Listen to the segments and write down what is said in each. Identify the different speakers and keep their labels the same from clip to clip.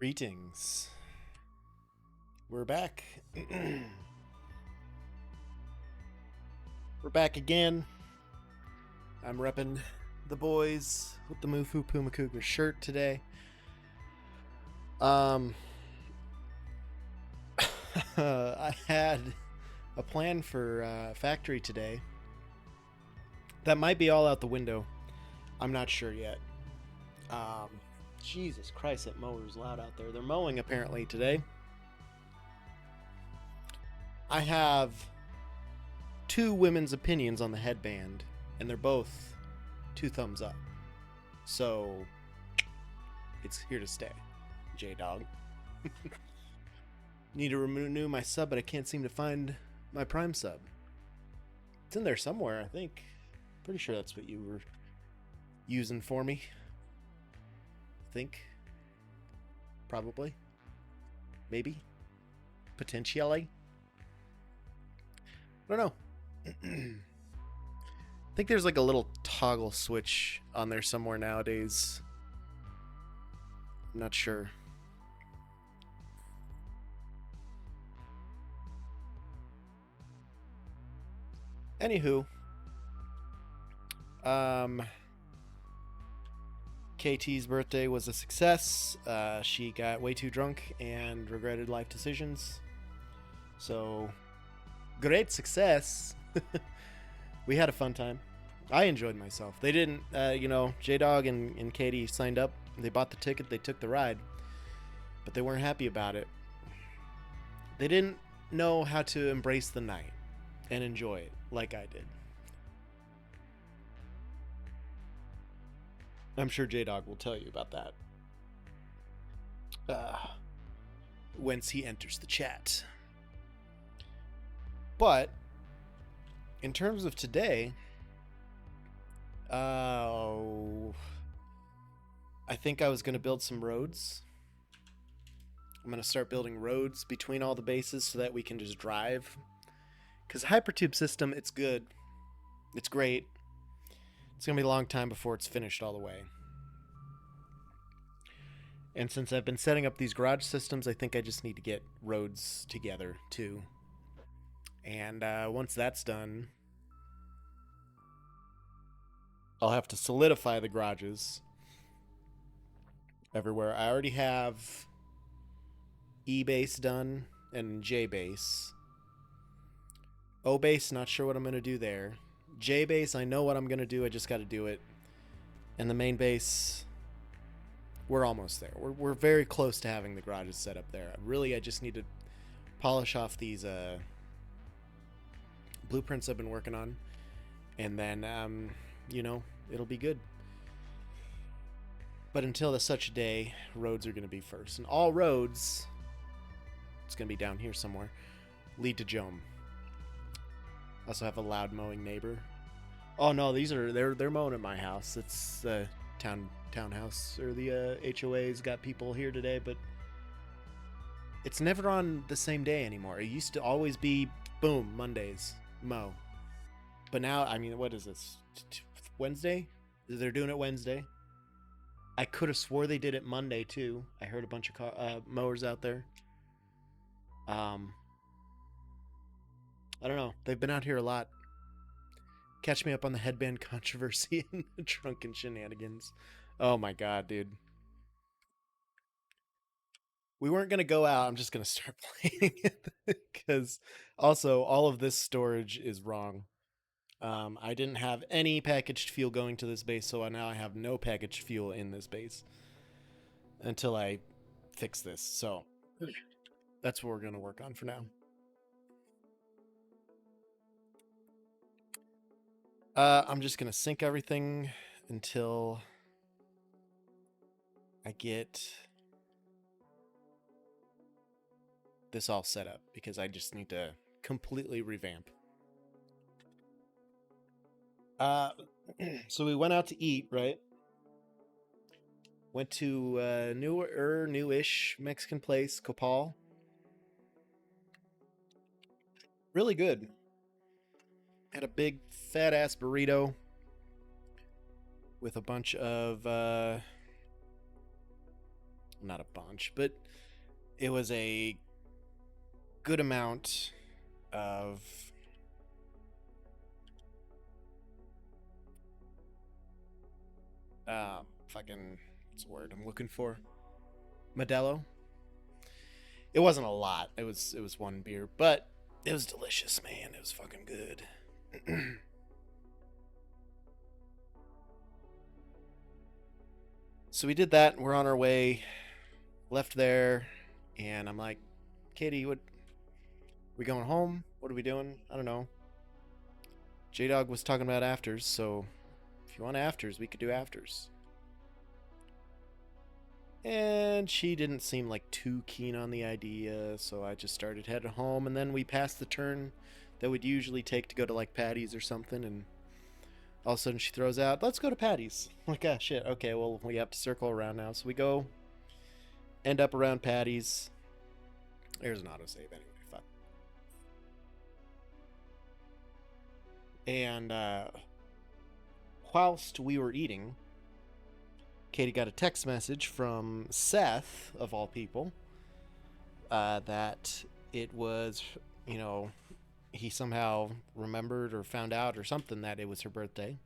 Speaker 1: Greetings. We're back. We're back again. I'm repping the boys with the Mufu Puma Cougar shirt today. I had a plan for factory today that might be all out the window. I'm not sure yet. Jesus Christ, that mower's loud out there. They're mowing apparently today. I have two women's opinions on the headband, and they're both 2 thumbs up. So it's here to stay, J-Dog. Need to renew my sub, but I can't seem to find my Prime sub. It's in there somewhere, I think. Pretty sure that's what you were using for me. Think. Probably. Maybe. Potentially. I don't know. I think there's like a little toggle switch on there somewhere nowadays. I'm not sure. Anywho, KT's birthday was a success. She got way too drunk and regretted life decisions. So, great success. We had a fun time. I enjoyed myself. They didn't, J-Dog and Katie signed up. They bought the ticket. They took the ride. But they weren't happy about it. They didn't know how to embrace the night and enjoy it like I did. I'm sure J-Dog will tell you about that. Whence he enters the chat. But in terms of today, I think I was going to build some roads. I'm going to start building roads between all the bases so that we can just drive. Because Hypertube system, it's good. It's great. It's going to be a long time before it's finished all the way. And since I've been setting up these garage systems, I think I just need to get roads together too. And once that's done, I'll have to solidify the garages everywhere. I already have E-base done and J-base. O-base, not sure what I'm going to do there. J-base, I know what I'm going to do. I just got to do it. And the main base, we're almost there. We're very close to having the garages set up there. Really, I just need to polish off these blueprints I've been working on. And then, it'll be good. But until such day, roads are going to be first. And all roads, it's going to be down here somewhere, lead to Joem. Also have a loud mowing neighbor. Oh no, they're mowing at my house. It's the townhouse, or the HOA's got people here today, but it's never on the same day anymore. It used to always be boom, Mondays, mow. But now, I mean, what is this? Wednesday? They're doing it Wednesday. I could have swore they did it Monday too. I heard a bunch of mowers out there. I don't know. They've been out here a lot. Catch me up on the headband controversy and the drunken shenanigans. Oh my god, dude. We weren't going to go out. I'm just going to start playing it. Because also, all of this storage is wrong. I didn't have any packaged fuel going to this base, so now I have no packaged fuel in this base. Until I fix this. So, that's what we're going to work on for now. I'm just going to sync everything until I get this all set up, because I just need to completely revamp. So we went out to eat, right? Went to newish Mexican place, Copal. Really good. Had a big fat ass burrito with a bunch of not a bunch, but it was a good amount of fucking, what's the word I'm looking for? Modelo. It wasn't a lot. It was one beer, but it was delicious, man. It was fucking good. So we did that. We're on our way. Left there, and I'm like, Katie, what? We going home? What are we doing? I don't know. J Dog was talking about afters, so if you want afters, we could do afters. And she didn't seem like too keen on the idea, so I just started heading home, and then we passed the turn that we'd usually take to go to like Patty's or something, and all of a sudden she throws out, let's go to Patty's. I'm like, ah, shit, okay, well, we have to circle around now. So we go, end up around Patty's. There's an autosave anyway, fuck. And whilst we were eating, Katie got a text message from Seth, of all people, that it was, he somehow remembered or found out or something that it was her birthday.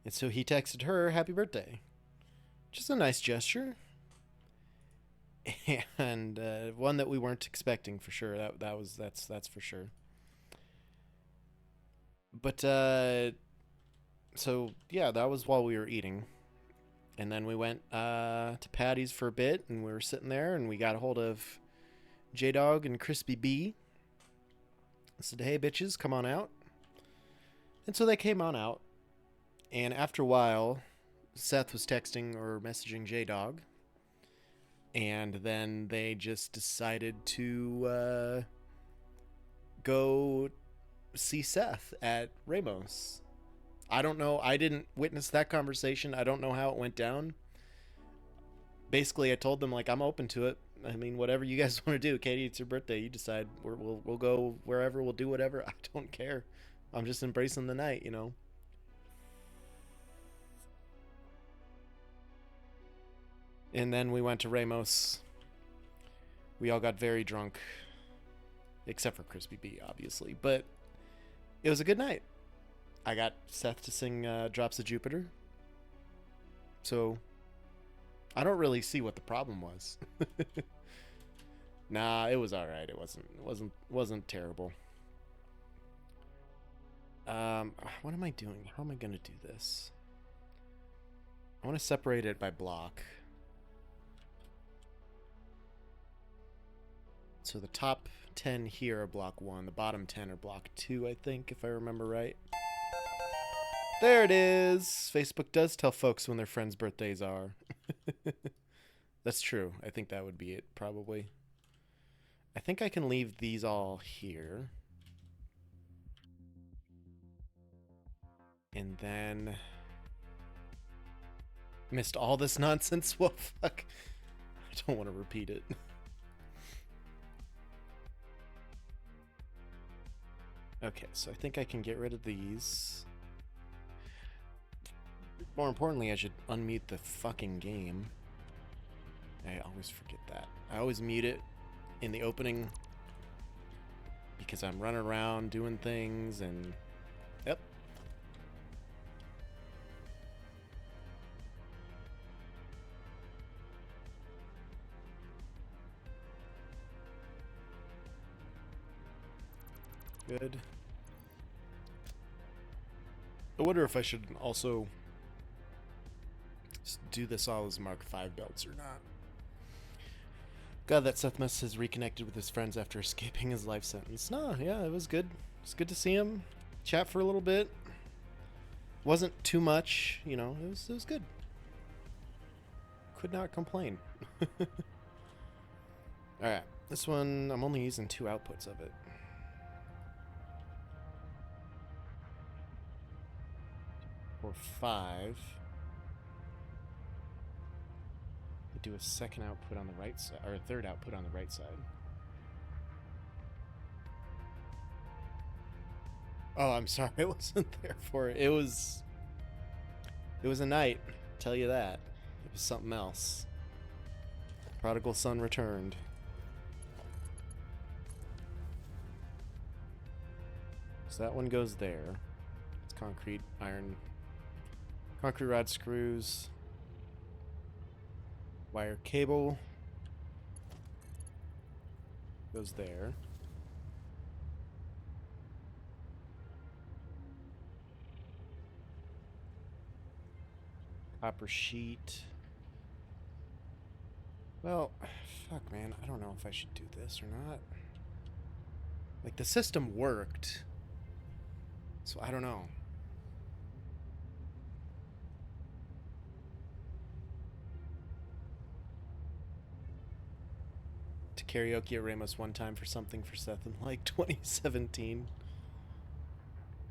Speaker 1: And so he texted her, happy birthday. Just a nice gesture. And one that we weren't expecting for sure. That's for sure. But so yeah, that was while we were eating. And then we went to Patty's for a bit, and we were sitting there, and we got a hold of J-Dog and Crispy B. I said, hey, bitches, come on out. And so they came on out. And after a while, Seth was texting or messaging J-Dog. And then they just decided to go see Seth at Ramos. I don't know. I didn't witness that conversation. I don't know how it went down. Basically, I told them, like, I'm open to it. I mean, whatever you guys want to do. Katie, it's your birthday. You decide. We'll go wherever. We'll do whatever. I don't care. I'm just embracing the night, And then we went to Ramos. We all got very drunk. Except for Crispy B, obviously. But it was a good night. I got Seth to sing Drops of Jupiter. So I don't really see what the problem was. Nah, it was all right. It wasn't terrible. What am I doing? How am I going to do this? I want to separate it by block. So the top 10 here are block 1. The bottom 10 are block 2, I think, if I remember right. There it is! Facebook does tell folks when their friends' birthdays are. That's true. I think that would be it, probably. I think I can leave these all here. And then... Missed all this nonsense? Well, fuck. I don't want to repeat it. Okay, so I think I can get rid of these. More importantly, I should unmute the fucking game. I always forget that. I always mute it in the opening because I'm running around doing things and... Yep. Good. I wonder if I should also do this all as Mark V belts or not. God, that Seth Mess has reconnected with his friends after escaping his life sentence. No, yeah, it was good. It's good to see him. Chat for a little bit. Wasn't too much, it was good. Could not complain. Alright, this one, I'm only using 2 outputs of it. Or 5. Do a second output on the right side, or a third output on the right side. Oh, I'm sorry, I wasn't there for it. It was a night, I'll tell you that. was something else. Prodigal son returned. So that one goes there. It's concrete, iron, concrete rod screws, wire cable goes there. Copper sheet. Well, fuck, man. I don't know if I should do this or not. Like, the system worked. So, I don't know. To karaoke at Ramos one time for something for Seth in, like, 2017.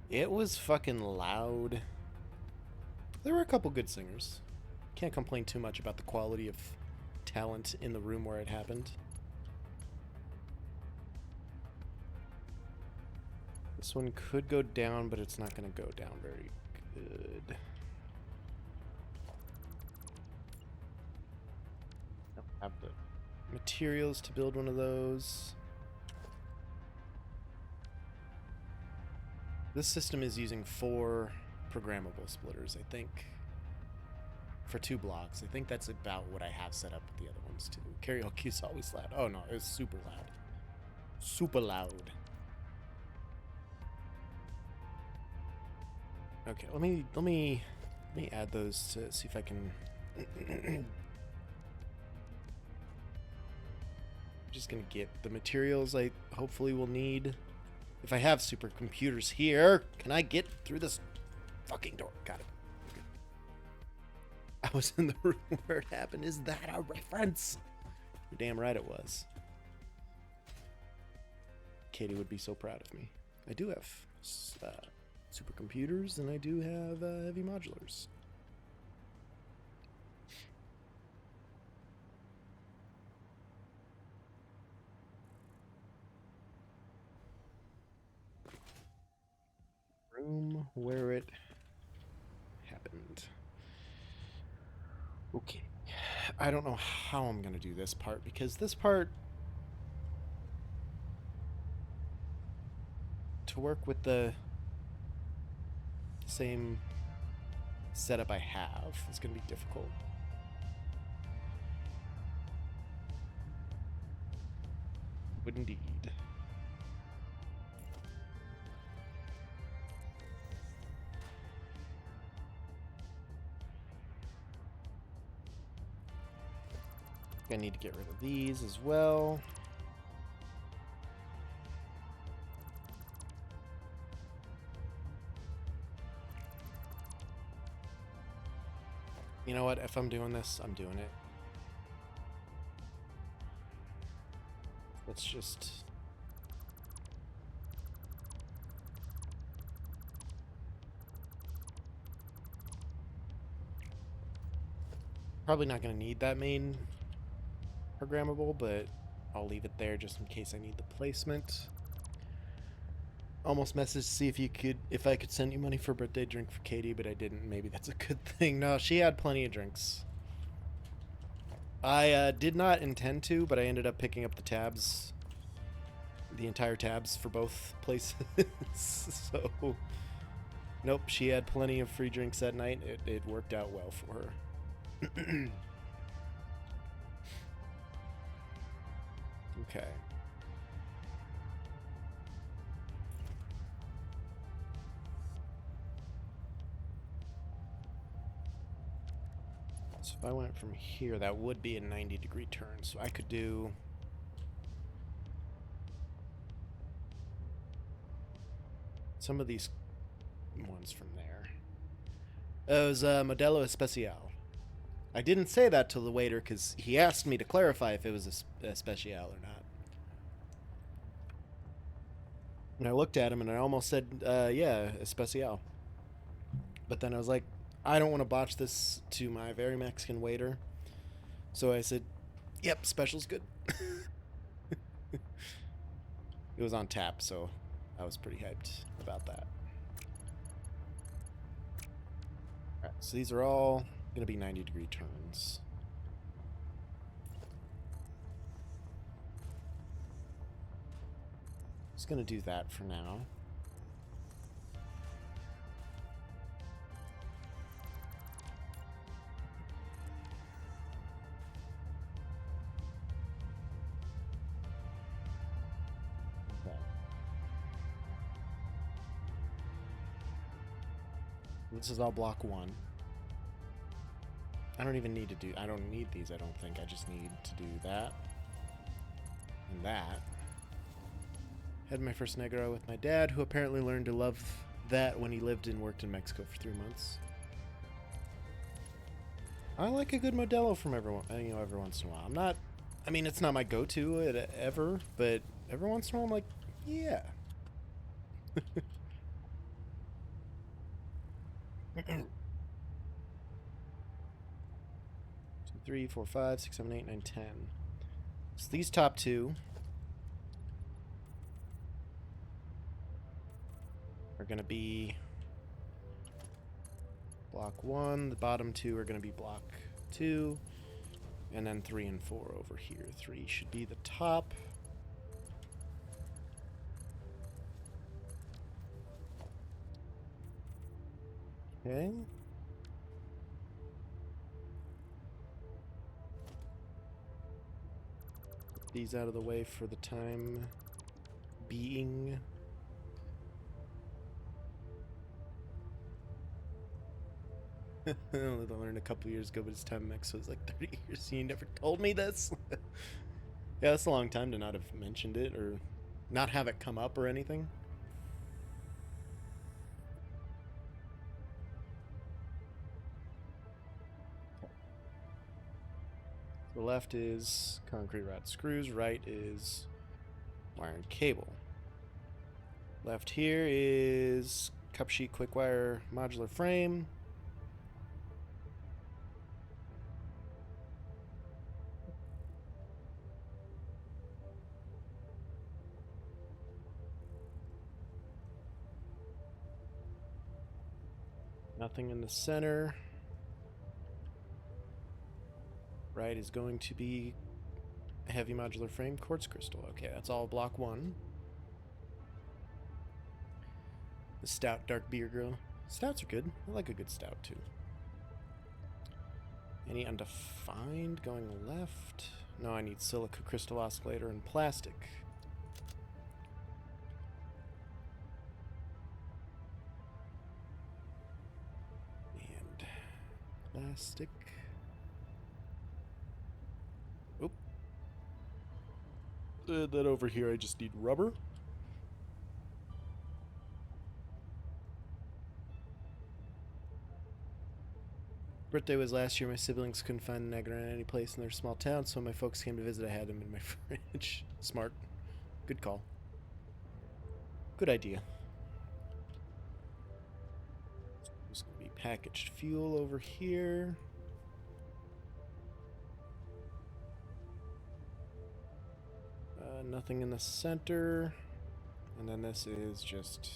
Speaker 1: It was fucking loud. There were a couple good singers. Can't complain too much about the quality of talent in the room where it happened. This one could go down, but it's not going to go down very good. Don't have the materials to build one of those. This system is using 4 programmable splitters, I think, for 2 blocks. I think that's about what I have set up with the other ones too. Karaoke is always loud. Oh no, it was super loud. Super loud. Okay, let me add those to see if I can. Just gonna get the materials I hopefully will need. If I have supercomputers here, can I get through this fucking door? Got it. Okay. I was in the room where it happened. Is that a reference? You're damn right it was. Katie would be so proud of me. I do have supercomputers, and I do have heavy modulars. Room where it happened. Okay. I don't know how I'm going to do this part, because this part, to work with the same setup I have, is going to be difficult. Would indeed. I need to get rid of these as well. You know what? If I'm doing this, I'm doing it. Let's just... Probably not going to need that main programmable, but I'll leave it there just in case I need the placement. Almost messaged to see if I could send you money for a birthday drink for Katie, but I didn't. Maybe that's a good thing. No, she had plenty of drinks. I did not intend to, but I ended up picking up the tabs, the entire tabs for both places. So, nope, she had plenty of free drinks that night. It worked out well for her. Okay. So if I went from here, that would be a 90-degree turn. So I could do... some of these ones from there. It was Modelo Especial. I didn't say that to the waiter because he asked me to clarify if it was a Especial or not. And I looked at him and I almost said, yeah, Especial. But then I was like, I don't want to botch this to my very Mexican waiter. So I said, yep, special's good. It was on tap, so I was pretty hyped about that. Alright, so these are all Gonna be 90-degree turns. Just gonna do that for now. Okay. This is all block 1. I don't even need to do... I don't need these, I don't think. I just need to do that. And that. Had my first Negro with my dad, who apparently learned to love that when he lived and worked in Mexico for 3 months. I like a good Modelo from every once in a while. I'm not... I mean, it's not my go-to ever, but every once in a while I'm like, yeah. 2, 3, 4, 5, 6, 7, 8, 9, 10. So these top 2 are going to be block 1. The bottom 2 are going to be block 2. And then 3 and 4 over here. 3 should be the top. Okay. Put these out of the way for the time being. I learned a couple years ago, but his time in Mexico was like 30 years. You never told me this. Yeah, that's a long time to not have mentioned it or not have it come up or anything. The left is concrete rod screws, right is wire and cable. Left here is cup sheet quick wire modular frame. Nothing in the center. Right is going to be a heavy modular frame quartz crystal. Okay, that's all block 1. The stout dark beer girl. Stouts are good. I like a good stout too. Any undefined going left? No, I need silica crystal oscillator and plastic. And plastic. Oop. That over here, I just need rubber. Birthday was last year. My siblings couldn't find the Negra in any place in their small town, so when my folks came to visit, I had them in my fridge. Smart. Good call. Good idea. There's going to be packaged fuel over here. Nothing in the center. And then this is just...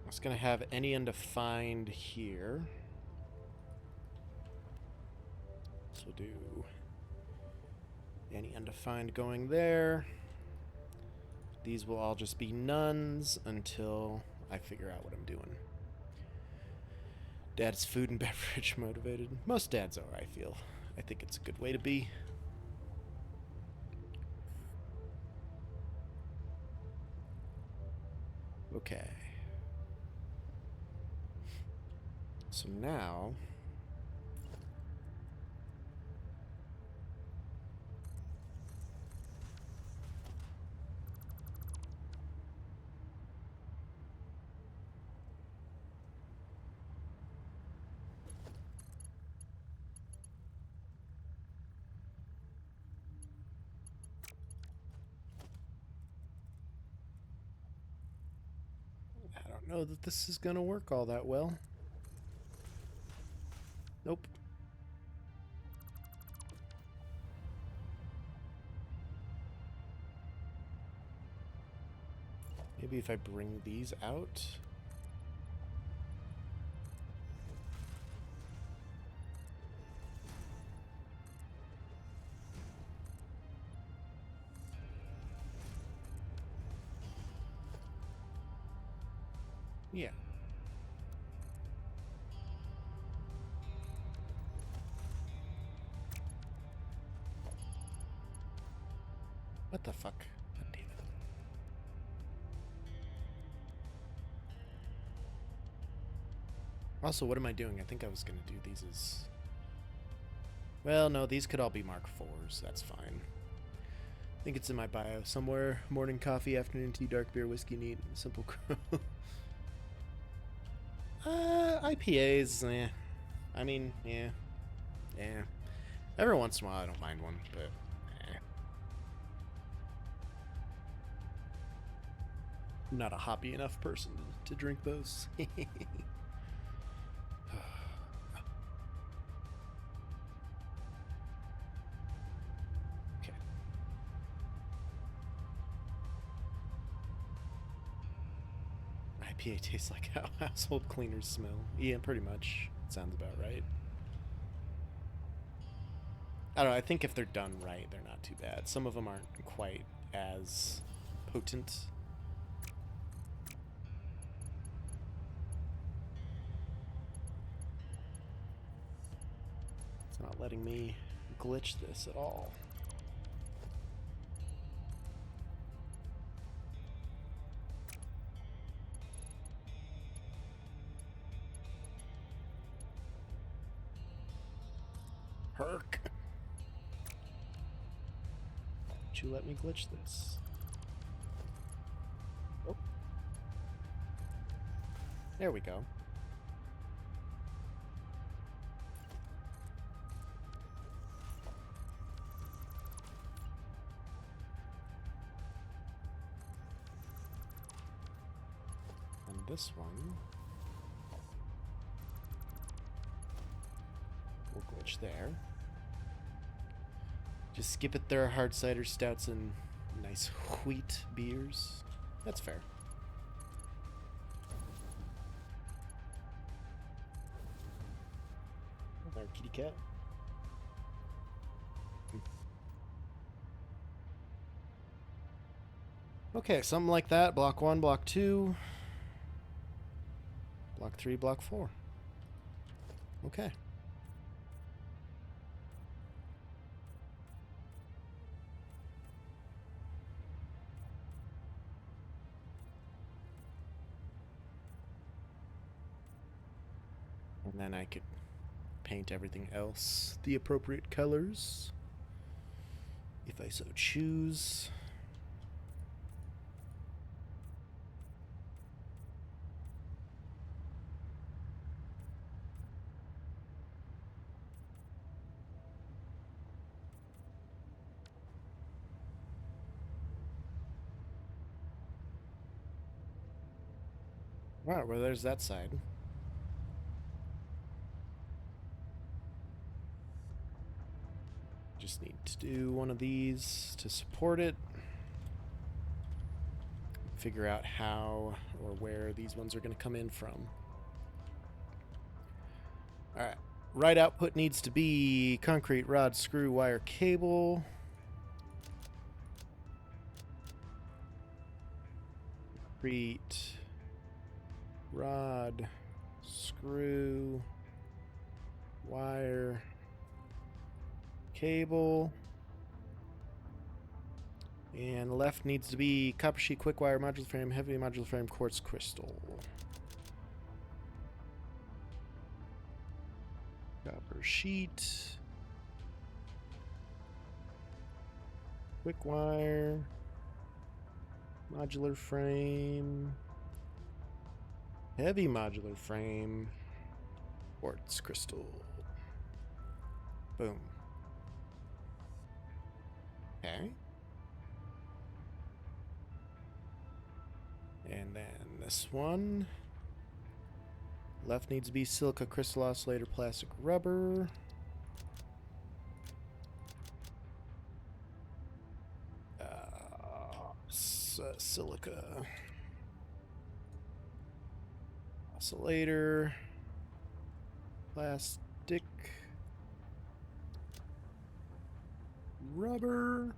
Speaker 1: It's going to have any undefined here. So we'll do any undefined going there. These will all just be nuns until I figure out what I'm doing. Dad's food and beverage motivated. Most dads are, I feel. I think it's a good way to be. Okay. So now... I don't know that this is gonna work all that well. Nope. Maybe if I bring these out. Yeah. What the fuck? God damn it. Also, what am I doing? I think I was going to do these as... Well, no, these could all be Mark 4s. That's fine. I think it's in my bio somewhere. Morning coffee, afternoon tea, dark beer, whiskey neat, simple crow. IPAs, eh. I mean, yeah. Yeah. Every once in a while I don't mind one, but eh. I'm not a hoppy enough person to drink those. Okay. IPA tastes like how household cleaners smell. Yeah, pretty much. Sounds about right. I don't know. I think if they're done right, they're not too bad. Some of them aren't quite as potent. It's not letting me glitch this at all. Herc. Won't you let me glitch this? Oh. There we go. And this one will glitch there. Just skip it. There are hard cider stouts and nice wheat beers. That's fair. Our kitty cat. Okay, something like that. Block 1, block 2. Block 3, block 4. Okay. And then I could paint everything else the appropriate colors, if I so choose. Wow, well, there's that side. Just need to do one of these to support it. Figure out how or where these ones are going to come in from. Alright. Right output needs to be concrete, rod, screw, wire, cable. Concrete, rod, screw, wire, cable. And left needs to be copper sheet, quick wire, modular frame, heavy modular frame, quartz crystal. Copper sheet. Quick wire. Modular frame. Heavy modular frame. Quartz crystal. Boom. Okay. And then this one. Left needs to be silica, crystal oscillator, plastic, rubber. Silica. Oscillator. Plastic. Rubber.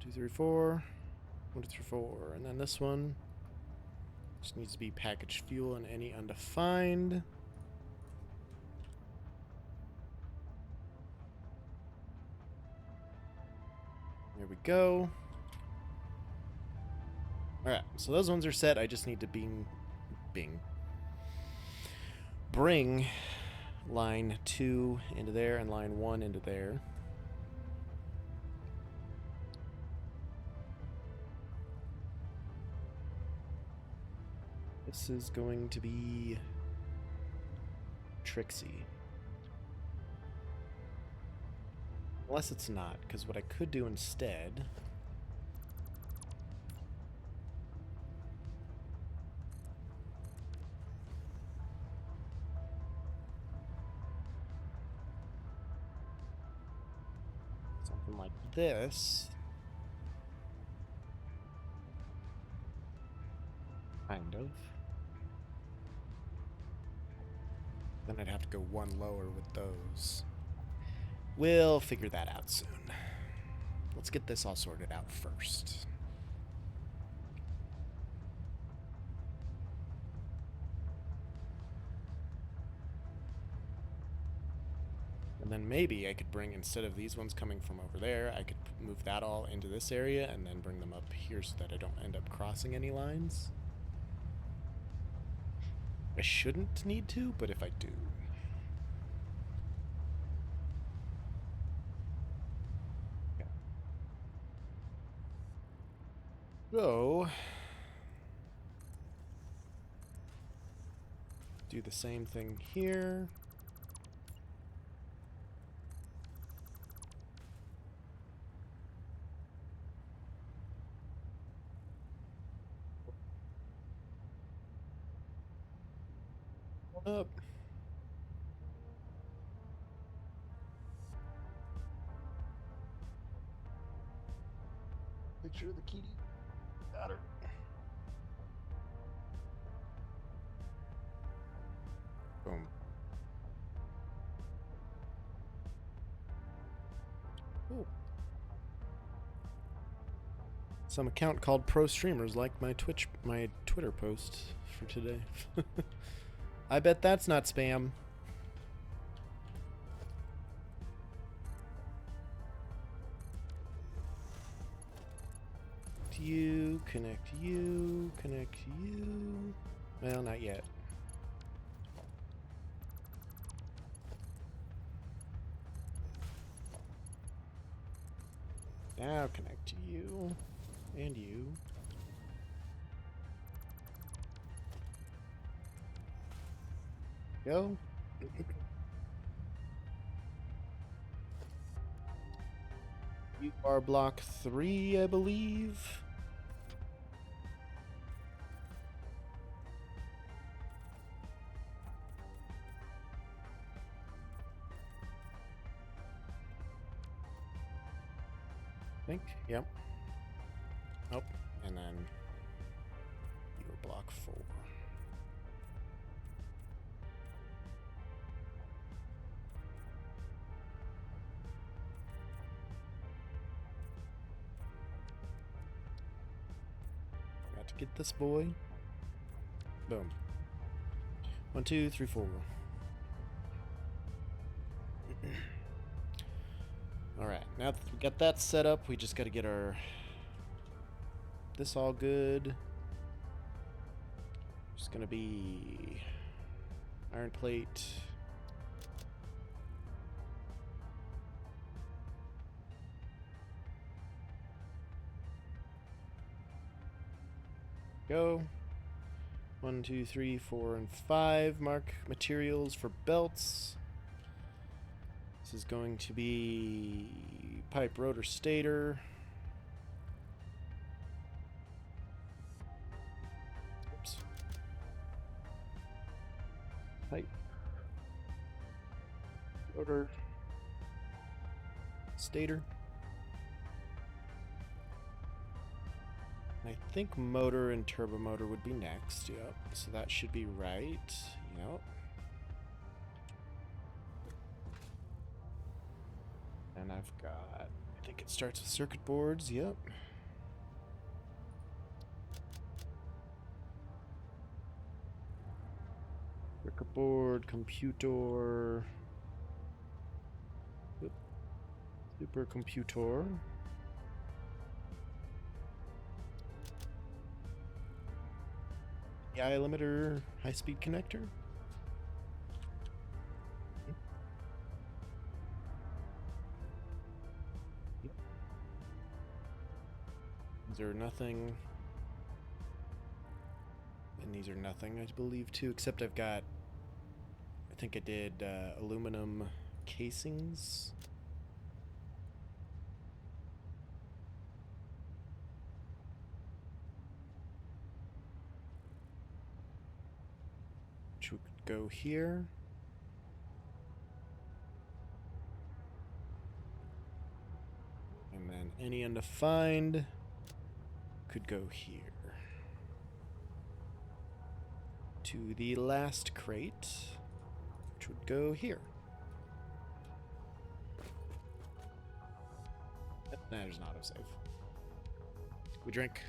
Speaker 1: 2, 3, 4. 1, 2, 3, 4. And then this one. Just needs to be packaged fuel and any undefined. There we go. Alright, so those ones are set. I just need to bring line 2 into there and line 1 into there. This is going to be Trixie. Unless it's not, because what I could do instead... something like this. Kind of. Then I'd have to go one lower with those. We'll figure that out soon. Let's get this all sorted out first. And then maybe I could bring, instead of these ones coming from over there, I could move that all into this area and then bring them up here so that I don't end up crossing any lines. I shouldn't need to, but if I do. Okay. So, do the same thing here. Up. Picture of the kitty. Got her. Boom. Ooh. Some account called Pro Streamers liked my Twitter post for today. I bet that's not spam. Connect you, connect you. Well, not yet. Now connect to you and you. Go. You are block 3, I believe. I think, yep. Nope, and then you were block 4. Got to get this boy. Boom. 1, 2, 3, 4. Alright, now that we got that set up, we just got to get our... this all good. Just gonna be... iron plate. Go. 1, 2, 3, 4, and 5. Mark materials for belts. This is going to be pipe rotor stator. Oops. Pipe rotor stator. I think motor and turbo motor would be next. Yep. So that should be right. Yep. And I've got, I think it starts with circuit boards. Yep. Circuit board, computer. Supercomputer. AI limiter, high-speed connector. These are nothing. And these are nothing, I believe, too, except I've got, I think I did aluminum casings. Which would go here. And then any undefined could go here. To the last crate, which would go here. That is not a save. We drink.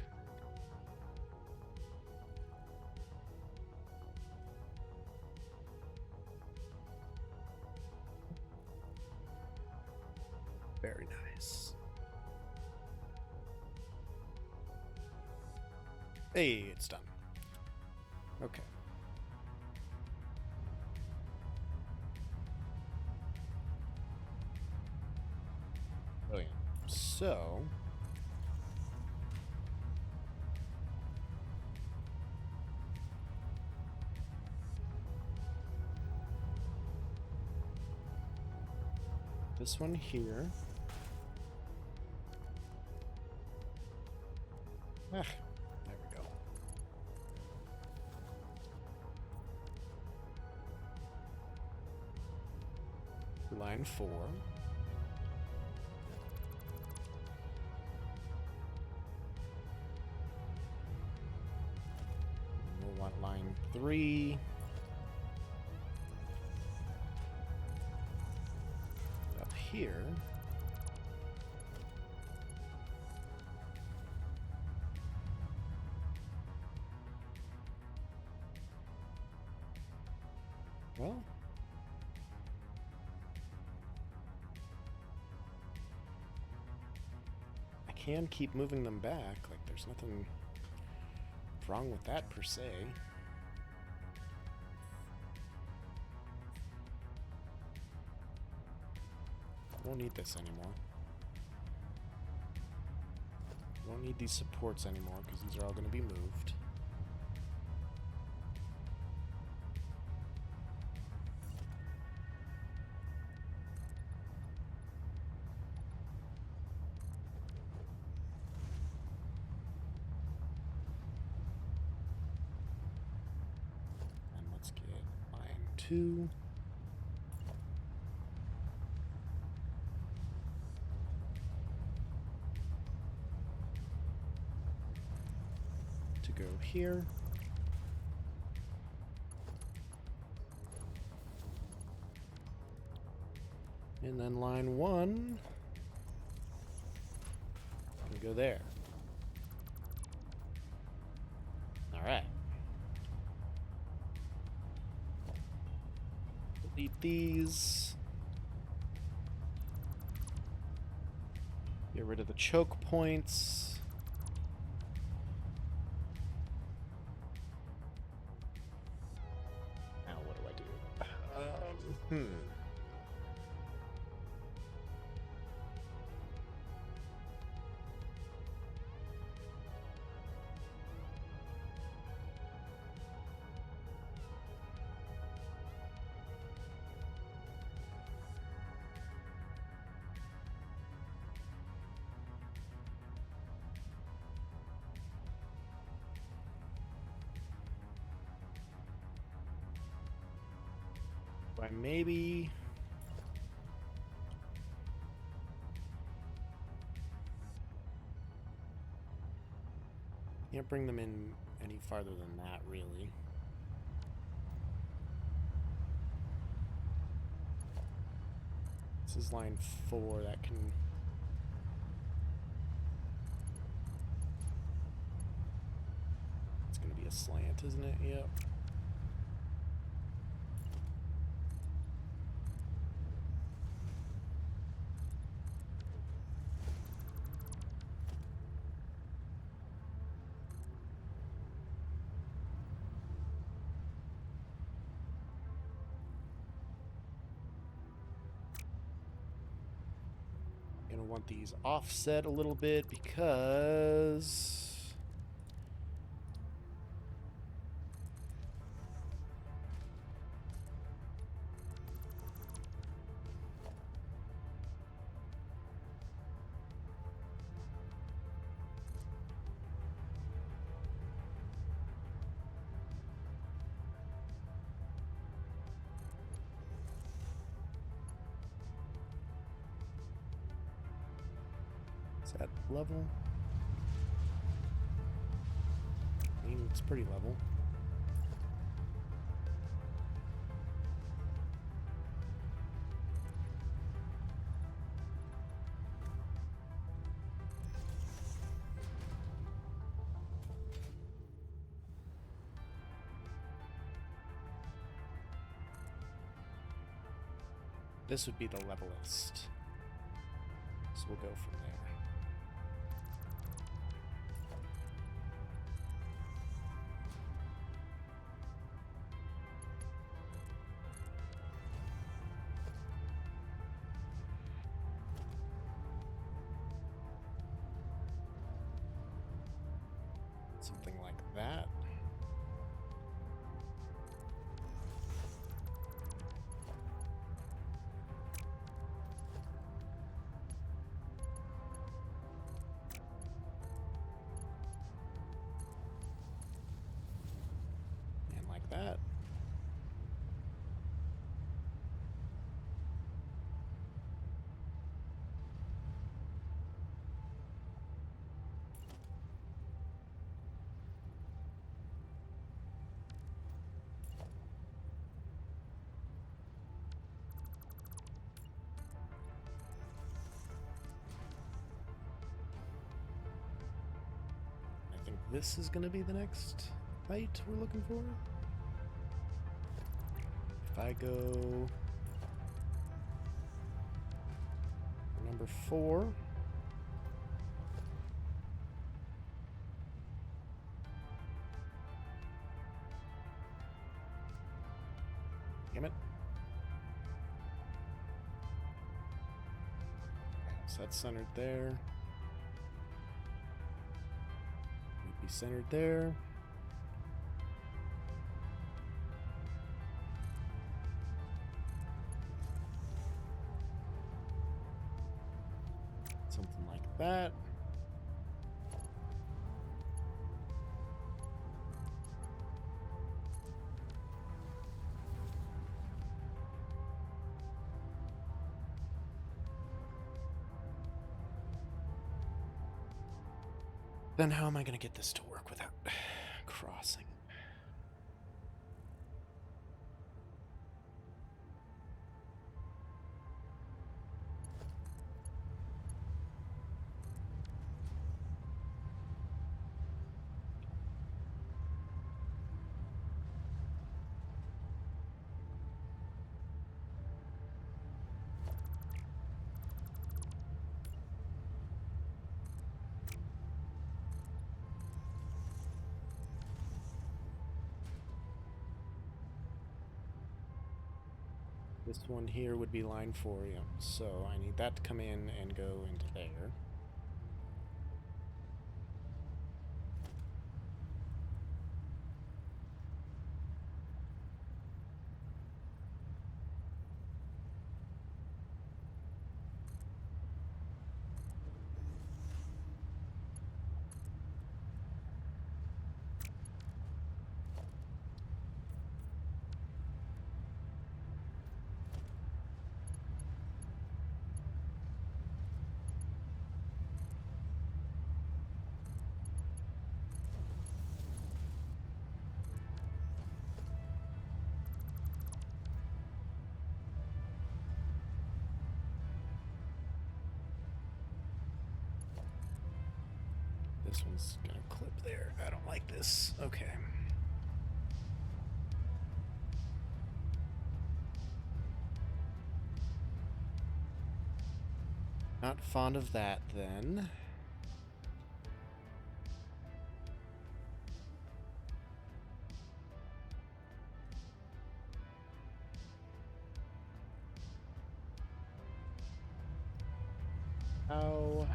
Speaker 1: Very nice. Hey, it's done. Okay. Brilliant. So, this one here. Ah, there we go. Line 4. We'll want line 3. Up here. Well, I can keep moving them back. Like, there's nothing wrong with that per se. I won't need this anymore. I won't need these supports anymore because these are all going to be moved. And let's get line 2. To go here. And then line 1 can go there. All right. Delete these. Get rid of the choke points. Now what do I do? I maybe can't bring them in any farther than that, really. This is line 4. That can. It's gonna be a slant, isn't it? Yep. want these offset a little bit because... Is that level? I mean, it's pretty level. This would be the levelist. So we'll go from there. Something like that. And like that. I think this is going to be the next height we're looking for. If I go for number 4, damn it. So that's centered there. Be centered there. Something like that. Then how am I going to get this to work without crossing? This one here would be line 4, yeah. So I need that to come in and go into there. This one's gonna clip there. I don't like this. Okay. Not fond of that, then. How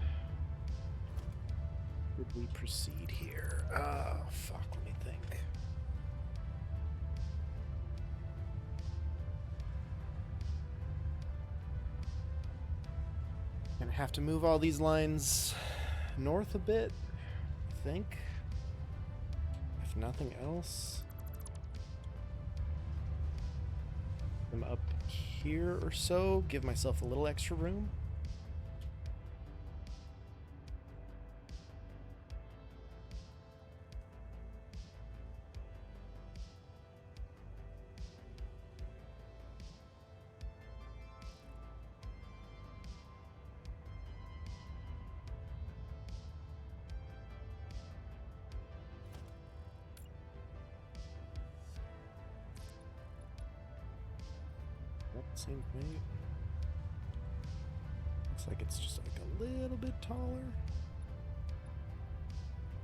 Speaker 1: did we proceed here? Oh, fuck, let me think. Gonna have to move all these lines north a bit, I think. If nothing else. Them up here or so, give myself a little extra room. Same height. Looks like it's just like a little bit taller.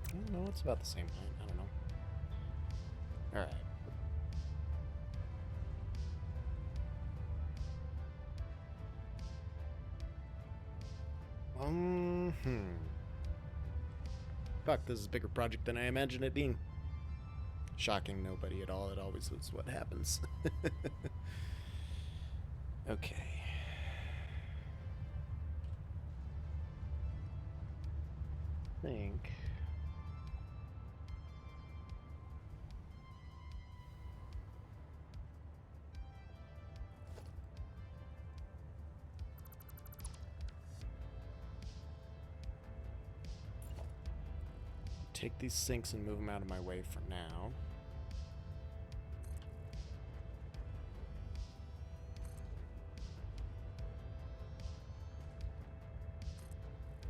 Speaker 1: I don't know, it's about the same height. I don't know. Alright. Fuck, this is a bigger project than I imagined it being. Shocking nobody at all. It always is what happens. Okay. I think. Take these sinks and move them out of my way for now.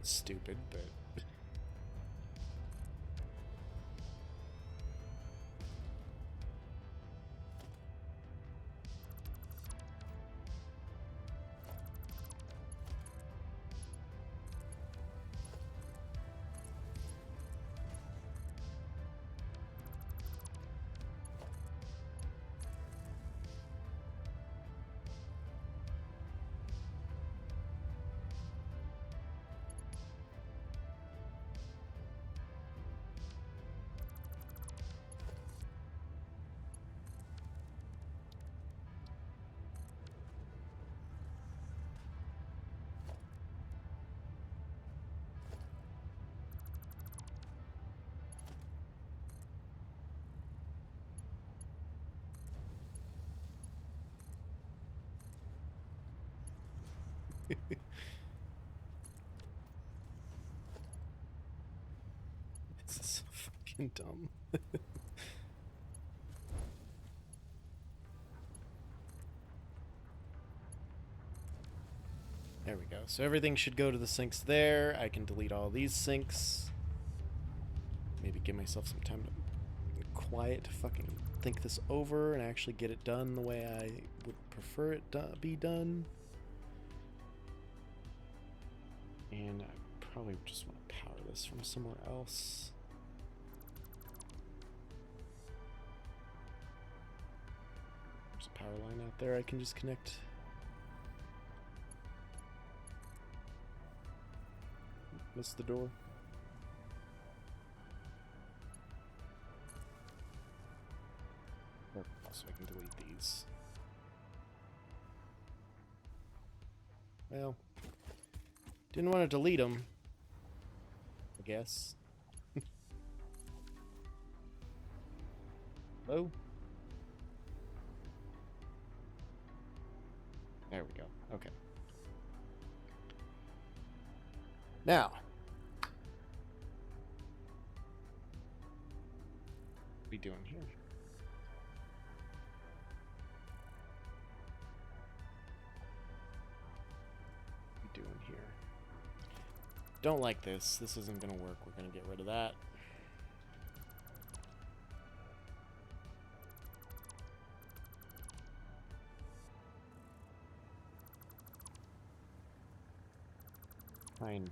Speaker 1: Stupid, but this is so fucking dumb. There we go. So everything should go to the sinks there. I can delete all these sinks. Maybe give myself some time to quiet to fucking think this over and actually get it done the way I would prefer it to be done. And I probably just want to power this from somewhere else. There's a power line out there I can just connect. Missed the door. So I can delete these. Well, didn't want to delete them, I guess. Hello? There we go. Okay. Now, what are we doing here? Doing here. Don't like this. This isn't gonna work. We're gonna get rid of that. Try and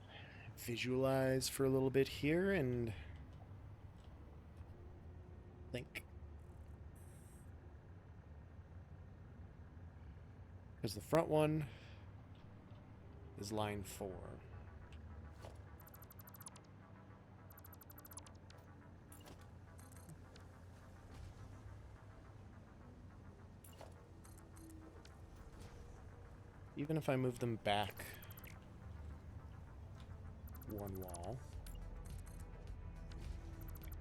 Speaker 1: visualize for a little bit here and think. Because the front one is line 4. Even if I move them back one wall,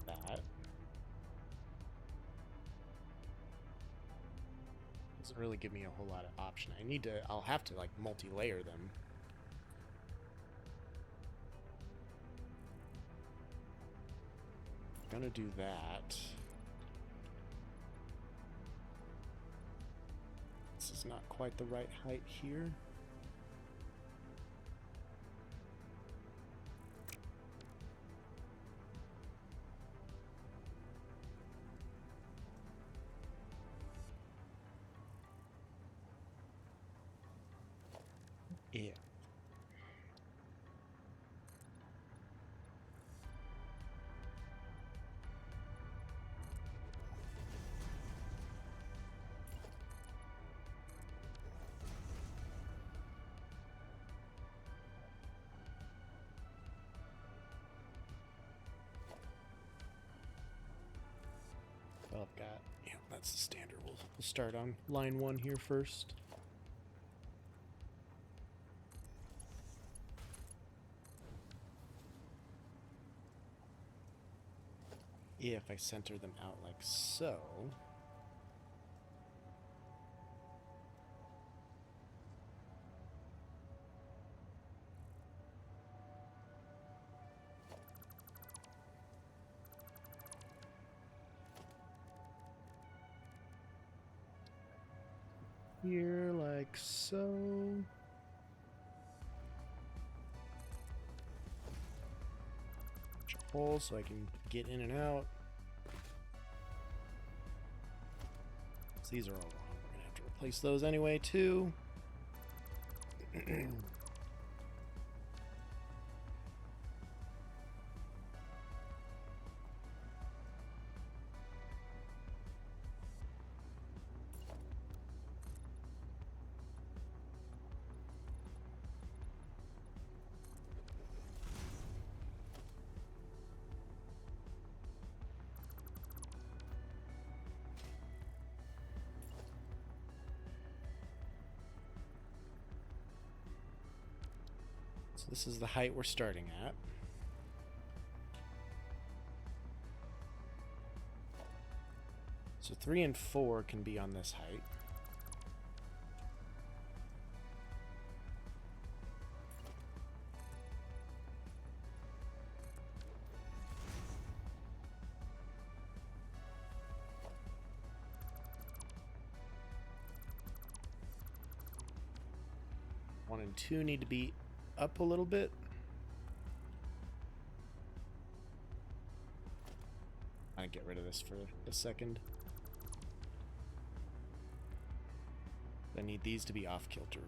Speaker 1: that doesn't really give me a whole lot of option. I'll have to like multi-layer them. Gonna do that. This is not quite the right height here. Yeah. Well, I've got, yeah, that's the standard. We'll start on line 1 here first. If I center them out like so. Here like so. Hole so I can get in and out. So these are all wrong. We're gonna have to replace those anyway too. So this is the height we're starting at. So 3 and 4 can be on this height. One and 2 need to be up a little bit. I'm gonna get rid of this for a second. I need these to be off kilter.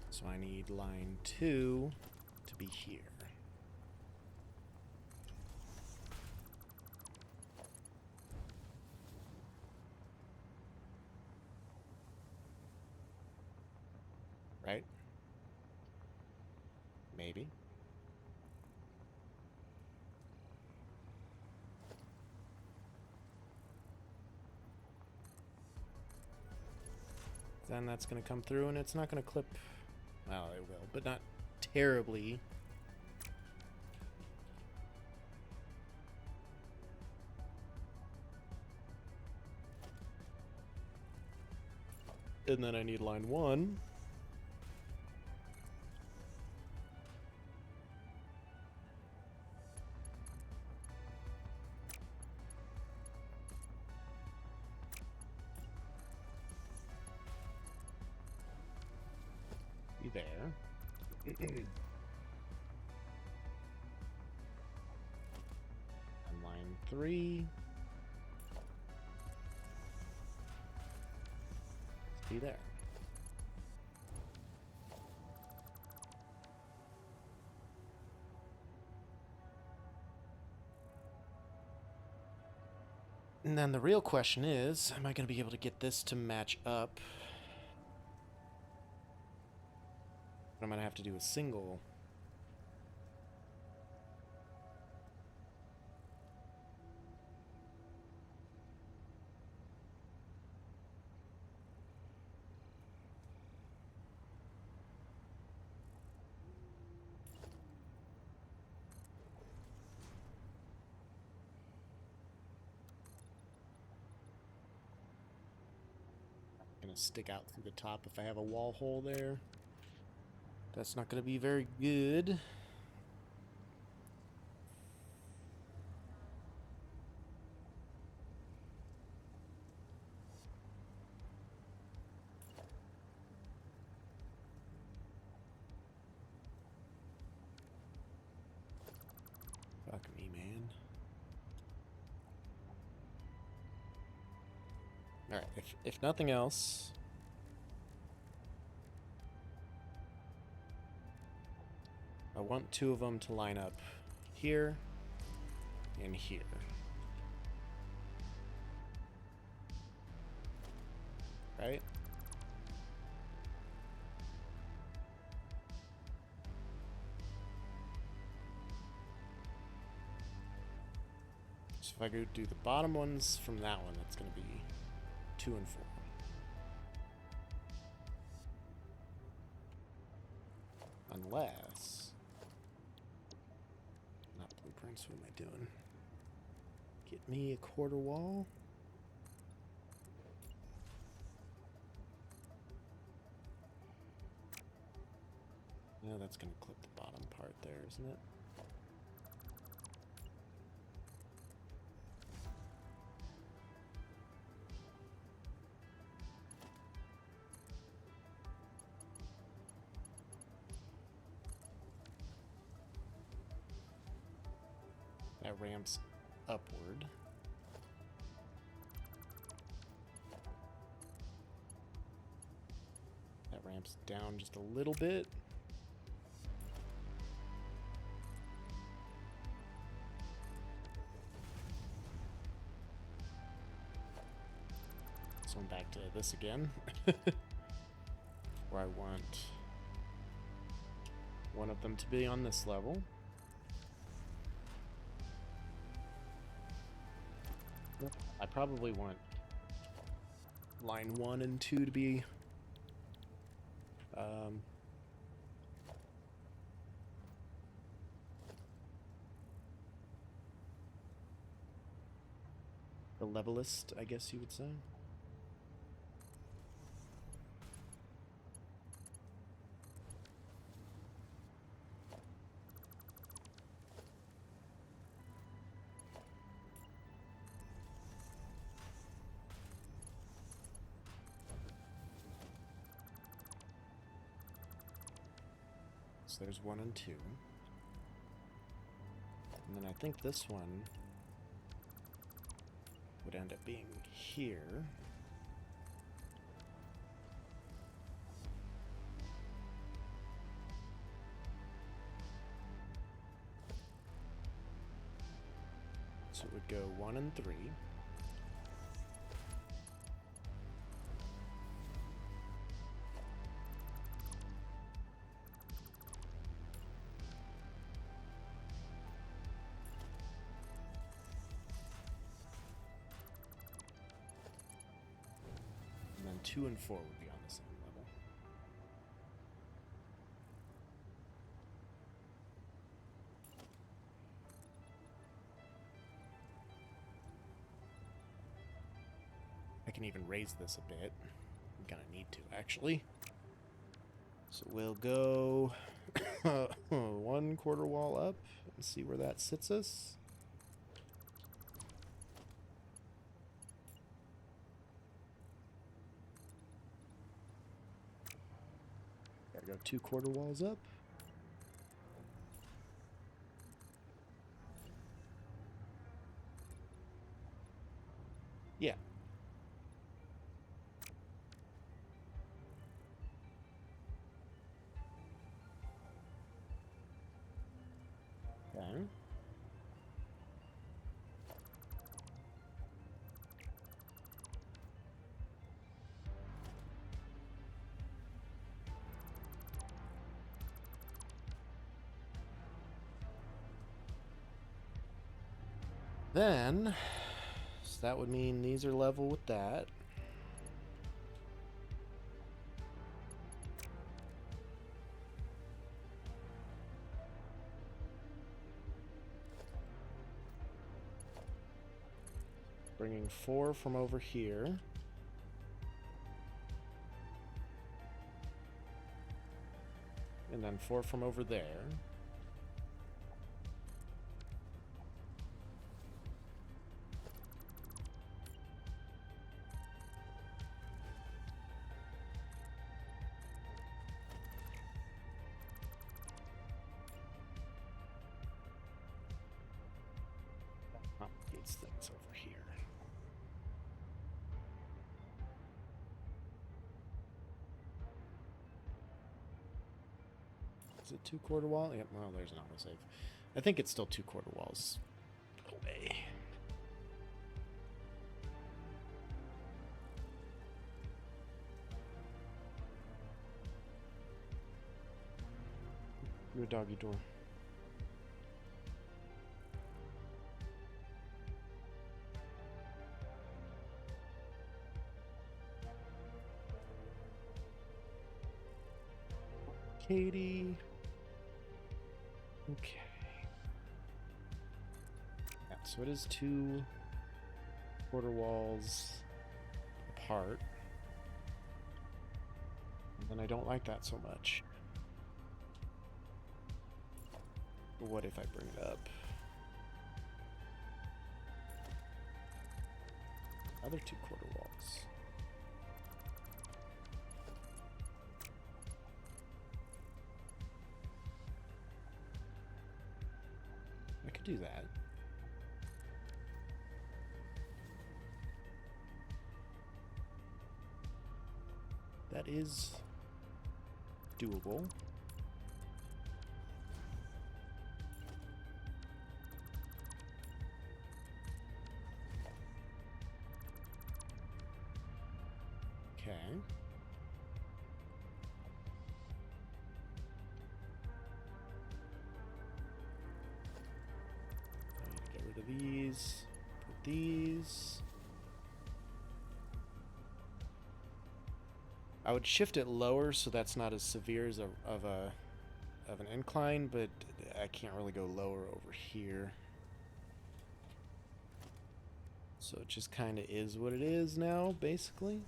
Speaker 1: So I need line 2 to be here. Right? Maybe. Then that's going to come through and it's not going to clip. Well, it will, but not terribly. And then I need line 1. Be there. And line 3. Be there. And then the real question is, am I going to be able to get this to match up? What I'm going to have to do is single. gonna stick out through the top if I have a wall hole there. That's not gonna be very good. Fuck me, man. Alright, if nothing else, I want two of them to line up here and here. Right? So if I go do the bottom ones from that one, that's going to be 2 and 4. Unless... Not blueprints, what am I doing? Get me a quarter wall. No, that's going to clip the bottom part there, isn't it? That ramps upward. That ramps down just a little bit. So I'm back to this again. Where I want one of them to be on this level. I probably want line 1 and 2 to be the levelist, I guess you would say. So there's 1 and 2. And then I think this one would end up being here. So it would go 1 and 3. And then 2 and 4 would be on the same level. I can even raise this a bit. I'm gonna need to, actually. So we'll go 1 quarter wall up and see where that sits us. Gotta go 2 quarter walls up. Yeah. Okay. Then, so that would mean these are level with that. Bringing 4 from over here. run 4 from over there. Complicates things over here. Is it 2 quarter wall? Yep, well, there's an autosave. I think it's still 2 quarter walls away. Your doggy door. Katie. Okay. Yeah, so it is 2 quarter walls apart. And then I don't like that so much. But what if I bring it up? Other 2 quarter walls. I could do that. That is doable. Okay. I need to get rid of these. Put these. I would shift it lower so that's not as severe as of an incline, but I can't really go lower over here. So it just kind of is what it is now, basically.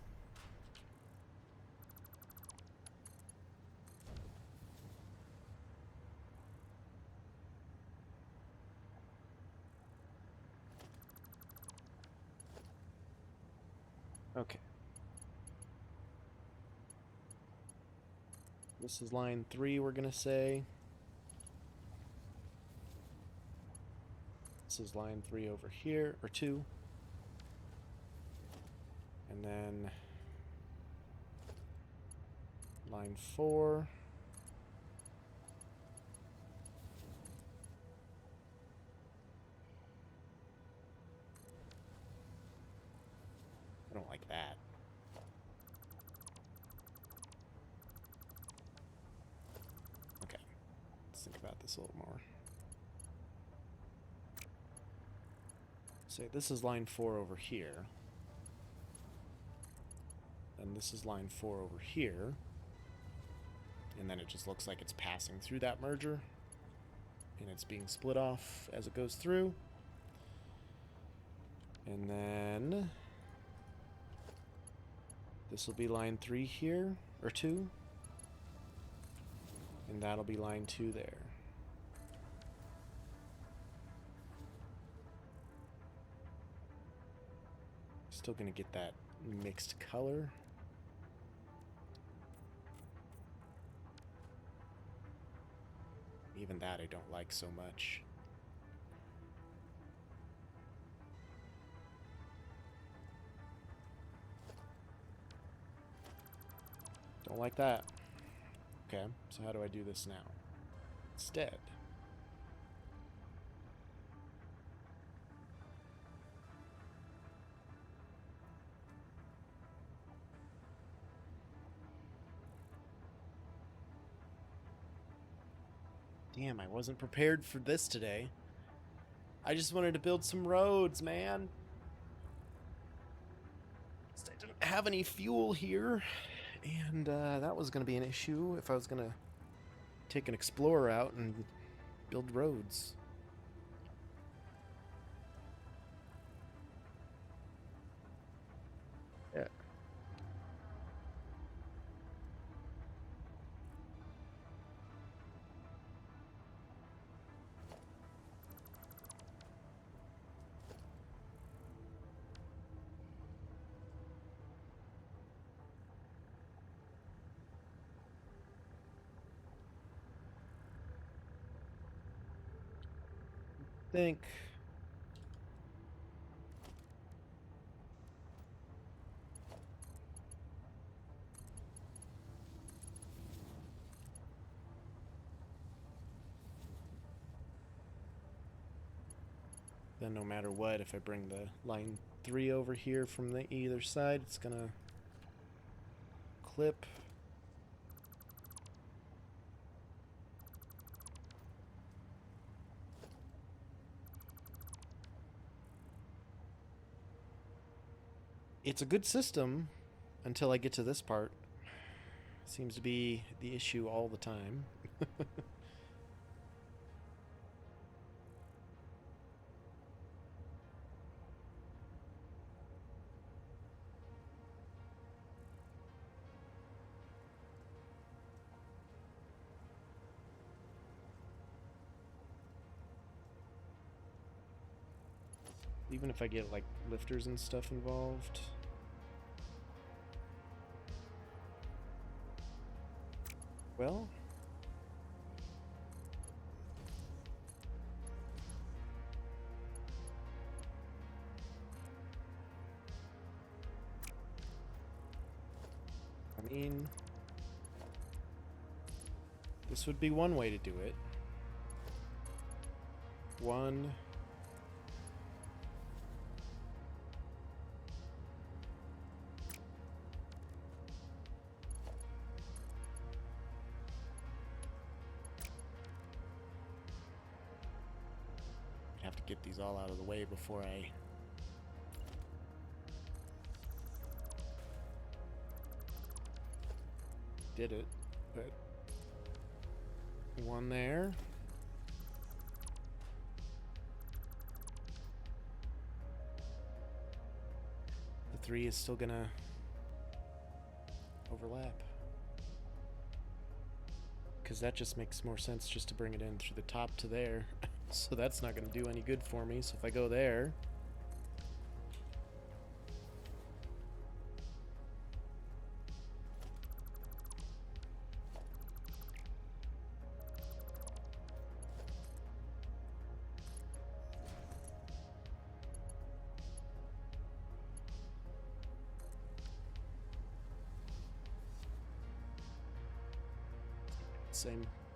Speaker 1: Okay. This is line 3, we're going to say. This is line 3 over here, or 2. And then line 4. I don't like that. Okay, let's think about this a little more. Say this is line 4 over here. And this is line 4 over here. And then it just looks like it's passing through that merger. And it's being split off as it goes through. And then this will be line 3 here, or 2. And that'll be line 2 there. Still gonna get that mixed color. Even that I don't like so much. Don't like that. Okay, so how do I do this now? Instead. Damn, I wasn't prepared for this today. I just wanted to build some roads, man. I didn't have any fuel here, and that was going to be an issue if I was going to take an explorer out and build roads. Yeah. think. Then no matter what, if I bring the line 3 over here from the either side, it's gonna clip. It's a good system until I get to this part. Seems to be the issue all the time. Even if I get like lifters and stuff involved. Well, I mean, this would be one way to do it. One. Have to get these all out of the way before I did it, but one there. The 3 is still gonna overlap. Because that just makes more sense just to bring it in through the top to there. So that's not going to do any good for me. So if I go there...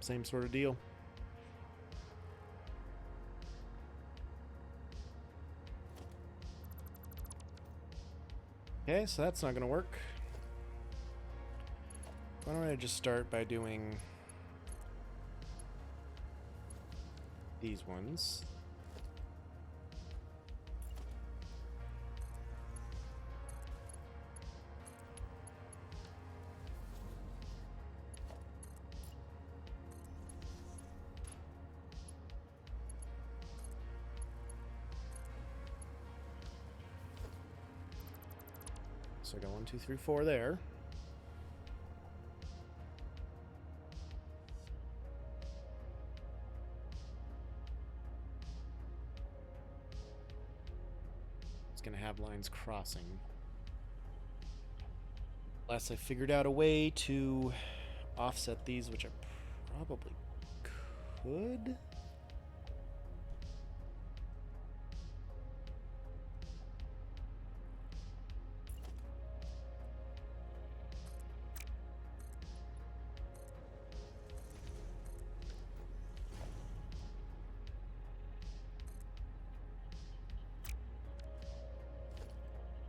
Speaker 1: Same sort of deal. Okay, so that's not going to work. Why don't I just start by doing these ones. So I got 1, 2, 3, 4 there. It's going to have lines crossing. Unless I figured out a way to offset these, which I probably could.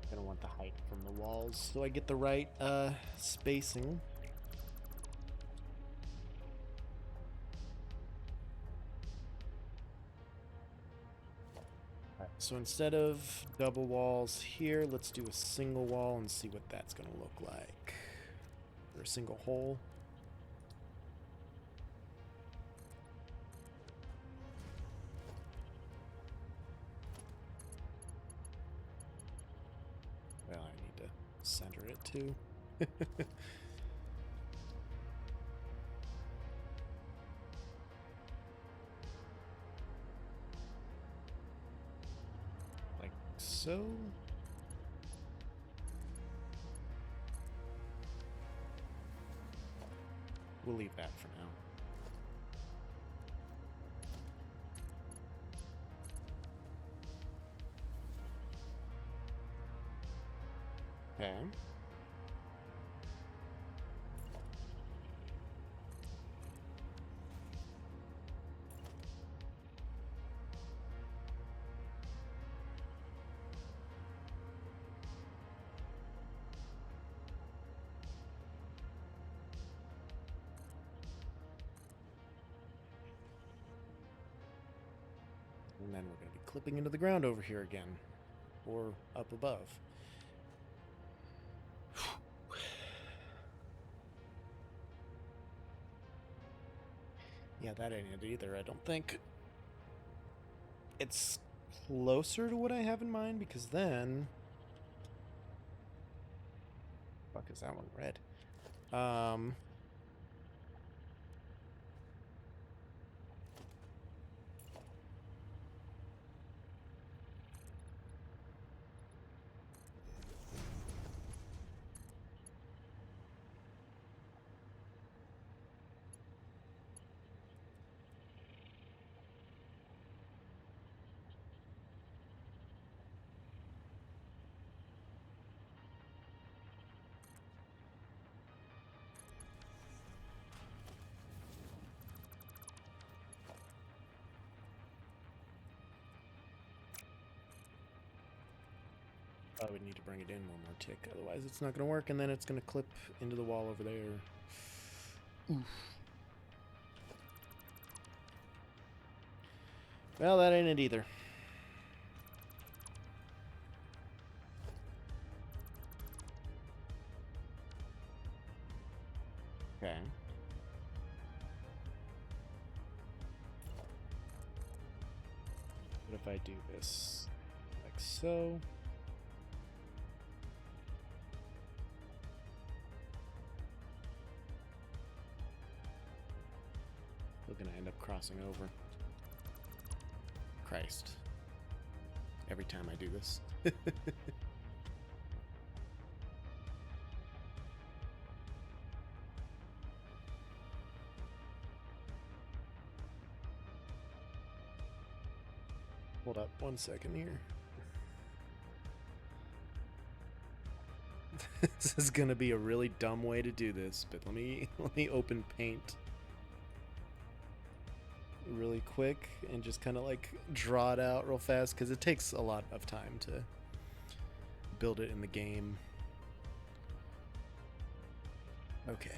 Speaker 1: Gonna want the height from the walls so I get the right spacing. So instead of double walls here, let's do a single wall and see what that's gonna look like. Or a single hole. Well, I need to center it too. Like so. We'll leave that for now. Okay. And then we're going to be clipping into the ground over here again. Or up above. Yeah, that ain't it either, I don't think. It's closer to what I have in mind, because then... Fuck, is that one red? I would need to bring it in one more tick, otherwise it's not going to work, and then it's going to clip into the wall over there. Oof. Well, that ain't it either. Okay. What if I do this like so? We're gonna end up crossing over. Christ. Every time I do this. Hold up 1 second here. This is gonna be a really dumb way to do this, but let me open paint really quick and just kind of like draw it out real fast, because it takes a lot of time to build it in the game. Okay.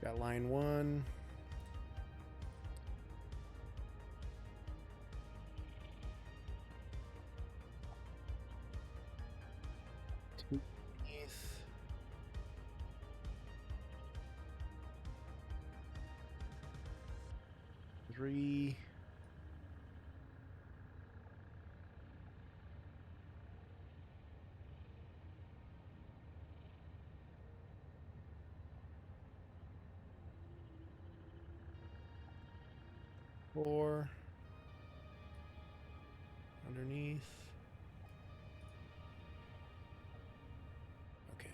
Speaker 1: Got line 1. Underneath. 3. 4. Underneath. Okay.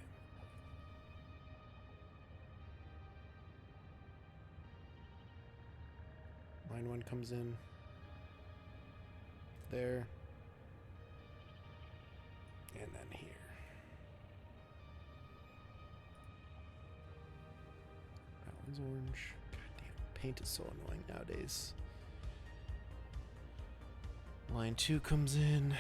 Speaker 1: Line 1 comes in. There. And then here. That one's orange. God damn, paint is so annoying nowadays. Line 2 comes in.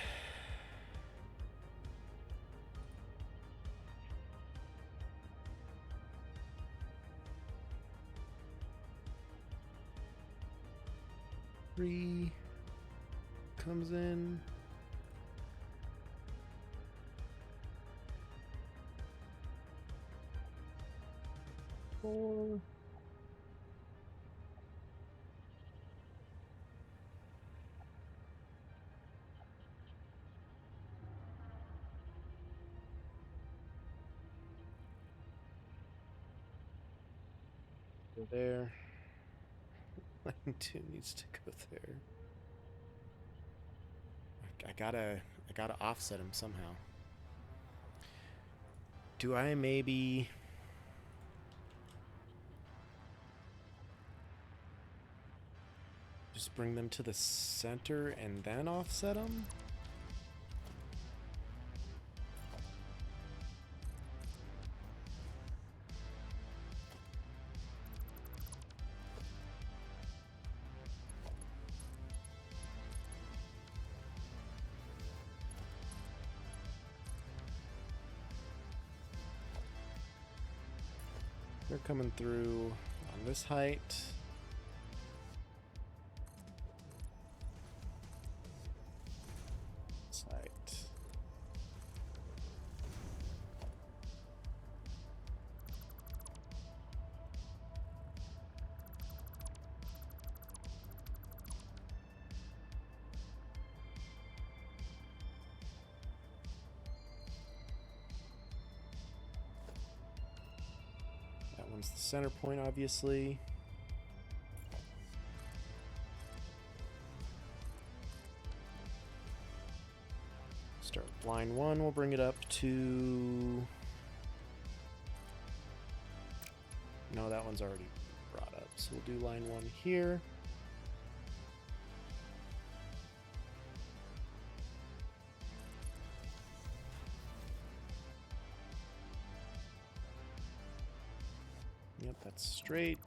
Speaker 1: Three comes in. 4. Go there. Line 2 needs to go there. I gotta offset him somehow. Do I maybe... just bring them to the center and then offset them? They're coming through on this height. This height. That one's the center point, obviously. Start line 1, we'll bring it up to... No, that one's already brought up, so we'll do line 1 here. Yep, that's straight.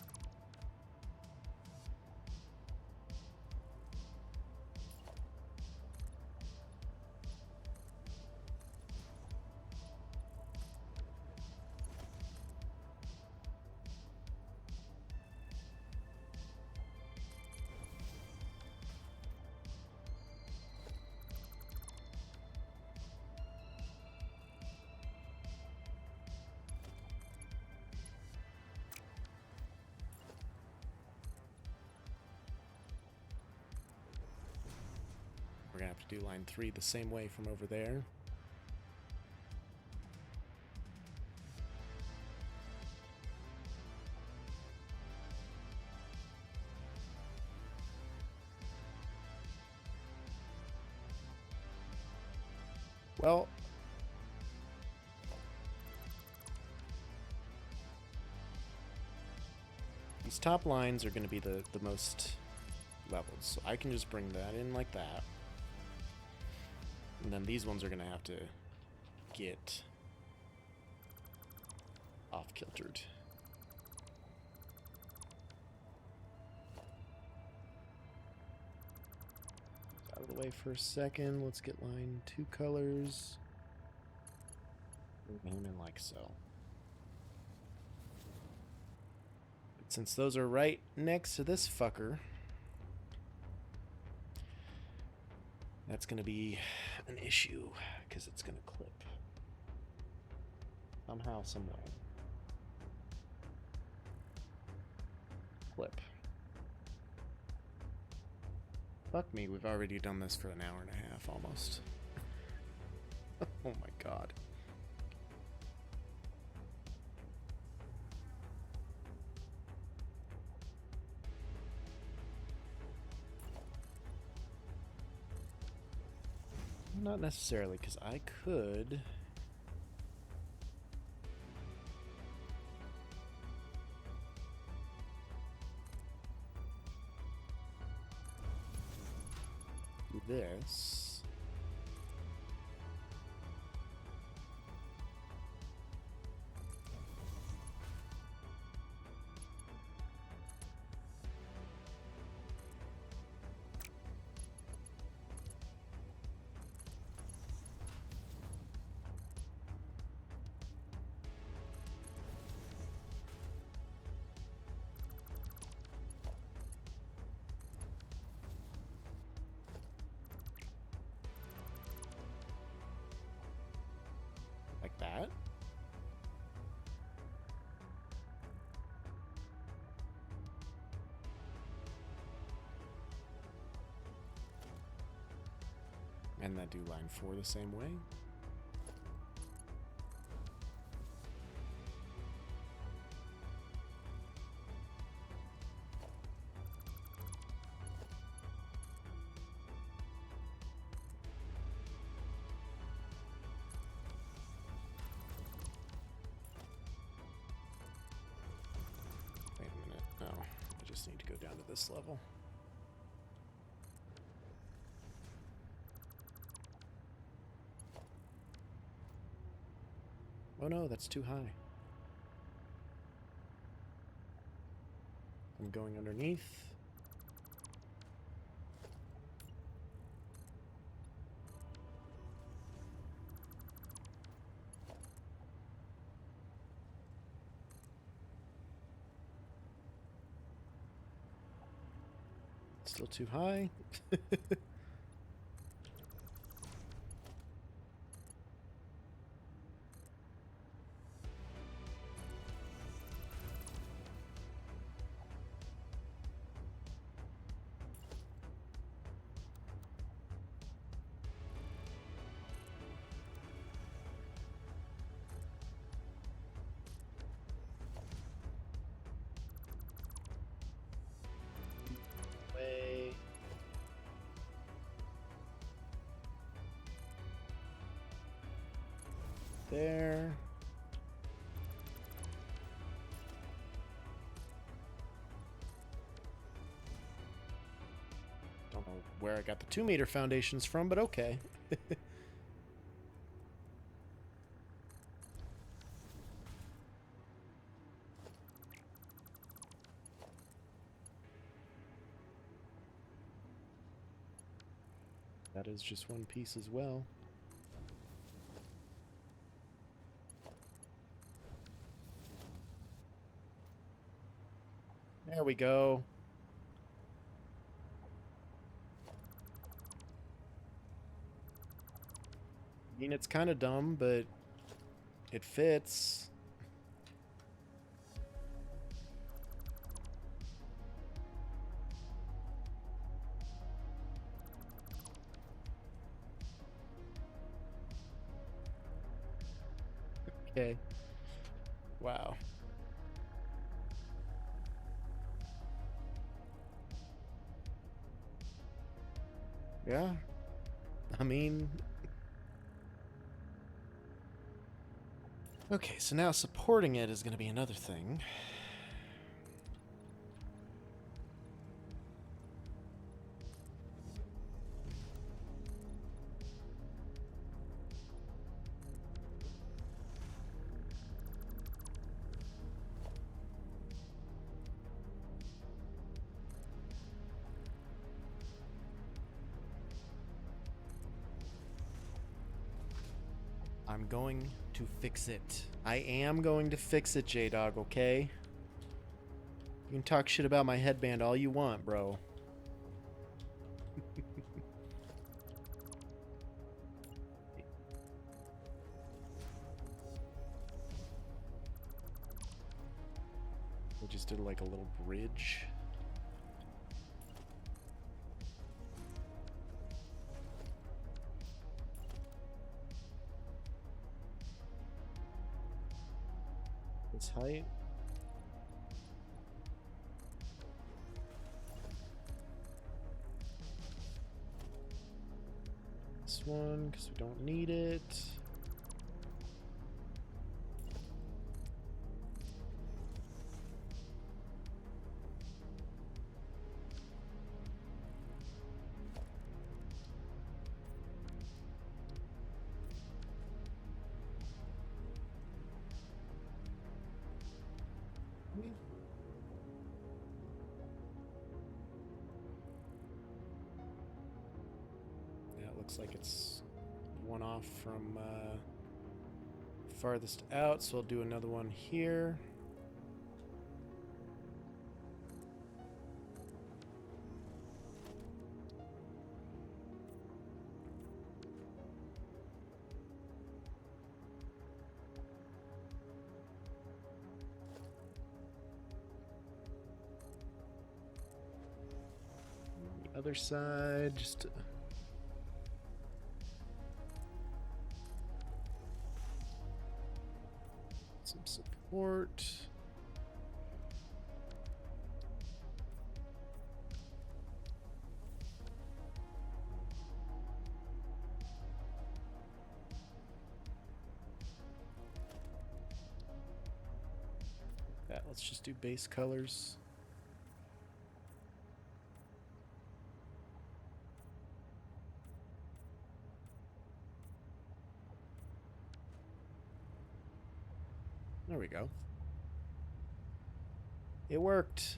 Speaker 1: We're gonna have to do line 3 the same way from over there. Well, these top lines are going to be the most leveled, so I can just bring that in like that. And then these ones are going to have to get off-kiltered. Out of the way for a second. Let's get line 2 colors. Move him in like so. But since those are right next to this fucker, that's going to be an issue, because it's going to clip. Somehow, someway. Clip. Fuck me, we've already done this for an hour and a half, almost. Oh my god. Not necessarily, because I could... do this. Like that. And then do line 4 the same way. Wait a minute. No, I just need to go down to this level. Oh no, that's too high. I'm going underneath. Still too high. Way. There. Don't know where I got the 2-meter foundations from, but okay. That is just one piece as well. There we go. I mean, it's kind of dumb, but it fits. Okay. Wow. Yeah. I mean... Okay, so now supporting it is going to be another thing. I'm going to fix it. I am going to fix it, J-Dog, okay? You can talk shit about my headband all you want, bro. We just did like a little bridge. This height. This one, because we don't need it. Looks like it's one off from farthest out, so I'll do another one here. On the other side, just to some support. That, let's just do base colors. There we go. It worked.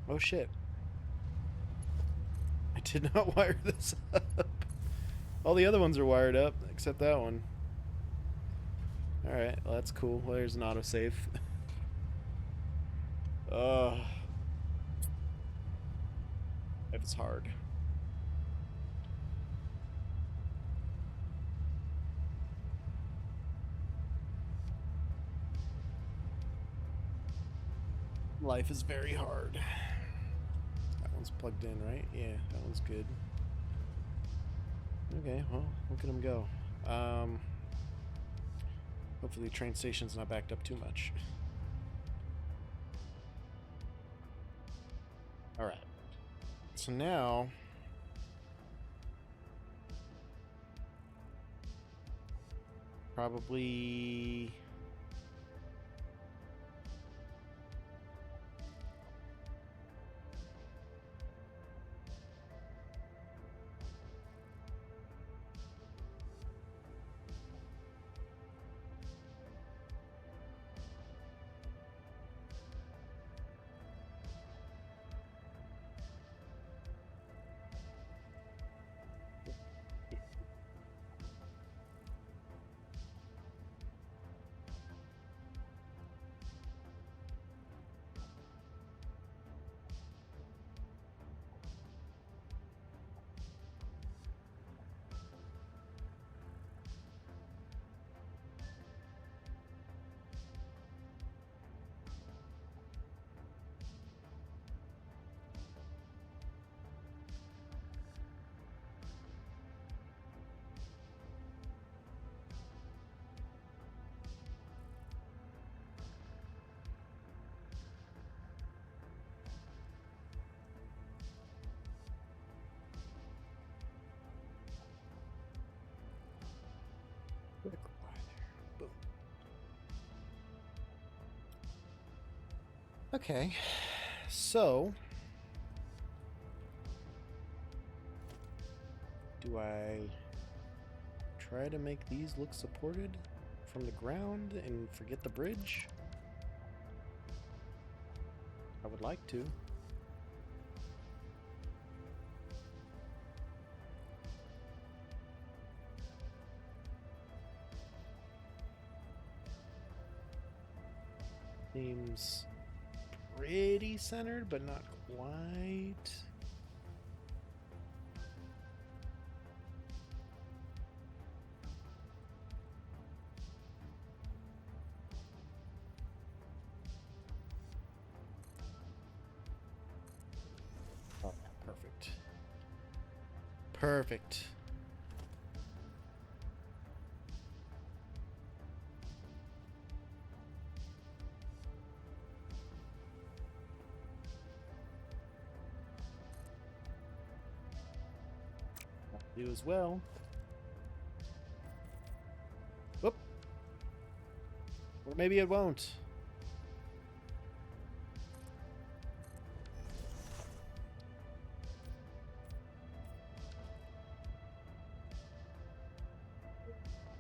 Speaker 1: Oh shit. I did not wire this up. All the other ones are wired up, except that one. Alright, well, that's cool. Well, there's an autosave. Ugh. Life is hard. Life is very hard. That one's plugged in, right? Yeah, that one's good. Okay, well, look at him go. Hopefully the train station's not backed up too much. Alright. So now... probably... Boom. Okay, so do I try to make these look supported from the ground and forget the bridge? I would like to. Seems pretty centered, but not quite. Oh, perfect. Perfect. Do as well. Whoop. Or maybe it won't.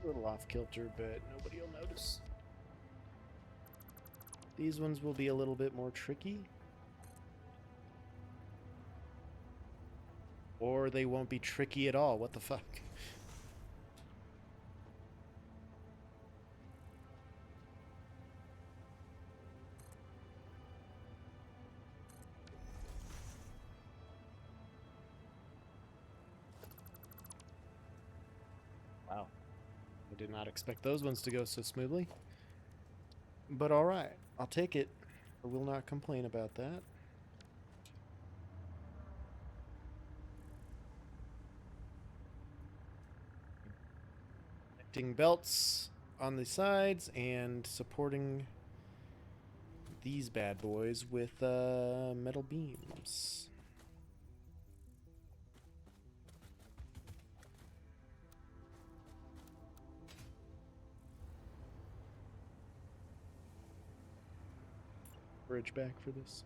Speaker 1: A little off kilter, but nobody will notice. These ones will be a little bit more tricky. Or they won't be tricky at all. What the fuck? Wow. I did not expect those ones to go so smoothly. But alright, I'll take it. I will not complain about that. Connecting belts on the sides and supporting these bad boys with metal beams. Bridge back for this.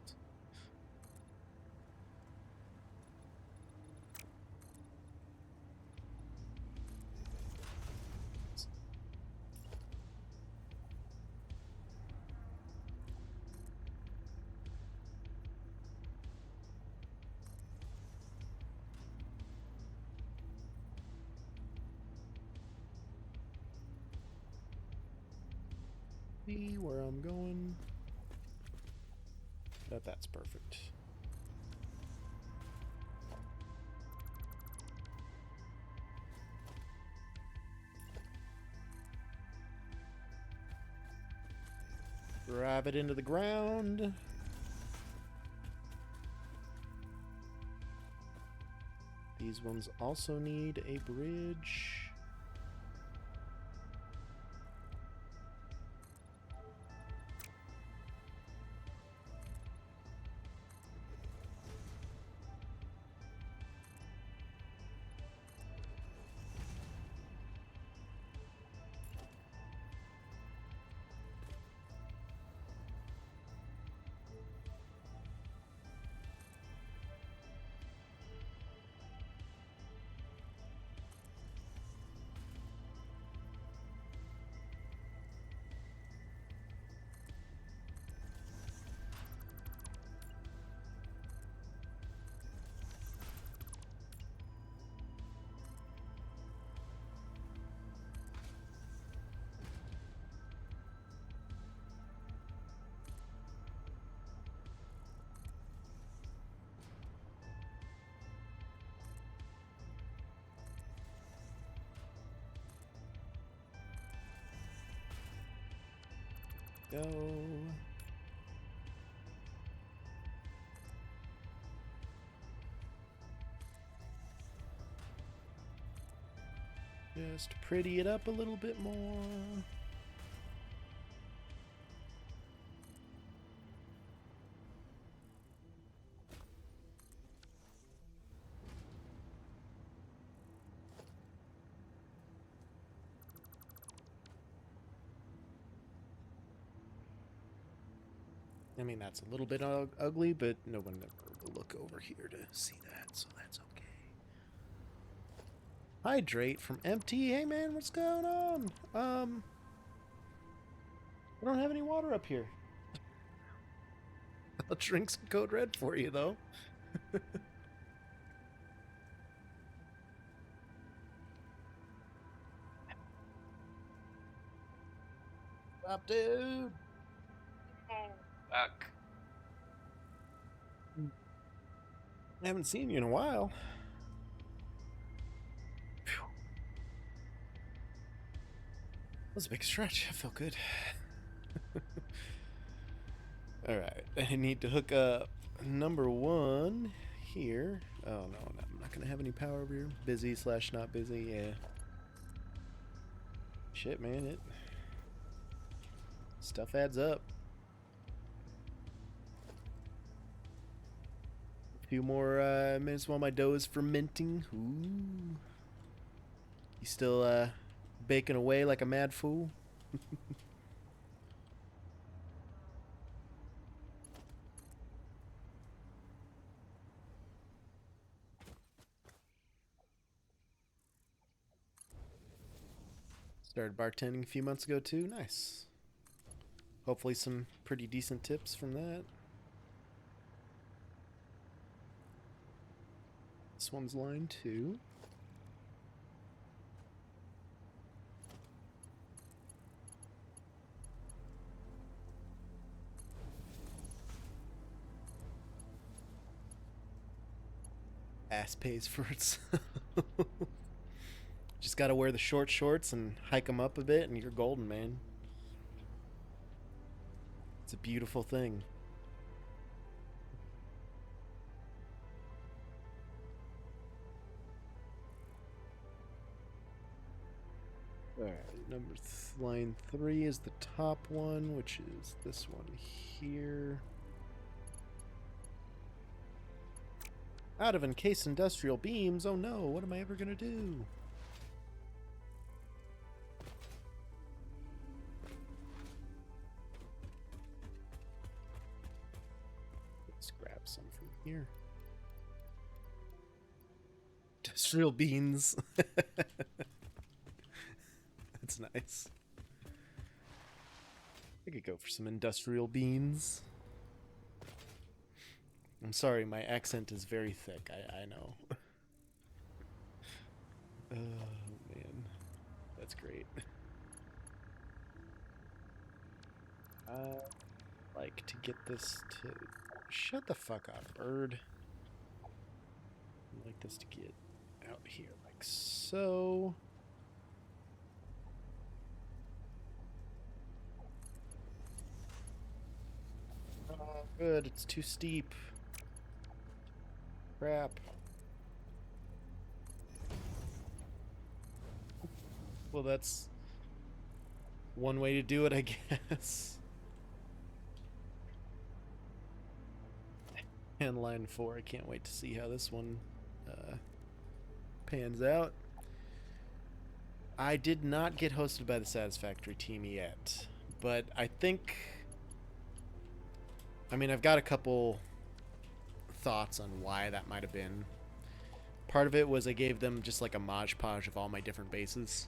Speaker 1: see where I'm going. That's perfect. Drive it into the ground. These ones also need a bridge. Go. Just pretty it up a little bit more. I mean, that's a little bit ugly, but no one ever will look over here to see that, so that's okay. Hydrate from empty. Hey, man, what's going on? I don't have any water up here. I'll drink some Code Red for you, though. Stop, dude.
Speaker 2: Fuck.
Speaker 1: I haven't seen you in a while. Phew. That was a big stretch. I felt good. Alright, I need to hook up number 1 here. Oh, no, I'm not going to have any power over here. Busy / not busy, yeah. Shit, man, it... Stuff adds up. A few more minutes while my dough is fermenting. Ooh. You still baking away like a mad fool? Started bartending a few months ago too. Nice. Hopefully some pretty decent tips from that. This one's line 2. Ass pays for itself. Just gotta wear the short shorts and hike them up a bit, and you're golden, man. It's a beautiful thing. Alright, line 3 is the top one, which is this one here. Out of encased industrial beams. Oh no, what am I ever gonna do? Let's grab some from here. Industrial beans. That's nice. I could go for some industrial beans. I'm sorry, my accent is very thick. I know. Oh, man. That's great. I like to get this to... Shut the fuck up, bird. I'd like this to get out here like so. Oh, good. It's too steep. Crap. Well, that's one way to do it, I guess. And line 4. I can't wait to see how this one pans out. I did not get hosted by the Satisfactory team yet, but I think... I mean, I've got a couple thoughts on why that might have been. Part of it was I gave them just like a Mod Podge of all my different bases.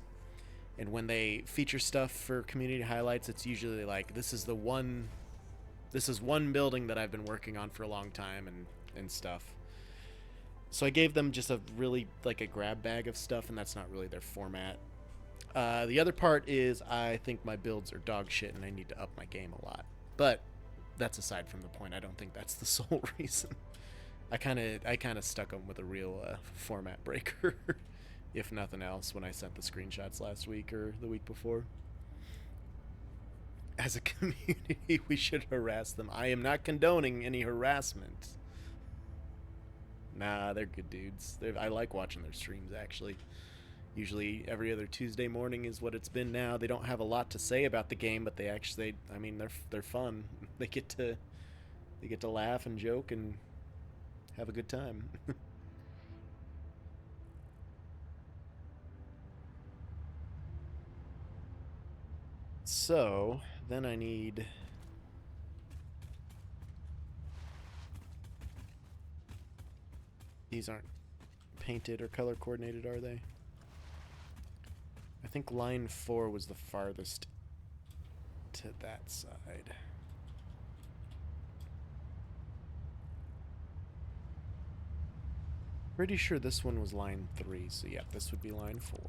Speaker 1: And when they feature stuff for community highlights, it's usually like, this is one building that I've been working on for a long time and stuff. So I gave them just a really, like, a grab bag of stuff, and that's not really their format. The other part is I think my builds are dog shit and I need to up my game a lot. But that's aside from the point. I don't think that's the sole reason. I kind of stuck them with a real format breaker, if nothing else, when I sent the screenshots last week or the week before. As a community, we should harass them. I am not condoning any harassment. Nah, they're good dudes. I like watching their streams, actually. Usually every other Tuesday morning is what it's been now. They don't have a lot to say about the game, but I mean, they're fun. They get to laugh and joke and have a good time. So, then I need... These aren't painted or color coordinated, are they? I think line 4 was the farthest to that side. Pretty sure this one was line 3, so yeah, this would be line 4.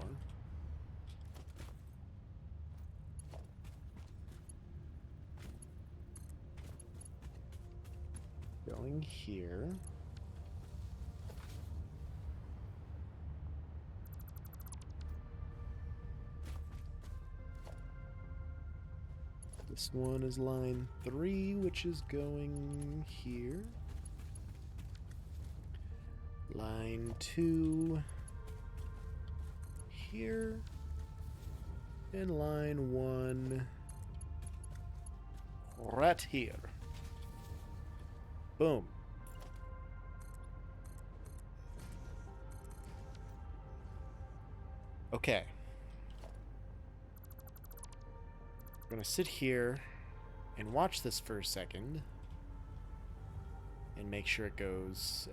Speaker 1: Going here. This one is line 3, which is going here. Line 2 here. And line 1 right here. Boom. Okay. I'm gonna sit here and watch this for a second and make sure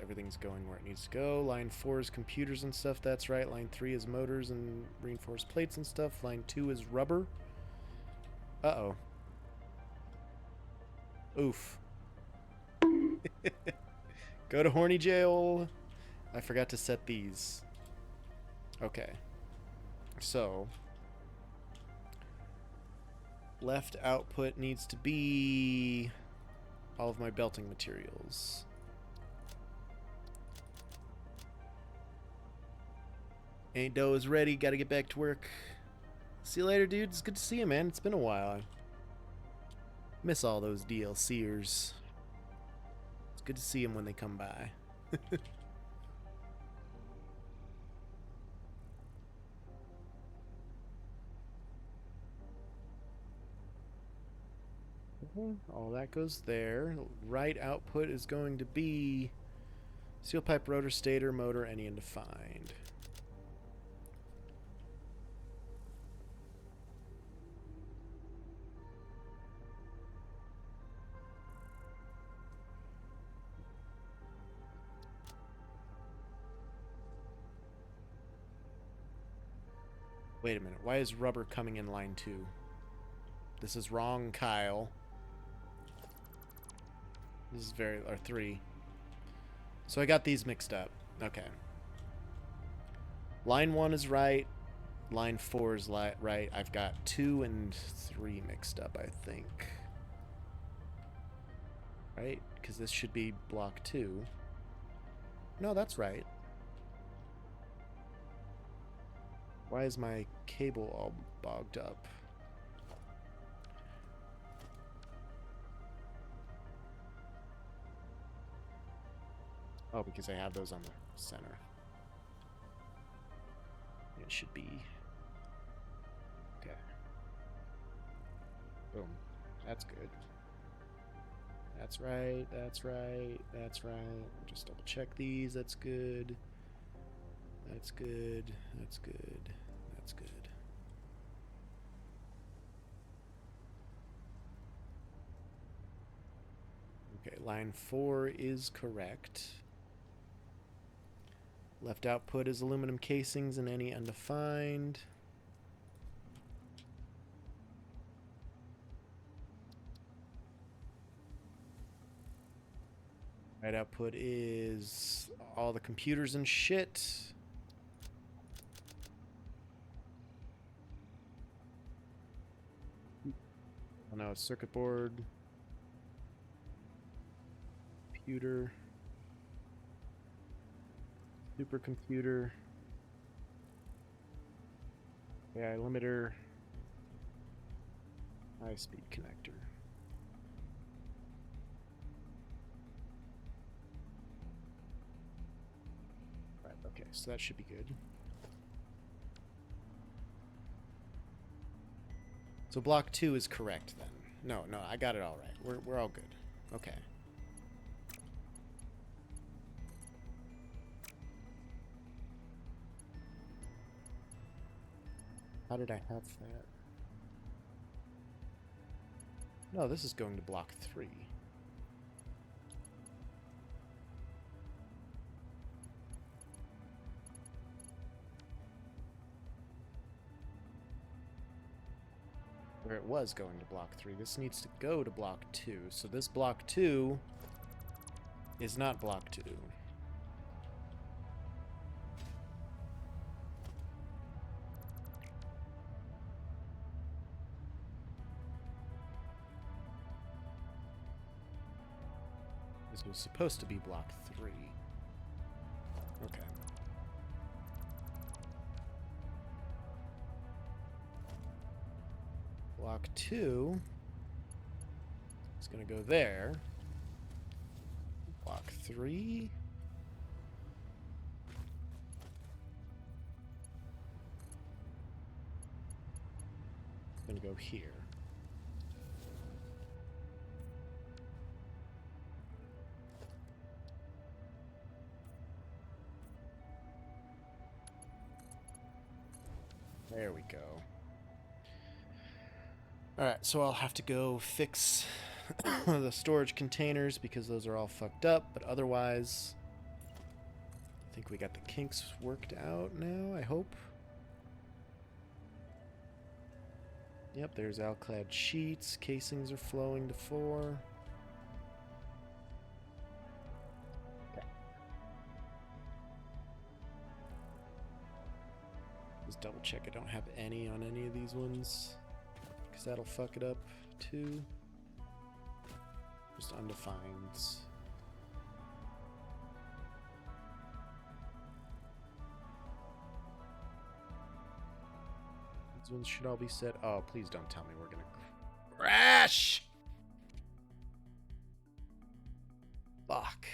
Speaker 1: everything's going where it needs to go. Line 4 is computers and stuff, that's right. Line 3 is motors and reinforced plates and stuff. Line 2 is rubber. Uh-oh. Oof. Go to horny jail. I forgot to set these. Okay. So, left output needs to be all of my belting materials. Ain't dough is ready. Gotta get back to work. See you later, dude. It's good to see you, man. It's been a while. I miss all those DLCers. It's good to see them when they come by. All that goes there. Right output is going to be steel pipe, rotor, stator, motor, any undefined. Wait a minute. Why is rubber coming in line 2? This is wrong, Kyle. This is or 3. So I got these mixed up. Okay. Line 1 is right. Line 4 is right. I've got 2 and 3 mixed up, I think. right? Because this should be block 2. No, that's right. Why is my cable all bogged up? Oh, because I have those on the center. It should be... Okay. Boom. That's good. That's right, that's right, that's right. Just double check these. That's good. That's good. That's good. That's good. Okay, line 4 is correct. Left output is aluminum casings and any undefined. Right output is all the computers and shit. Oh no, circuit board. Computer. Supercomputer. AI limiter. High-speed connector. Right, okay, so that should be good. So block 2 is correct then. No, I got it all right. We're all good. Okay. How did I have that? No, this is going to block 3. Where it was going to block 3. This needs to go to block 2. So this block 2 is not block 2. This was supposed to be block 3. Okay. Block 2 is going to go there. Block 3. It's going to go here. There we go. Alright, so I'll have to go fix the storage containers because those are all fucked up, but otherwise, I think we got the kinks worked out now, I hope. Yep, there's alclad sheets. Casings are flowing to 4. Okay. Just double check I don't have any on any of these ones, because that'll fuck it up too. Just undefineds. These ones should all be set. Oh, please don't tell me we're gonna crash! Fuck.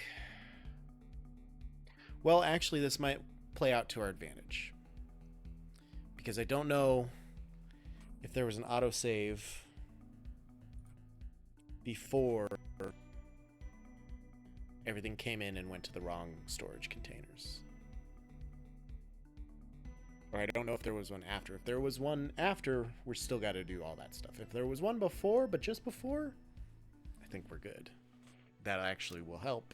Speaker 1: Well, actually, this might play out to our advantage. Because I don't know if there was an autosave before everything came in and went to the wrong storage containers. Or I don't know if there was one after. If there was one after, we're still got to do all that stuff. If there was one before, but just before, I think we're good. That actually will help.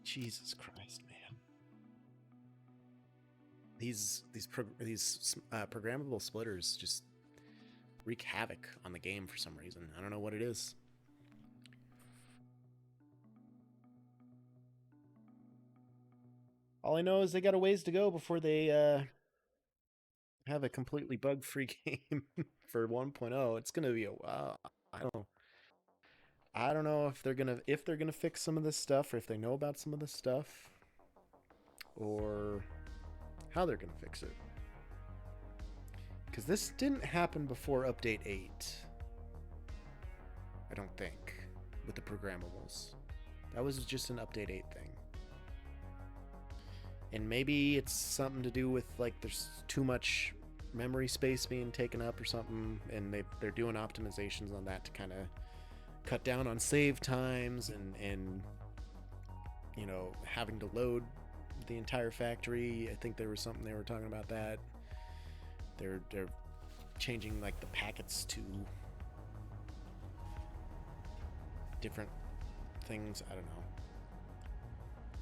Speaker 1: Jesus Christ, man. These programmable splitters just wreak havoc on the game for some reason. I don't know what it is. All I know is they got a ways to go before they have a completely bug-free game for 1.0. It's going to be a while. I don't know. I don't know if they're gonna fix some of this stuff, or if they know about some of this stuff, or how they're gonna fix it. Because this didn't happen before Update 8. I don't think, with the programmables. That was just an Update 8 thing. And maybe it's something to do with, like, there's too much memory space being taken up or something, and they're doing optimizations on that to kind of cut down on save times and you know, having to load the entire factory. I think there was something they were talking about that. They're changing, like, the packets to different things. I don't know.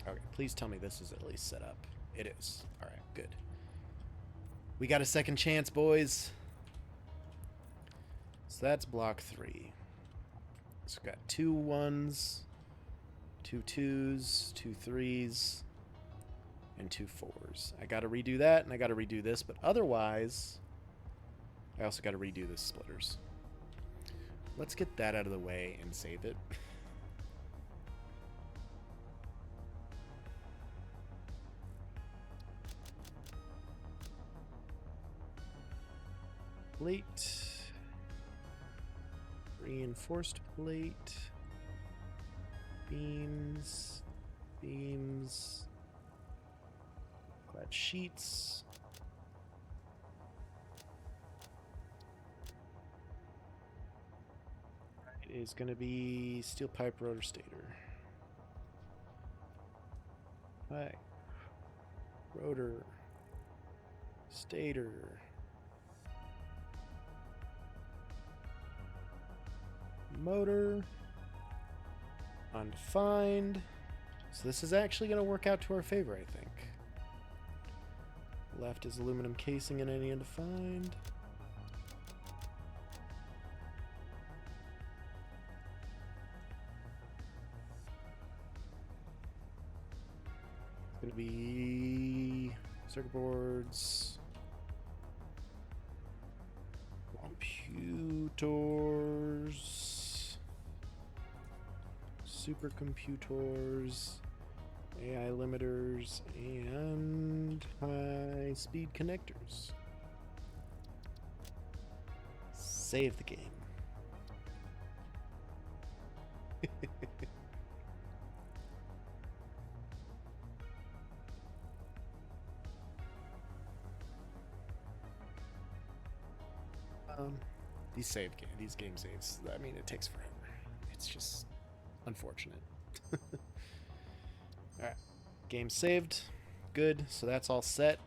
Speaker 1: Okay, please tell me this is at least set up. It is. All right, good. We got a second chance, boys. So that's block 3. So we've got 2 1s, 2 2s, 2 3s, and 2 4s. I gotta redo that, and I gotta redo this, but otherwise, I also gotta redo the splitters. Let's get that out of the way and save it. Plate. Reinforced plate. Beams. Beams. Clad sheets. It is going to be steel pipe rotor stator. Pipe. Rotor. Stator. Motor. Undefined. So this is actually going to work out to our favor, I think. Left is aluminum casing and any undefined. It's going to be circuit boards. Computers. Supercomputers. AI limiters, and high-speed connectors. Save the game. These game saves, I mean, it takes forever. It's just unfortunate. Alright, game saved. Good, so that's all set.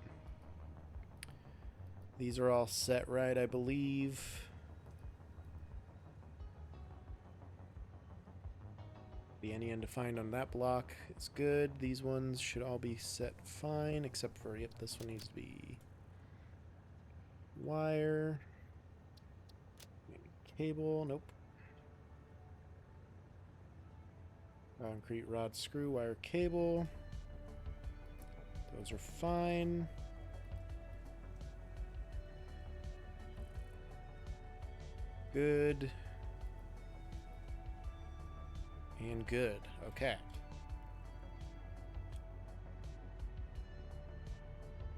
Speaker 1: These are all set right, I believe. Be any undefined on that block is good. These ones should all be set fine, except for, yep, this one needs to be wire. Maybe cable, nope. Concrete rod, screw, wire, cable. Those are fine. Good. And good. Okay.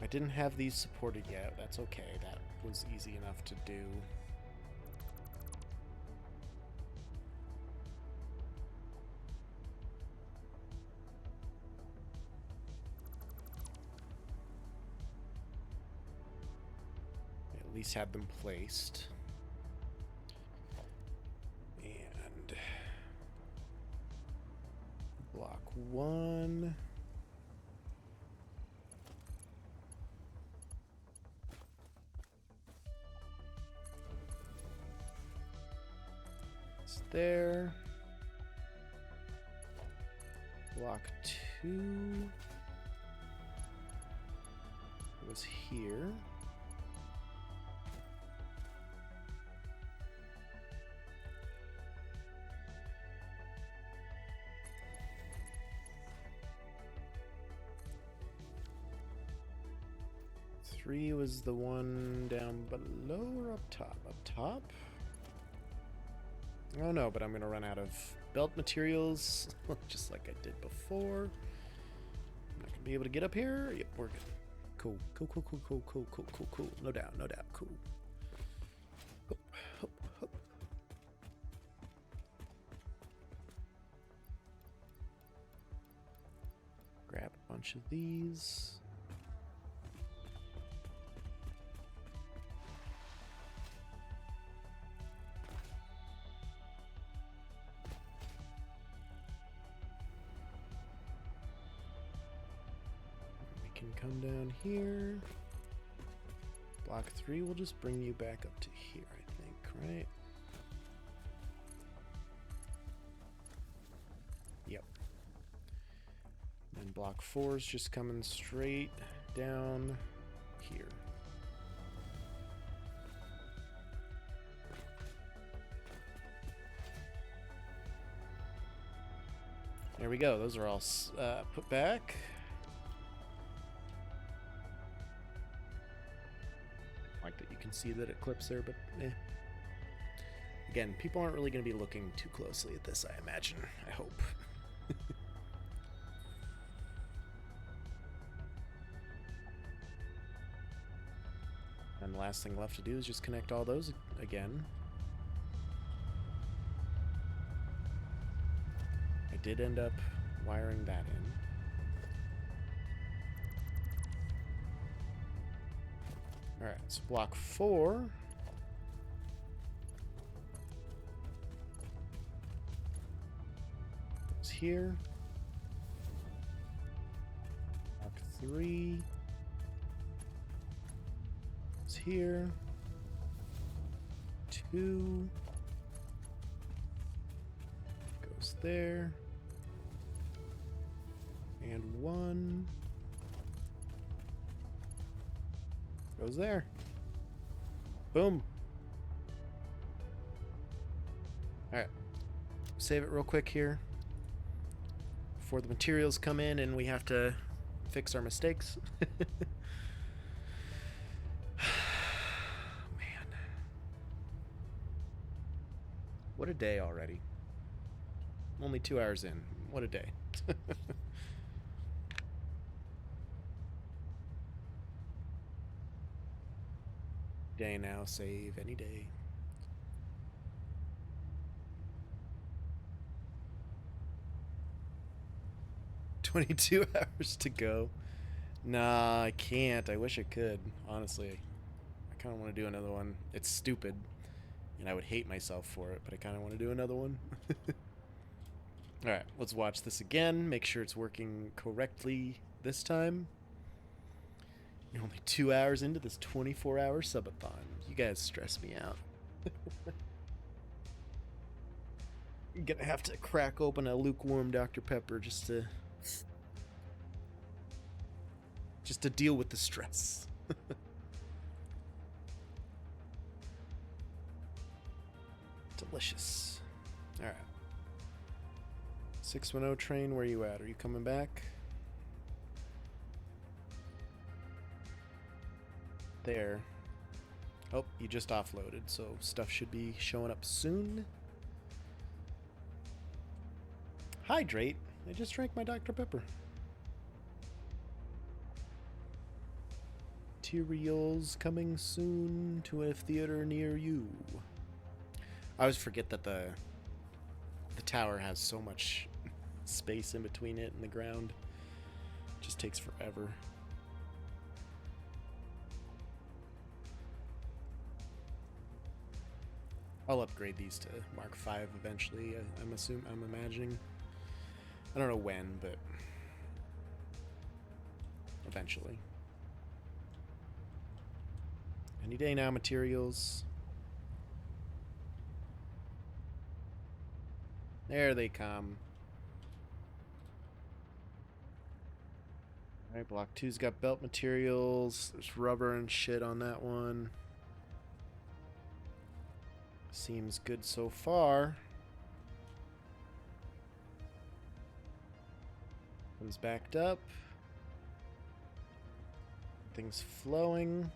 Speaker 1: I didn't have these supported yet. That's okay. That was easy enough to do. At least had them placed. And block 1. It's there. Block 2 was here. Three was the one down below or up top? Up top? Oh no, but I'm gonna run out of belt materials, just like I did before. I'm not gonna be able to get up here. Yep, we're good. Cool, cool, cool, cool, cool, cool, cool, cool, cool. No doubt, no doubt. Cool. Hop, hop, hop. Grab a bunch of these. We can come down here. Block 3 will just bring you back up to here, I think, right? Yep. And block 4 is just coming straight down here. There we go. Those are all put back. Like that you can see that it clips there, but eh. Again, people aren't really going to be looking too closely at this, I imagine. I hope. And the last thing left to do is just connect all those again. I did end up wiring that in. Alright, so block 4. It's here. Block 3. It's here. 2. Goes there. And 1. Goes there. Boom. Alright. Save it real quick here. Before the materials come in and we have to fix our mistakes. Man. What a day already. Only 2 hours in. What a day. Day now, save any day. "22 hours to go." Nah, I can't. I wish I could. Honestly, I kind of want to do another one. It's stupid, and I would hate myself for it, but I kind of want to do another one. Alright, let's watch this again. Make sure it's working correctly this time. You're only 2 hours into this 24-hour subathon. You guys stress me out. You're gonna have to crack open a lukewarm Dr. Pepper just to deal with the stress. Delicious. Alright. 610 train, where you at? Are you coming back? There. Oh, you just offloaded, so stuff should be showing up soon. Hydrate. I just drank my Dr. Pepper. Materials coming soon to a theater near you. I always forget that the tower has so much space in between it and the ground. It just takes forever. I'll upgrade these to Mark 5 eventually. I'm imagining. I don't know when, but eventually. Any day now, materials. There they come. Alright, block 2's got belt materials. There's rubber and shit on that one. Seems good so far. One's backed up. Things flowing.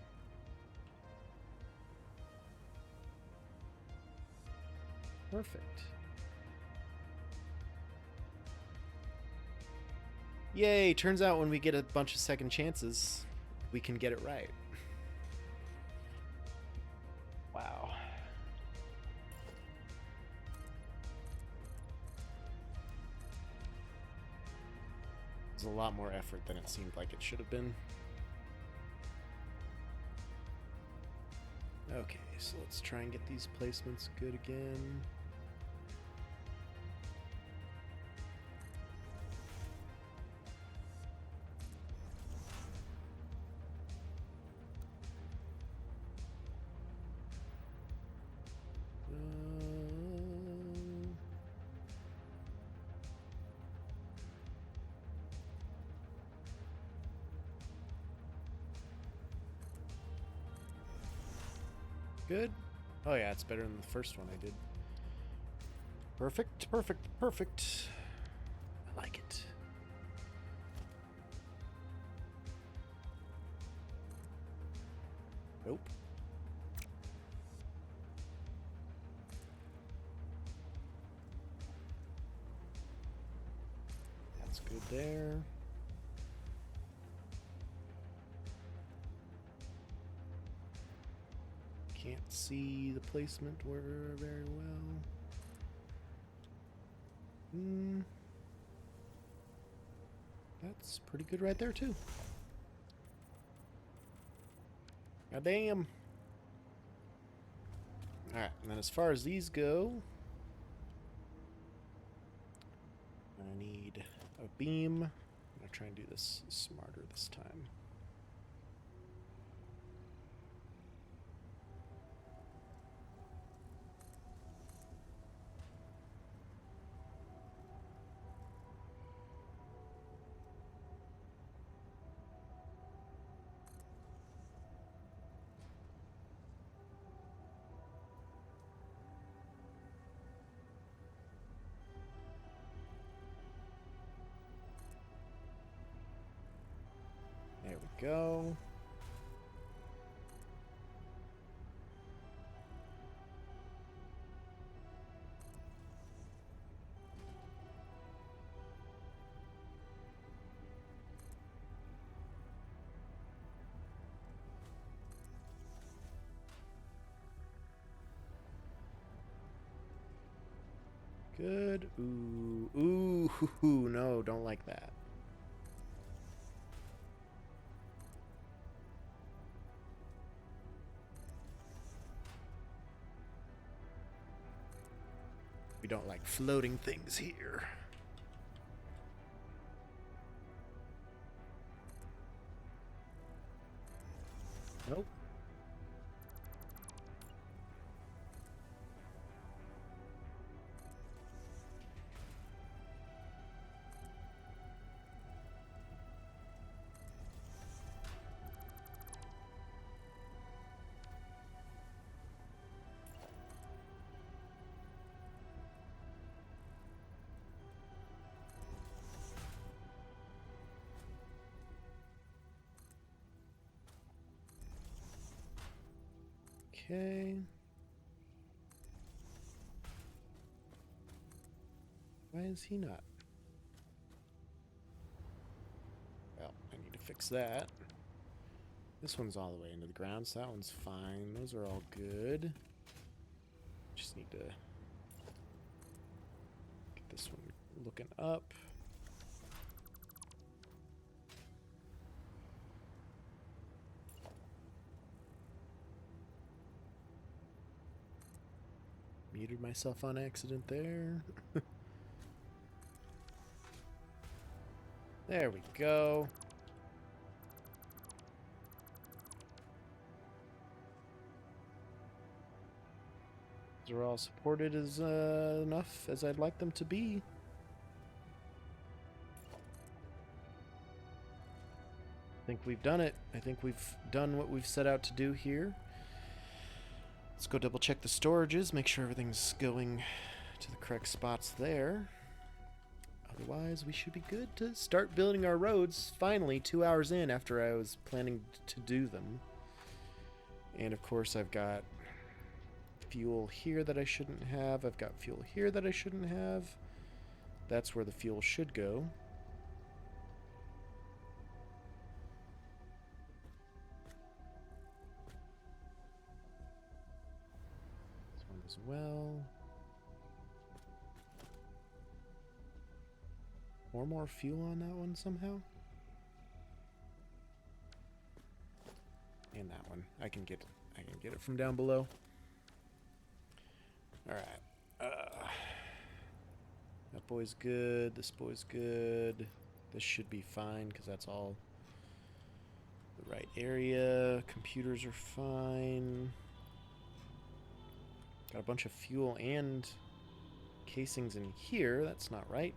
Speaker 1: Perfect. Yay! Turns out when we get a bunch of second chances, we can get it right. Wow. It was a lot more effort than it seemed like it should have been. Okay, so let's try and get these placements good again. Good. Oh yeah, it's better than the first one I did. Perfect, perfect, perfect. I like it. Nope. That's good there. Can't see the placement very well. That's pretty good right there too. God damn. Alright, and then as far as these go, I need a beam. I'm gonna try and do this smarter this time. There we go. Good. Ooh. Ooh. No, don't like that. We don't like floating things here. Nope. Okay. Why is he not? Well, I need to fix that. This one's all the way into the ground, so that one's fine. Those are all good. Just need to get this one looking up. Muted myself on accident there. There we go. These are all supported as enough as I'd like them to be. I think we've done it. I think we've done what we've set out to do here. Let's go double check the storages, make sure everything's going to the correct spots there. Otherwise, we should be good to start building our roads, finally, 2 hours in after I was planning to do them. And of course, I've got fuel here that I shouldn't have. I've got fuel here that I shouldn't have. That's where the fuel should go. This one as well. More fuel on that one somehow. And that one. I can get it from down below. Alright. That boy's good. This boy's good. This should be fine because that's all the right area. Computers are fine. Got a bunch of fuel and casings in here. That's not right.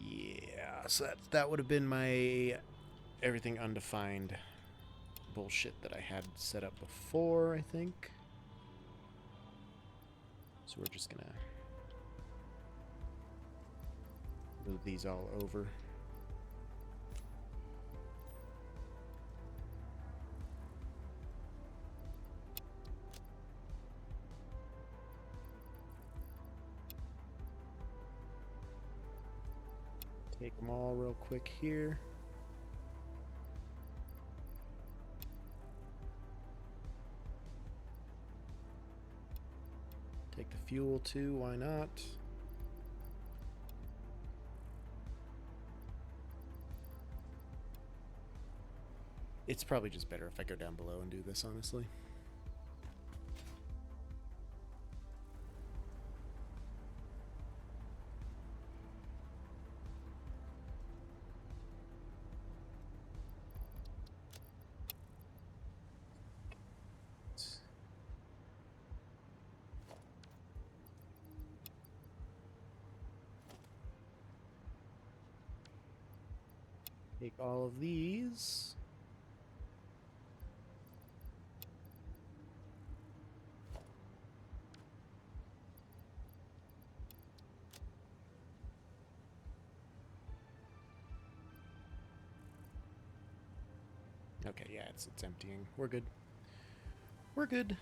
Speaker 1: Yeah, so that would have been my everything undefined bullshit that I had set up before, I think. So we're just gonna move these all over. Take them all real quick here. Take the fuel too, why not? It's probably just better if I go down below and do this, honestly. Take all of these. Okay, yeah, it's emptying. We're good. We're good.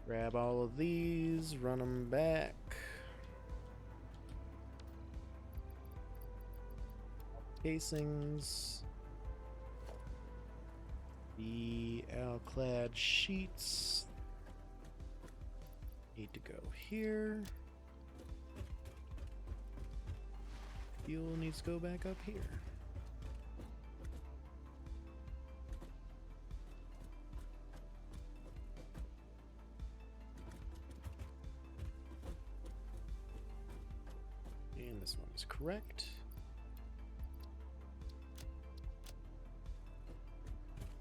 Speaker 1: Grab all of these, run them back. Casings. The alclad sheets need to go here. Fuel needs to go back up here. And this one is correct.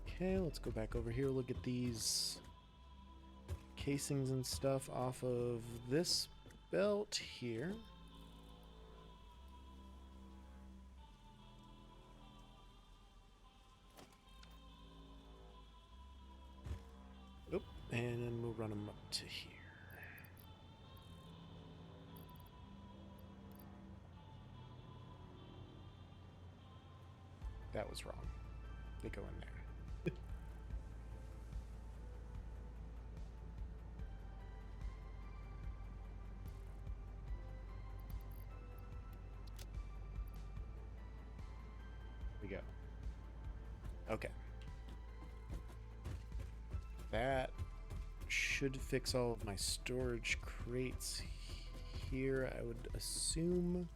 Speaker 1: Okay, let's go back over here. Look at these casings and stuff off of this belt here. Oop, and then we'll run them up to here. That was wrong. They go in there. We go. Okay. That should fix all of my storage crates here, I would assume.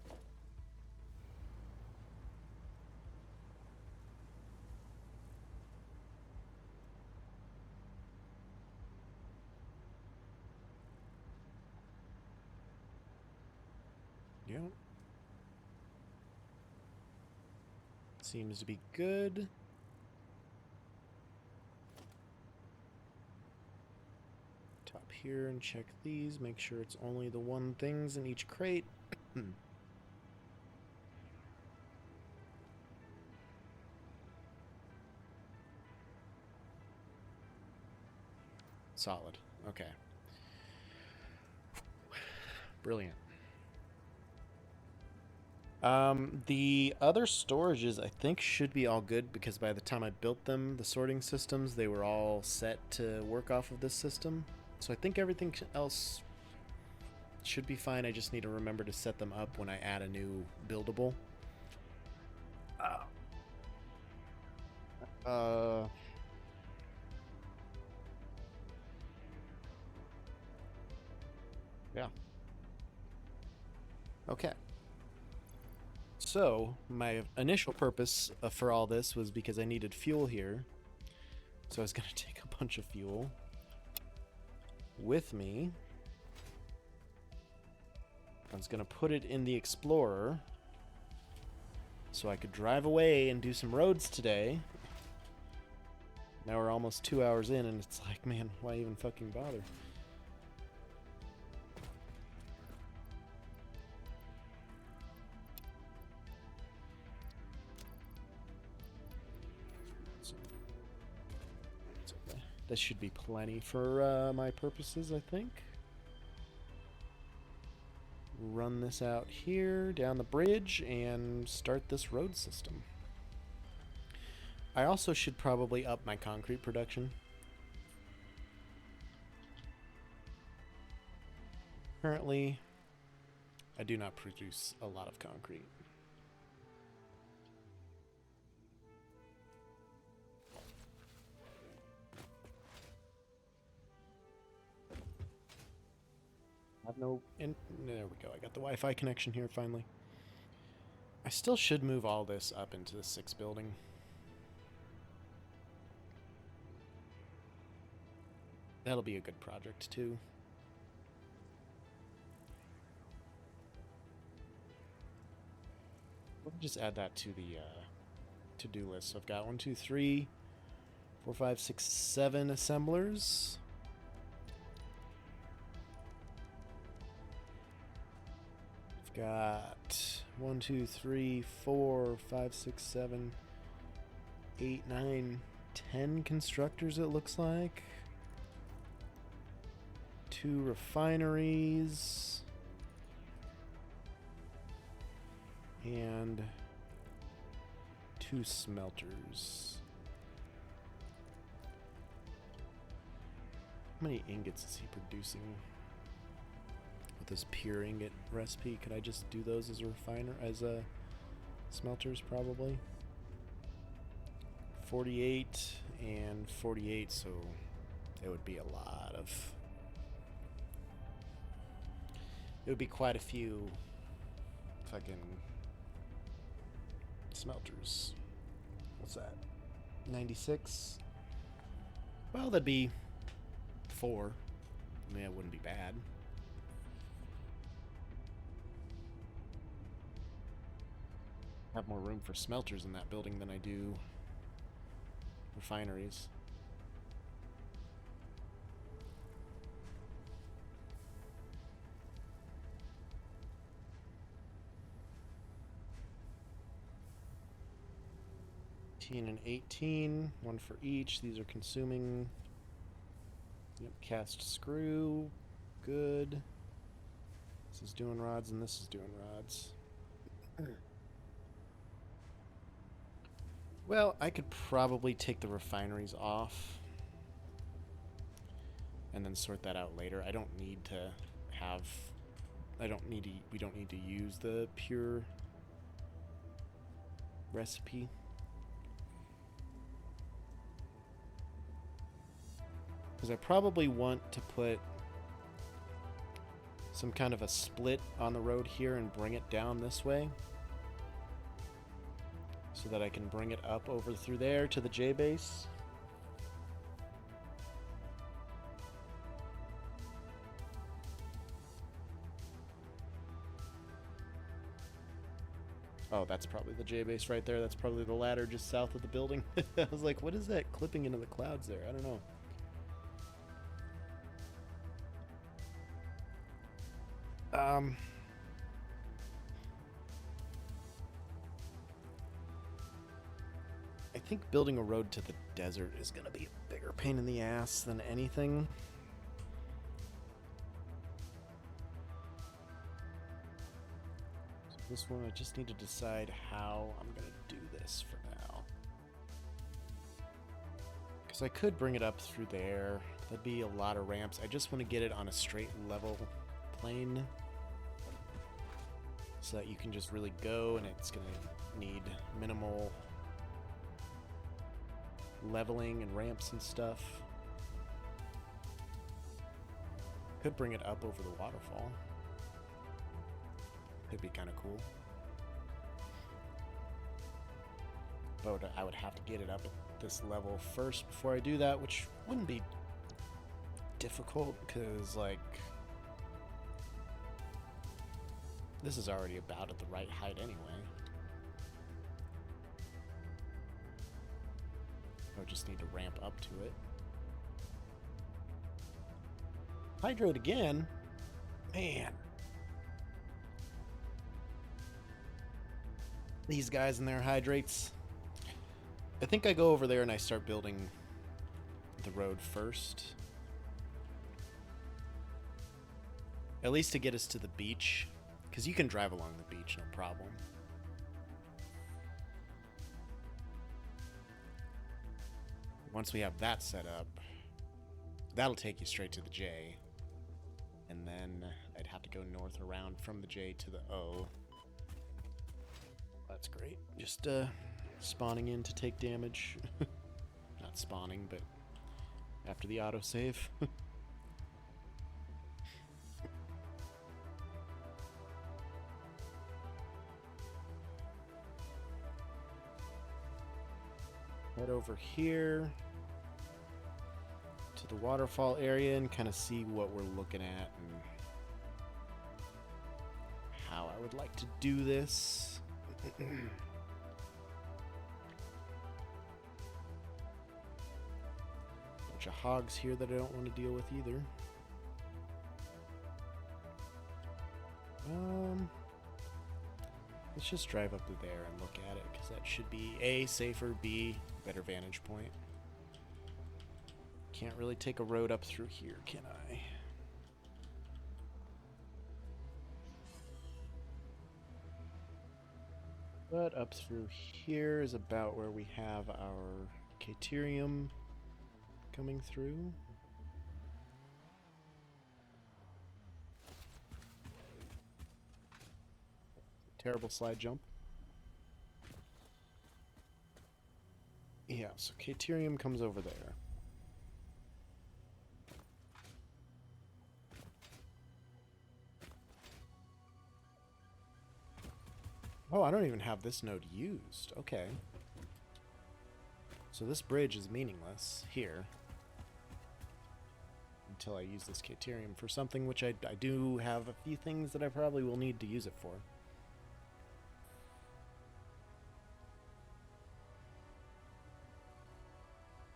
Speaker 1: Yep. Seems to be good. Top here and check these. Make sure it's only the one things in each crate. Solid. Okay. Brilliant. The other storages I think should be all good because by the time I built them, the sorting systems, they were all set to work off of this system. So I think everything else should be fine. I just need to remember to set them up when I add a new buildable. Yeah. Okay. So, my initial purpose for all this was because I needed fuel here. So I was going to take a bunch of fuel with me. I was going to put it in the Explorer so I could drive away and do some roads today. Now we're almost 2 hours in and it's like, man, why even fucking bother? This should be plenty for my purposes, I think. Run this out here, down the bridge, and start this road system. I also should probably up my concrete production. Currently, I do not produce a lot of concrete. There we go. I got the Wi-Fi connection here finally. I still should move all this up into the 6th building. That'll be a good project too. Let me just add that to the to-do list. So I've got 1, 2, 3, 4, 5, 6, 7 assemblers. Got 1, 2, 3, 4, 5, 6, 7, 8, 9, 10 constructors, it looks like. 2 refineries. And 2 smelters. How many ingots is he producing? This pure ingot recipe, could I just do those as a refiner, as a smelters? Probably 48 and 48, so it would be a lot of, it would be quite a few fucking smelters. What's that, 96? Well, that'd be 4. I mean, it wouldn't be bad. Have more room for smelters in that building than I do refineries. And 18, 1 for each. These are consuming. Yep, cast screw, good. This is doing rods and this is doing rods. Well, I could probably take the refineries off and then sort that out later. I don't need to have, we don't need to use the pure recipe. Because I probably want to put some kind of a split on the road here and bring it down this way, so that I can bring it up over through there to the J base. Oh, that's probably the J base right there. That's probably the ladder just south of the building. I was like, what is that clipping into the clouds there? I don't know. Um, I think building a road to the desert is going to be a bigger pain in the ass than anything. So this one, I just need to decide how I'm going to do this for now. Because I could bring it up through there. That'd be a lot of ramps. I just want to get it on a straight level plane so that you can just really go, and it's going to need minimal leveling and ramps and stuff. Could bring it up over the waterfall. Could be kind of cool. But I would have to get it up at this level first before I do that, which wouldn't be difficult because, like, this is already about at the right height anyway. I just need to ramp up to it. Hydrate again? Man. These guys and their hydrates. I think I go over there and I start building the road first. At least to get us to the beach. Because you can drive along the beach, no problem. Once we have that set up, that'll take you straight to the J. And then I'd have to go north around from the J to the O. That's great. Just spawning in to take damage. Not spawning, but after the autosave. Head over here to the waterfall area and kind of see what we're looking at and how I would like to do this. Bunch of hogs here that I don't want to deal with either. Let's just drive up to there and look at it, because that should be A, safer, B, better vantage point. Can't really take a road up through here, can I? But up through here is about where we have our Caterium coming through. Terrible slide jump. Yeah, so Caterium comes over there. Oh, I don't even have this node used. Okay. So this bridge is meaningless here until I use this Caterium for something, which I do have a few things that I probably will need to use it for.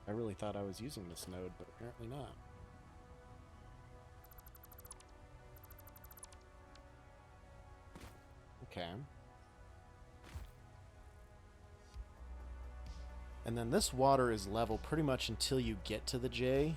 Speaker 1: I really thought I was using this node, but apparently not. Okay. And then this water is level pretty much until you get to the J.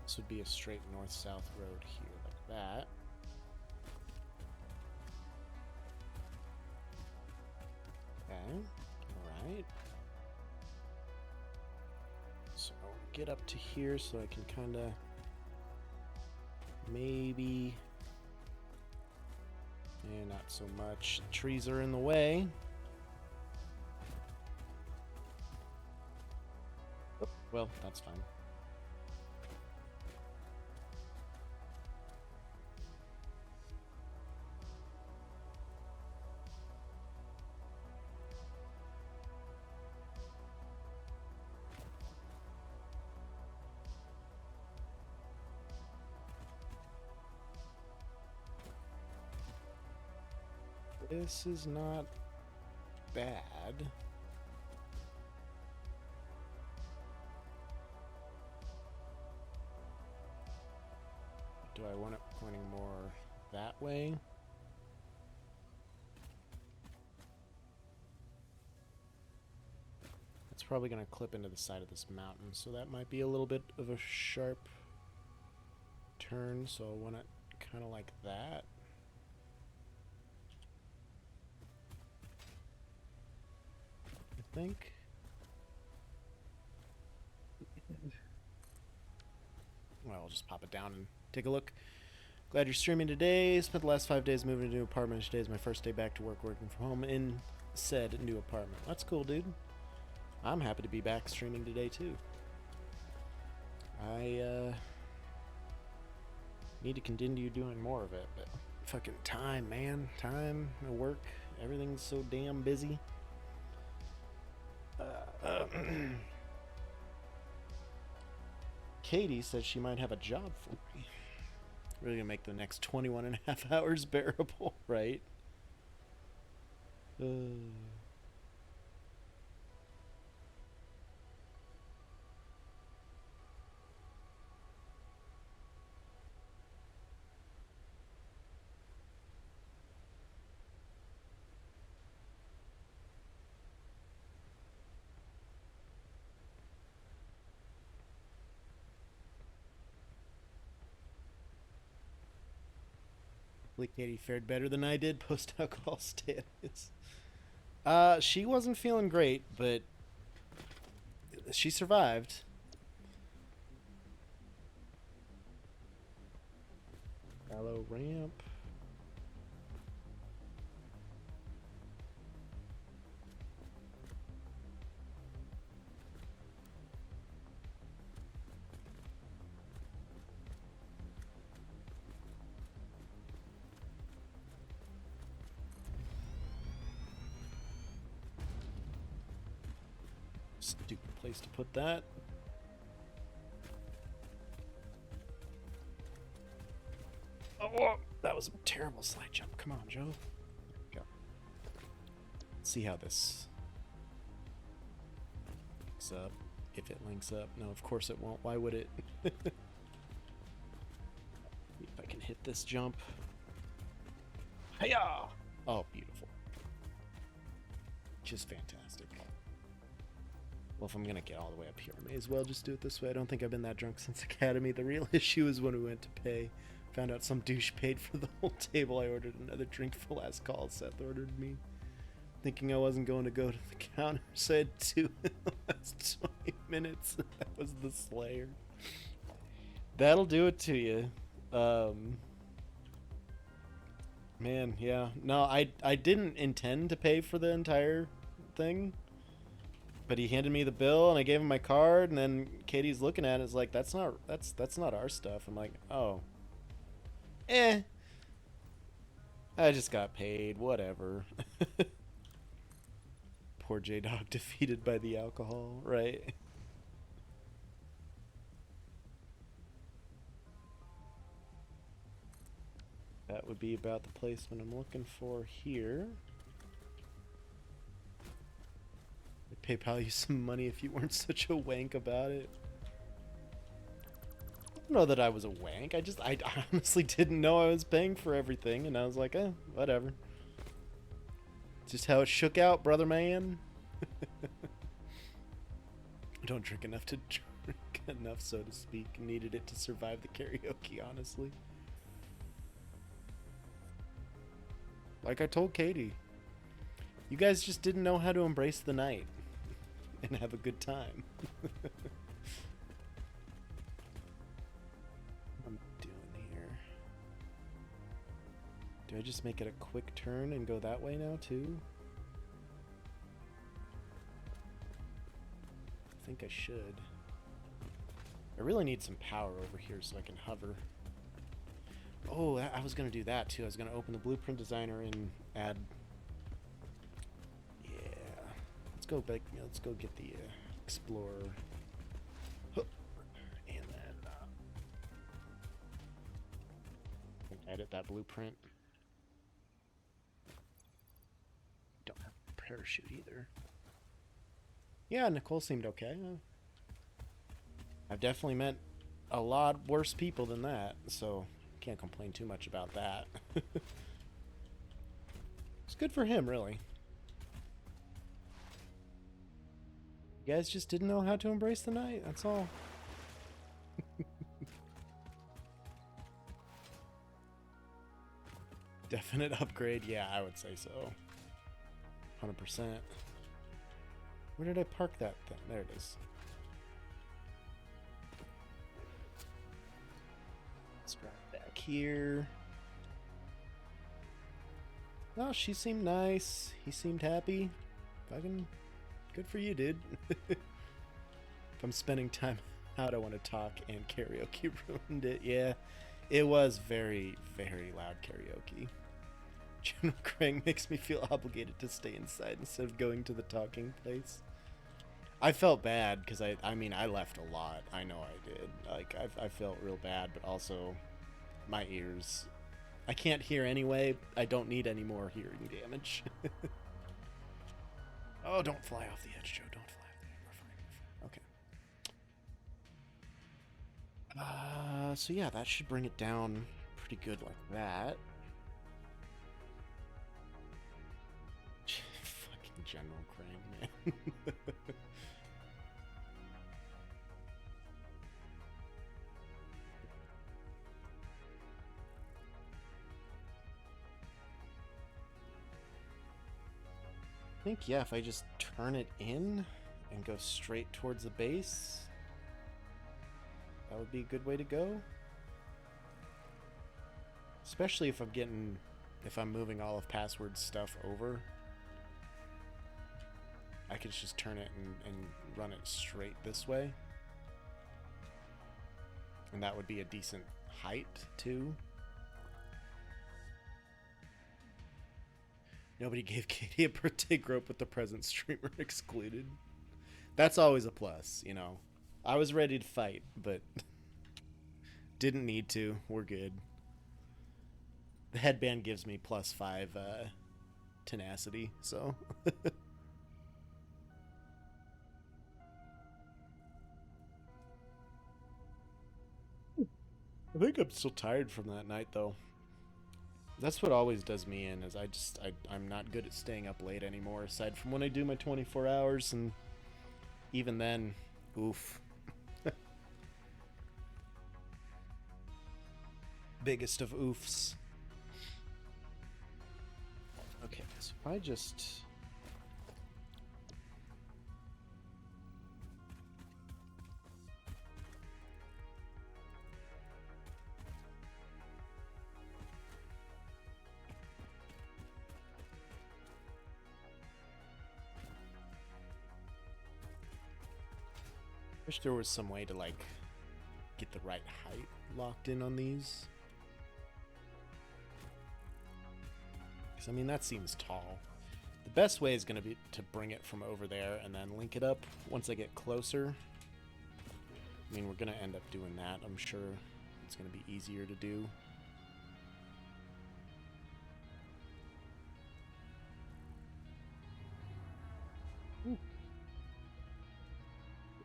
Speaker 1: This would be a straight north-south road here, like that. Okay, alright. So I'll get up to here so I can kind of maybe... Yeah, not so much. The trees are in the way. Oh, well, that's fine. This is not bad. Do I want it pointing more that way? It's probably going to clip into the side of this mountain, so that might be a little bit of a sharp turn, so I want it kind of like that. I think. Well, I'll just pop it down and take a look. Glad you're streaming today. Spent the last 5 days moving to a new apartment. Today is my first day back to work, working from home in said new apartment. That's cool, dude. I'm happy to be back streaming today, too. I need to continue doing more of it, but fucking time, man. Time, my work, everything's so damn busy. Katie says she might have a job for me. Really gonna make the next 21 and a half hours bearable, right? Katie fared better than I did post-alcohol status. She wasn't feeling great, but she survived. Shallow ramp. Stupid place to put that. Oh, that was a terrible slide jump. Come on, Joe. Go. Let's see how this links up. If it links up. No, of course it won't. Why would it? See if I can hit this jump. Hiya! Oh, beautiful. Just fantastic. Well, if I'm gonna get all the way up here, I may as well just do it this way. I don't think I've been that drunk since Academy. The real issue is when we went to pay. Found out some douche paid for the whole table. I ordered another drink for last call. Seth ordered me. Thinking I wasn't going to go to the counter, so I had two in the last 20 minutes. That was the Slayer. That'll do it to you. Man, yeah. No, I didn't intend to pay for the entire thing. But he handed me the bill and I gave him my card, and then Katie's looking at it, it's like, that's not our stuff. I'm like, oh. I just got paid, whatever. Poor J-Dog defeated by the alcohol, right? That would be about the placement I'm looking for here. I'd PayPal you some money if you weren't such a wank about it. I don't know that I was a wank. I honestly didn't know I was paying for everything, and I was like, whatever. Just how it shook out, brother man. I don't drink enough to drink enough, so to speak. Needed it to survive the karaoke, honestly. Like I told Katie, you guys just didn't know how to embrace the night and have a good time. What am I doing here? Do I just make it a quick turn and go that way now too? I think I should. I really need some power over here so I can hover. Oh, I was going to do that too. I was going to open the Blueprint Designer and add... Yeah. Let's go back. Let's go get the Explorer. And then edit that blueprint. parachute either. Yeah, Nicole seemed okay. I've definitely met a lot worse people than that, so can't complain too much about that. It's good for him, really. You guys just didn't know how to embrace the night, that's all. Definite upgrade, yeah, I would say so. 100%. Where did I park that thing? There it is. Let's drive back here. Oh, she seemed nice. He seemed happy. Fucking good for you, dude. If I'm spending time out, I want to talk, and karaoke ruined it. Yeah, it was very, very loud karaoke. General Craig makes me feel obligated to stay inside instead of going to the talking place. I felt bad because I mean, I left a lot. I know I did. Like, I felt real bad, but also my ears. I can't hear anyway. I don't need any more hearing damage. Oh, don't fly off the edge, Joe. Don't fly off the edge. We're fine. Okay. So yeah, that should bring it down pretty good like that. Fucking General Crane, man. I think, yeah, if I just turn it in and go straight towards the base, that would be a good way to go. Especially if I'm moving all of Password's stuff over. I could just turn it and run it straight this way. And that would be a decent height, too. Nobody gave Katie a birthday grope with the present streamer excluded. That's always a plus, you know. I was ready to fight, but didn't need to. We're good. The headband gives me +5 tenacity, so. I think I'm still tired from that night, though. That's what always does me in, is I'm not good at staying up late anymore, aside from when I do my 24 hours, and even then, oof. Biggest of oofs. Okay, so if I just... Wish there was some way to, like, get the right height locked in on these. Because, I mean, that seems tall. The best way is going to be to bring it from over there and then link it up once I get closer. I mean, we're going to end up doing that, I'm sure. It's going to be easier to do. Ooh.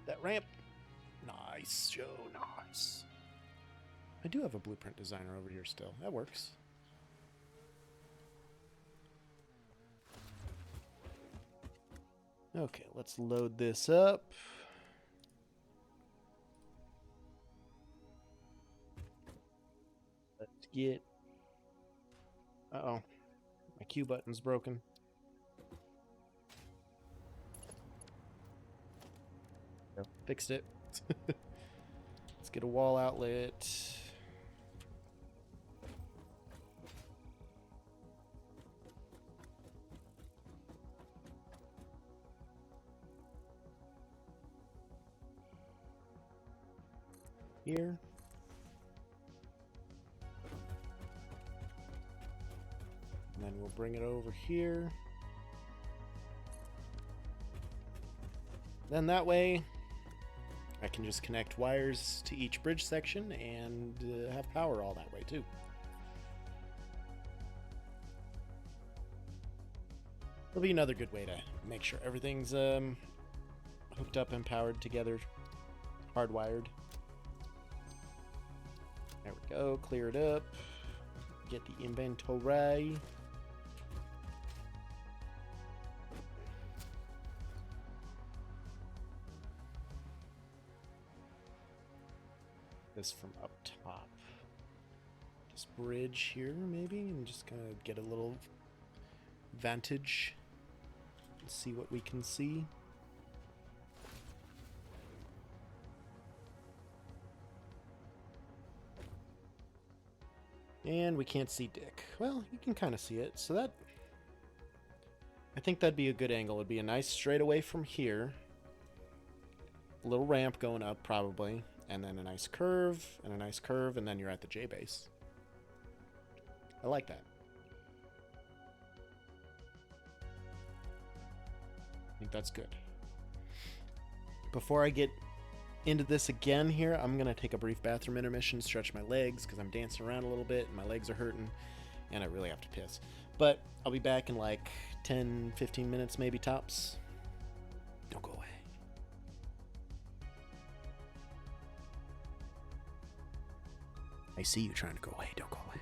Speaker 1: That ramp. Nice, Joe. Nice. I do have a blueprint designer over here still. That works. Okay, let's load this up. Let's get... Uh-oh. My Q button's broken. Fixed it. Let's get a wall outlet. Here. And then we'll bring it over here. Then that way, I can just connect wires to each bridge section and have power all that way too. It'll be another good way to make sure everything's hooked up and powered together, hardwired. There we go, clear it up, get the inventory. This from up top. This bridge here, maybe, and just kind of get a little vantage. See what we can see. And we can't see Dick. Well, you can kind of see it, so that... I think that'd be a good angle. It'd be a nice straightaway from here. A little ramp going up, probably. And then a nice curve, and a nice curve, and then you're at the J base. I like that. I think that's good. Before I get into this again here, I'm going to take a brief bathroom intermission, stretch my legs, because I'm dancing around a little bit, and my legs are hurting, and I really have to piss. But I'll be back in like 10, 15 minutes, maybe tops. Don't go away. I see you trying to go away. Don't go away.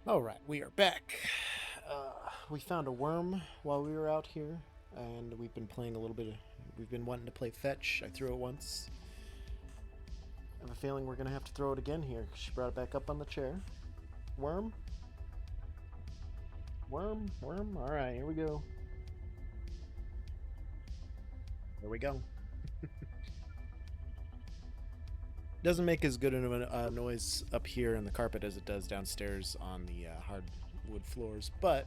Speaker 1: Alright, we are back. We found a worm while we were out here, and we've been playing a little bit. We've been wanting to play fetch. I threw it once. I have a feeling we're going to have to throw it again here. She brought it back up on the chair. Worm? Worm? Worm? Alright, here we go. There we go. Doesn't make as good of a noise up here in the carpet as it does downstairs on the hardwood floors, but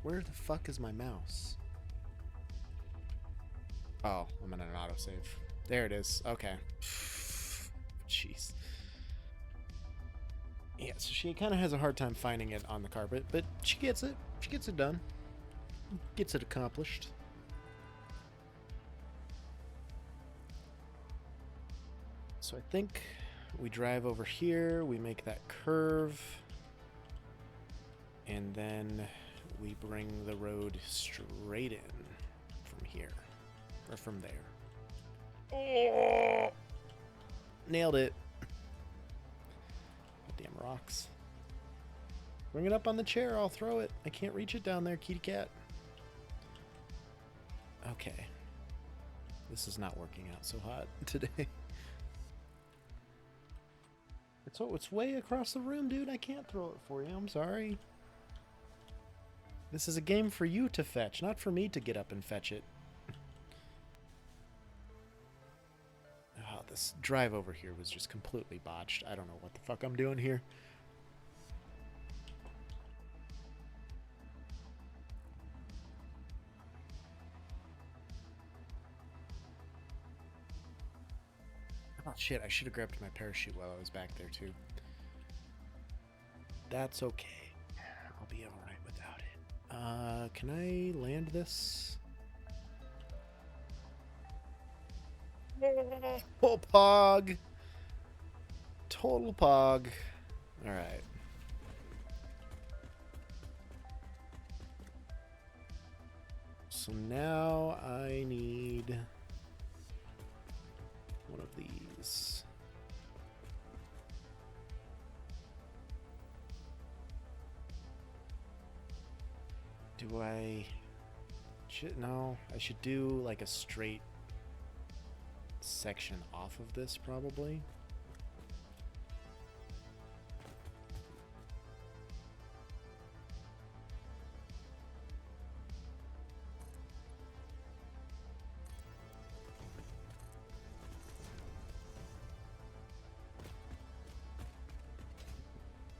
Speaker 1: where the fuck is my mouse? Oh, I'm in an autosave. There it is. Okay. Jeez. Yeah, so she kind of has a hard time finding it on the carpet, but she gets it. She gets it done. Gets it accomplished. So I think we drive over here, we make that curve, and then we bring the road straight in from here, or from there. Oh! Nailed it. Damn rocks. Bring it up on the chair, I'll throw it. I can't reach it down there, kitty cat. Okay. This is not working out so hot today. It's way across the room, dude. I can't throw it for you. I'm sorry. This is a game for you to fetch, not for me to get up and fetch it. Oh, this drive over here was just completely botched. I don't know what the fuck I'm doing here. Oh shit, I should have grabbed my parachute while I was back there too. That's okay. I'll be alright without it. Can I land this? Oh, pog! Total pog. Alright. So now I need one of these. Do I... No, I should do like a straight section off of this probably.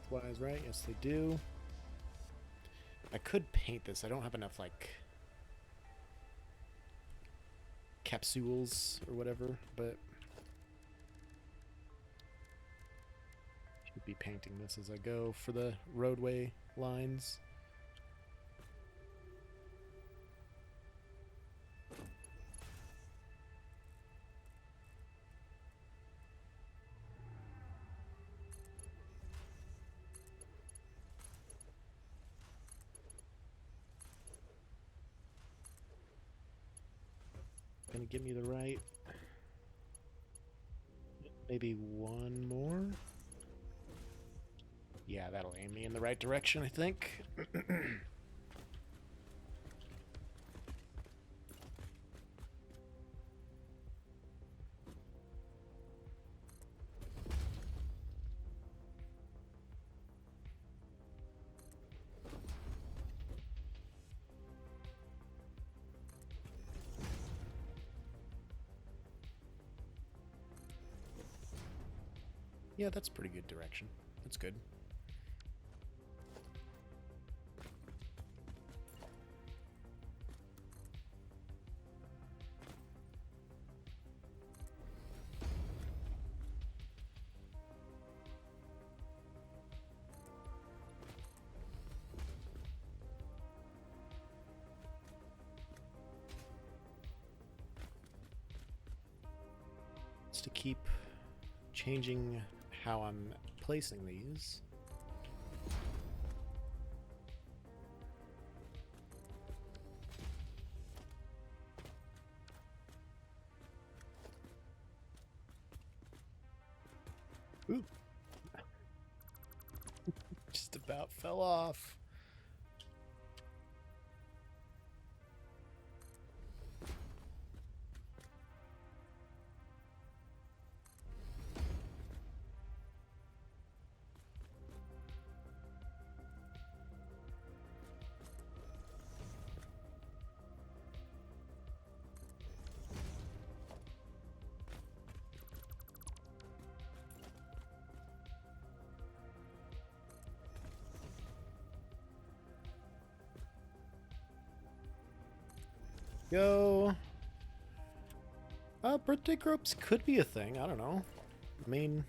Speaker 1: Wise, right? Yes, they do. I could paint this. I don't have enough, like, capsules or whatever, but should be painting this as I go for the roadway lines. Gonna give me the right. Maybe one more. Yeah, that'll aim me in the right direction, I think. Yeah, that's pretty good direction. That's good. It's to keep changing how I'm placing these. Ooh. Just about fell off. Go. Birthday groups could be a thing. I don't know. I mean,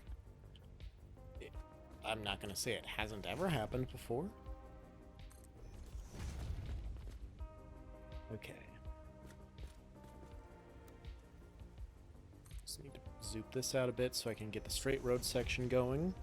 Speaker 1: I'm not going to say it hasn't ever happened before. Okay. Just need to zoop this out a bit so I can get the straight road section going.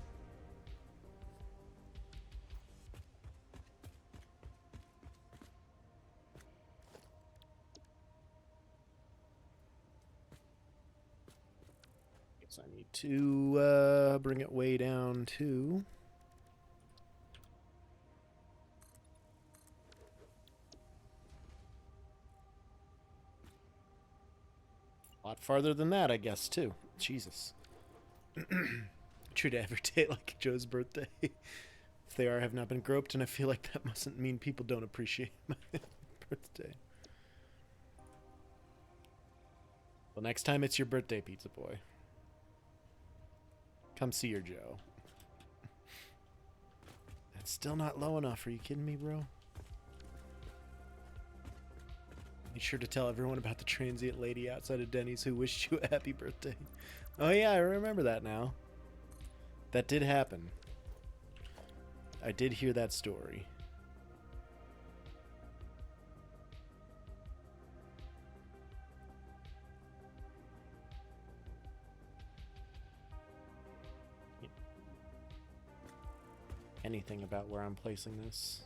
Speaker 1: Guess I need to bring it way down too. A lot farther than that, I guess, too. Jesus. Treat every day like Joe's birthday. If they have not been groped, and I feel like that mustn't mean people don't appreciate my birthday. Well, next time it's your birthday, Pizza Boy. Come see your Joe. That's still not low enough. Are you kidding me, bro? Be sure to tell everyone about the transient lady outside of Denny's who wished you a happy birthday. Oh yeah, I remember that now. That did happen. I did hear that story. Anything about where I'm placing this?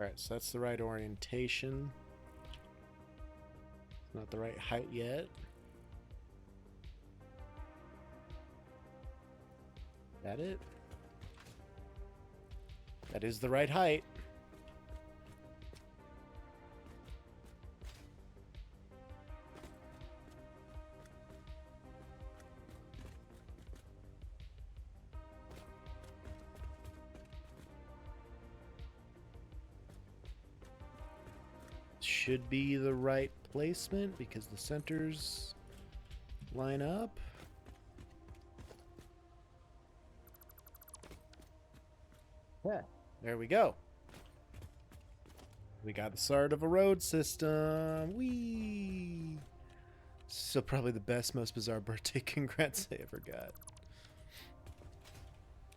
Speaker 1: Alright, so that's the right orientation. Not the right height yet. That it? That is the right height. Should be the right placement because the centers line up. Yeah, there we go. We got the start of a road system. Whee! So probably the best, most bizarre birthday congrats I ever got.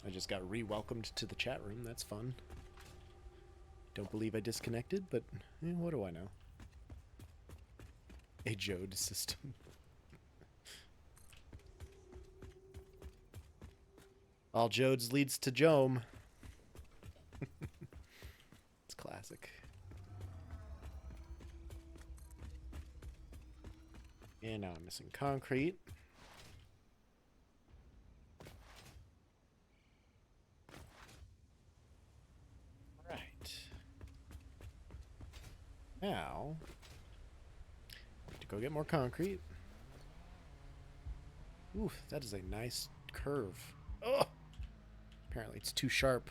Speaker 1: I just got re-welcomed to the chat room. That's fun. Don't believe I disconnected, but what do I know? A Jode system. All Jodes leads to Joem. It's classic. And now I'm missing concrete. Right. Now, to go get more concrete. Oof, that is a nice curve. Oh! Apparently it's too sharp.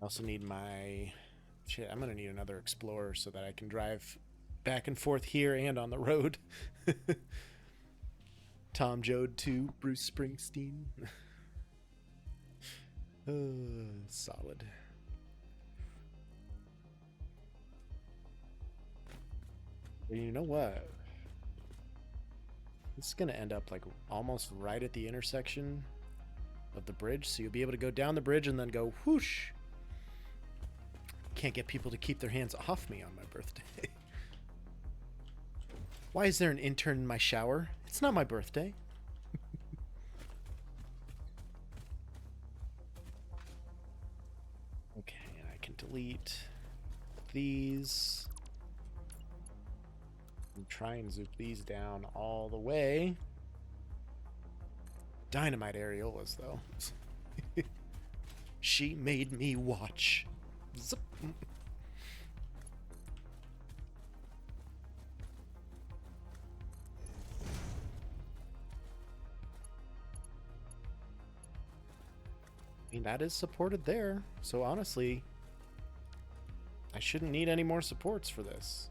Speaker 1: I also need my... Shit, I'm gonna need another Explorer so that I can drive back and forth here and on the road. Tom Joad 2, Bruce Springsteen. Solid. You know what? This is gonna end up like almost right at the intersection of the bridge, so you'll be able to go down the bridge and then go whoosh. Can't get people to keep their hands off me on my birthday. Why is there an intern in my shower? It's not my birthday. Okay, and I can delete these. Try and zoop these down all the way. Dynamite areolas, though. She made me watch. Zip. I mean, that is supported there. So honestly, I shouldn't need any more supports for this.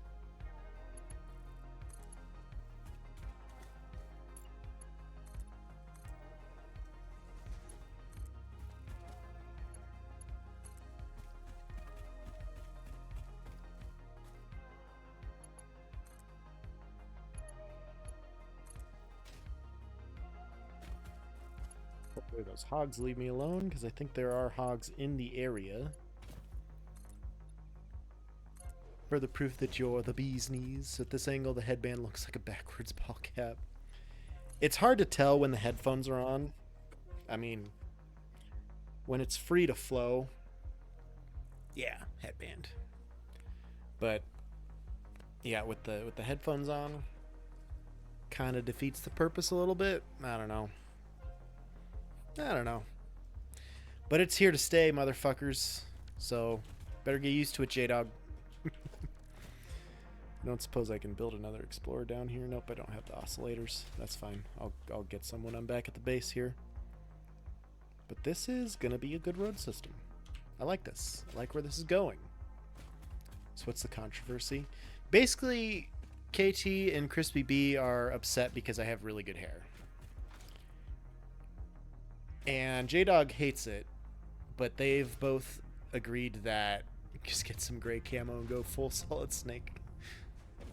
Speaker 1: Hopefully those hogs leave me alone, because I think there are hogs in the area. Further proof that you're the bee's knees. At this angle, the headband looks like a backwards ball cap. It's hard to tell when the headphones are on. I mean, when it's free to flow, yeah, headband. But yeah, with the headphones on, kind of defeats the purpose a little bit. I don't know. But it's here to stay, motherfuckers. So better get used to it, J-Dog. I don't suppose I can build another explorer down here. Nope, I don't have the oscillators. That's fine. I'll get some when I'm back at the base here. But this is gonna be a good road system. I like this. I like where this is going. So what's the controversy? Basically, KT and Crispy B are upset because I have really good hair. And J-Dog hates it, but they've both agreed that just get some gray camo and go full Solid Snake.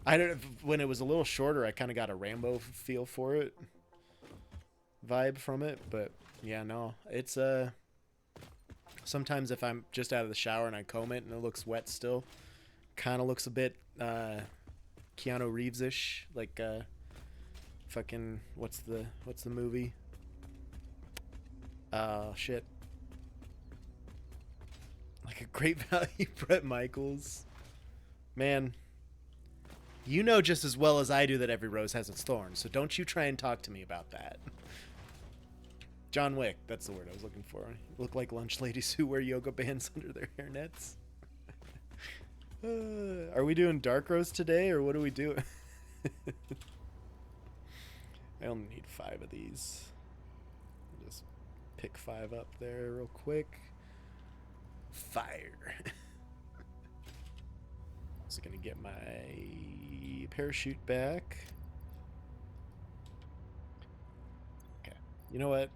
Speaker 1: I don't know, when it was a little shorter, I kind of got a Rambo feel for it. Vibe from it, but yeah, no. It's sometimes if I'm just out of the shower and I comb it and it looks wet still, kind of looks a bit Keanu Reeves-ish, like fucking what's the movie? Shit. Like a Great Value Bret Michaels. Man, you know just as well as I do that every rose has its thorns, so don't you try and talk to me about that. John Wick, that's the word I was looking for. Look like lunch ladies who wear yoga bands under their hairnets. Are we doing dark rose today, or what are we doing? I only need 5 of these. Just pick 5 up there real quick. Fire. Also gonna get my parachute back. Okay. You know what?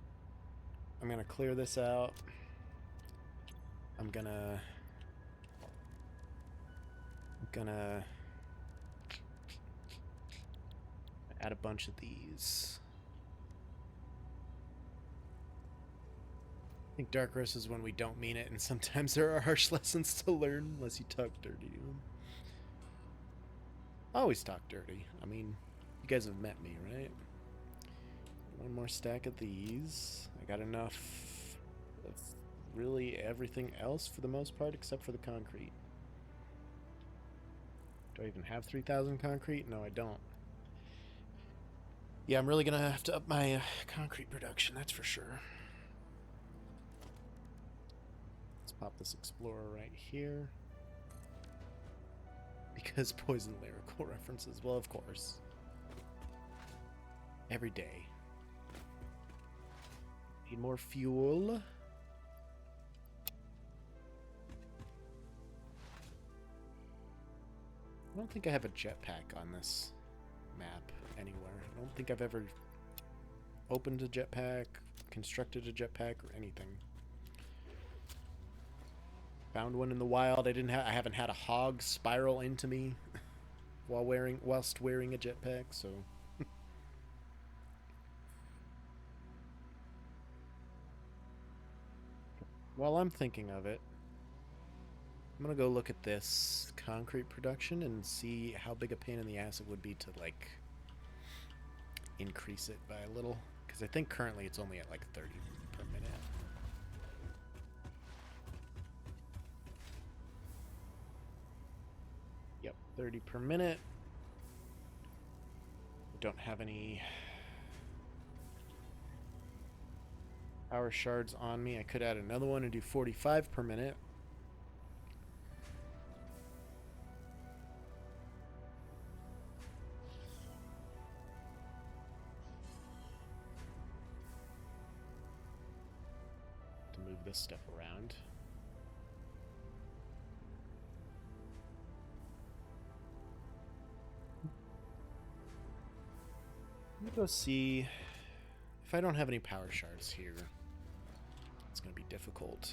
Speaker 1: I'm gonna clear this out. I'm gonna add a bunch of these. I think dark roast is when we don't mean it, and sometimes there are harsh lessons to learn unless you talk dirty to them. Always talk dirty. I mean, you guys have met me, right? One more stack of these. I got enough of really everything else for the most part, except for the concrete. Do I even have 3,000 concrete? No, I don't. Yeah, I'm really gonna have to up my concrete production, that's for sure. Let's pop this explorer right here. Because Poison Lyrical references, well, of course. Every day. Need more fuel. I don't think I have a jetpack on this map anywhere. I don't think I've ever opened a jetpack, constructed a jetpack, or anything. Found one in the wild. I haven't had a hog spiral into me whilst wearing a jetpack, so while I'm thinking of it, I'm gonna go look at this concrete production and see how big a pain in the ass it would be to like increase it by a little, because I think currently it's only at like 30 per minute. Yep, 30 per minute. Don't have any power shards on me. I could add another one and do 45 per minute. To move this stuff around. Let me go see if I don't have any power shards here. It's going to be difficult.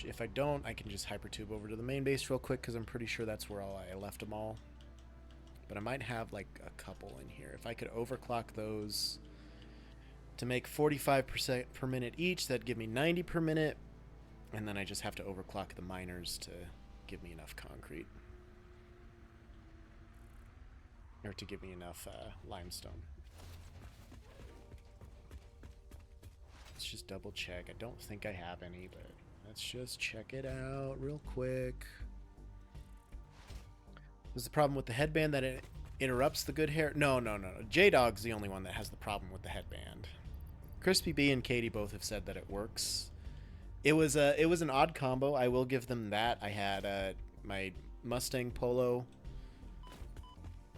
Speaker 1: If I don't, I can just hypertube over to the main base real quick because I'm pretty sure that's where I left them all. But I might have like a couple in here. If I could overclock those to make 45% per minute each, that'd give me 90 per minute. And then I just have to overclock the miners to give me enough concrete. Or to give me enough limestone. Let's just double check. I don't think I have any, but let's just check it out real quick. Is the problem with the headband that it interrupts the good hair? No. J-Dog's the only one that has the problem with the headband. Crispy B and Katie both have said that it works. It was an odd combo. I will give them that. I had my Mustang Polo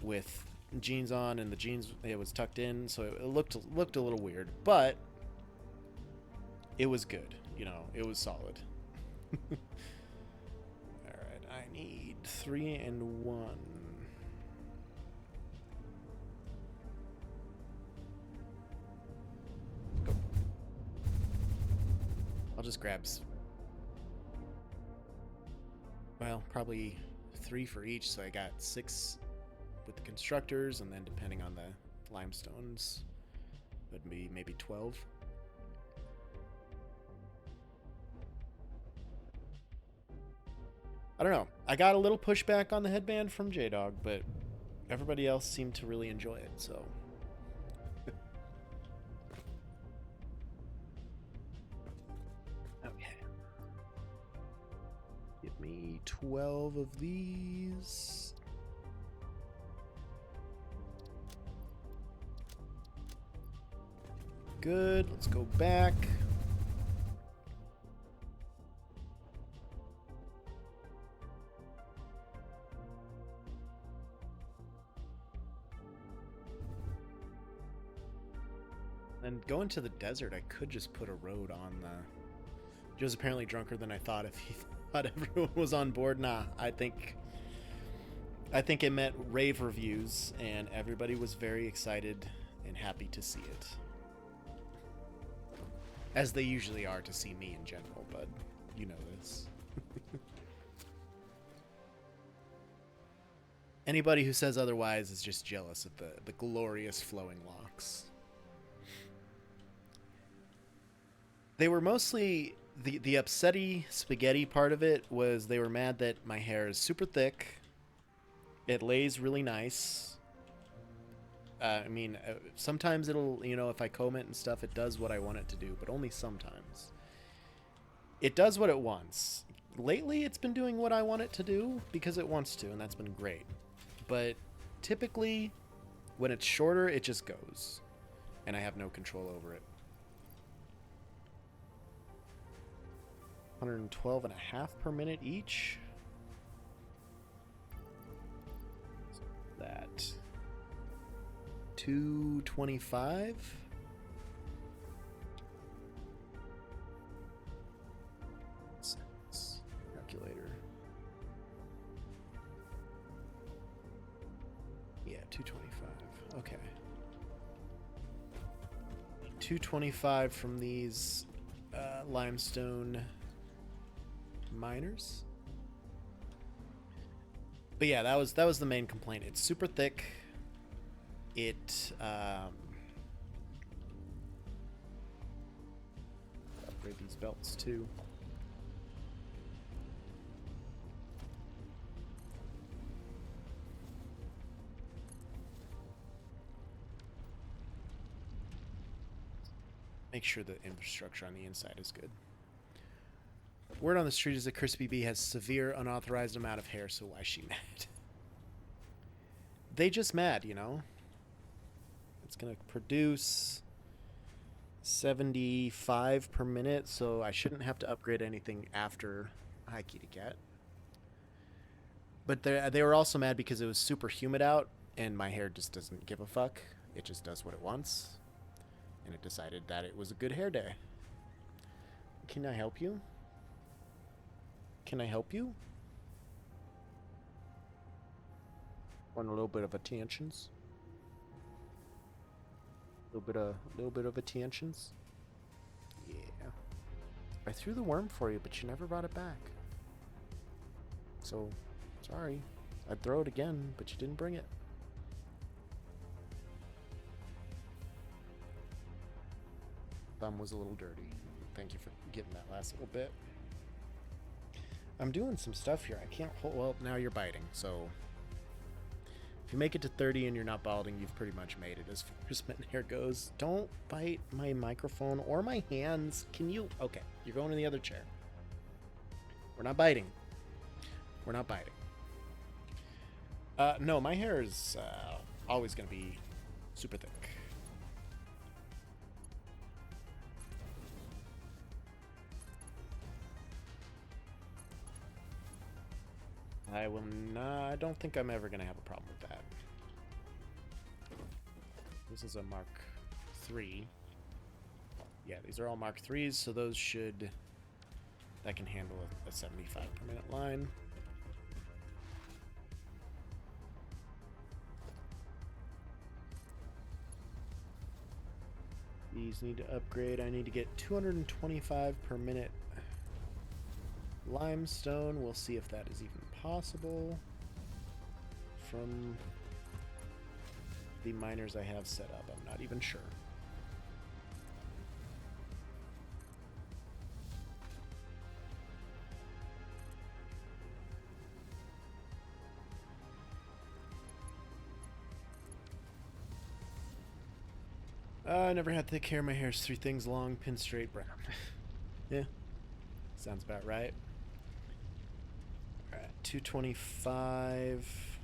Speaker 1: with jeans on, and the jeans, it was tucked in, so it looked a little weird, but it was good. You know, it was solid. Alright, I need 3 and 1. Go. I'll just grab, well, probably 3 for each, so I got 6 with the constructors, and then depending on the limestones, would be maybe 12. I don't know. I got a little pushback on the headband from J-Dog, but everybody else seemed to really enjoy it, so. Okay. Give me 12 of these. Good. Let's go back. And going to the desert, I could just put a road on the... Joe's apparently drunker than I thought. If he thought everyone was on board, nah. I think it met rave reviews, and everybody was very excited and happy to see it. As they usually are to see me in general, but you know this. Anybody who says otherwise is just jealous of the glorious flowing locks. They were mostly... The upsetty spaghetti part of it was they were mad that my hair is super thick. It lays really nice. I mean, sometimes it'll, you know, if I comb it and stuff, it does what I want it to do, but only sometimes. It does what it wants. Lately, it's been doing what I want it to do because it wants to, and that's been great. But typically, when it's shorter, it just goes, and I have no control over it. 112.5 per minute each. That 225. Calculator. Yeah, 225. Okay. 225 from these limestone miners. But yeah, that was the main complaint. It's super thick. It upgrade these belts too. Make sure the infrastructure on the inside is good. Word on the street is that Crispy B has severe unauthorized amount of hair, so why is she mad? they just mad, you know? It's going to produce 75 per minute, so I shouldn't have to upgrade anything after Hi Kitty Cat. But they were also mad because it was super humid out, and my hair just doesn't give a fuck. It just does what it wants. And it decided that it was a good hair day. Can I help you? Can I help you? Want a little bit of attentions? Little bit of attentions? Yeah. I threw the worm for you, but you never brought it back. So, sorry. I'd throw it again, but you didn't bring it. Thumb was a little dirty. Thank you for getting that last little bit. I'm doing some stuff here. I can't hold... Well, now you're biting, so... If you make it to 30 and you're not balding, you've pretty much made it as far as my hair goes. Don't bite my microphone or my hands. Can you... Okay, you're going in the other chair. We're not biting. We're not biting. No, my hair is always going to be super thick. I will not... I don't think I'm ever going to have a problem with that. This is a Mark III. Yeah, these are all Mark IIIs, so those should... That can handle a 75 per minute line. These need to upgrade. I need to get 225 per minute limestone. We'll see if that is even possible from the miners I have set up. I'm not even sure. I never had thick hair. My hair's 3 things long, pin straight brown. Yeah, sounds about right. All right, 225.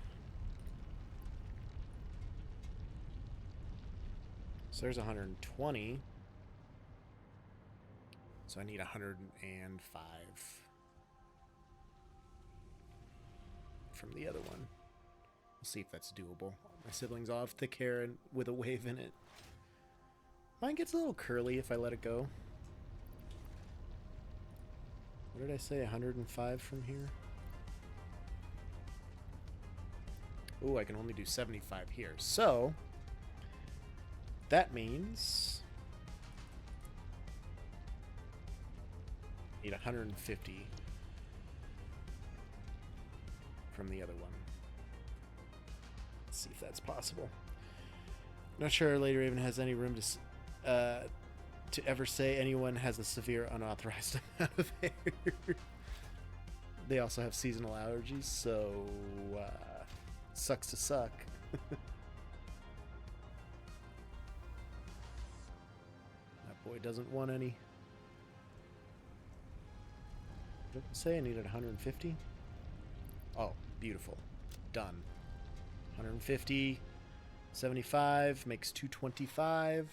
Speaker 1: So there's 120. So I need 105 from the other one. We'll see if that's doable. My siblings all have thick hair and with a wave in it. Mine gets a little curly if I let it go. What did I say? 105 from here? Ooh, I can only do 75 here. So, that means... I need 150 from the other one. Let's see if that's possible. Not sure Lady Raven has any room to ever say anyone has a severe unauthorized amount of hair. They also have seasonal allergies, so sucks to suck. That boy doesn't want any. Did it say I needed 150? Oh, beautiful. Done. 150, 75 makes 225.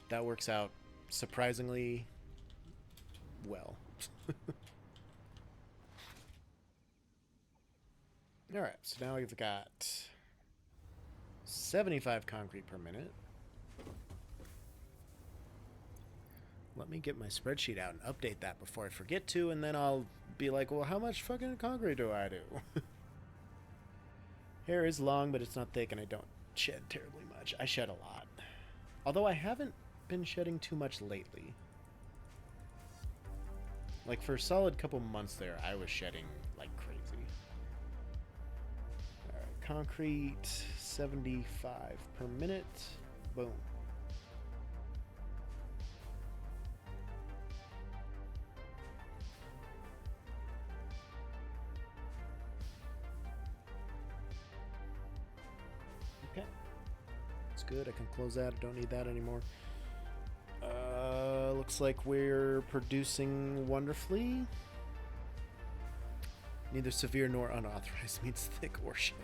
Speaker 1: That works out surprisingly well. Alright, so now we've got 75 concrete per minute. Let me get my spreadsheet out and update that before I forget to, and then I'll be like, well, how much fucking concrete do I do? Hair is long, but it's not thick, and I don't shed terribly much. I shed a lot. Although I haven't been shedding too much lately. Like, for a solid couple months there, I was shedding like crazy. Alright, concrete, 75 per minute. Boom. Okay. That's good. I can close that. I don't need that anymore. Looks like we're producing wonderfully. Neither severe nor unauthorized means thick or shedding.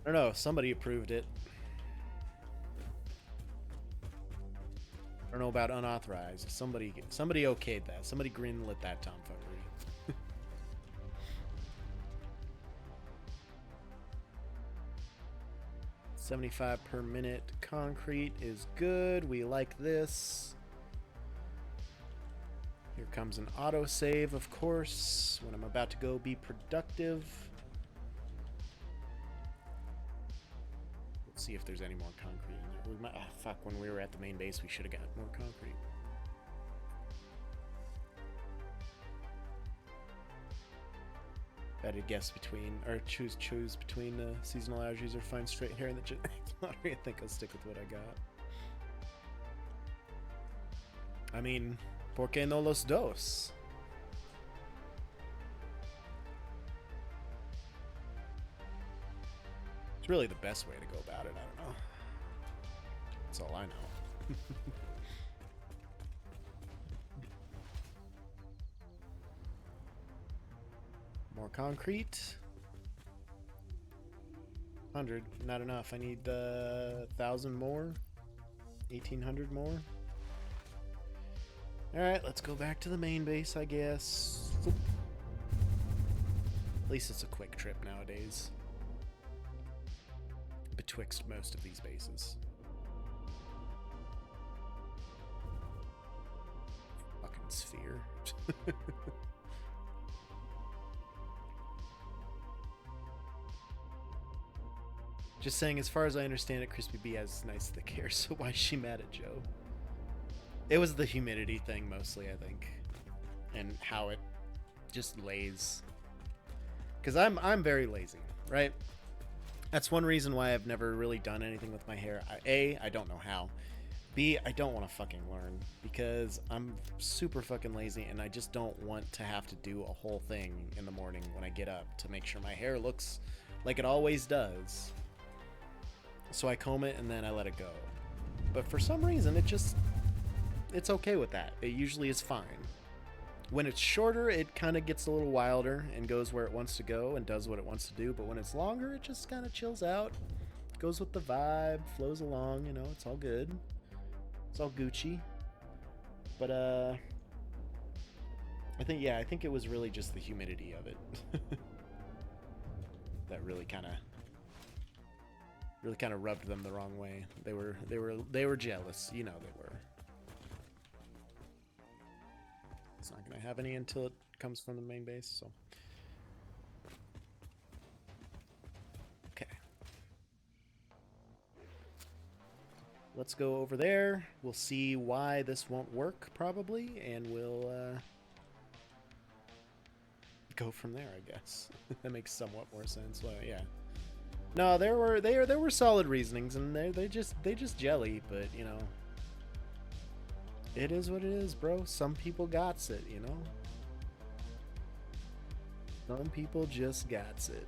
Speaker 1: I don't know. Somebody approved it. I don't know about unauthorized. Somebody okayed that. Somebody greenlit that tomfuckery. 75 per minute concrete is good. We like this. Here comes an autosave, of course, when I'm about to go be productive. Let's see if there's any more concrete in there. We might, fuck, when we were at the main base, we should have got more concrete. I had to guess between, or choose between the seasonal allergies or fine straight hair and the genetic lottery. I think I'll stick with what I got. I mean, ¿por qué no los dos? It's really the best way to go about it. I don't know. That's all I know. More concrete. 100, not enough. I need 1,000 more. 1,800 more. Alright, let's go back to the main base, I guess. At least it's a quick trip nowadays. Betwixt most of these bases. Fucking sphere. Just saying, as far as I understand it, Crispy B has nice thick hair, so why is she mad at Joe? It was the humidity thing mostly, I think. And how it just lays. Because I'm very lazy, right? That's one reason why I've never really done anything with my hair. A, I don't know how. B, I don't want to fucking learn. Because I'm super fucking lazy and I just don't want to have to do a whole thing in the morning when I get up to make sure my hair looks like it always does. So I comb it and then I let it go. But for some reason, it's okay with that. It usually is fine. When it's shorter, it kind of gets a little wilder and goes where it wants to go and does what it wants to do. But when it's longer, it just kind of chills out. Goes with the vibe, flows along, you know, it's all good. It's all Gucci. But, I think it was really just the humidity of it. That really kind of rubbed them the wrong way. They were jealous, you know they were. It's not gonna have any until it comes from the main base, so. Okay. Let's go over there. We'll see why this won't work, probably, and we'll go from there, I guess. That makes somewhat more sense. Well, yeah. No, there were solid reasonings, and they just jelly, but you know, it is what it is, bro. Some people gots it, you know. Some people just gots it.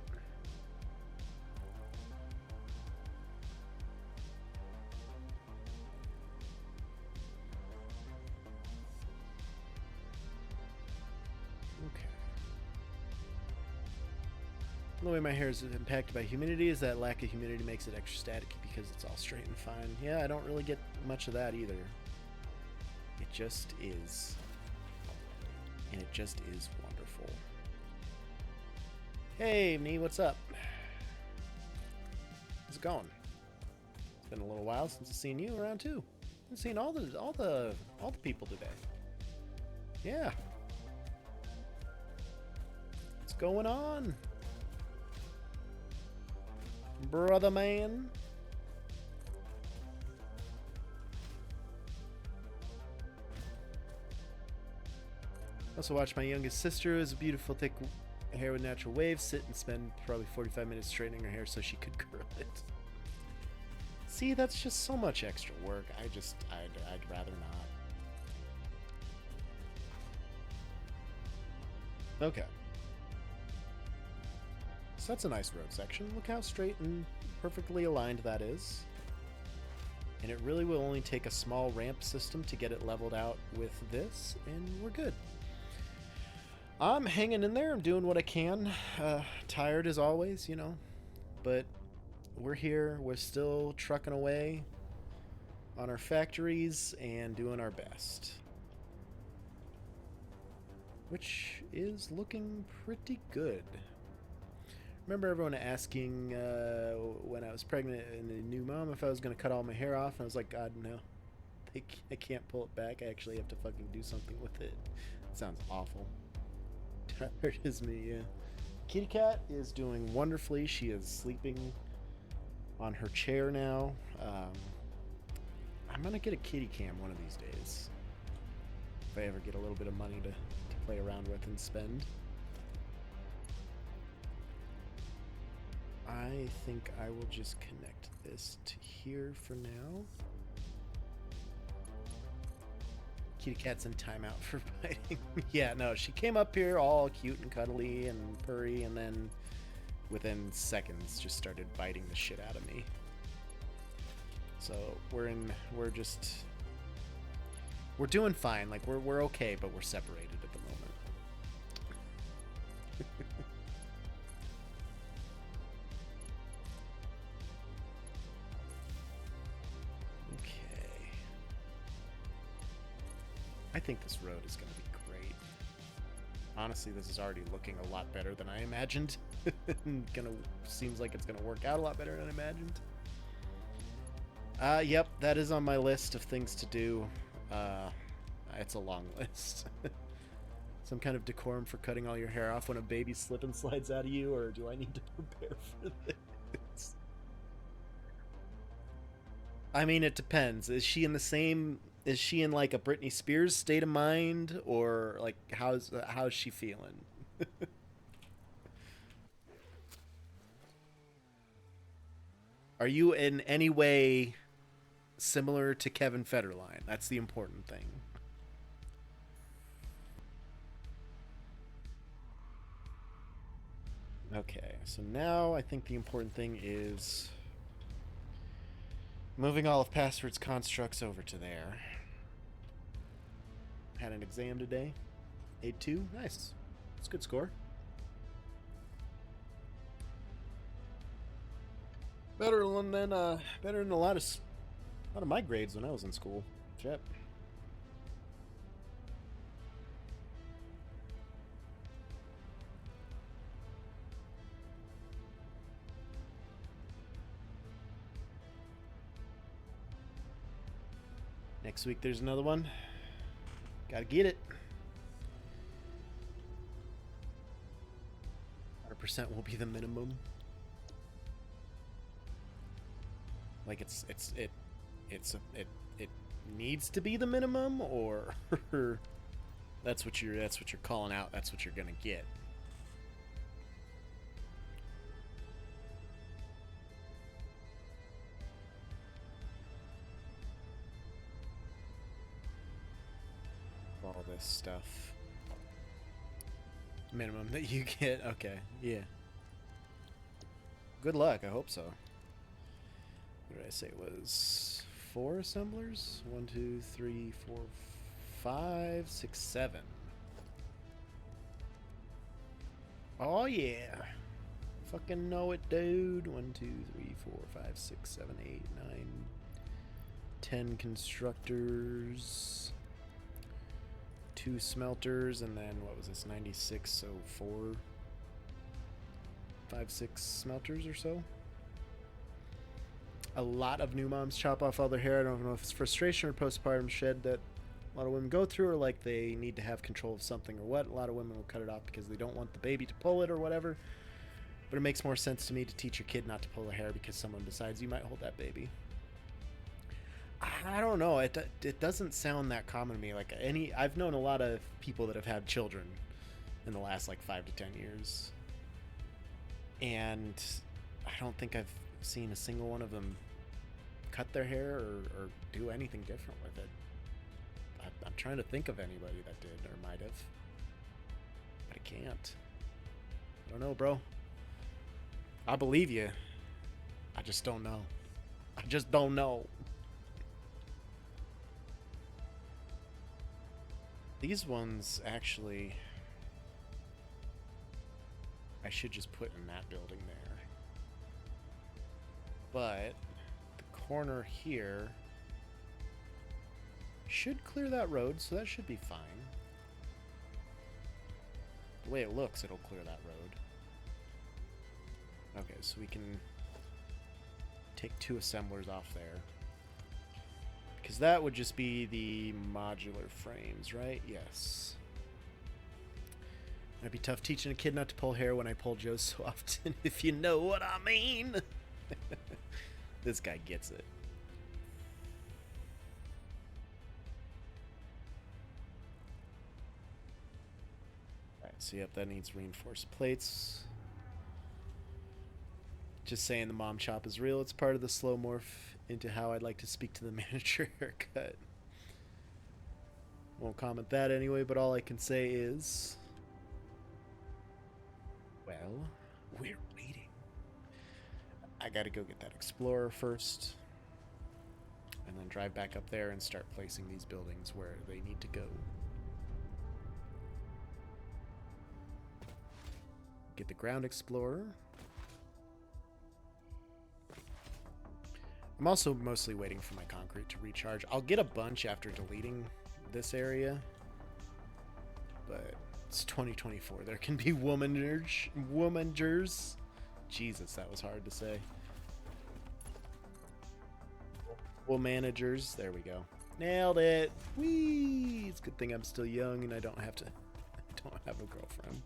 Speaker 1: The way my hair is impacted by humidity is that lack of humidity makes it extra staticky because it's all straight and fine. Yeah, I don't really get much of that either. It just is. And it just is wonderful. Hey, Nee, what's up? How's it going? It's been a little while since I've seen you around too. I've seen all the people today. Yeah. What's going on? Brother man. Also watch my youngest sister, who has a beautiful thick hair with natural waves, sit and spend probably 45 minutes straightening her hair so she could curl it. See, that's just so much extra work. I'd rather not. Okay. So that's a nice road section. Look how straight and perfectly aligned that is. And it really will only take a small ramp system to get it leveled out with this, and we're good. I'm hanging in there. I'm doing what I can. Tired as always, you know. But we're here. We're still trucking away on our factories and doing our best. Which is looking pretty good. Remember everyone asking when I was pregnant and a new mom if I was going to cut all my hair off. And I was like, God, no. I can't pull it back. I actually have to fucking do something with it. It sounds awful. Tired as me, yeah. Kitty cat is doing wonderfully. She is sleeping on her chair now. I'm going to get a kitty cam one of these days. If I ever get a little bit of money to play around with and spend. I think I will just connect this to here for now. Kitty cat's in timeout for biting. Yeah, no, she came up here all cute and cuddly and purry, and then within seconds just started biting the shit out of me. So we're doing fine. Like we're okay, but we're separated at the moment. I think this road is going to be great. Honestly, this is already looking a lot better than I imagined. Seems like it's going to work out a lot better than I imagined. Yep, that is on my list of things to do. It's a long list. Some kind of decorum for cutting all your hair off when a baby slip and slides out of you, or do I need to prepare for this? I mean, it depends. Is she in like a Britney Spears state of mind, or like how's she feeling? Are you in any way similar to Kevin Federline? That's the important thing. Okay, so now I think the important thing is moving all of Password's constructs over to there. Had an exam today. 8-2. Nice. That's a good score. Better than a lot of my grades when I was in school. Shit. Next week there's another one. Gotta get it. 100% will be the minimum. Like it needs to be the minimum, or that's what you're calling out. That's what you're gonna get. All this stuff. Minimum that you get. Okay, yeah. Good luck. I hope so. What did I say? It was 4 assemblers? 1, 2, 3, 4, 5, 6, 7. Oh yeah. Fucking know it, dude. 1, 2, 3, 4, 5, 6, 7, 8, 9, 10 constructors. 2 smelters, and then what was this, 96, so 4, 5, 6 smelters or so. A lot of new moms chop off all their hair. I don't know if it's frustration or postpartum shed that a lot of women go through, or like they need to have control of something or what. A lot of women will cut it off because they don't want the baby to pull it or whatever. But it makes more sense to me to teach your kid not to pull their hair because someone decides you might hold that baby. I don't know. It doesn't sound that common to me. Like I've known a lot of people that have had children in the last like 5 to 10 years, and I don't think I've seen a single one of them cut their hair or do anything different with it. I'm trying to think of anybody that did or might have, but I can't. I don't know, bro. I believe you. I just don't know. I just don't know. These ones, actually, I should just put in that building there. But the corner here should clear that road, so that should be fine. The way it looks, it'll clear that road. Okay, so we can take 2 assemblers off there. Because that would just be the modular frames, right? Yes. It'd be tough teaching a kid not to pull hair when I pull Joe so often, if you know what I mean. This guy gets it. Alright, so yep, that needs reinforced plates. Just saying the mom chop is real. It's part of the slow morph into how I'd like to speak to the manager haircut. Won't comment that anyway, but all I can say is... well, we're waiting. I gotta go get that Explorer first. And then drive back up there and start placing these buildings where they need to go. Get the Ground Explorer. I'm also mostly waiting for my concrete to recharge. I'll get a bunch after deleting this area. But it's 2024. There can be womanagers. Jesus, that was hard to say. Womanagers. There we go. Nailed it. Whee! It's a good thing I'm still young and I don't have a girlfriend.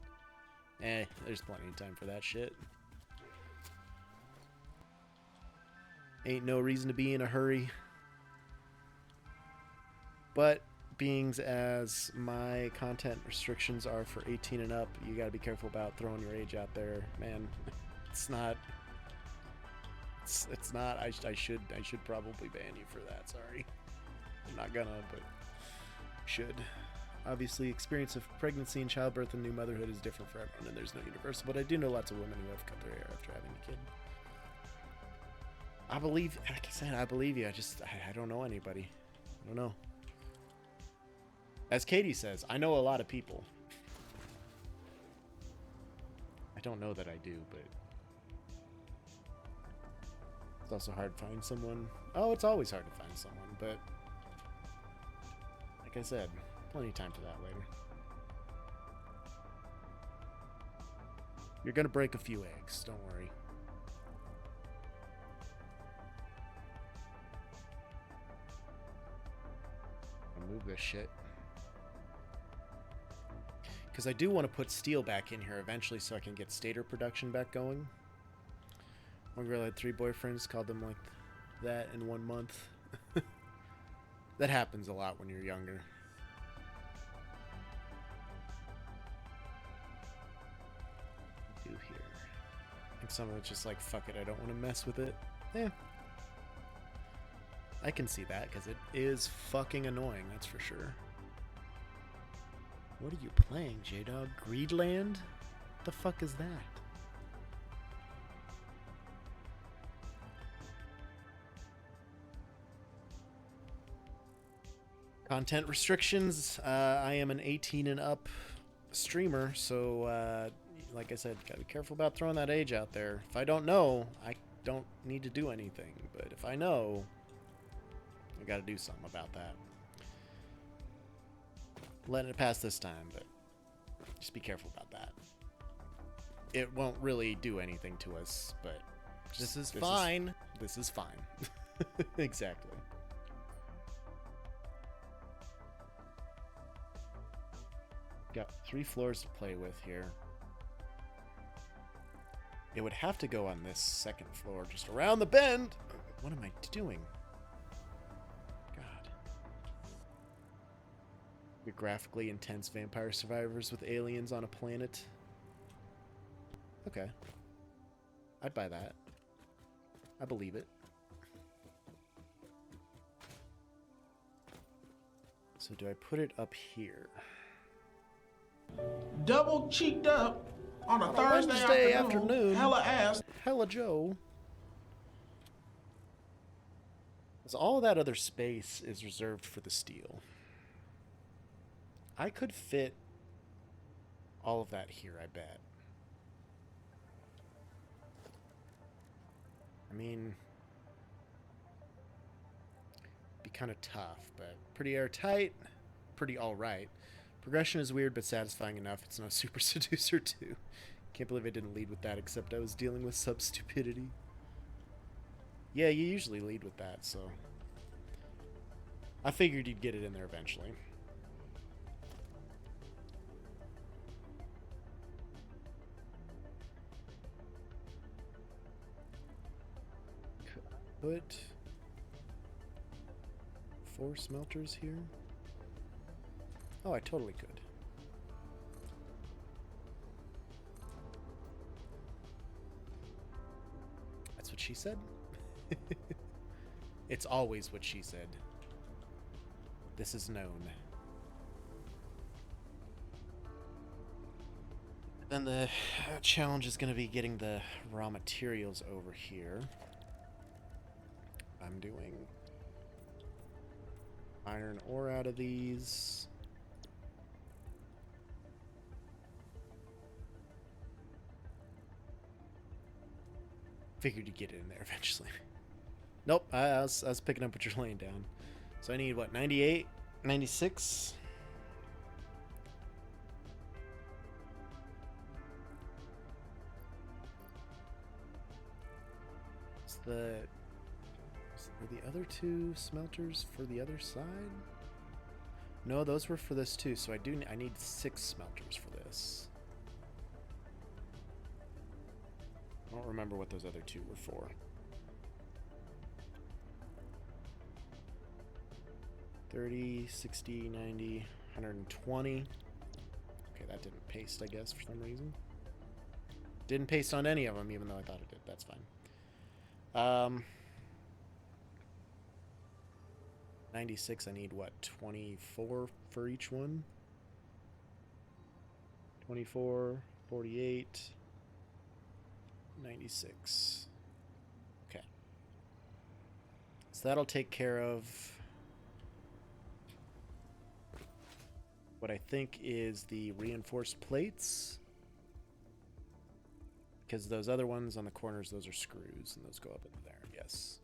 Speaker 1: There's plenty of time for that shit. Ain't no reason to be in a hurry. But beings as my content restrictions are for 18 and up, you gotta be careful about throwing your age out there, man. It's not. It's not. I should probably ban you for that. Sorry, I'm not gonna, but should. Obviously, experience of pregnancy and childbirth and new motherhood is different for everyone, and there's no universal. But I do know lots of women who have cut their hair after having a kid. I believe, like I said, I believe you. I don't know anybody. I don't know. As Katie says, I know a lot of people. I don't know that I do, but it's also hard to find someone. Oh, it's always hard to find someone, but like I said, plenty of time for that later. You're gonna break a few eggs, don't worry. Move this shit. Because I do want to put steel back in here eventually so I can get stator production back going. One girl had 3 boyfriends, called them like that in 1 month. That happens a lot when you're younger. Do here. I think some of it's just like, fuck it, I don't want to mess with it. Yeah. I can see that, because it is fucking annoying, that's for sure. What are you playing, J-Dog? Greedland? What the fuck is that? Content restrictions. I am an 18 and up streamer, so like I said, gotta be careful about throwing that age out there. If I don't know, I don't need to do anything, but if I know, I gotta do something about that. Letting it pass this time, but just be careful about that. It won't really do anything to us, but this is fine. This is fine. Exactly. Got 3 floors to play with here. It would have to go on this second floor, just around the bend. What am I doing? Your graphically intense vampire survivors with aliens on a planet. Okay. I'd buy that. I believe it. So do I put it up here?
Speaker 2: Double cheeked up on a Thursday afternoon. Hella ass.
Speaker 1: Hella Joe. Because all that other space is reserved for the steel. I could fit all of that here, I bet. I mean, be kind of tough, but pretty airtight, pretty alright. Progression is weird but satisfying enough. It's no Super Seducer 2. Can't believe I didn't lead with that, except I was dealing with sub-stupidity. Yeah, you usually lead with that, so... I figured you'd get it in there eventually. Put 4 smelters here. Oh, I totally could. That's what she said? It's always what she said. This is known. Then the challenge is going to be getting the raw materials over here. I'm doing iron ore out of these. Figured you'd get it in there eventually. Nope, I was picking up what you're laying down. So I need, what, 98? 96? Are the other 2 smelters for the other side? No, those were for this too, so I need 6 smelters for this. I don't remember what those other 2 were for. 30, 60, 90, 120. Okay, that didn't paste, I guess, for some reason. Didn't paste on any of them, even though I thought it did. That's fine. 96, I need, what, 24 for each one? 24, 48, 96. Okay. So that'll take care of what I think is the reinforced plates. Because those other ones on the corners, those are screws, and those go up in there, yes.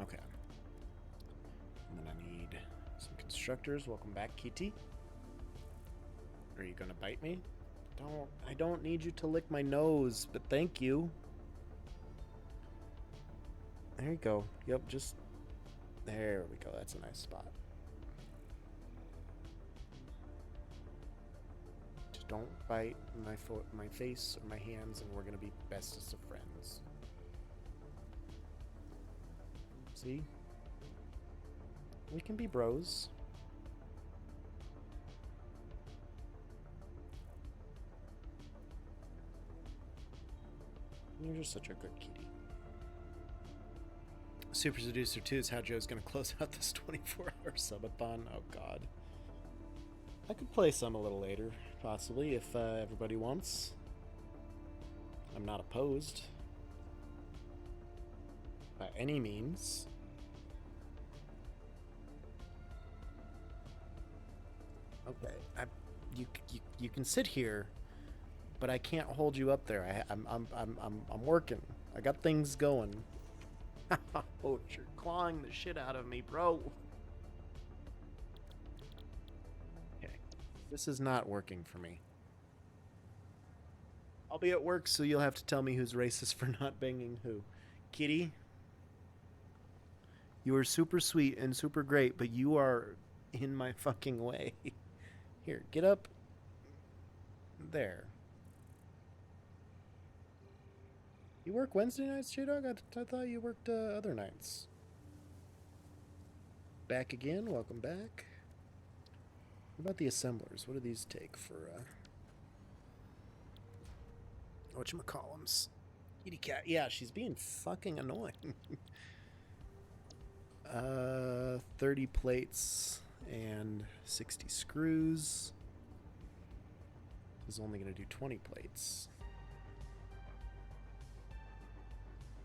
Speaker 1: Okay. And then I need some constructors. Welcome back, Kitty. Are you gonna bite me? I don't need you to lick my nose, but thank you. There you go. Yep, just... There we go. That's a nice spot. Just don't bite my face or my hands, and we're gonna be bestest of friends. See? We can be bros. You're just such a good kitty. Super Seducer 2 is how Joe's gonna close out this 24-hour subathon. Oh god. I could play some a little later, possibly, if everybody wants. I'm not opposed. By any means. Okay, you can sit here, but I can't hold you up there. I'm working. I got things going. Oh, you're clawing the shit out of me, bro. Okay, this is not working for me. I'll be at work, so you'll have to tell me who's racist for not banging who. Kitty, you are super sweet and super great, but you are in my fucking way. Here, get up. There. You work Wednesday nights, J-Dog? I thought you worked other nights. Back again? Welcome back. What about the assemblers? What do these take for, whatchamacallums? Kitty cat. Yeah, she's being fucking annoying. 30 plates and 60 screws. This is only going to do 20 plates.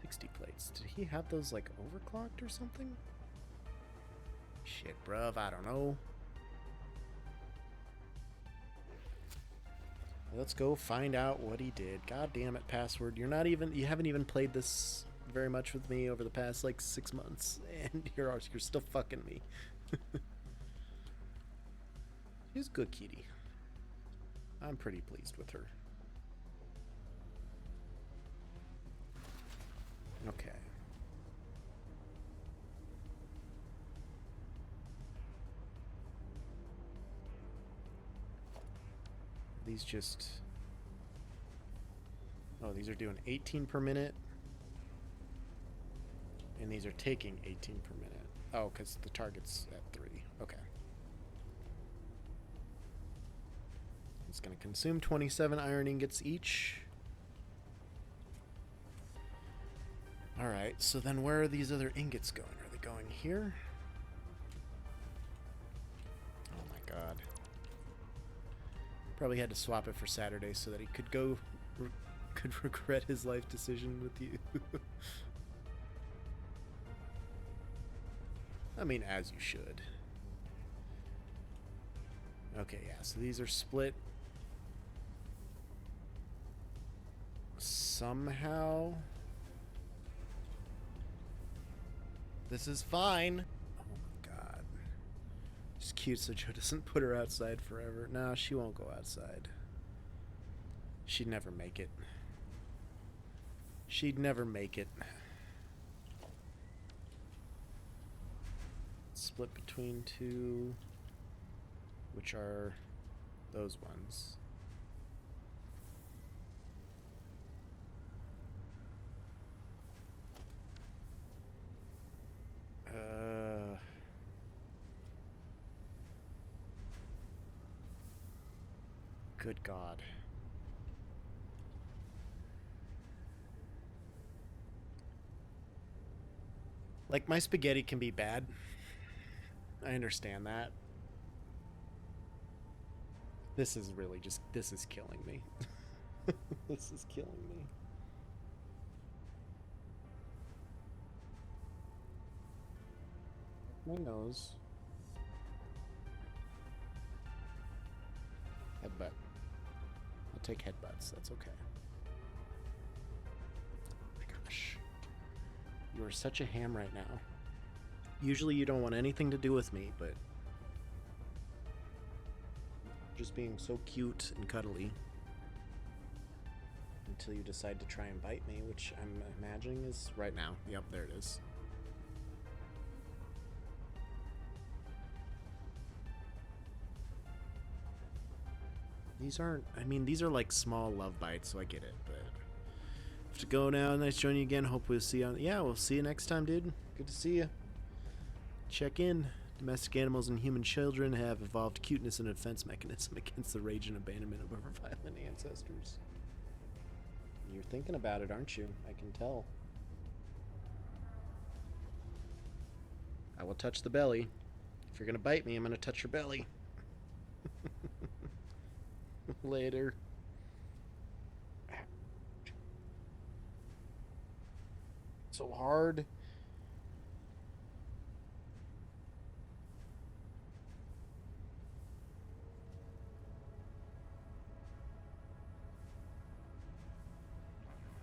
Speaker 1: 60 plates. Did he have those, like, overclocked or something? Shit, bruv, I don't know. Let's go find out what he did. God damn it, password. You haven't even played this very much with me over the past, like, 6 months. And you're still fucking me. She's good kitty. I'm pretty pleased with her. Okay. These just... Oh, these are doing 18 per minute. And these are taking 18 per minute. Oh, because the target's at 3. Okay. It's going to consume 27 iron ingots each. Alright, so then where are these other ingots going? Are they going here? Oh my god. Probably had to swap it for Saturday so that he could go... could regret his life decision with you. I mean, as you should. Okay, yeah, so these are split somehow. This is fine. Oh my god. It's cute so Joe doesn't put her outside forever. No, she won't go outside. She'd never make it. She'd never make it. Split between 2, which are those ones. Good God. Like, my spaghetti can be bad. I understand that. This is really just... This is killing me. This is killing me. My nose. Headbutt. I'll take headbutts. That's okay. Oh my gosh. You are such a ham right now. Usually you don't want anything to do with me, but... just being so cute and cuddly. Until you decide to try and bite me, which I'm imagining is right now. Yep, there it is. These aren't... I mean, these are like small love bites, so I get it, but... have to go now. Nice joining you again. Hope we'll see you on... Yeah, we'll see you next time, dude. Good to see you. Check in. Domestic animals and human children have evolved cuteness and a defense mechanism against the rage and abandonment of our violent ancestors. You're thinking about it, aren't you? I can tell. I will touch the belly. If you're gonna bite me, I'm gonna touch your belly. Later. So hard.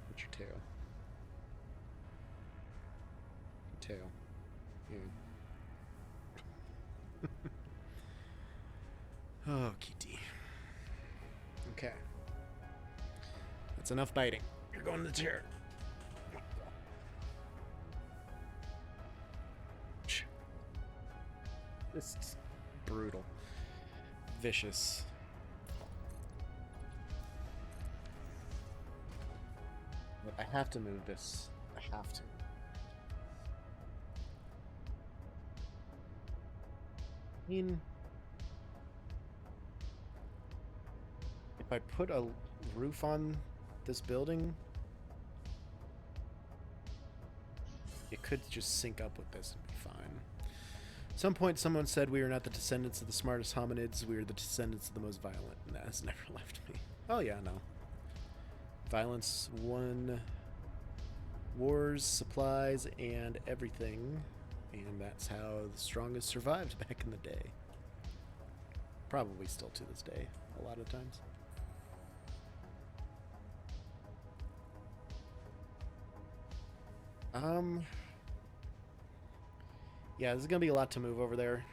Speaker 1: What's your tail? Your tail. Yeah. Oh, kitty. Okay. That's enough biting. You're going to the chair. This is brutal. Vicious. But I have to move this. I have to. I mean... if I put a roof on this building, it could just sync up with this and be fine. At some point, someone said we are not the descendants of the smartest hominids, we are the descendants of the most violent, and that has never left me. Oh yeah, no. Violence 1... Wars, supplies, and everything. And that's how the strongest survived back in the day. Probably still to this day, a lot of times. Yeah, this is going to be a lot to move over there.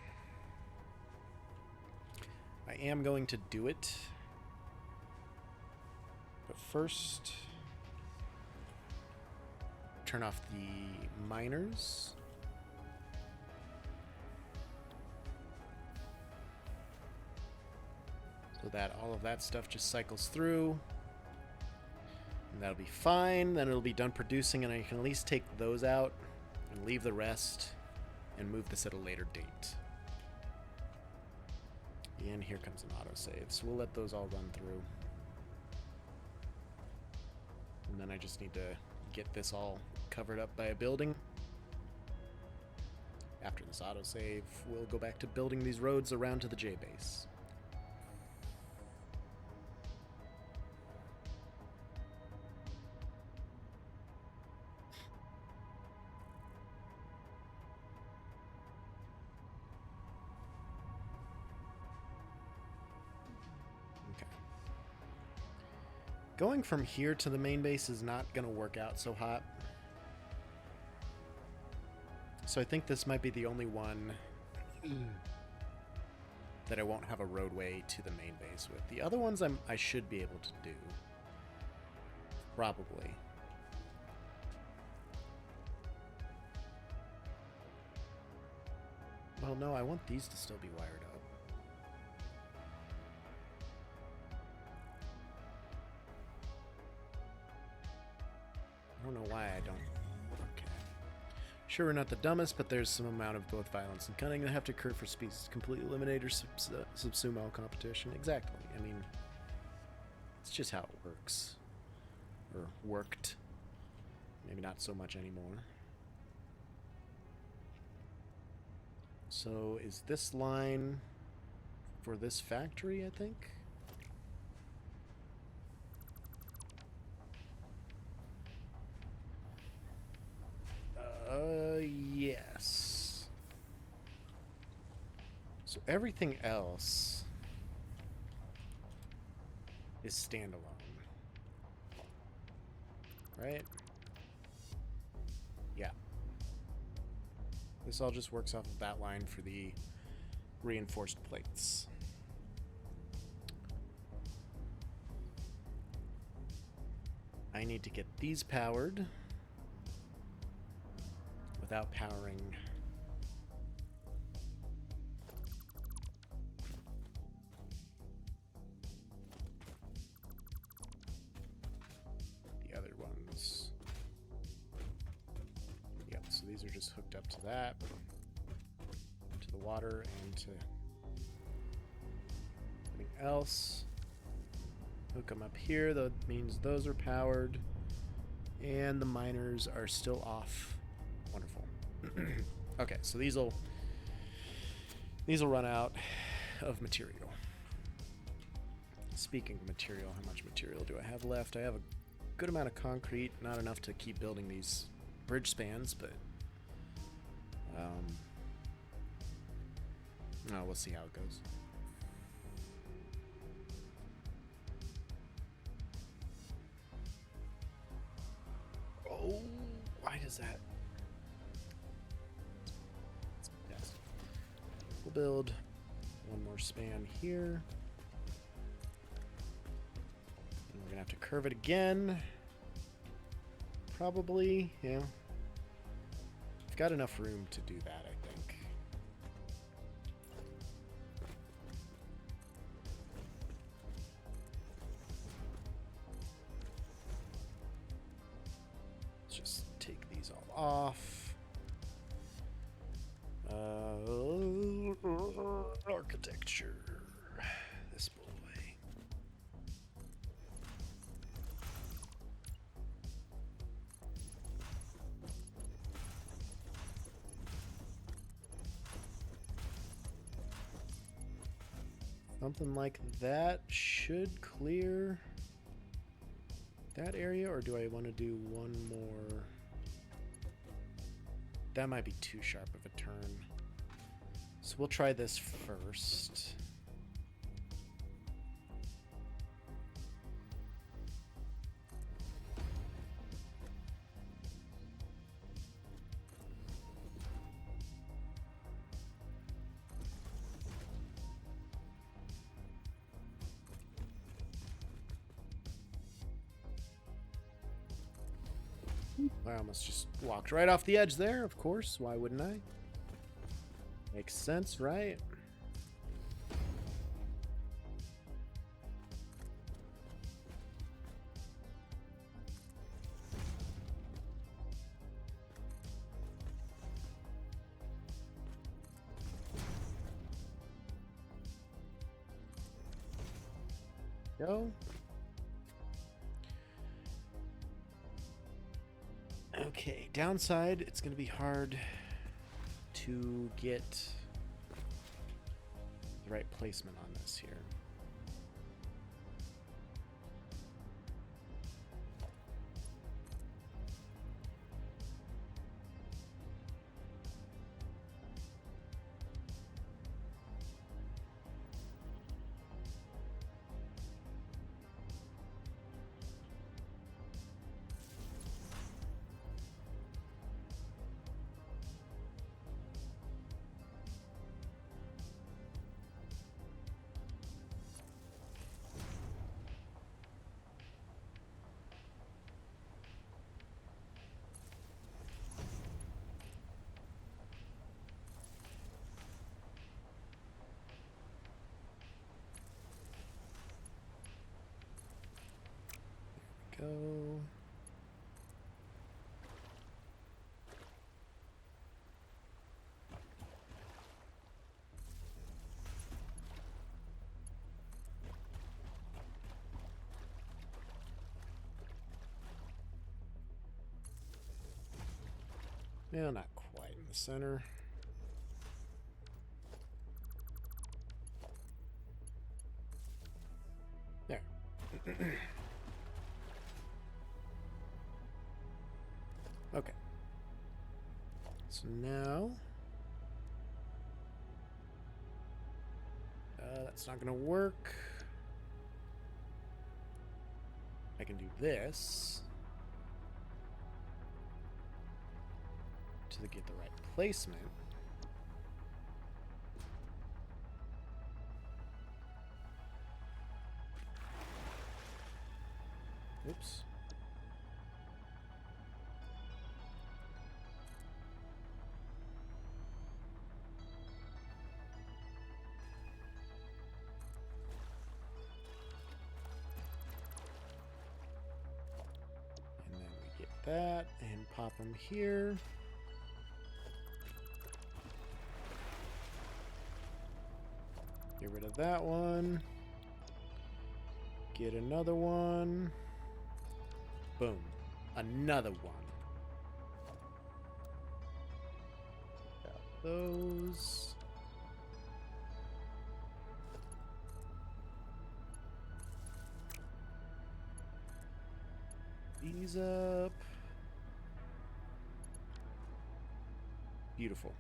Speaker 1: I am going to do it. But first, turn off the miners. So that all of that stuff just cycles through. And that'll be fine. Then it'll be done producing, and I can at least take those out and leave the rest and move this at a later date. And here comes an autosave. So we'll let those all run through. And then I just need to get this all covered up by a building. After this autosave, we'll go back to building these roads around to the J base. Going from here to the main base is not going to work out so hot. So I think this might be the only one that I won't have a roadway to the main base with. The other ones I should be able to do. Probably. Well, no, I want these to still be wired up. I don't know why I don't. Okay. Sure, we're not the dumbest, but there's some amount of both violence and cunning that have to occur for species to completely eliminate or subsume all competition. Exactly. I mean, it's just how it works. Or worked. Maybe not so much anymore. So, is this line for this factory, I think? Yes. So everything else is standalone. Right? Yeah. This all just works off of that line for the reinforced plates. I need to get these powered without powering the other ones. Yep, so these are just hooked up to that, to the water, and to everything else. Hook them up here. That means those are powered, and the miners are still off. Wonderful. Okay, so these will run out of material. Speaking of material, how much material do I have left? I have a good amount of concrete, not enough to keep building these bridge spans, but we'll see how it goes. Oh, why does that? Yes. We'll build one more span here. And we're gonna have to curve it again. Probably, yeah. I've got enough room to do that, I think. Let's just take these all off. Architecture. This boy. Something like that should clear that area, or do I want to do one more? that might be too sharp of a turn. So we'll try this first. I almost just walked right off the edge there, of course. Why wouldn't I? Makes sense, right? Go. Okay, downside, it's going to be hard to get the right placement on this here. Go. No, not quite in the center. There. Okay. So now... that's not going to work. I can do this to get the right placement. Oops. And then we get that and pop them here. Get rid of that one. Get another one. Boom. Another one. Got those. These up. Beautiful.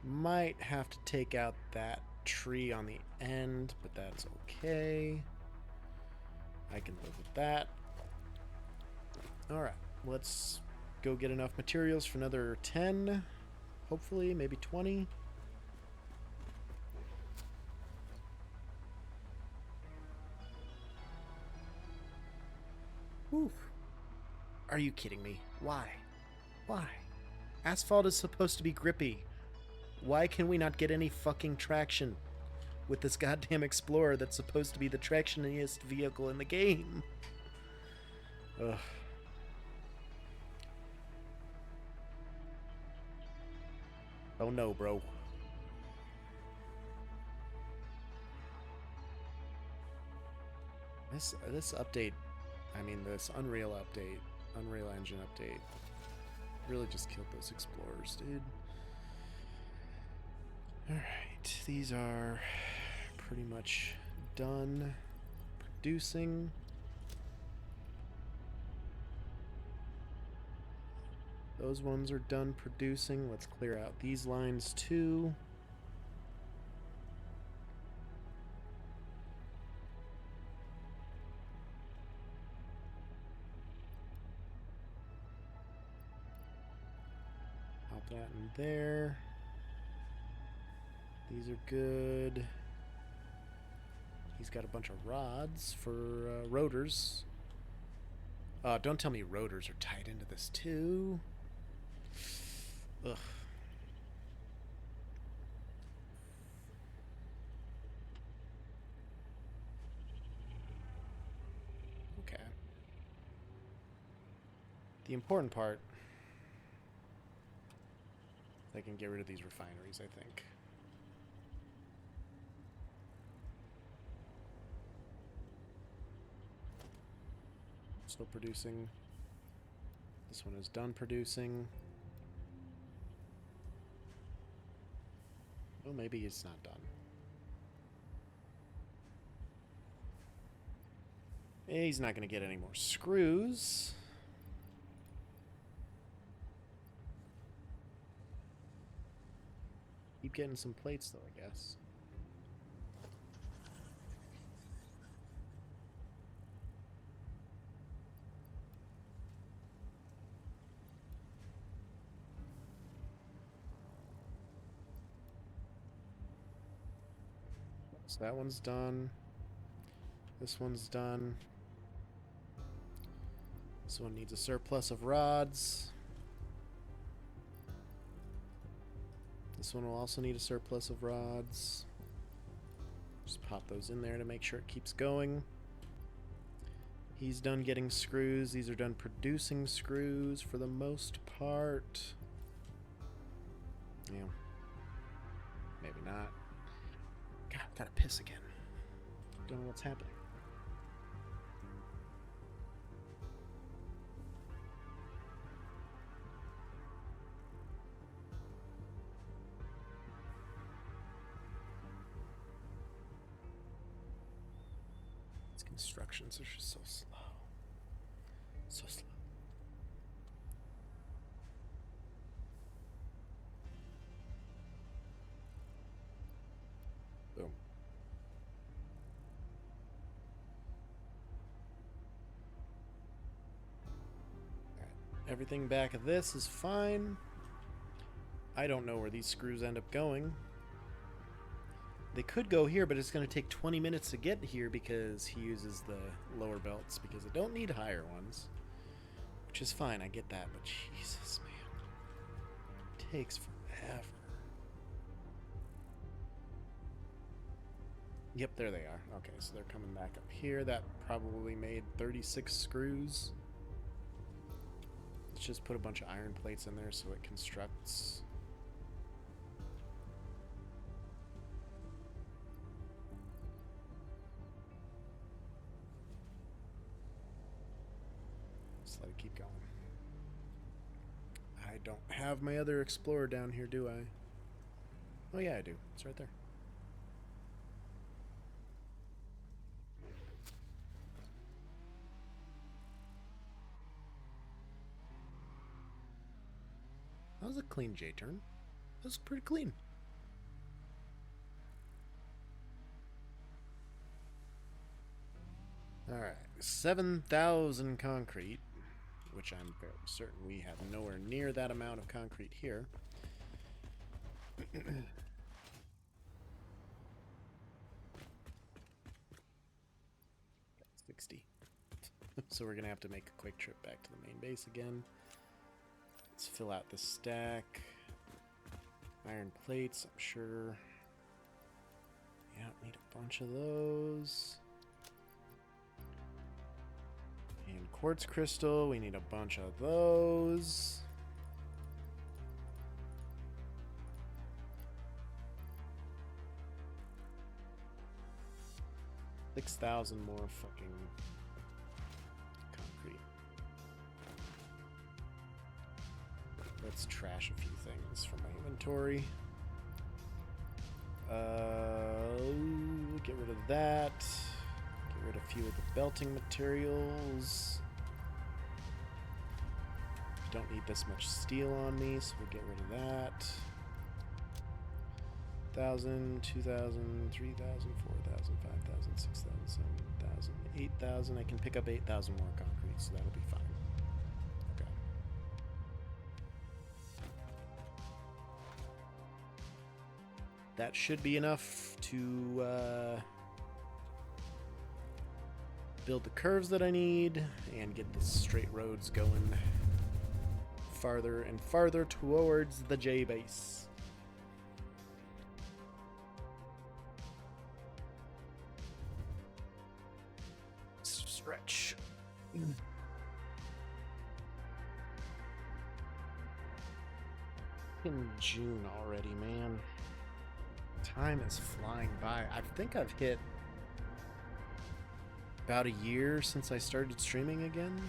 Speaker 1: Might have to take out that tree on the end, but that's okay. I can live with that. Alright, let's go get enough materials for another 10. Hopefully, maybe 20. Oof. Are you kidding me? Why? Why? Asphalt is supposed to be grippy. Why can we not get any fucking traction with this goddamn Explorer that's supposed to be the tractioniest vehicle in the game? Ugh. Oh no, bro. This update, I mean this Unreal update, Unreal Engine update, really just killed those Explorers, dude. Alright, these are pretty much done producing. Those ones are done producing. Let's clear out these lines too. Pop that in there. These are good. He's got a bunch of rods for rotors. Don't tell me rotors are tied into this too. Ugh. Okay. The important part, I can get rid of these refineries, I think. Still producing. This one is done producing. Well, maybe it's not done. He's not going to get any more screws. Keep getting some plates, though, I guess. So that one's done. This one's done. This one needs a surplus of rods. This one will also need a surplus of rods. Just pop those in there to make sure it keeps going. He's done getting screws. These are done producing screws for the most part. Yeah. Maybe not. God, gotta piss again. Don't know what's happening. These constructions are just so slow. So slow. Boom. Everything back of this is fine. I don't know where these screws end up going. They could go here, but it's going to take 20 minutes to get here because he uses the lower belts because I don't need higher ones. Which is fine, I get that, but Jesus, man. It takes forever. Yep, there they are. Okay, so they're coming back up here. That probably made 36 screws. Let's just put a bunch of iron plates in there so it constructs. Just let it keep going. I don't have my other explorer down here, do I? Oh yeah, I do. It's right there. That was a clean J-turn. That was pretty clean. Alright, 7,000 concrete, which I'm fairly certain we have nowhere near that amount of concrete here. 60. So we're going to have to make a quick trip back to the main base again. Let's fill out the stack. Iron plates, I'm sure. Yeah, need a bunch of those. And quartz crystal, we need a bunch of those. $6,000 more fucking concrete. Let's trash a few things from my inventory. Get rid of that. Get rid of a few of the belting materials. Don't need this much steel on me, so we'll get rid of that. 1,000, 2,000, 3,000, 4,000, 5,000, 6,000, 7,000, 8,000. I can pick up 8,000 more concrete, so that'll be fine. Okay. That should be enough to build the curves that I need and get the straight roads going farther and farther towards the J base. Stretch. In June already, man. Time is flying by. I think I've hit about a year since I started streaming again.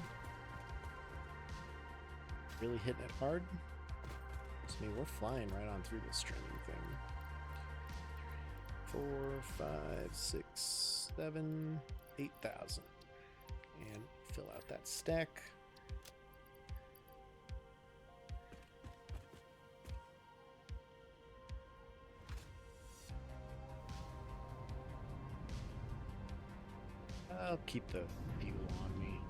Speaker 1: Really hitting it hard. I mean, we're flying right on through this streaming thing. 4, 5, 6, 7, 8,000. And fill out that stack. I'll keep the fuel on me.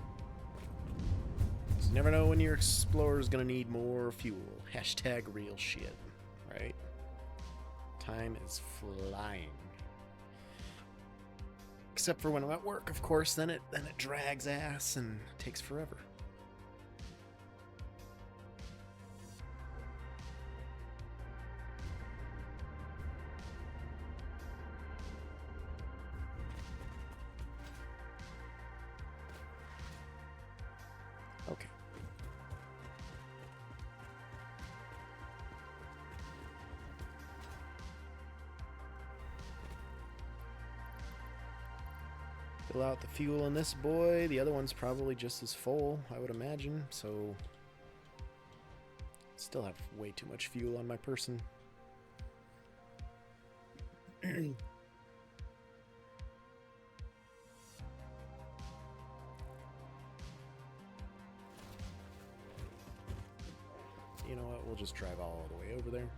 Speaker 1: You never know when your explorer's gonna need more fuel. Hashtag real shit, right? Time is flying. Except for when I'm at work, of course, then it drags ass and takes forever. Okay. Fill out the fuel in this boy. The other one's probably just as full, I would imagine, so still have way too much fuel on my person. You know what? We'll just drive all the way over there.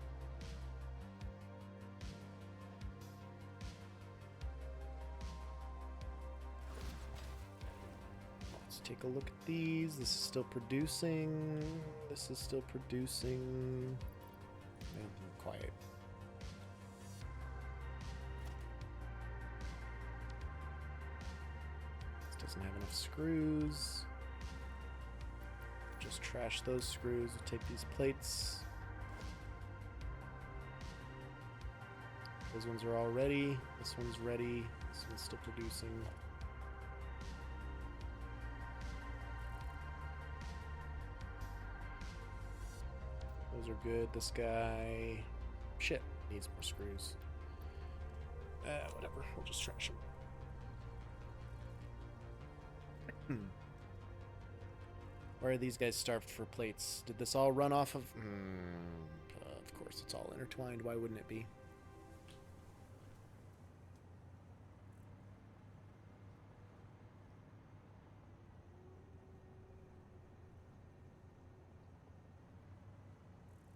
Speaker 1: Let's take a look at these. This is still producing. This is still producing. Quiet. This doesn't have enough screws. Just trash those screws. We'll take these plates. Those ones are all ready. This one's ready. This one's still producing. Those are good. This guy... Shit. Needs more screws. Whatever. We'll just trash them. Why are these guys starved for plates? Did this all run off of... of course, it's all intertwined. Why wouldn't it be?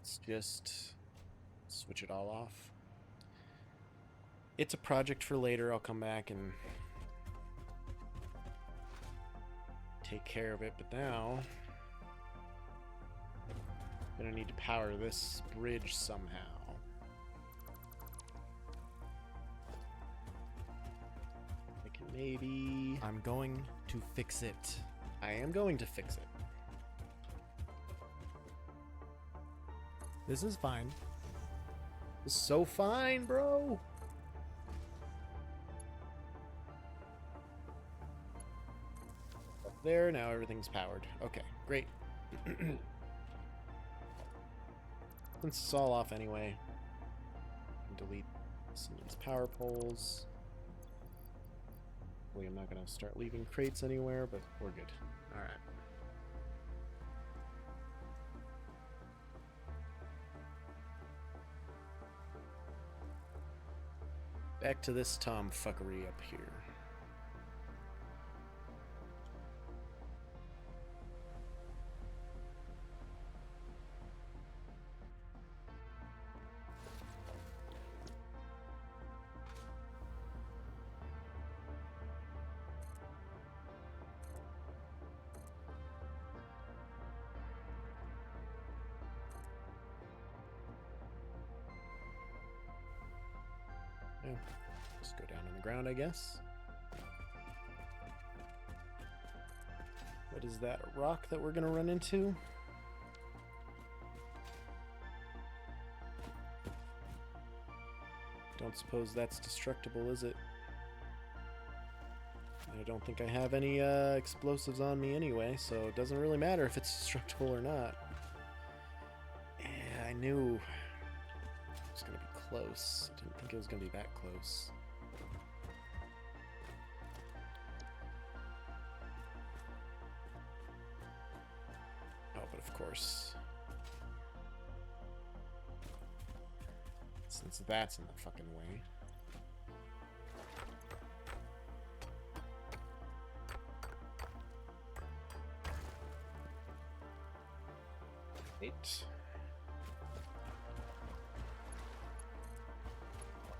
Speaker 1: Let's just switch it all off. It's a project for later. I'll come back and take care of it, but now I'm gonna need to power this bridge somehow. I can maybe... I'm going to fix it. I am going to fix it. This is fine. This is so fine, bro. There, now everything's powered. Okay, great. Since it's all off anyway, delete some of these power poles. Hopefully I'm not going to start leaving crates anywhere, but we're good. Alright. Back to this tomfuckery up here. Just go down on the ground, I guess. What is that? A rock that we're gonna run into? Don't suppose that's destructible, is it? I don't think I have any explosives on me anyway, so it doesn't really matter if it's destructible or not. Yeah, I knew it was going to be close. I didn't think it was going to be that close. Oh, but of course, since that's in the fucking way.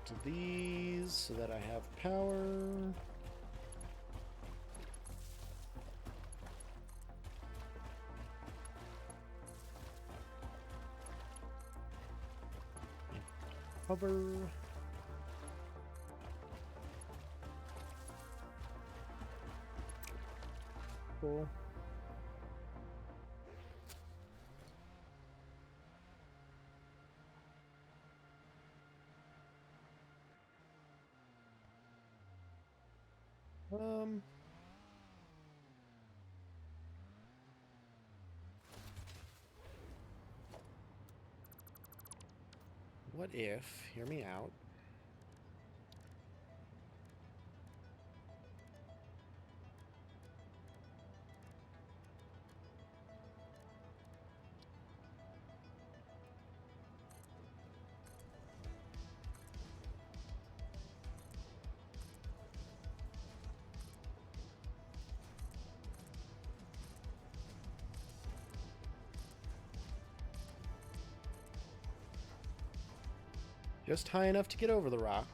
Speaker 1: To these so that I have power. Cover. Cool. What if, hear me out, just high enough to get over the rock.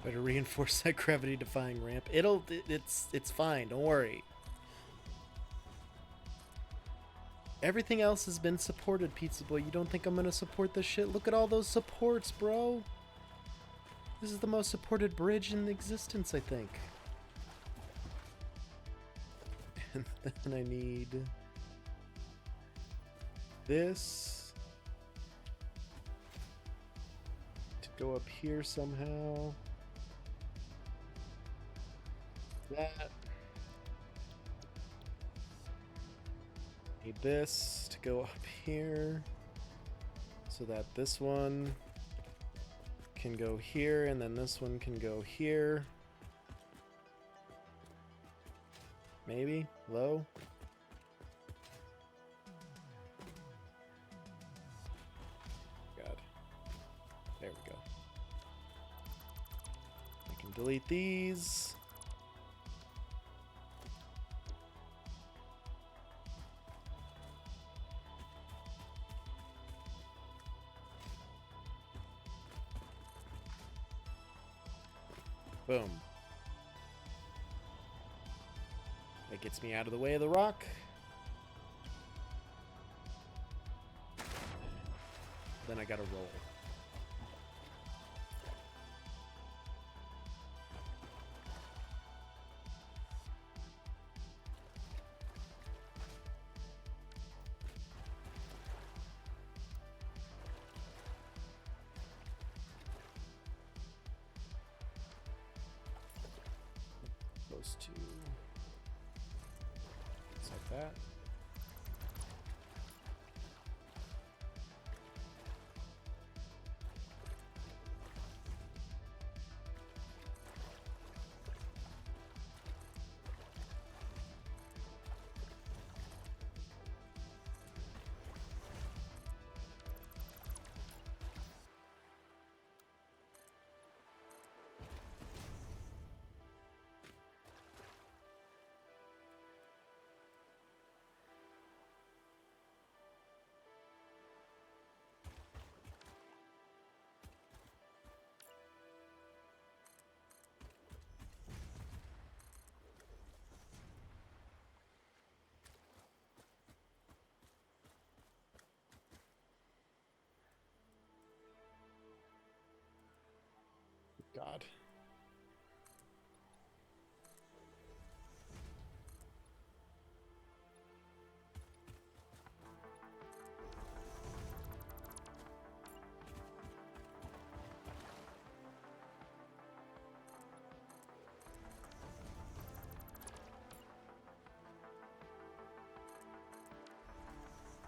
Speaker 1: Better reinforce that gravity-defying ramp. It's fine. Don't worry. Everything else has been supported, Pizza Boy. You don't think I'm gonna support this shit? Look at all those supports, bro. This is the most supported bridge in existence, I think. And then I need this to go up here somehow. That. Need this to go up here so that this one can go here and then this one can go here. Maybe low. God. There we go. I can delete these. Boom. That gets me out of the way of the rock. Then I gotta roll. Those two. Just like that. God.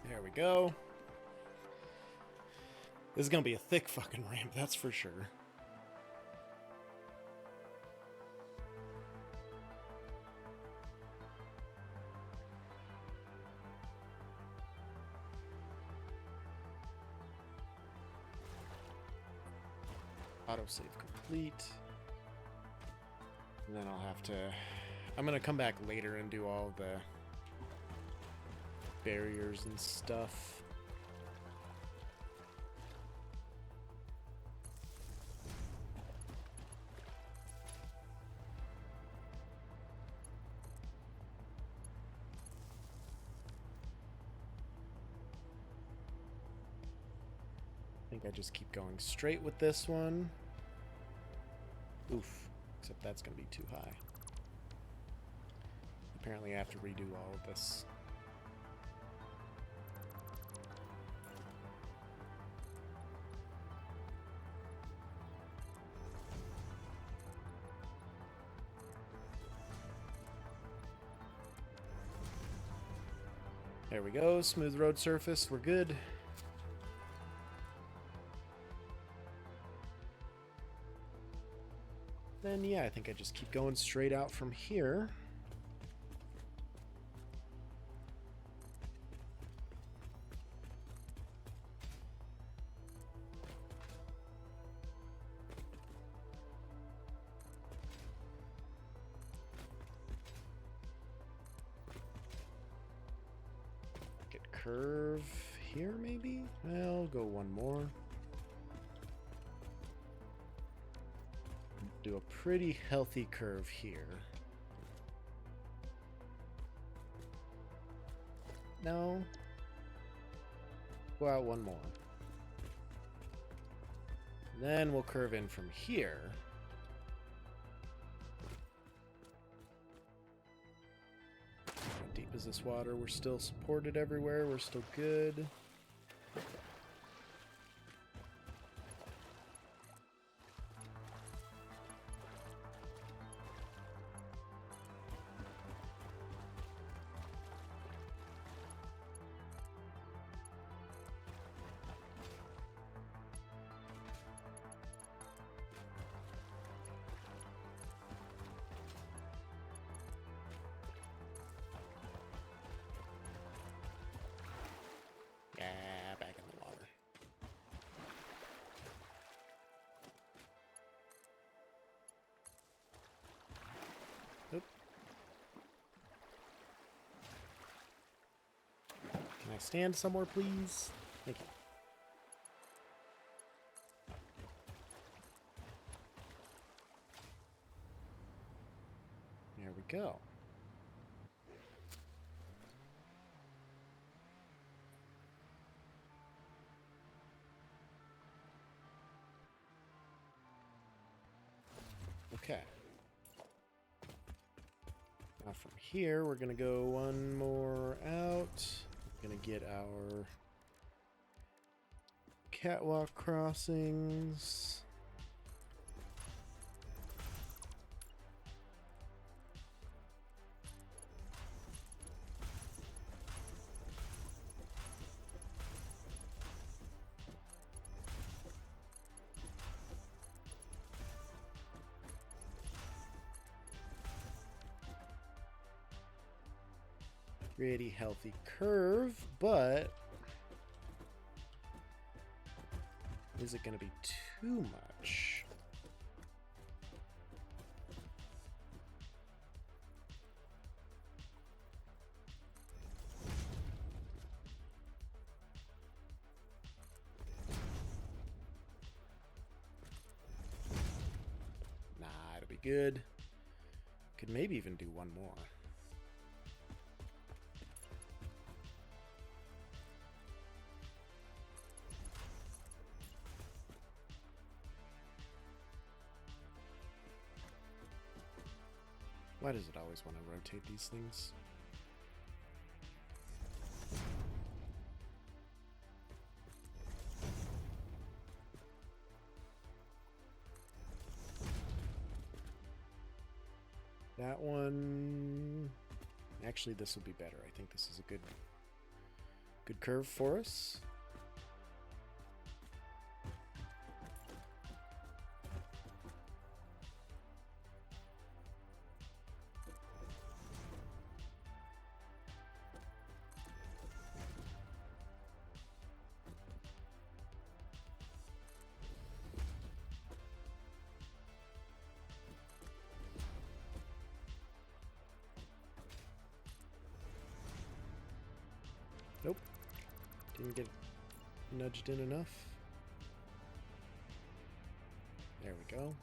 Speaker 1: There we go. This is gonna be a thick fucking ramp, that's for sure. Autosave complete. And then I'll have to... I'm gonna come back later and do all the barriers and stuff. I think I just keep going straight with this one. Oof. Except that's going to be too high. Apparently I have to redo all of this. There we go. Smooth road surface. We're good. Then, yeah, I think I just keep going straight out from here. Get curve here, maybe? Well, go one more. Do a pretty healthy curve here. No. Go out one more. Then we'll curve in from here. How deep is this water? We're still supported everywhere. We're still good. Yeah, back in the water. Oop. Can I stand somewhere, please? Thank you. There we go. Okay. Now from here, we're going to go one more out. We're going to get our catwalk crossings. Pretty healthy curve, but is it going to be too much? Nah, it'll be good. Could maybe even do one more. Why does it always want to rotate these things? That one... Actually, this will be better. I think this is a good curve for us. Nope. Didn't get nudged in enough. There we go.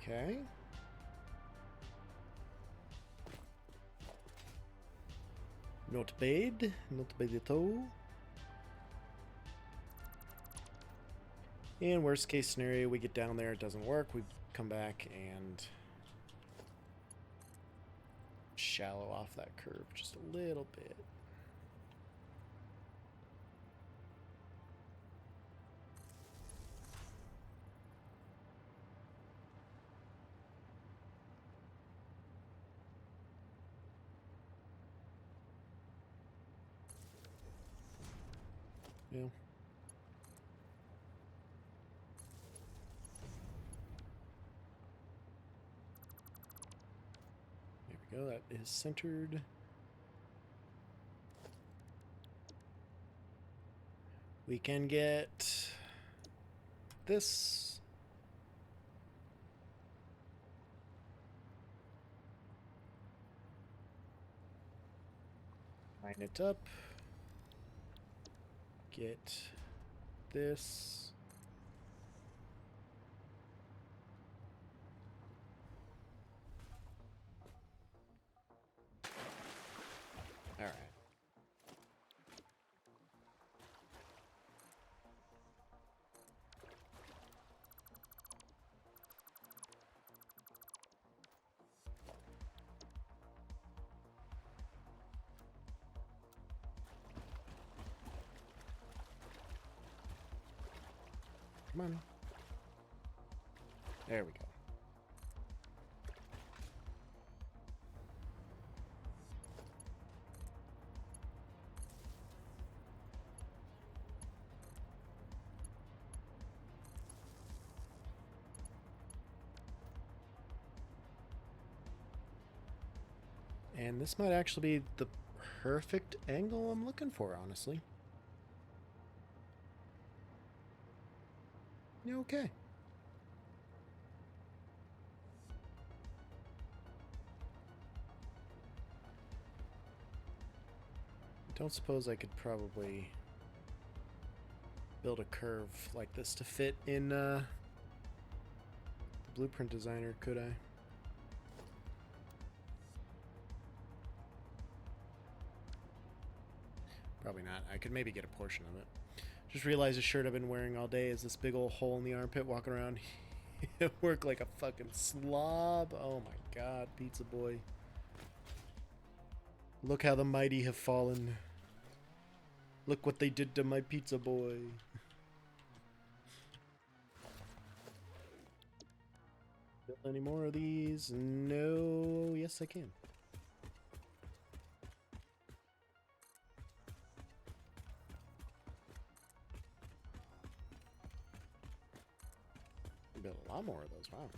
Speaker 1: Okay. Not bad. Not bad at all. And worst case scenario, we get down there, it doesn't work, we come back and shallow off that curve just a little bit. Yeah. There we go, that is centered. We can get this. Line it up. Get this. All right. Come on. There we go. And this might actually be the perfect angle I'm looking for, honestly. Yeah, okay. I don't suppose I could probably build a curve like this to fit in the Blueprint Designer, could I? Probably not. I could maybe get a portion of it. Just realized the shirt I've been wearing all day is this big old hole in the armpit, walking around at work like a fucking slob. Oh my god, pizza boy. Look how the mighty have fallen. Look what they did to my pizza boy. Build any more of these? No. Yes, I can. Build a lot more of those. Wow.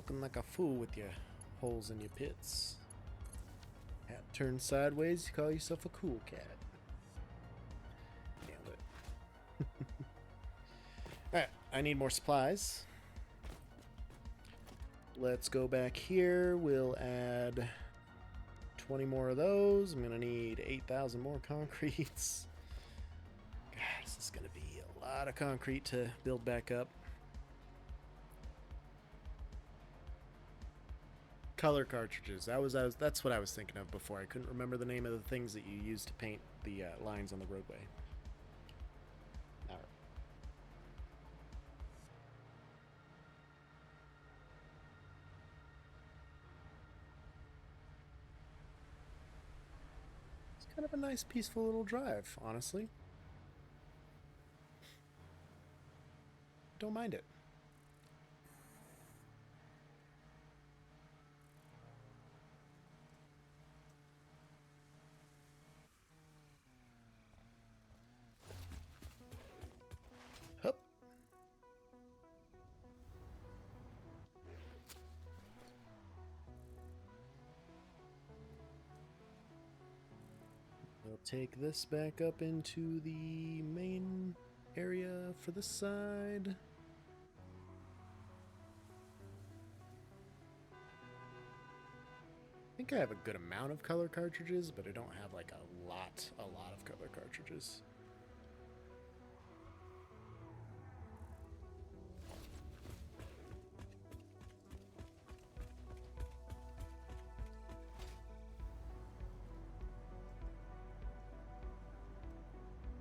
Speaker 1: Looking like a fool with your holes in your pits. Hat turned sideways, you call yourself a cool cat. Nailed it. Alright, I need more supplies. Let's go back here. We'll add 20 more of those. I'm going to need 8,000 more concretes. God, this is going to be a lot of concrete to build back up. Color cartridges. That's what I was thinking of before. I couldn't remember the name of the things that you use to paint the lines on the roadway. All right. It's kind of a nice, peaceful little drive, honestly. Don't mind it. Hup. We'll take this back up into the main area for this side. I think I have a good amount of color cartridges, but I don't have like a lot of color cartridges.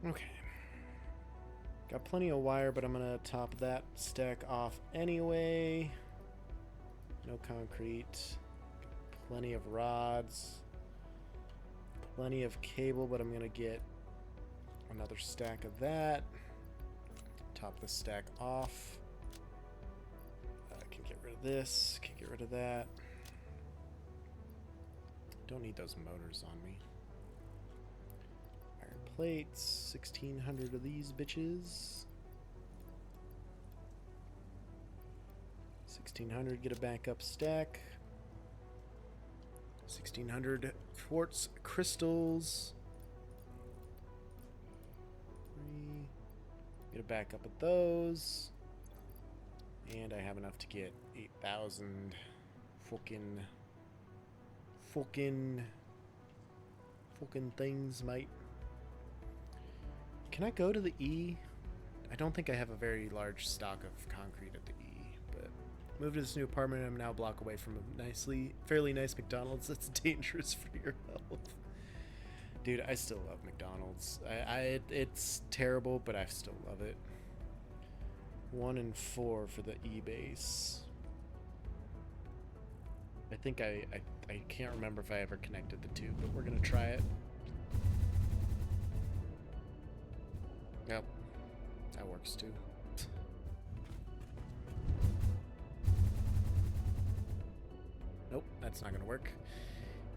Speaker 1: Okay. Got plenty of wire, but I'm going to top that stack off anyway. No concrete. Plenty of rods. Plenty of cable, but I'm going to get another stack of that. Top the stack off. Can get rid of this. Can get rid of that. Don't need those motors on me. Plates, 1,600 of these bitches. 1,600, get a backup stack. 1,600 quartz crystals. 3. Get a backup of those. And I have enough to get 8,000 fucking things, mate. Can I go to the E? I don't think I have a very large stock of concrete at the E, but moved to this new apartment. I'm now a block away from a fairly nice McDonald's. That's dangerous for your health. Dude, I still love McDonald's. It's terrible, but I still love it. 1 and 4 for the E base. I think I can't remember if I ever connected the two, but we're gonna try it. Yep, that works too. Nope, that's not gonna work.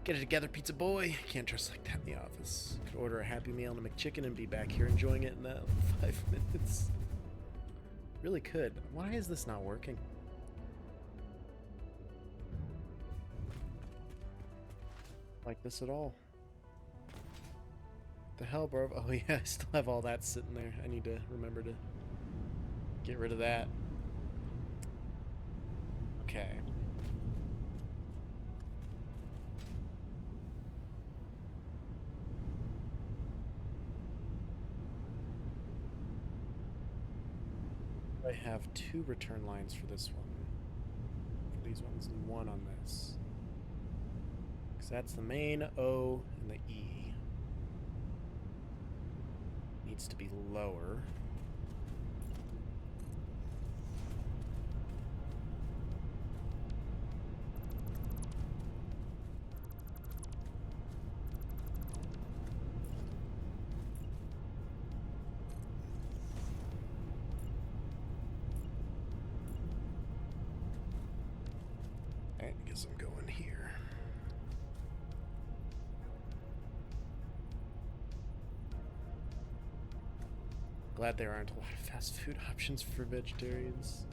Speaker 1: Get it together, pizza boy. Can't trust like that in the office. Could order a Happy Meal and a McChicken and be back here enjoying it in 5 minutes. Really could. Why is this not working? Like this at all? The hell, bro? Oh yeah, I still have all that sitting there. I need to remember to get rid of that. Okay. I have 2 return lines for this one. For these ones, and 1 on this. Because that's the main O and the E. Needs to be lower. I guess I'm going here. Glad there aren't a lot of fast food options for vegetarians.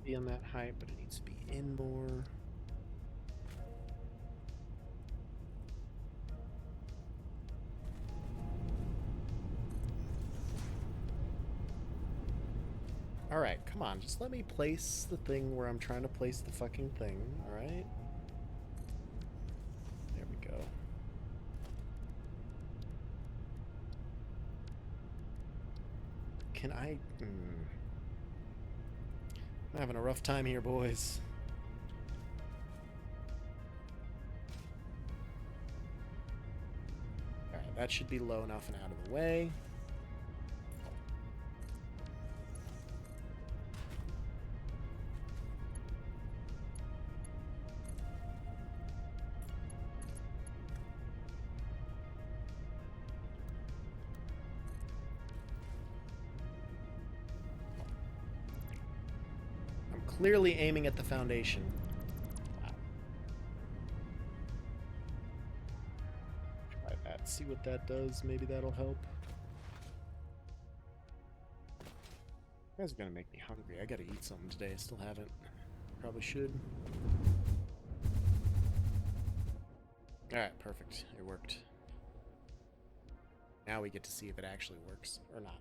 Speaker 1: Be on that height, but it needs to be in more. Alright, come on, just let me place the thing where I'm trying to place the fucking thing, alright? There we go. Can I... I'm having a rough time here, boys. Alright, that should be low enough and out of the way. Clearly aiming at the foundation. Wow. Try that. See what that does. Maybe that'll help. You guys are gonna make me hungry. I gotta eat something today. I still haven't. Probably should. Alright, perfect. It worked. Now we get to see if it actually works or not.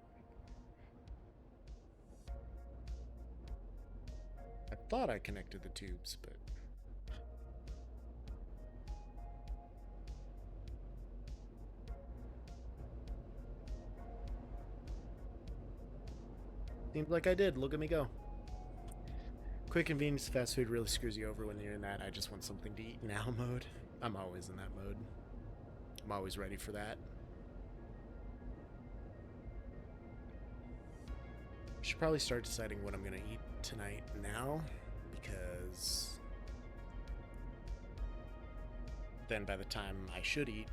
Speaker 1: I thought I connected the tubes, but... Seems like I did. Look at me go. Quick convenience fast food really screws you over when you're in that I just want something to eat now mode. I'm always in that mode. I'm always ready for that. Should probably start deciding what I'm gonna eat tonight now, because then by the time I should eat,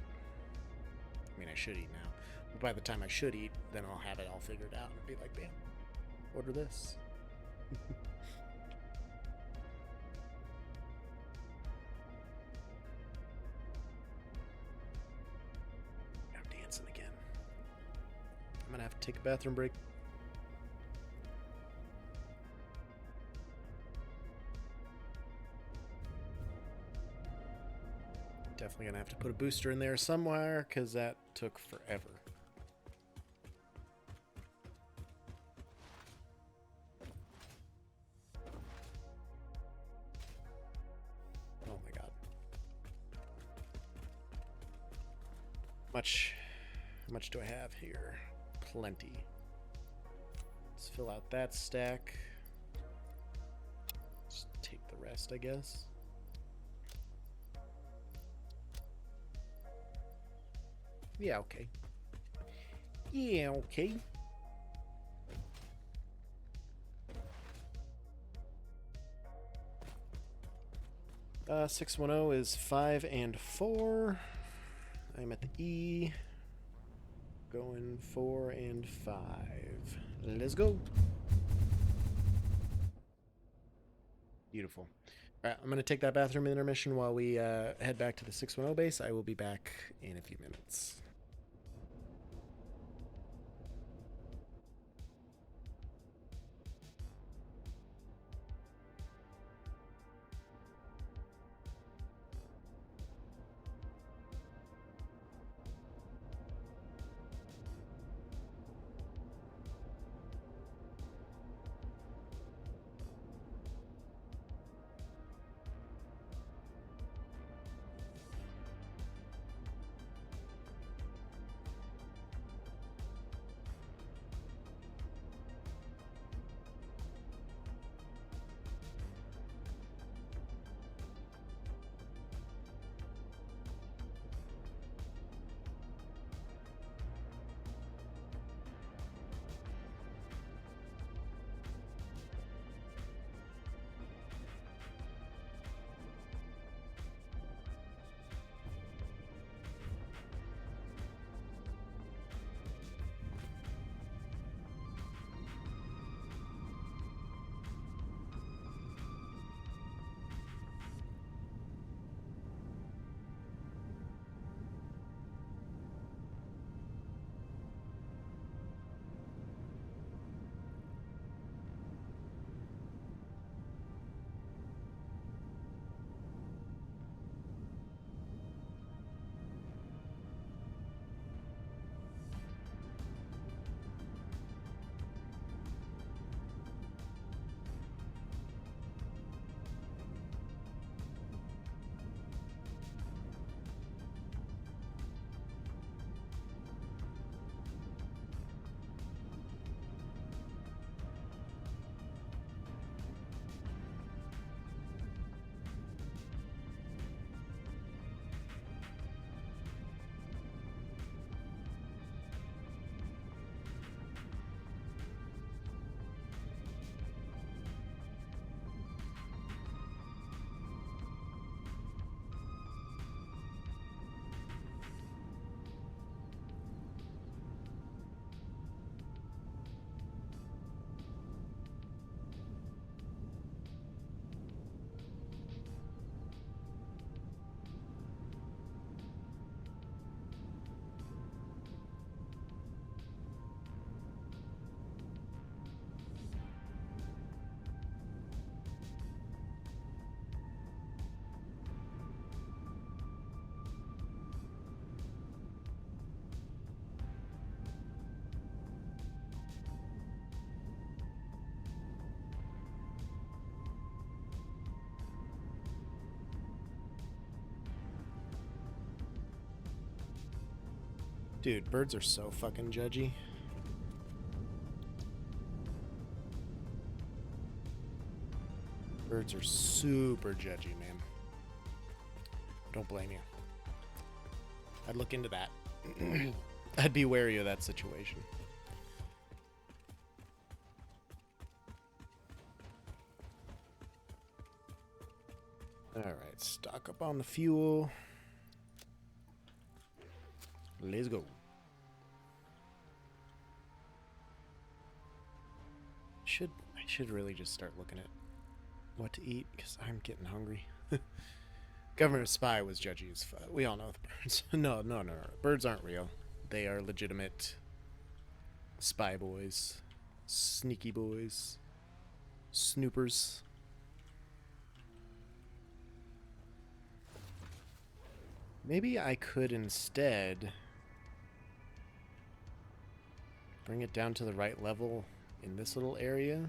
Speaker 1: I mean I should eat now, but by the time I should eat, then I'll have it all figured out and be like, bam, order this. I'm dancing again. I'm gonna have to take a bathroom break. Definitely gonna have to put a booster in there somewhere, because that took forever. Oh my god. How much do I have here? Plenty. Let's fill out that stack. Just take the rest, I guess. Yeah, okay. Yeah, okay. Uh, 610 is 5 and 4. I'm at the E. Going 4 and 5. Let's go. Beautiful. All right, I'm going to take that bathroom intermission while we head back to the 610 base. I will be back in a few minutes. Dude, birds are so fucking judgy. Birds are super judgy, man. Don't blame you. I'd look into that. I'd be wary of that situation. Alright, stock up on the fuel. Let's go. I should really just start looking at what to eat, because I'm getting hungry. Government spy was judgy as fuck. We all know the birds. No. Birds aren't real. They are legitimate spy boys. Sneaky boys. Snoopers. Maybe I could instead bring it down to the right level in this little area.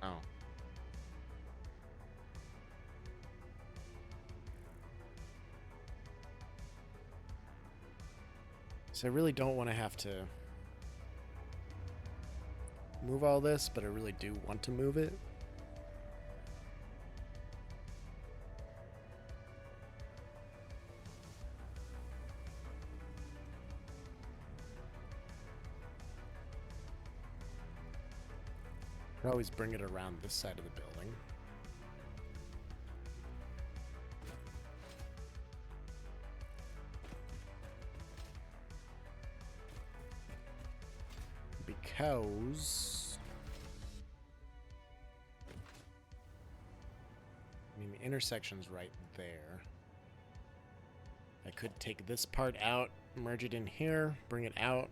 Speaker 1: Oh. So I really don't want to have to move all this, but I really do want to move it. I'd always bring it around this side of the building. Because I mean, the intersection's right there. I could take this part out, merge it in here, bring it out,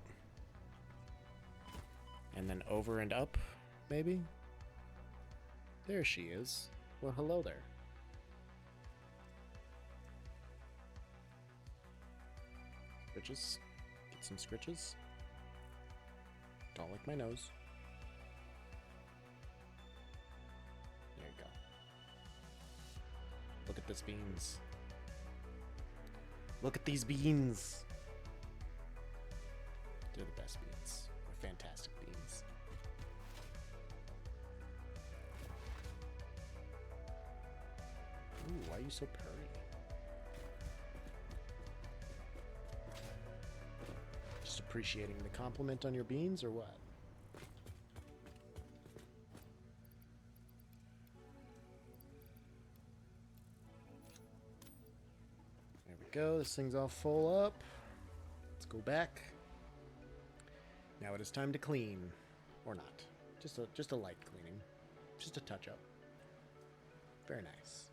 Speaker 1: and then over and up, maybe? There she is. Well, hello there. Scritches. Get some scritches. Don't lick my nose. There you go. Look at this beans. Look at these beans. They're the best beans. They're fantastic beans. Ooh, why are you so purry? Just appreciating the compliment on your beans, or what? There we go. This thing's all full up. Let's go back. Now it is time to clean, or not. Just a light cleaning, just a touch up. Very nice.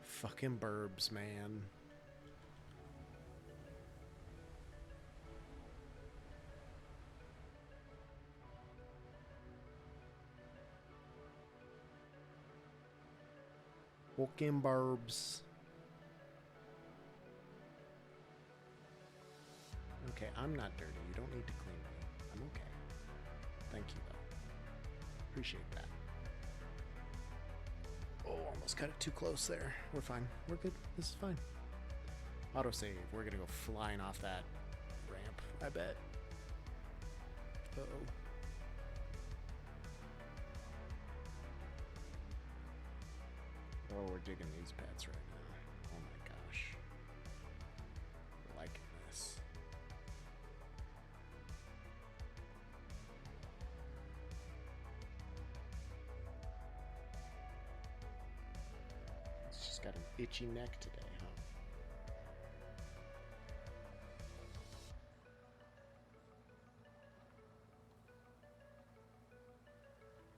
Speaker 1: Fucking burbs, man. Fucking burbs. Okay, I'm not dirty. You don't need to clean me. I'm okay. Thank you, though. Appreciate that. Oh, almost cut it too close there. We're fine. We're good. This is fine. Autosave. We're gonna go flying off that ramp, I bet. Uh-oh. Oh, we're digging these pads right now. Oh my gosh. We're liking this. It's just got an itchy neck today, huh?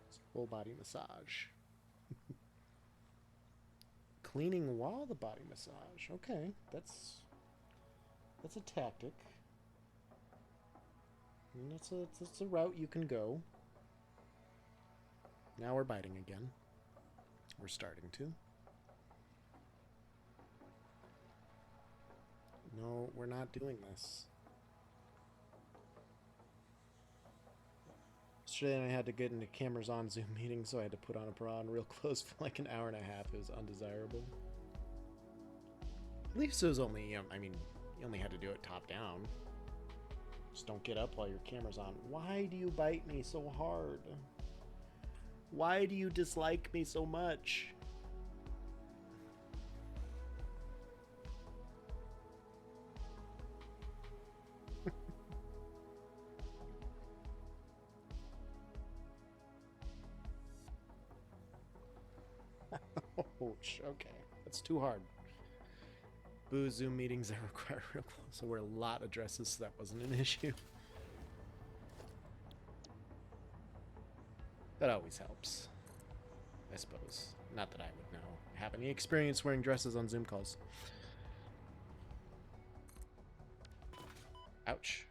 Speaker 1: It's full body massage. Cleaning while the body massage. Okay, that's a tactic. And that's a route you can go. Now we're biting again. We're starting to. No, we're not doing this. Let's Yesterday I had to get into cameras on Zoom meetings, so I had to put on a bra and real close for like an hour and a half. It was undesirable. At least it was only, I mean, you only had to do it top down. Just don't get up while your camera's on. Why do you bite me so hard? Why do you dislike me so much? Ouch, okay. That's too hard. Boo, Zoom meetings that require real close. So wear a lot of dresses, so that wasn't an issue. That always helps, I suppose. Not that I would know. Have any experience wearing dresses on Zoom calls. Ouch.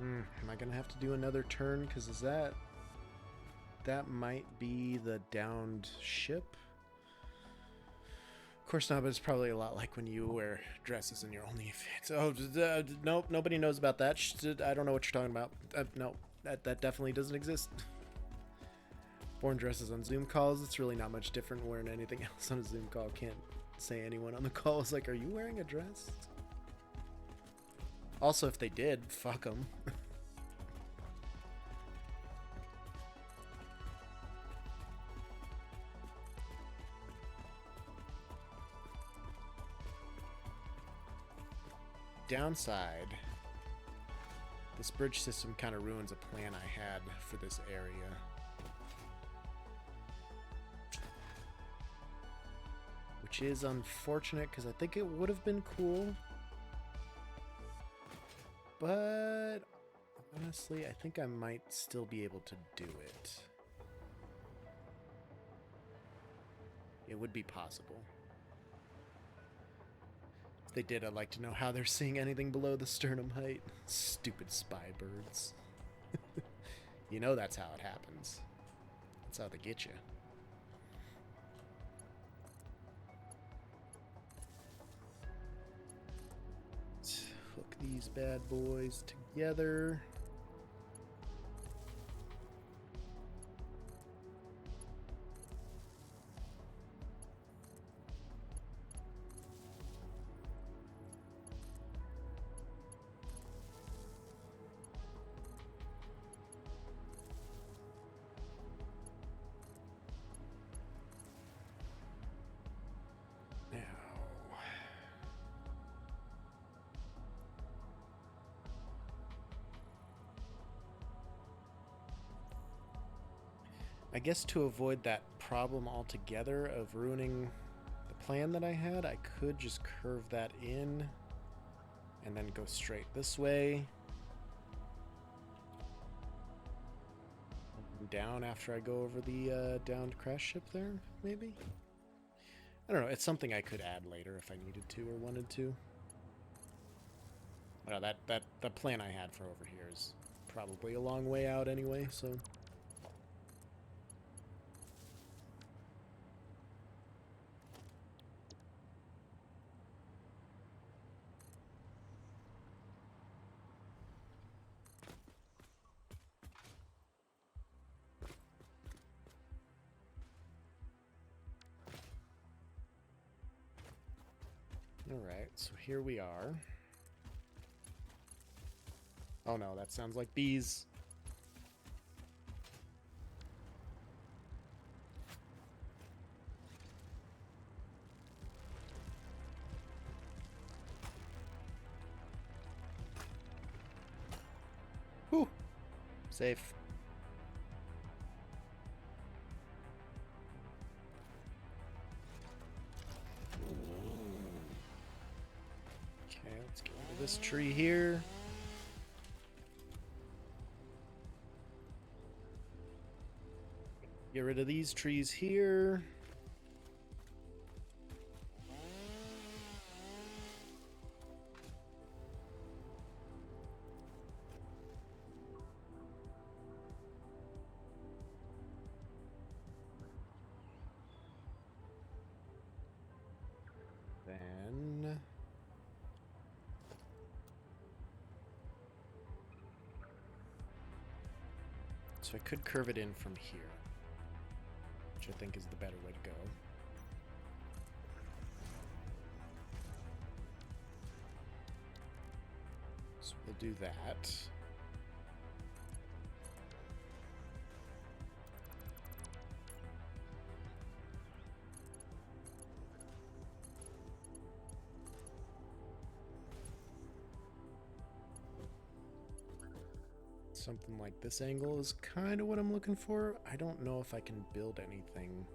Speaker 1: Am I gonna have to do another turn? Because is that might be the downed ship? Of course not, but it's probably a lot like when you wear dresses and you're only. Oh, nope, nobody knows about that. I don't know what you're talking about. No, that definitely doesn't exist. Worn dresses on Zoom calls. It's really not much different wearing anything else on a Zoom call. Can't say anyone on the call is like, "Are you wearing a dress?" Also, if they did, fuck them. Downside, this bridge system kind of ruins a plan I had for this area. Which is unfortunate, because I think it would have been cool. But honestly, I think I might still be able to do it. It would be possible. If they did, I'd like to know how they're seeing anything below the sternum height. Stupid spy birds. You know that's how it happens. That's how they get you. Let's hook these bad boys together. I guess to avoid that problem altogether of ruining the plan that I had, I could just curve that in and then go straight this way. Down after I go over the downed crash ship there, maybe? I don't know, it's something I could add later if I needed to or wanted to. Well, the plan I had for over here is probably a long way out anyway, so... Alright, so here we are. Oh no, that sounds like bees. Whew. Safe. Okay, let's get rid of this tree here. Get rid of these trees here. Then so I could curve it in from here, which I think is the better way to go. So we'll do that. Something like this angle is kind of what I'm looking for. I don't know if I can build anything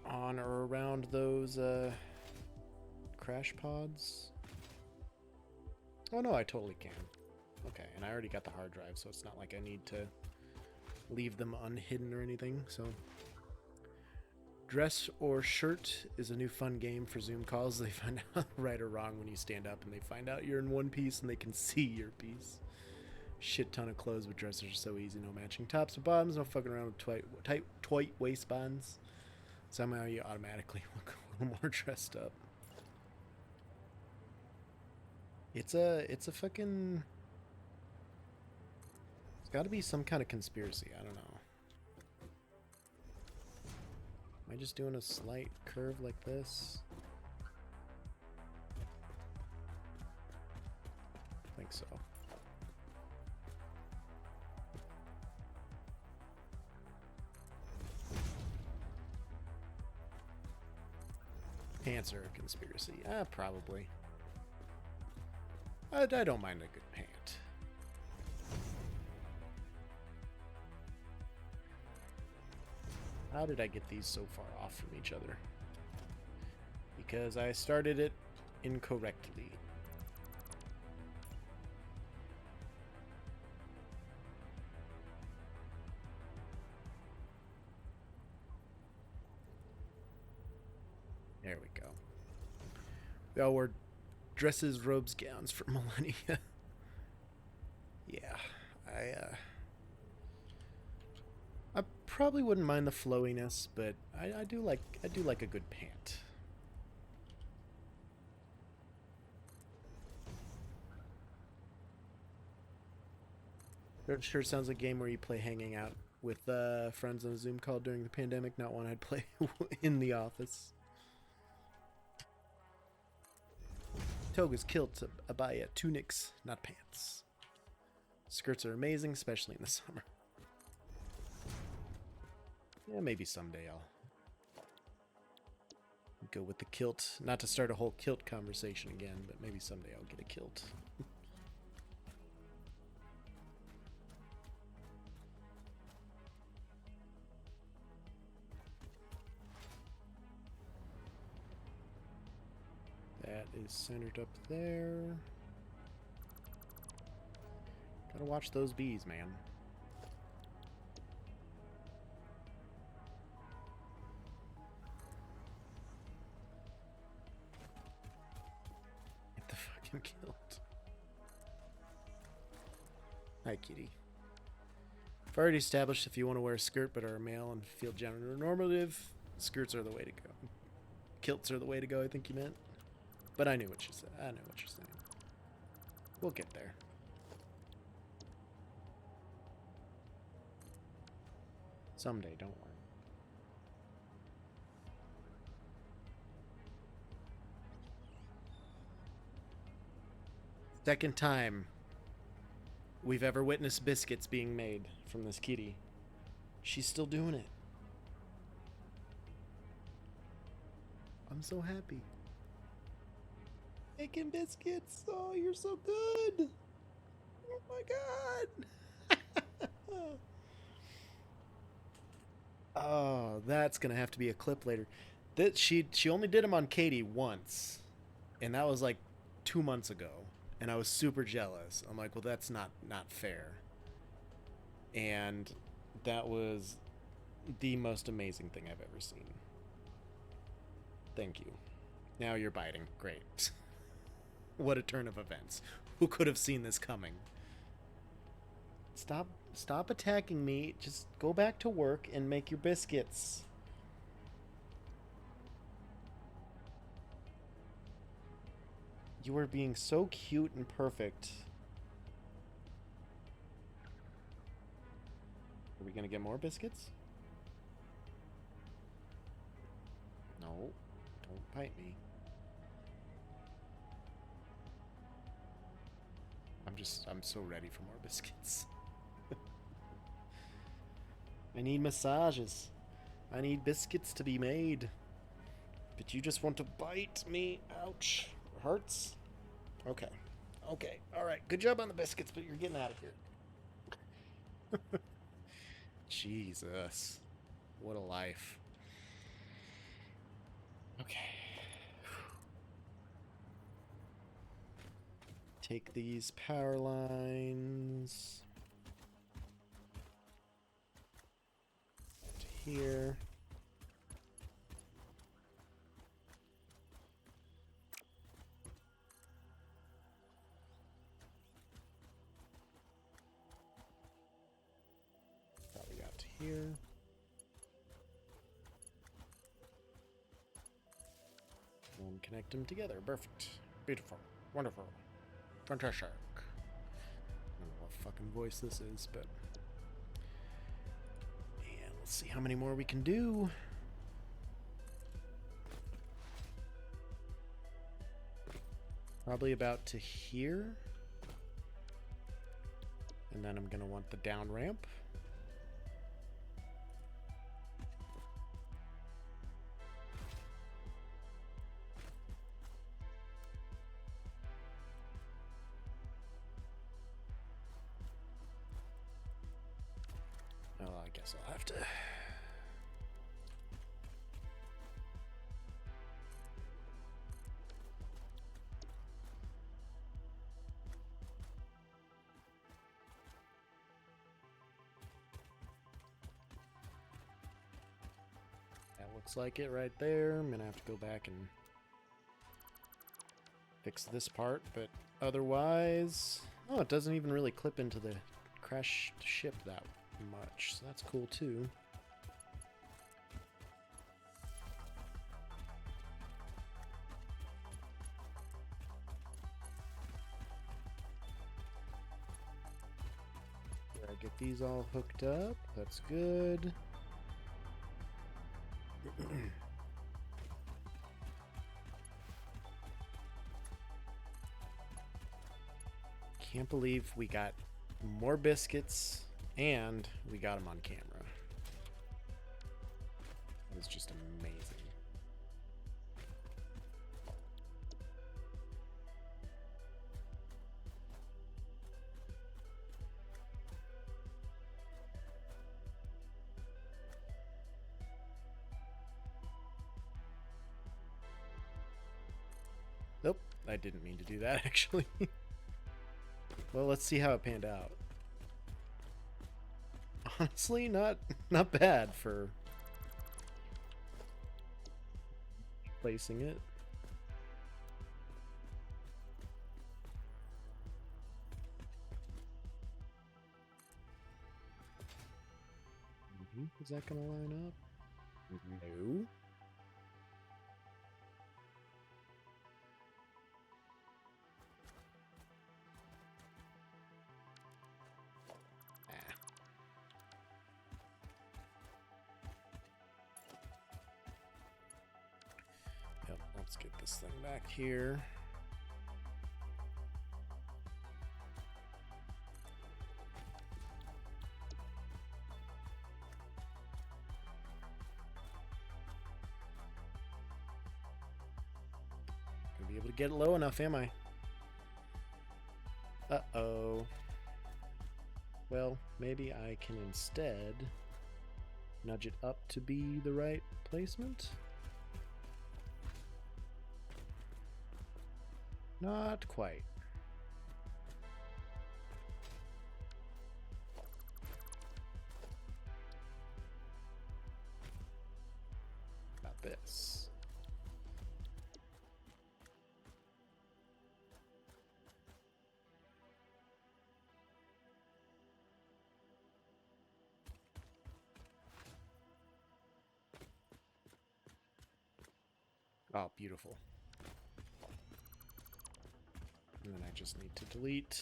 Speaker 1: on or around those crash pods. Oh no, I totally can. Okay, and I already got the hard drive, so it's not like I need to leave them unhidden or anything. So Dress or Shirt is a new fun game for Zoom calls. They find out right or wrong when you stand up, and they find out you're in one piece and they can see your piece. Shit ton of clothes, but dresses are so easy. No matching tops or bottoms, no fucking around with tight waistbands. Somehow you automatically look a little more dressed up. It's a fucking... It's gotta be some kind of conspiracy, I don't know. Am I just doing a slight curve like this? I think so. Pants are a conspiracy. Probably. I don't mind a good pant. How did I get these so far off from each other? Because I started it incorrectly. There we go. We all wore dresses, robes, gowns for millennia. Yeah, I probably wouldn't mind the flowiness, but I do like a good pant. It sure sounds like a game where you play hanging out with friends on a Zoom call during the pandemic, not one I'd play in the office. Togas, kilts, abaya, tunics, not pants. Skirts are amazing, especially in the summer. Yeah, maybe someday I'll go with the kilt. Not to start a whole kilt conversation again, but maybe someday I'll get a kilt. That is centered up there. Gotta watch those bees, man. Get the fucking kilt. Hi, kitty. I've already established if you want to wear a skirt but are a male and feel gender normative, skirts are the way to go. Kilts are the way to go, I think you meant. But I knew what you said. I know what you're saying. We'll get there. Someday, don't worry. Second time we've ever witnessed biscuits being made from this kitty. She's still doing it. I'm so happy. Making biscuits. Oh, you're so good. Oh my god. Oh, that's gonna have to be a clip later. That she only did them on Katie once, and that was like 2 months ago, and I was super jealous. I'm like, well, that's not fair. And that was the most amazing thing I've ever seen. Thank you. Now you're biting. Great. What a turn of events. Who could have seen this coming? Stop attacking me. Just go back to work and make your biscuits. You are being so cute and perfect. Are we gonna get more biscuits? No. Don't bite me. I'm so ready for more biscuits. I need massages. I need biscuits to be made. But you just want to bite me. Ouch. It hurts. Okay. Okay. Alright. Good job on the biscuits, but you're getting out of here. Jesus. What a life. Okay. Take these power lines to here. Probably got to here. And connect them together. Perfect. Beautiful. Wonderful. Fantastic. I don't know what fucking voice this is, but... And let's see how many more we can do. Probably about to here. And then I'm going to want the down ramp. Oh, I guess I'll have to... That looks like it right there. I'm gonna have to go back and fix this part, but otherwise... Oh, it doesn't even really clip into the crashed ship that much, so that's cool too. I get these all hooked up. That's good. Can't believe we got more biscuits and we got them on camera. It was just amazing. Nope, I didn't mean to do that actually. Well, let's see how it panned out. Honestly, not bad for placing it. Is that gonna line up? No. Yep, let's get this thing back here. Gonna be able to get it low enough, am I? Uh-oh. Well, maybe I can instead nudge it up to be the right placement. Not quite. this. Oh, beautiful. And then I just need to delete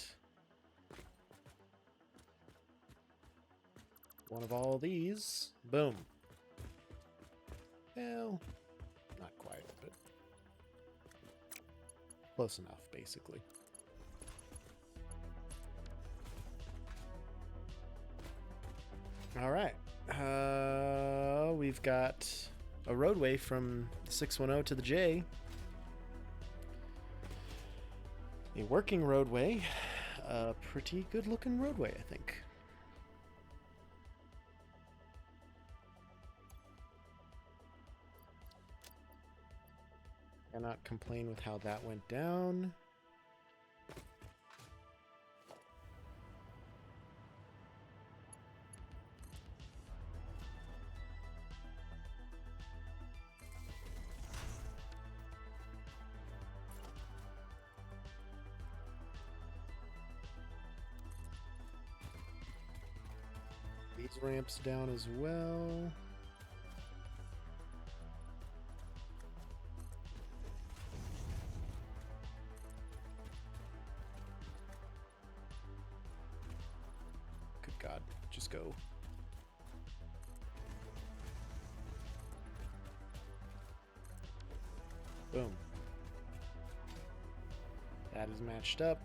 Speaker 1: one of all these. Boom. Well, not quite, but close enough, basically. All right. We've got a roadway from 610 to the J. A working roadway. A pretty good looking roadway, I think. Cannot complain with how that went down. These ramps down as well. Good God, just go. Boom. That is matched up.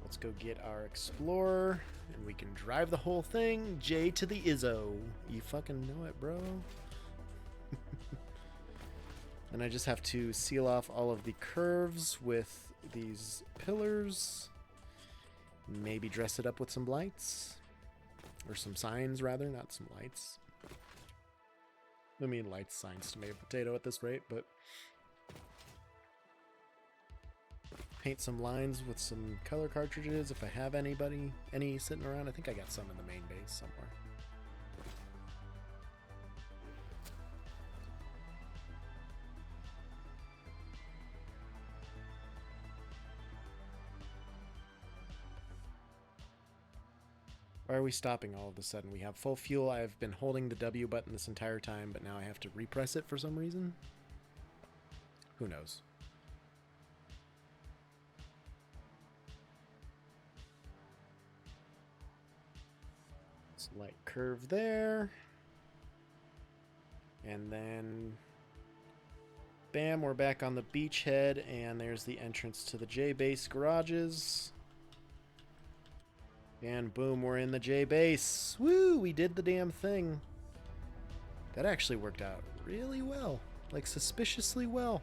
Speaker 1: Let's go get our Explorer, and we can drive the whole thing. J to the Izzo. You fucking know it, bro. And I just have to seal off all of the curves with these pillars. Maybe dress it up with some lights. Or some signs, rather, not some lights. I mean, lights, signs, tomato, potato at this rate, but... paint some lines with some color cartridges if I have any sitting around. I think I got some in the main base somewhere. Why are we stopping all of a sudden? We have full fuel. I've been holding the W button this entire time, but now I have to repress it for some reason. Who knows? Light curve there, and then bam, we're back on the beachhead, and there's the entrance to the J base garages, and boom, we're in the J base. Woo, we did the damn thing. That actually worked out really well, like suspiciously well.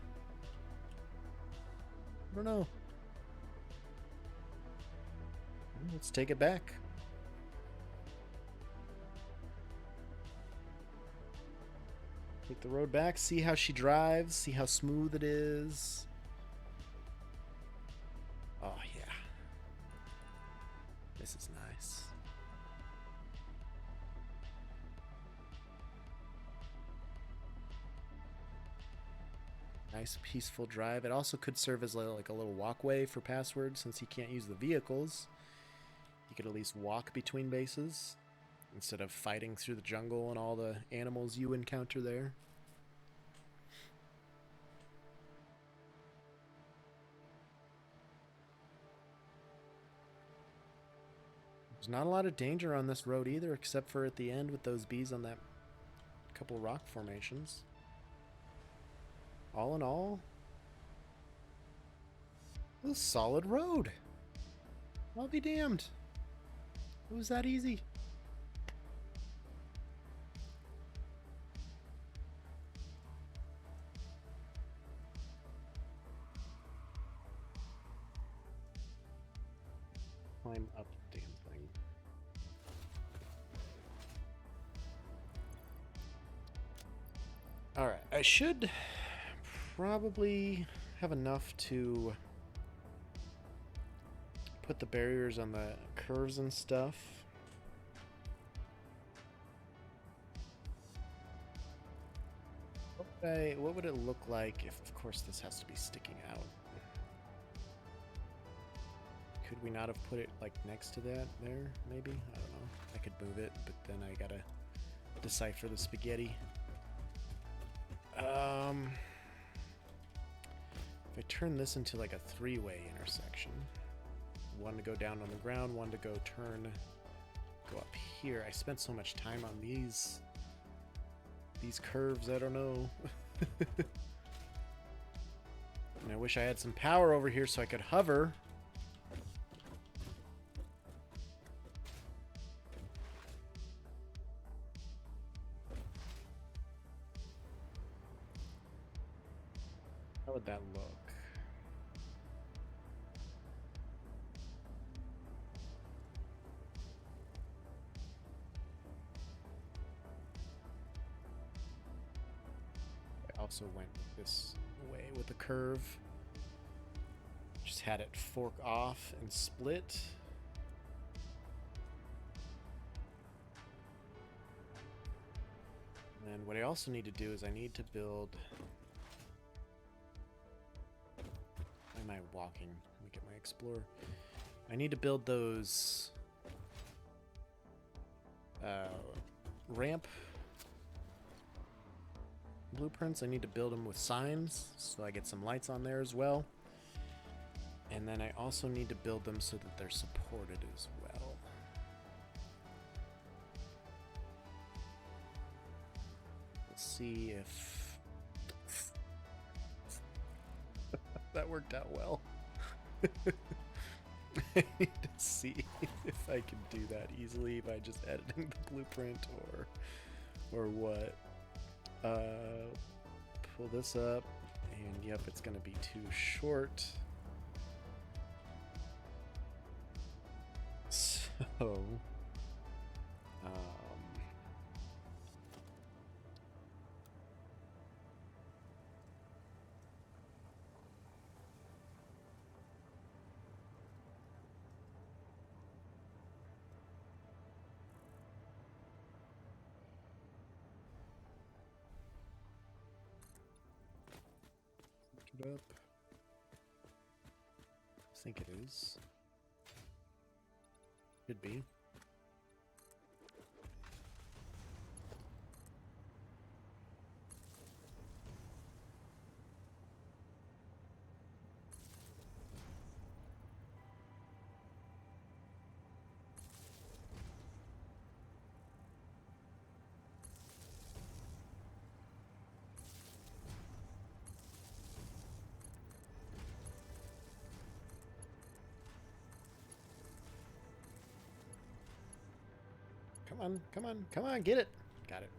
Speaker 1: I don't know. Let's take it back. Take the road back, see how she drives, see how smooth it is. Oh, yeah. This is nice. Nice, peaceful drive. It also could serve as like a little walkway for Password, since he can't use the vehicles. He could at least walk between bases, instead of fighting through the jungle and all the animals you encounter there. There's not a lot of danger on this road either, except for at the end with those bees on that couple rock formations. All in all, a solid road. I'll be damned. It was that easy. Climb up the damn thing. Alright, I should probably have enough to put the barriers on the curves and stuff. What would it look like if, of course, this has to be sticking out? Could we not have put it, like, next to that there, maybe? I don't know. I could move it, but then I gotta decipher the spaghetti. If I turn this into, like, a three-way intersection, one to go down on the ground, one to go up here. I spent so much time on these curves, I don't know. And I wish I had some power over here so I could hover. How would that look? I also went this way with the curve. Just had it fork off and split. And then what I also need to do is I need to build... Why am I walking? Let me get my Explorer. I need to build those ramp blueprints. I need to build them with signs so I get some lights on there as well. And then I also need to build them so that they're supported as well. Let's see if that worked out well. I need to see if I can do that easily by just editing the blueprint or what. Pull this up, and yep, it's gonna be too short. So, look it up. I think it is. Could be. Come on, come on, come on, get it. Got it.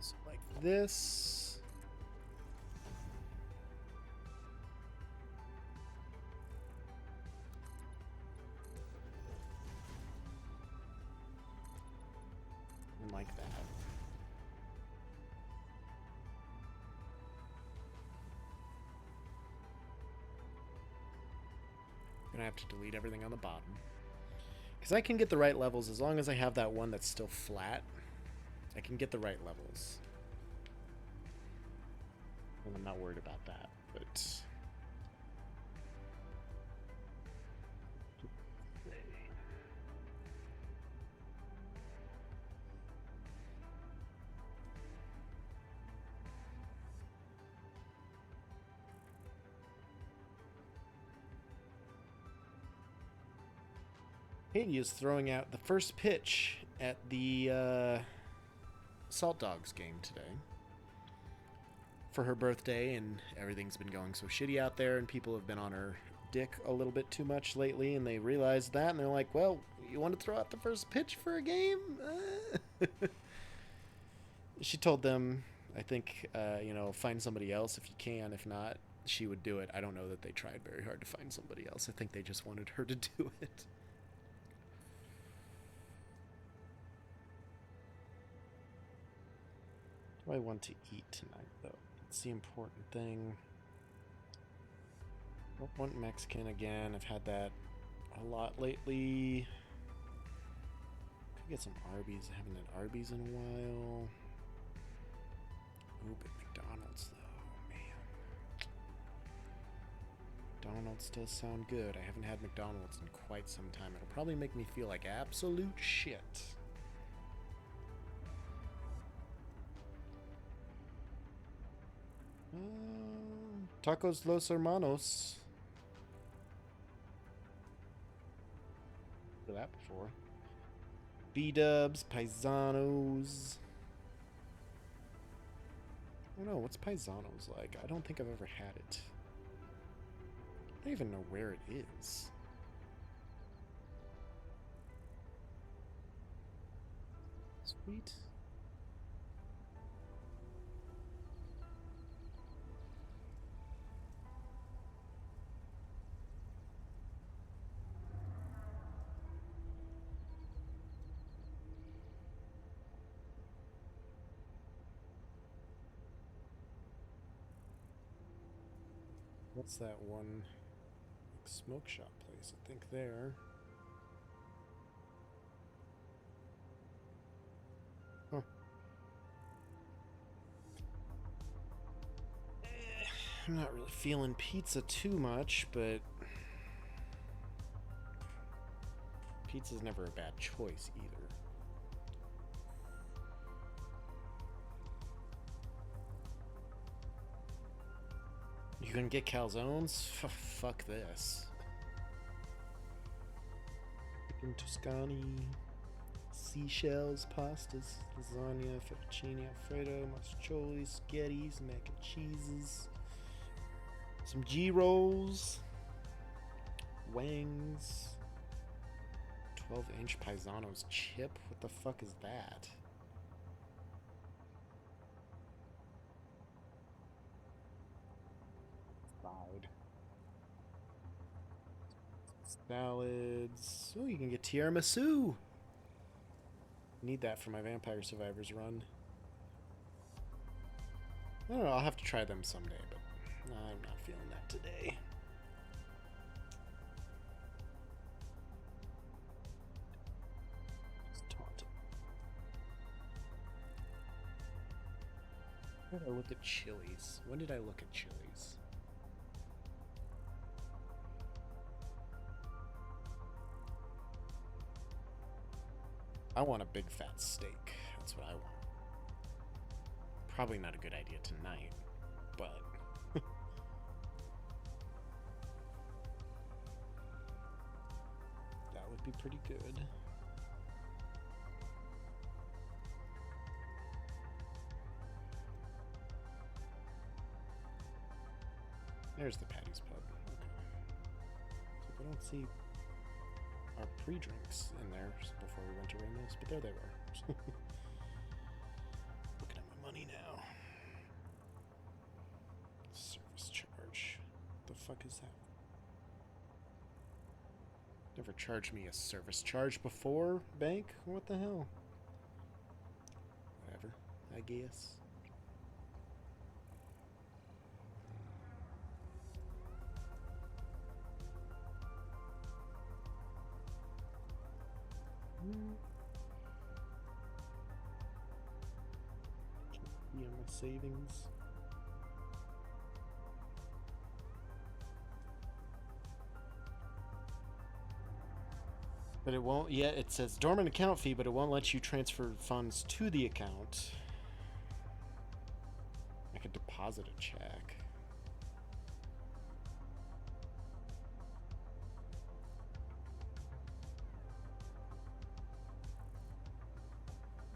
Speaker 1: So like this. And like that. I'm gonna have to delete everything on the bottom. Because I can get the right levels as long as I have that one that's still flat. I can get the right levels. And I'm not worried about that, but... Katie is throwing out the first pitch at the Salt Dogs game today for her birthday, and everything's been going so shitty out there, and people have been on her dick a little bit too much lately, and they realized that, and they're like, well, you want to throw out the first pitch for a game? She told them, I think, find somebody else if you can. If not, she would do it. I don't know that they tried very hard to find somebody else. I think they just wanted her to do it. What do I want to eat tonight, though? That's the important thing. Don't want Mexican again. I've had that a lot lately. Could get some Arby's. I haven't had Arby's in a while. Ooh, but McDonald's, though. Man. McDonald's does sound good. I haven't had McDonald's in quite some time. It'll probably make me feel like absolute shit. Tacos Los Hermanos. Heard that before. B-dubs, paisanos. I don't know, what's paisanos like? I don't think I've ever had it. I don't even know where it is. Sweet. What's that one smoke shop place? I think there. Huh. I'm not really feeling pizza too much, but pizza's never a bad choice either. You can get calzones? Fuck this. Chicken Toscani, seashells, pastas, lasagna, fettuccine alfredo, masticholi, spaghettis, mac and cheeses, some G-rolls, wangs, 12-inch paisanos chip. What the fuck is that? Salads. Oh, you can get tiramisu. Need that for my Vampire Survivors run. I don't know, I'll have to try them someday, but I'm not feeling that today. Just taunting. When did I look at Chili's? When did I look at Chili's? I want a big fat steak. That's what I want. Probably not a good idea tonight, but that would be pretty good. There's the Patty's Pub. Okay. So I don't see our pre-drinks in there before we went to Rainbows, but there they were. Looking at my money now. Service charge. The fuck is that? Never charged me a service charge before, bank? What the hell? Whatever, I guess. Can't be on my savings. But it won't yet. It says dormant account fee, but it won't let you transfer funds to the account. I could deposit a check.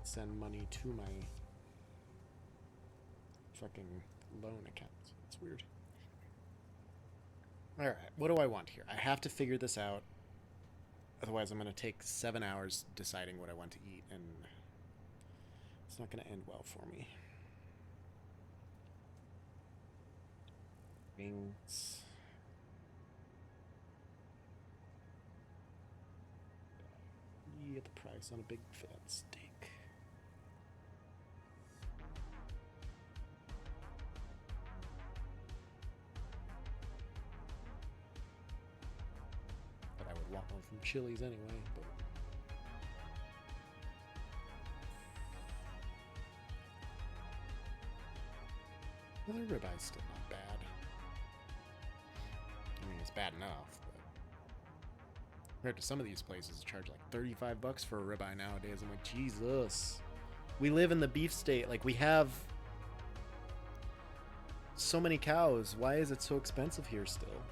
Speaker 1: Send money to my fucking loan account. It's weird. Alright, what do I want here? I have to figure this out. Otherwise, I'm going to take 7 hours deciding what I want to eat, and it's not going to end well for me. Wings. Yeah, the price on a big fat steak. But I would want one from Chili's anyway, but... Well, their ribeye's still not bad. I mean, it's bad enough, but compared to some of these places that charge like $35 for a ribeye nowadays, I'm like, Jesus. We live in the beef state. Like, we have so many cows. Why is it so expensive here still?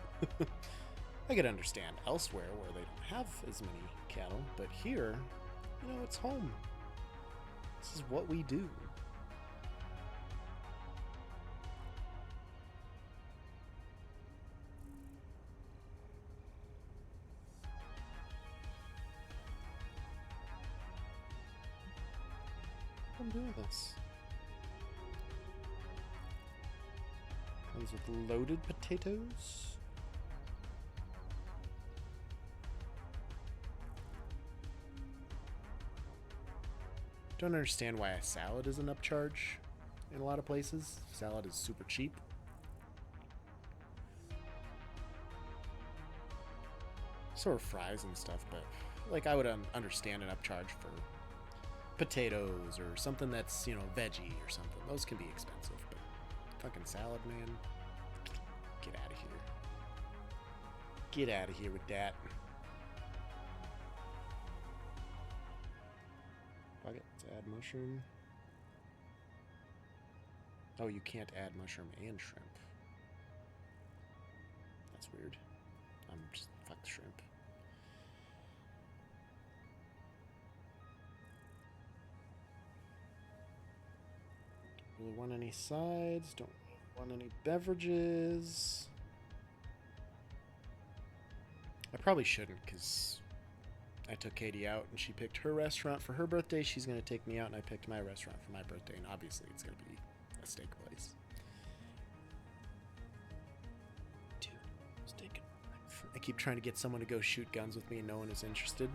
Speaker 1: I could understand elsewhere where they don't have as many cattle, but here, you know, it's home. This is what we do. I'm doing this. Comes with loaded potatoes. Don't understand why a salad is an upcharge in a lot of places. Salad is super cheap. So are fries and stuff, but like I would understand an upcharge for potatoes or something that's, you know, veggie or something. Those can be expensive, but fucking salad, man. Get out of here. Get out of here with that. Fuck it, let's add mushroom. Oh, you can't add mushroom and shrimp. That's weird. I'm just fuck the shrimp. Don't really want any sides. Don't want any beverages. I probably shouldn't, because I took Katie out and she picked her restaurant for her birthday. She's going to take me out, and I picked my restaurant for my birthday, and obviously it's going to be a steak place. Dude, steak. I keep trying to get someone to go shoot guns with me, and no one is interested.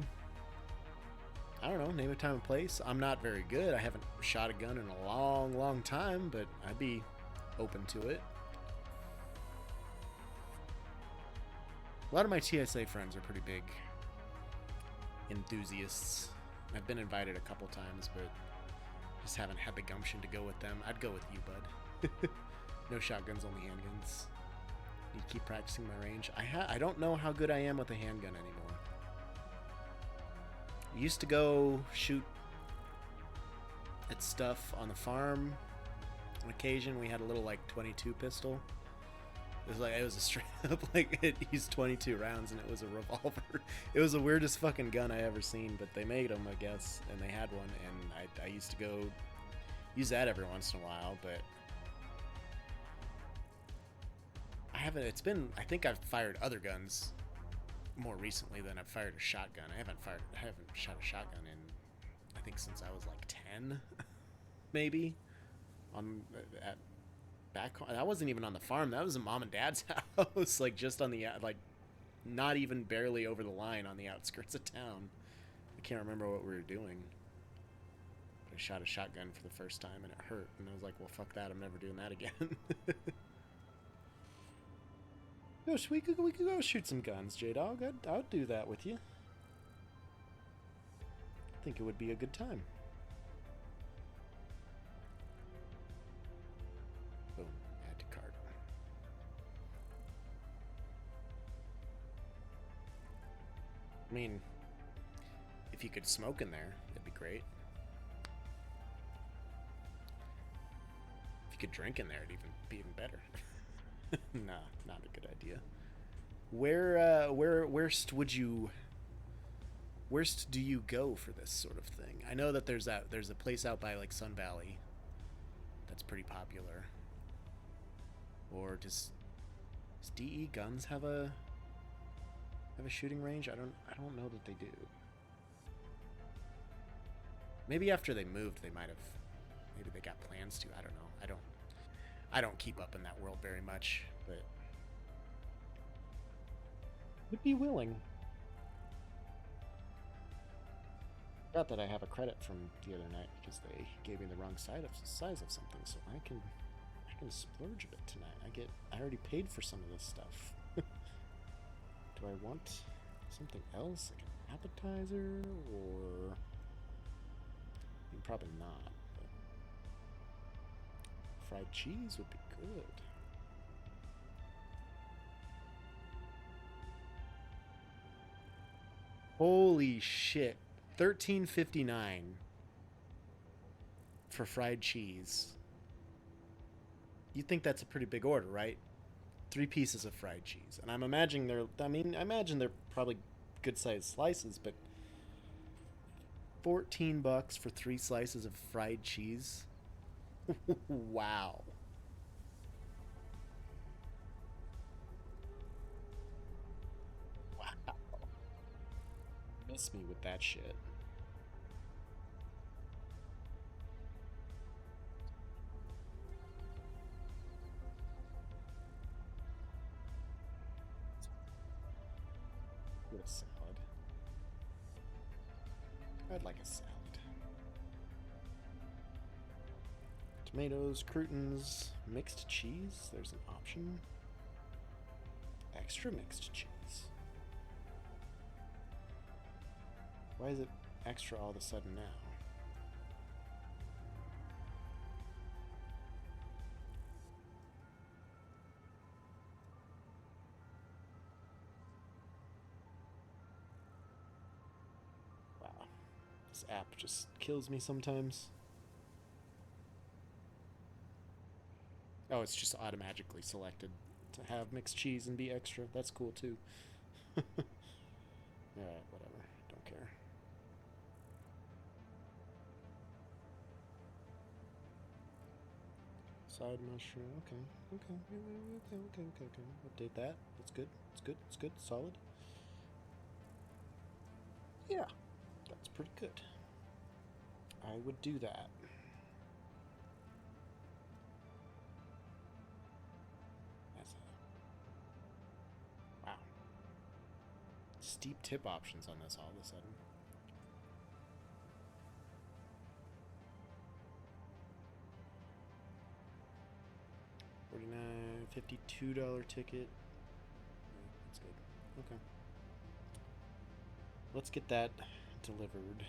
Speaker 1: I don't know, name a time and place. I'm not very good. I haven't shot a gun in a long, long time, but I'd be open to it. A lot of my TSA friends are pretty big enthusiasts. I've been invited a couple times, but just haven't had the gumption to go with them. I'd go with you, bud. No shotguns, only handguns. Need to keep practicing my range. I don't know how good I am with a handgun anymore. I used to go shoot at stuff on the farm. On occasion, we had a little like 22 pistol. It was a straight up like it used 22 rounds, and it was a revolver. It was the weirdest fucking gun I ever seen, but they made them, I guess, and they had one, and I used to go use that every once in a while, but I haven't. It's been. I think I've fired other guns more recently than I've fired a shotgun. I haven't shot a shotgun in, I think, since I was like 10, maybe. Back home. That wasn't even on the farm. That was in mom and dad's house, like just on the like, not even barely over the line on the outskirts of town. I can't remember what we were doing. But I shot a shotgun for the first time and it hurt, and I was like, well, fuck that. I'm never doing that again. Gosh, we could go shoot some guns, J-Dog. I'd do that with you. I think it would be a good time. Boom, add to cart. I mean, if you could smoke in there, that'd be great. If you could drink in there, it'd be even better. Nah, not a good idea. Where'st do you go for this sort of thing? I know that there's a place out by like Sun Valley that's pretty popular. Or just Does DE guns have a shooting range? I don't know that they do. Maybe after they moved, they might have. Maybe they got plans to. I don't know. I don't keep up in that world very much, but would be willing. Not that I have a credit from the other night because they gave me the wrong size of something, so I can splurge a bit tonight. I already paid for some of this stuff. Do I want something else, like an appetizer, or probably not. But fried cheese would be good. Holy shit. $13.59 for fried cheese. You'd think that's a pretty big order, right? 3 pieces of fried cheese. And I'm imagining I imagine they're probably good sized slices, but $14 for 3 slices of fried cheese. Wow. Wow. Miss me with that shit. Get a salad. I'd like a salad. Tomatoes, croutons, mixed cheese. There's an option. Extra mixed cheese. Why is it extra all of a sudden now? Wow. This app just kills me sometimes. Oh, it's just automatically selected to have mixed cheese and be extra. That's cool too. Alright, whatever. Don't care. Side mushroom. Okay. Update that. That's good. It's good. Solid. Yeah. That's pretty good. I would do that. Wow. Steep tip options on this all of a sudden. $52 ticket. That's good. Okay. Let's get that delivered.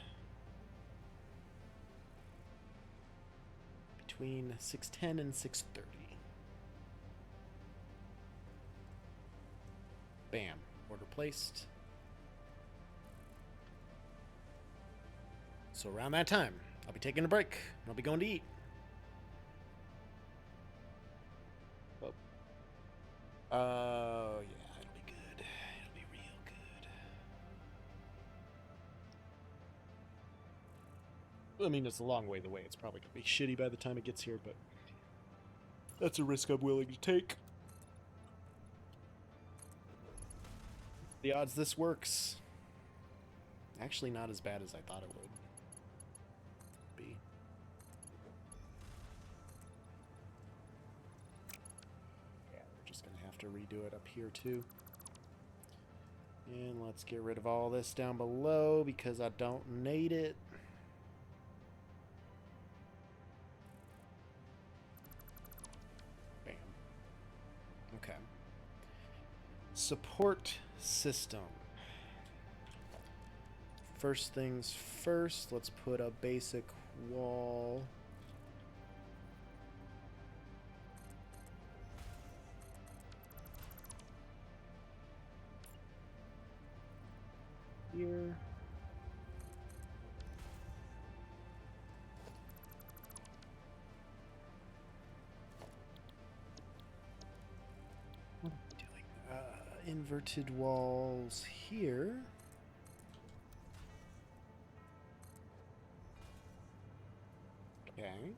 Speaker 1: Between 6:10 and 6:30. Bam. Order placed. So around that time, I'll be taking a break. I'll be going to eat. Oh, yeah, it'll be good. It'll be real good. I mean, it's a long way the way. It's probably going to be shitty by the time it gets here, but that's a risk I'm willing to take. The odds this works. Actually, not as bad as I thought it would be. Yeah, we're just going to have to redo it up here, too. And let's get rid of all this down below because I don't need it. Bam. Okay. Support system. First things first, let's put a basic wall. Here. What am I doing? Inverted walls here. Okay.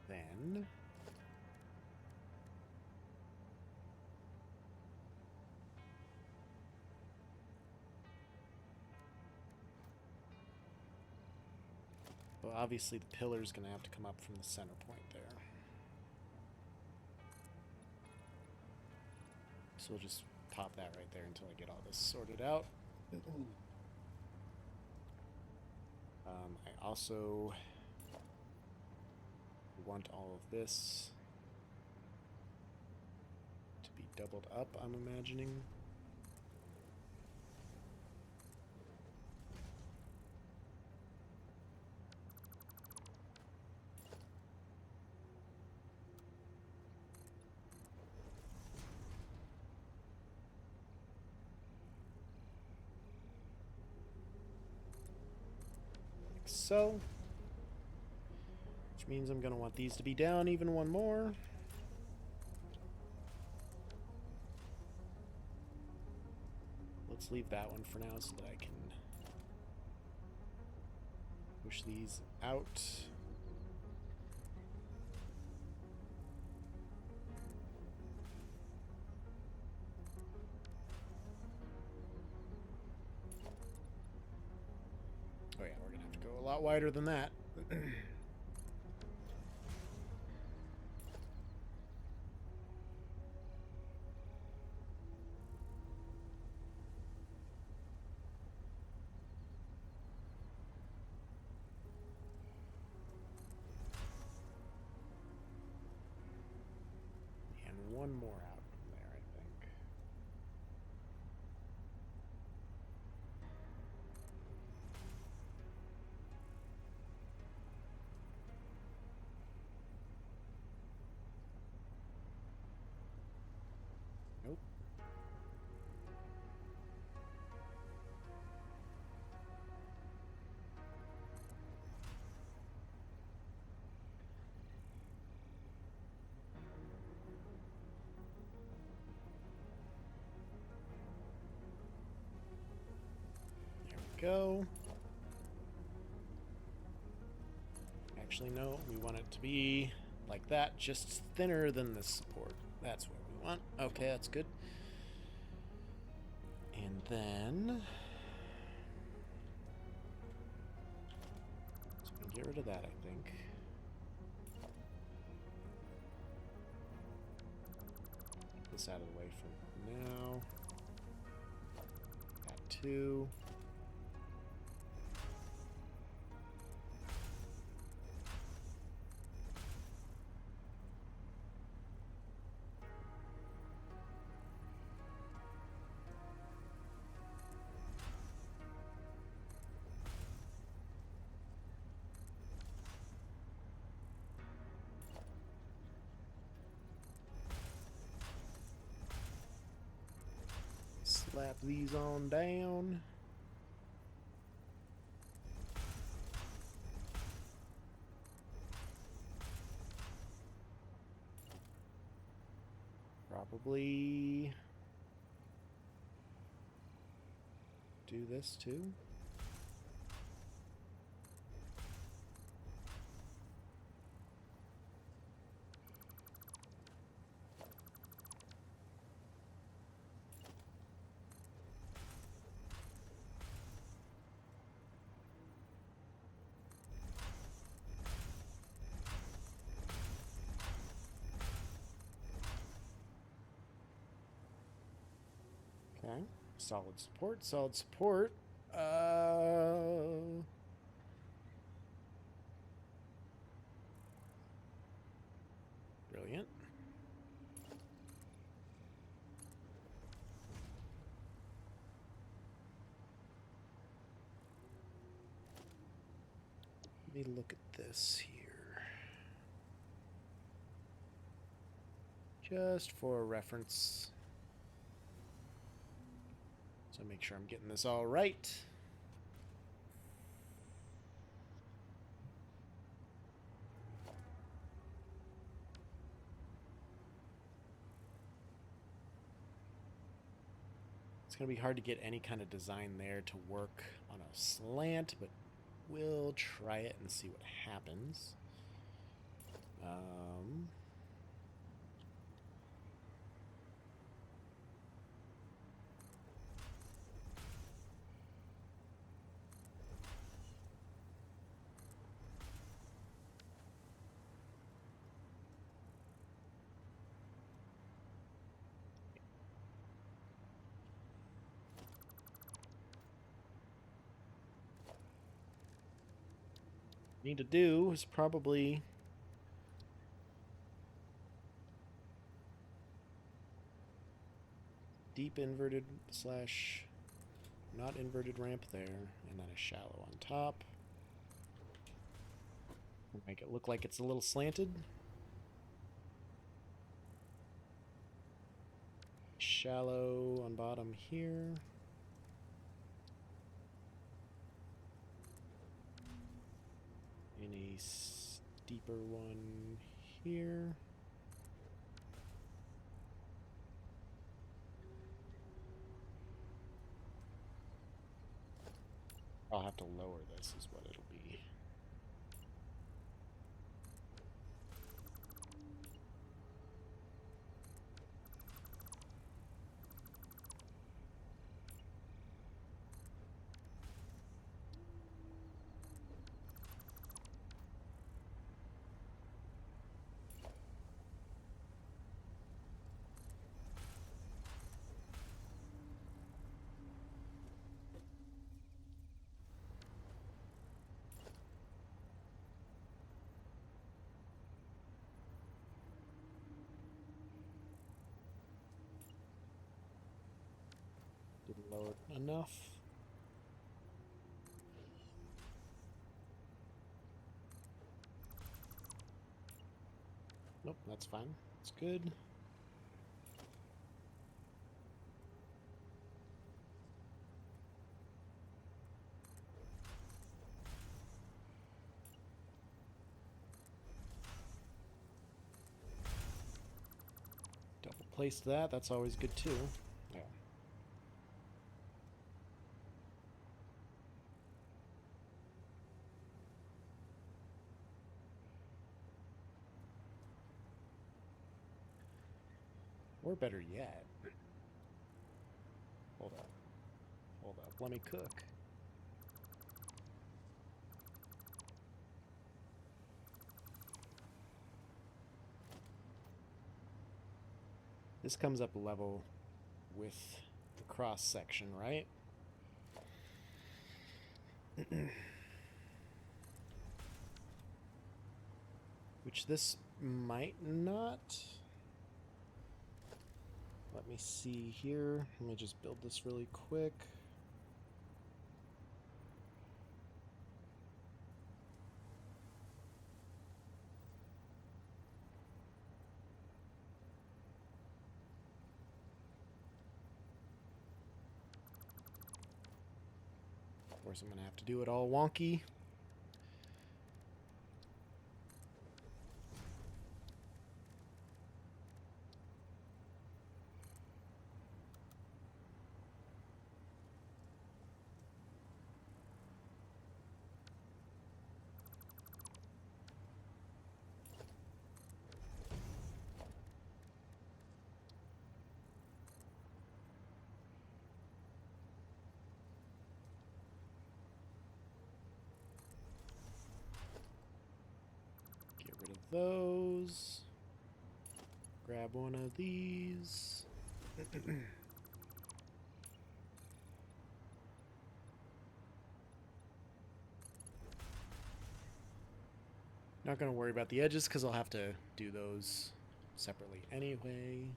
Speaker 1: Then... well, obviously the pillar's going to have to come up from the center point there. So we'll just pop that right there until I get all this sorted out. I also want all of this to be doubled up, I'm imagining. Like so. Which means I'm going to want these to be down even one more. Let's leave that one for now so that I can push these out. Oh yeah, we're going to have to go a lot wider than that. One more out from there, I think. Nope. Go. Actually, no, we want it to be like that, just thinner than the support. That's what we want. Okay, that's good. And then... so we can get rid of that, I think. Get this out of the way for now. That too. Slap these on down. Probably do this too. Okay, solid support, solid support. Brilliant. Let me look at this here. Just for reference. So make sure I'm getting this all right. It's going to be hard to get any kind of design there to work on a slant, but we'll try it and see what happens. Um, need to do is probably deep inverted slash not inverted ramp there, and then a shallow on top. Make it look like it's a little slanted. Shallow on bottom here. And a steeper one here. I'll have to lower this is what it'll be. Didn't lower it enough. Nope, that's fine. It's good. Double place that. That's always good too. Yeah. Or better yet. Hold up. Hold up. Let me cook. This comes up level with the cross section, right? Which this might not. Let me see here. Let me just build this really quick. Of course, I'm going to have to do it all wonky. Those. Grab one of these. Not going to worry about the edges because I'll have to do those separately anyway.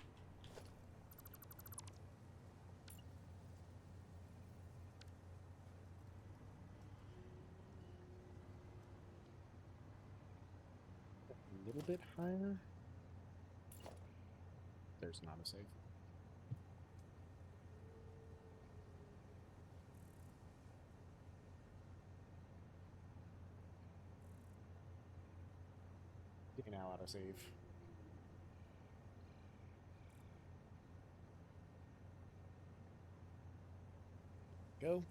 Speaker 1: A little bit higher. There's not a save. Now auto save. Go.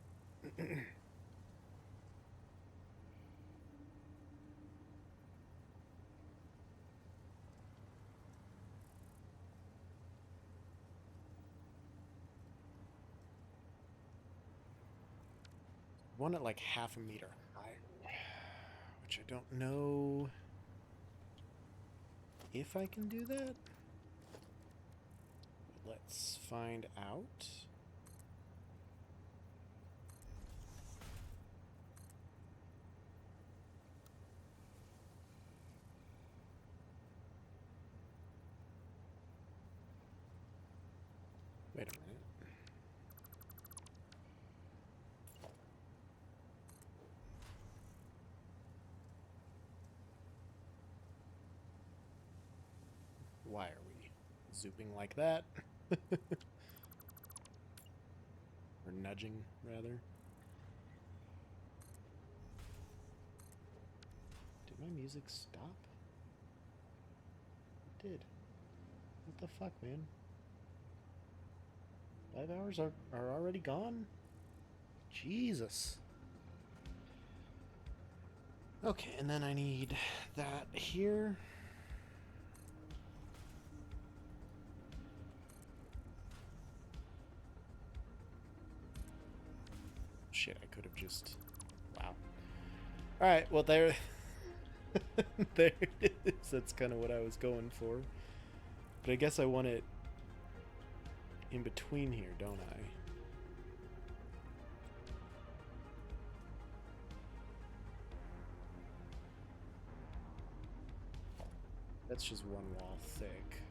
Speaker 1: want it like half a meter high, which I don't know if I can do that. Let's find out. Wait a minute. Why are we zooping like that? Or nudging, rather. Did my music stop? It did. What the fuck, man? 5 hours are already gone? Jesus. Okay, and then I need that here. Shit, I could have just... Wow. Alright, well there... there it is. That's kind of what I was going for. But I guess I want it in between here, don't I? That's just one wall thick.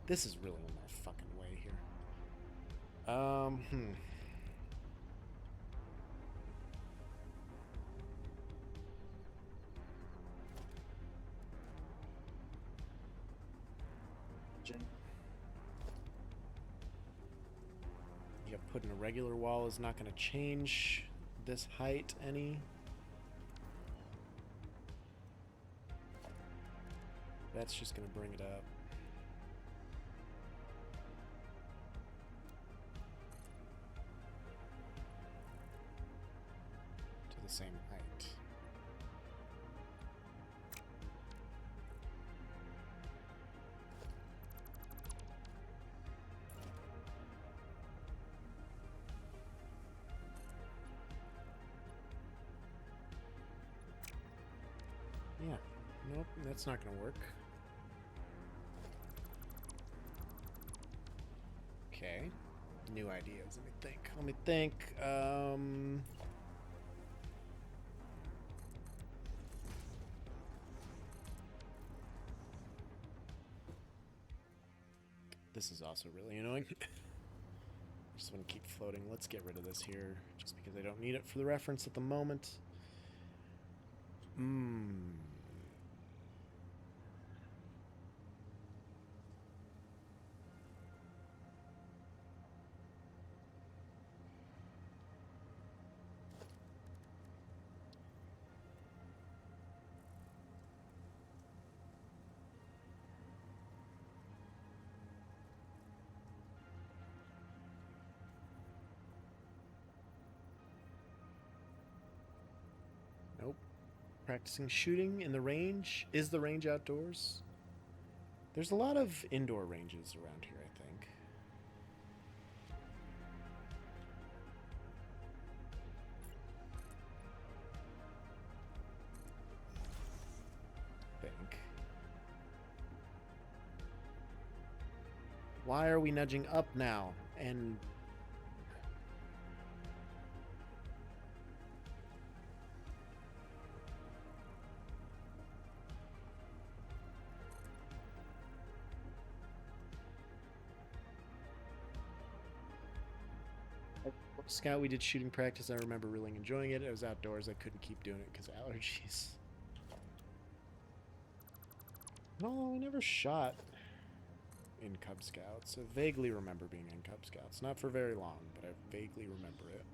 Speaker 1: This is really in my fucking way here. Yeah, putting a regular wall is not going to change this height any. That's just going to bring it up. To the same height. Yeah, nope, that's not going to work. Okay, new ideas. Let me think. This is also really annoying. I just want to keep floating. Let's get rid of this here, just because I don't need it for the reference at the moment. Nope. Practicing shooting in the range. Is the range outdoors? There's a lot of indoor ranges around here, I think. Why are we nudging up now? And... Scout, we did shooting practice. I remember really enjoying it. It was outdoors. I couldn't keep doing it because of allergies. No, I never shot in Cub Scouts. I vaguely remember being in Cub Scouts. Not for very long, but I vaguely remember it.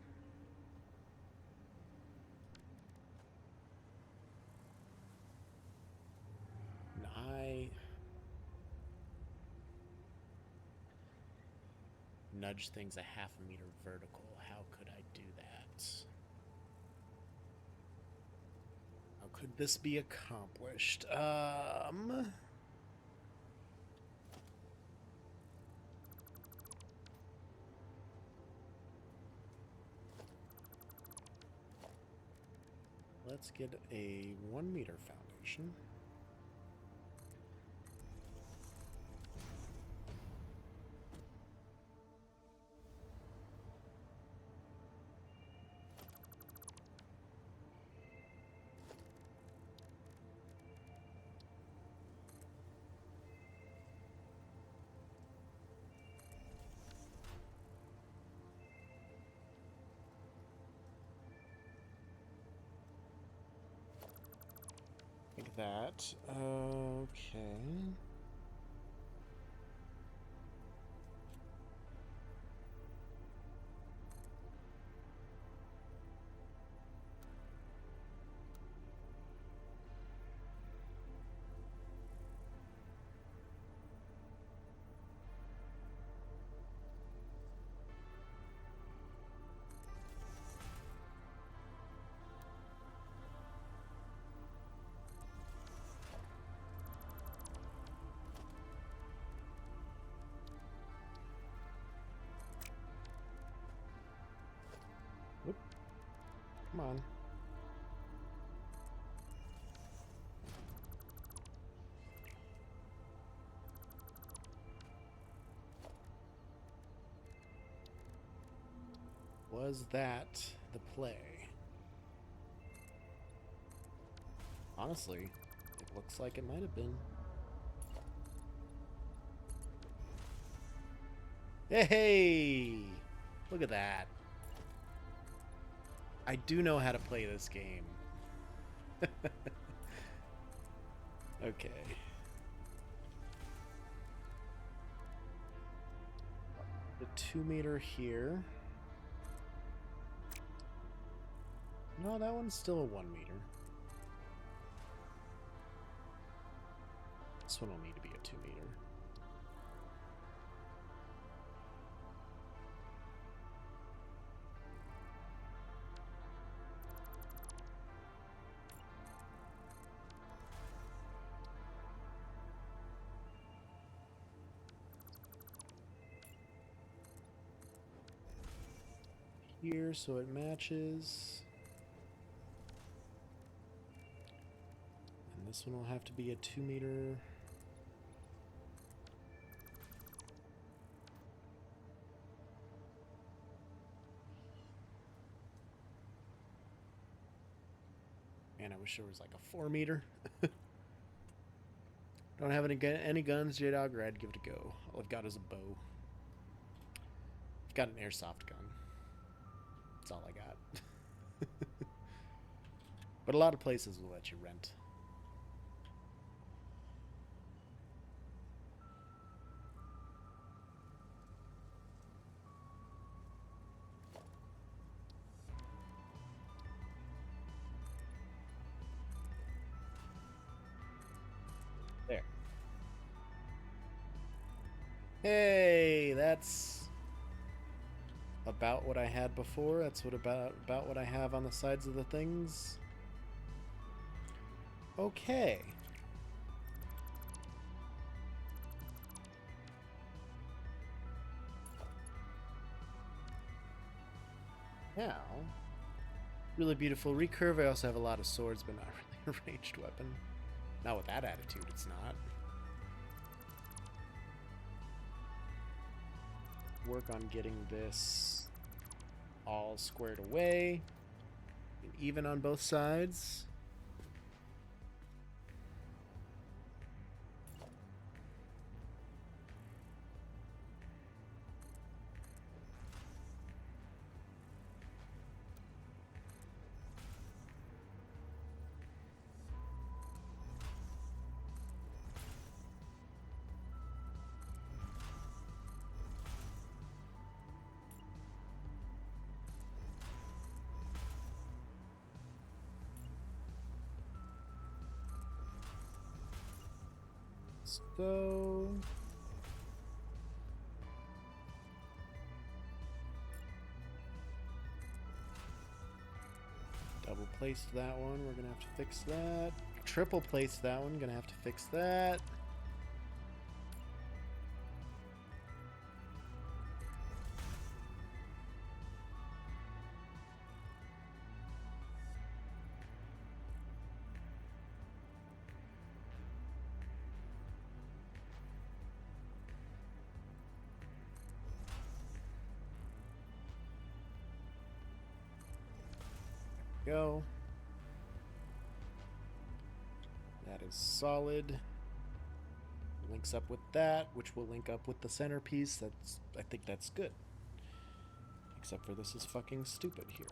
Speaker 1: And I nudge things a half a meter vertical. How could I do that? How could this be accomplished? let's get a 1 meter foundation. Like that. Okay. Whoop. Come on. Was that the play? Honestly, it looks like it might have been. Hey! Look at that. I do know how to play this game. Okay. The 2 meter here. No, that one's still a 1 meter. This one will need to be a 2 meter. Here, so it matches. And this one will have to be a 2 meter. Man, I wish there was like a 4 meter. Don't have any guns, J-Dog, or I'd give it a go. All I've got is a bow. I've got an airsoft gun. That's all I got. But a lot of places will let you rent. There. Hey, that's about what I had before. That's what about what I have on the sides of the things. Okay. Now, really beautiful recurve. I also have a lot of swords, but not really a ranged weapon. Not with that attitude, it's not. Work on getting this all squared away and even on both sides. So double placed that one, we're gonna have to fix that. Triple placed that one, gonna have to fix that. go. That is solid. Links up with that, which will link up with the centerpiece. I think that's good. Except for this is fucking stupid here.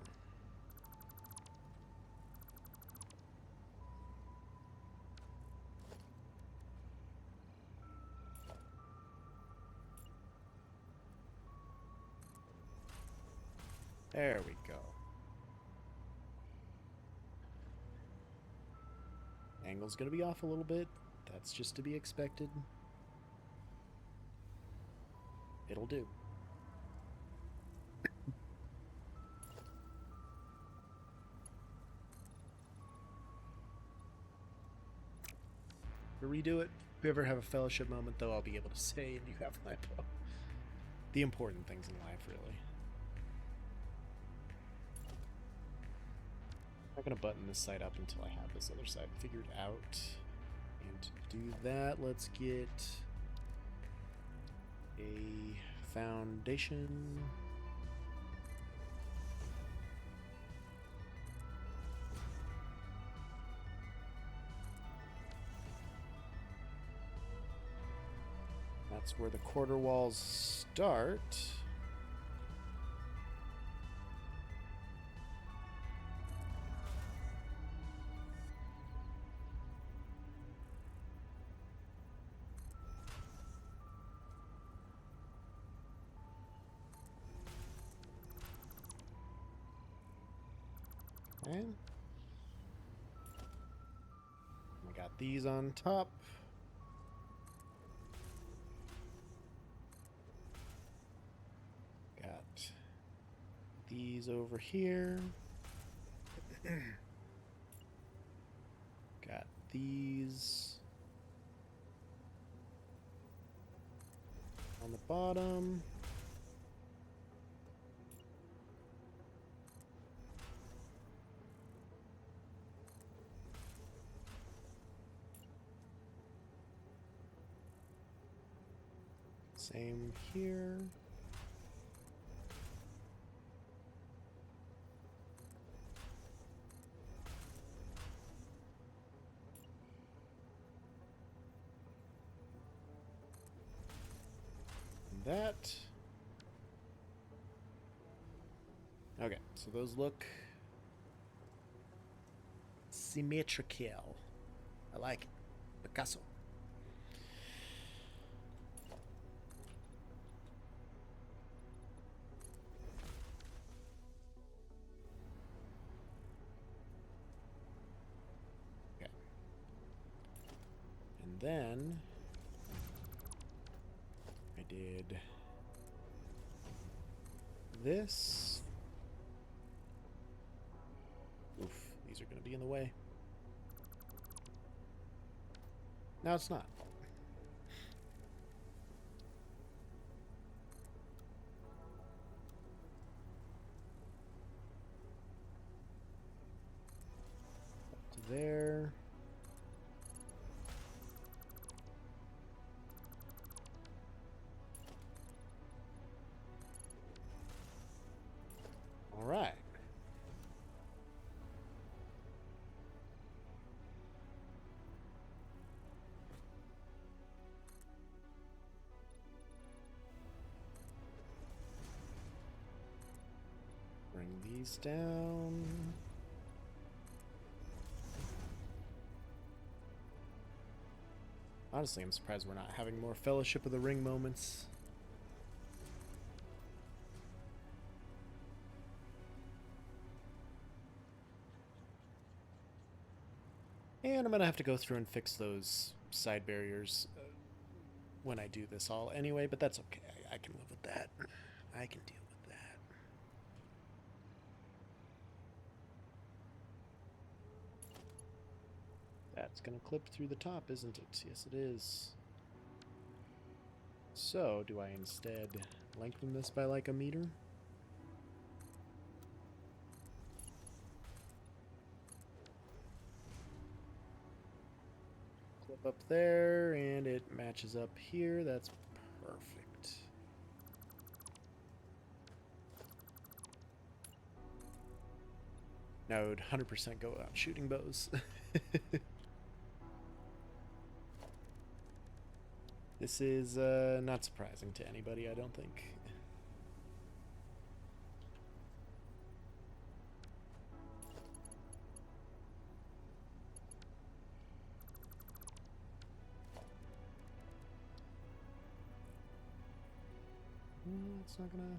Speaker 1: There we go. Angle's gonna be off a little bit. That's just to be expected. It'll do. To redo it, if we ever have a fellowship moment, though, I'll be able to say, and you have my bow. The important things in life, really. I'm not going to button this side up until I have this other side figured out. And to do that, let's get a foundation. That's where the quarter walls start. Okay. We got these on top. Got these over here. Got these on the bottom. Same here. That. Okay, so those look symmetrical. I like it. Picasso. Okay. And then I did this. Oof, these are going to be in the way. No, it's not. Up to there. All right. Bring these down. Honestly, I'm surprised we're not having more Fellowship of the Ring moments. And I'm going to have to go through and fix those side barriers when I do this all anyway, but that's okay. I can live with that. I can deal with that. That's going to clip through the top, isn't it? Yes, it is. So, do I instead lengthen this by like a meter? Clip up there, and it matches up here. That's perfect. Now I would 100% go out shooting bows. This is not surprising to anybody, I don't think. It's not gonna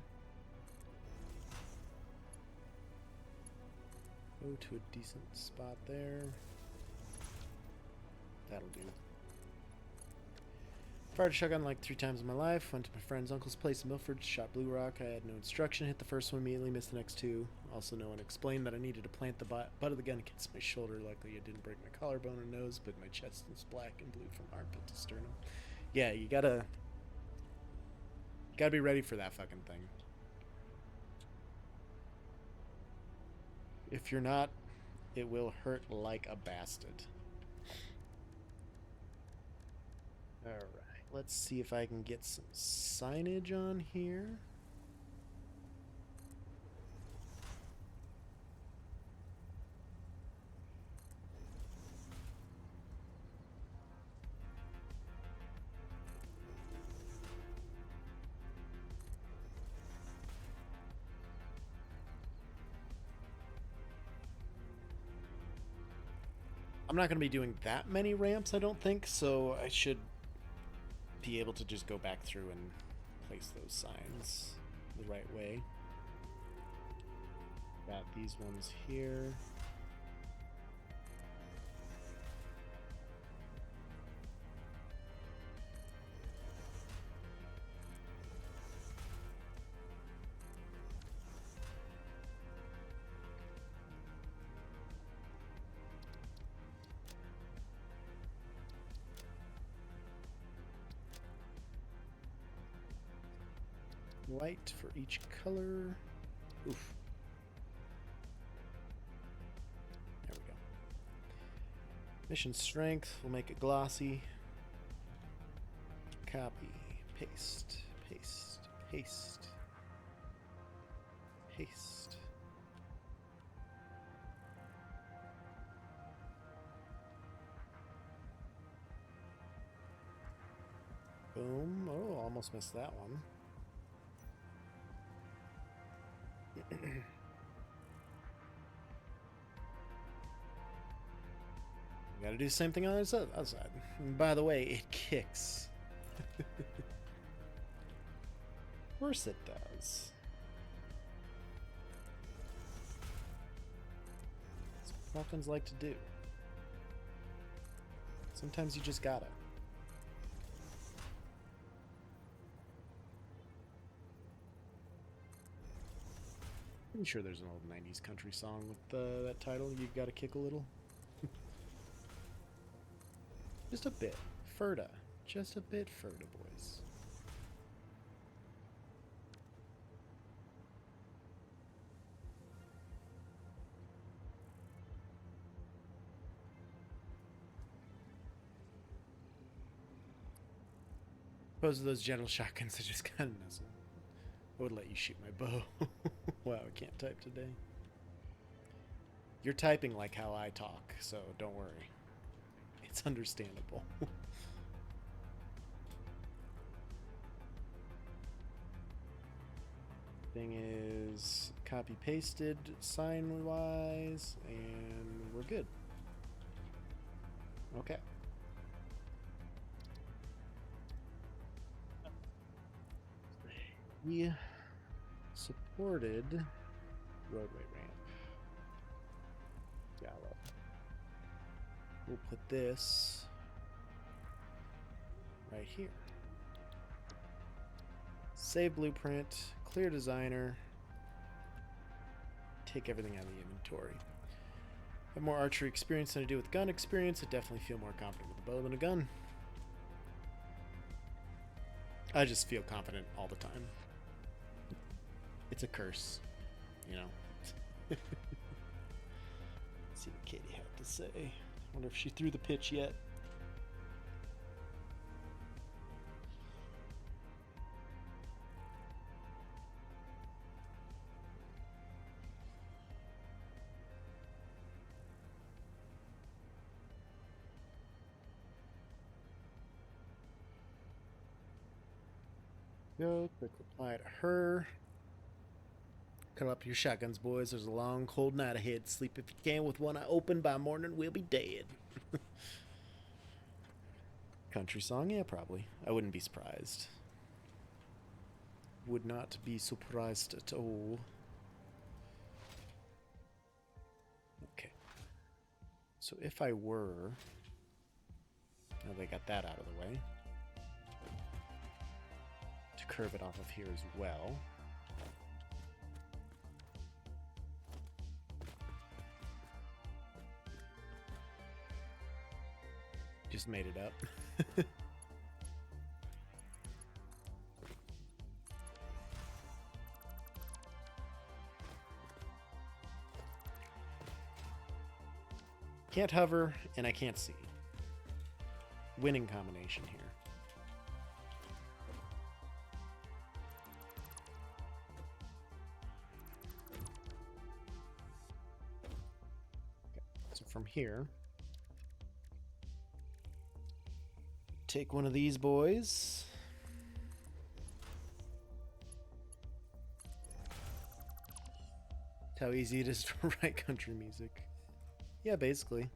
Speaker 1: go to a decent spot there. That'll do. Fired a shotgun like 3 times in my life. Went to my friend's uncle's place in Milford. Shot Blue Rock. I had no instruction. Hit the first one immediately. Missed the next 2. Also, no one explained that I needed to plant the butt of the gun against my shoulder. Luckily, it didn't break my collarbone or nose, but my chest was black and blue from armpit to sternum. Yeah, you gotta be ready for that fucking thing. If you're not, it will hurt like a bastard. Alright, let's see if I can get some signage on here. I'm not going to be doing that many ramps, I don't think, so I should be able to just go back through and place those signs the right way. Got these ones here. White for each color. Oof. There we go. Mission strength. We'll make it glossy. Copy. Paste. Paste. Paste. Paste. Boom. Oh, almost missed that one. Gotta do the same thing on the other side. And by the way, it kicks. Of course it does. That's what muffins like to do. Sometimes you just gotta. I'm sure there's an old 90s country song with that title. You gotta kick a little. Just a bit. Ferda. Just a bit Ferda, boys. Suppose those gentle shotguns are just kind of nuzzle. I would let you shoot my bow. Wow, I can't type today. You're typing like how I talk, so don't worry. It's understandable. Thing is copy pasted sign wise, and we're good. Okay. We supported roadway ramp. Gallo. We'll put this right here. Save blueprint, clear designer, take everything out of the inventory. Have more archery experience than I do with gun experience. I definitely feel more confident with a bow than a gun. I just feel confident all the time. It's a curse, you know. Let's see what Katie had to say. Wonder if she threw the pitch yet. Go, quick reply to her. Cut up your shotguns, boys. There's a long, cold night ahead. Sleep if you can with one eye open. By morning, we'll be dead. Country song? Yeah, probably. I wouldn't be surprised. Would not be surprised at all. Okay. So if I were... Now they got that out of the way. To curve it off of here as well. Just made it up. Can't hover, and I can't see. Winning combination here. Okay, so from here, take one of these boys. That's how easy it is to write country music. Yeah, basically.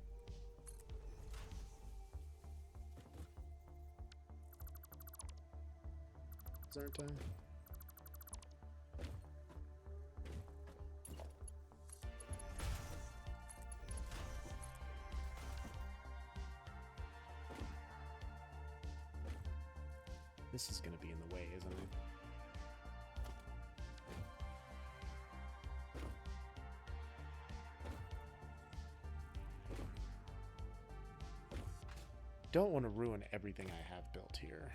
Speaker 1: Aren't I? This is going to be in the way, isn't it? Don't want to ruin everything I have built here.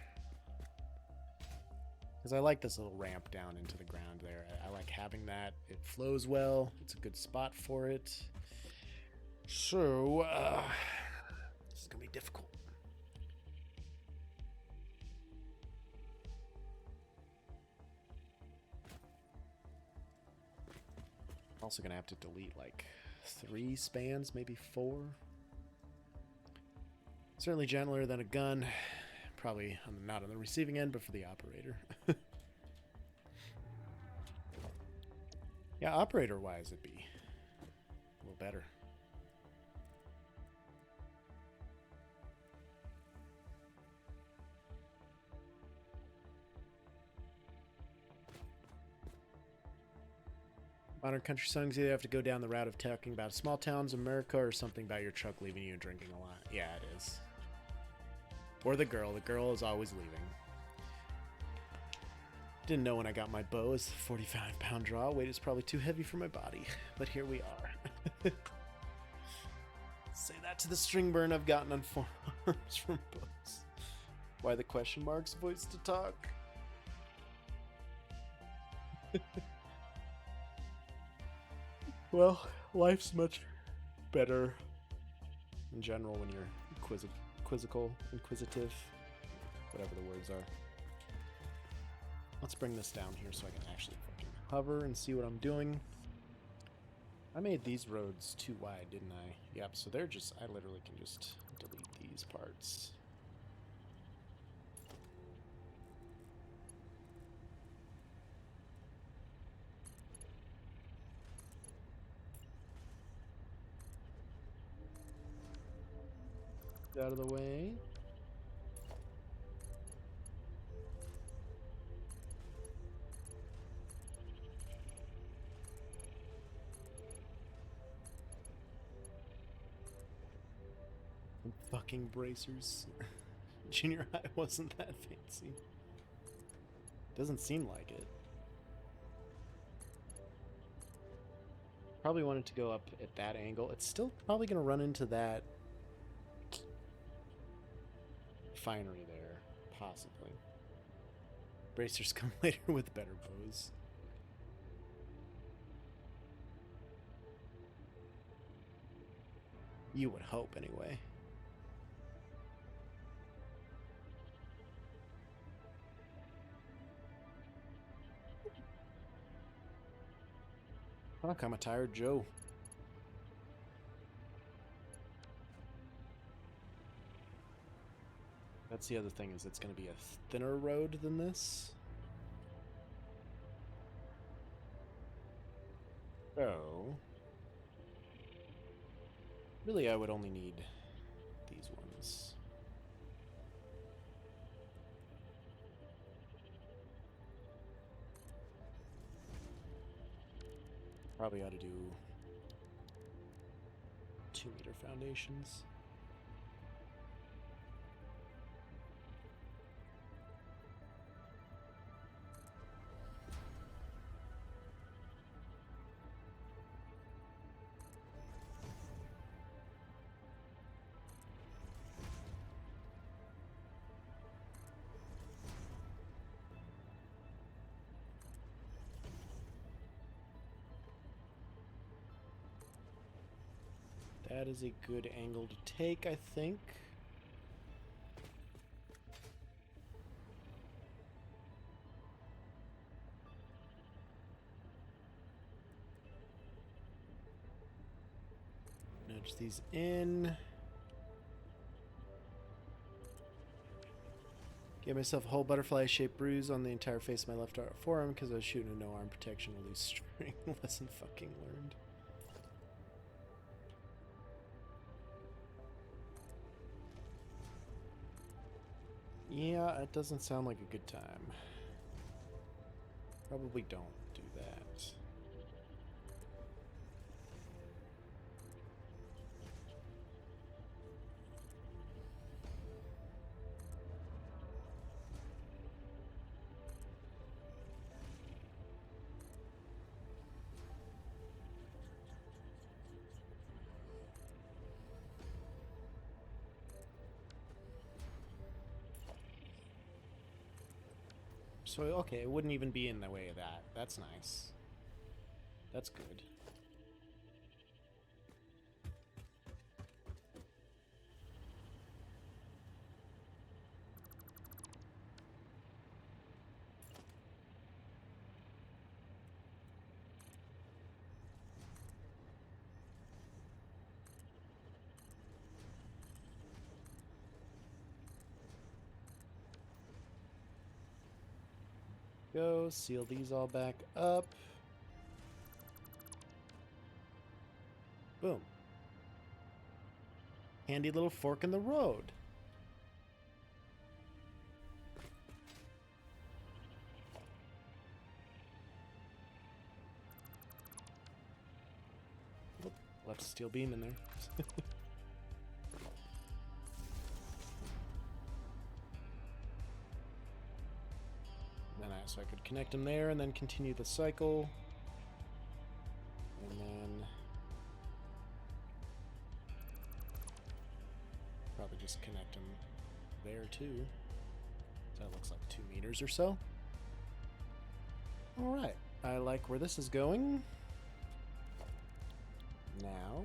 Speaker 1: Because I like this little ramp down into the ground there. I like having that. It flows well. It's a good spot for it. So, this is going to be difficult. Also going to have to delete like 3 spans, maybe 4. Certainly gentler than a gun. Probably not on the receiving end, but for the operator. Yeah, operator-wise, it'd be a little better. Modern country songs either have to go down the route of talking about small towns in America or something about your truck leaving you and drinking a lot. Yeah, it is. Or the girl. The girl is always leaving. Didn't know when I got my bow as a 45-pound draw. Weight is probably too heavy for my body, but here we are. Say that to the string burn I've gotten on forearms from bows. Why the question marks? Voice to talk. Well, life's much better in general when you're quizzical, inquisitive, whatever the words are. Let's bring this down here so I can actually fucking hover and see what I'm doing. I made these roads too wide, didn't I? Yep, so they're just, I literally can just delete these parts. Out of the way. Fucking bracers. Junior high wasn't that fancy. Doesn't seem like it. Probably wanted to go up at that angle. It's still probably going to run into that finery there, possibly. Bracers come later with better bows. You would hope, anyway. Fuck, I'm a tired Joe. That's the other thing, is it's going to be a thinner road than this. So, really I would only need these ones. Probably ought to do 2-meter foundations. That is a good angle to take, I think. Nudge these in. Gave myself a whole butterfly-shaped bruise on the entire face of my left forearm because I was shooting a no-arm protection release string. Lesson fucking learned. Yeah, it doesn't sound like a good time. Probably don't do that. So, okay, it wouldn't even be in the way of that. That's nice. That's good. Go, seal these all back up. Boom. Handy little fork in the road. Oh, left a steel beam in there. So I could connect them there and then continue the cycle. And then probably just connect them there too. So that looks like 2 meters or so. All right, I like where this is going. Now,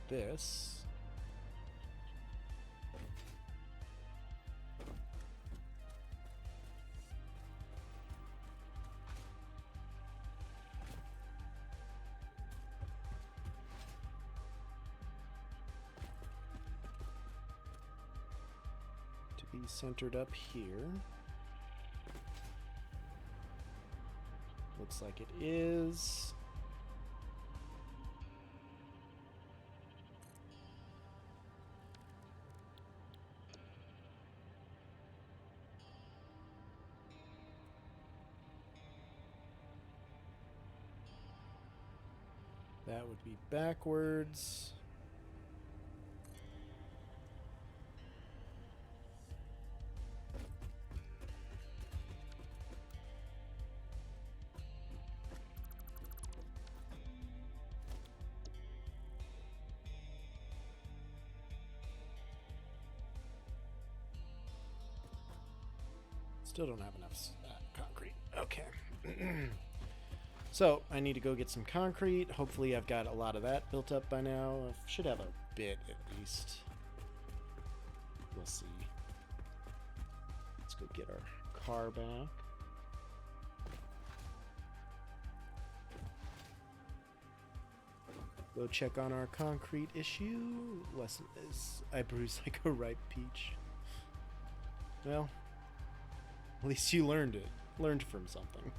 Speaker 1: this. Be centered up here. Looks like it is. That would be backwards. Still don't have enough concrete. Okay. So, I need to go get some concrete. Hopefully I've got a lot of that built up by now. I should have a bit at least. We'll see. Let's go get our car back. Go check on our concrete issue. Lesson is I bruise like a ripe peach. Well, At least you learned it. Learned from something.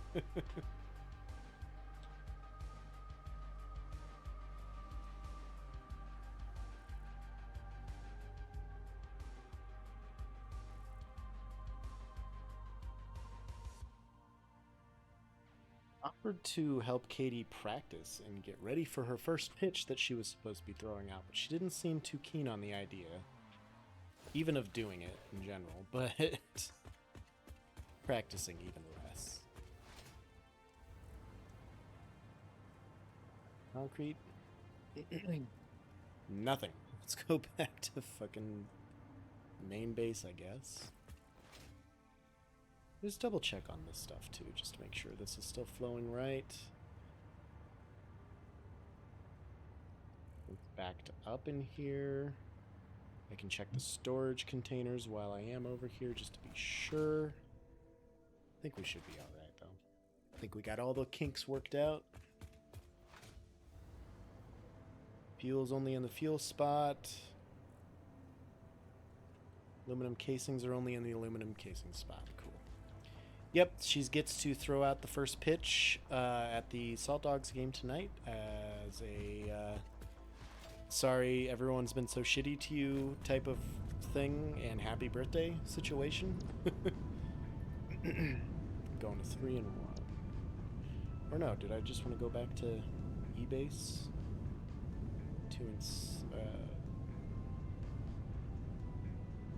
Speaker 1: Offered to help Katie practice and get ready for her first pitch that she was supposed to be throwing out, but she didn't seem too keen on the idea, even of doing it in general, but practicing even less. Concrete? Nothing. Let's go back to fucking main base, I guess. Just double check on this stuff too, just to make sure this is still flowing right. It's backed up in here. I can check the storage containers while I am over here just to be sure. I think we should be alright though. I think we got all the kinks worked out. Fuel's only in the fuel spot. Aluminum casings are only in the aluminum casing spot. Cool. Yep, she gets to throw out the first pitch at the Salt Dogs game tonight as a sorry everyone's been so shitty to you type of thing and happy birthday situation. Going to 3 and 1. Or no, did I just want to go back to E-base? 2 and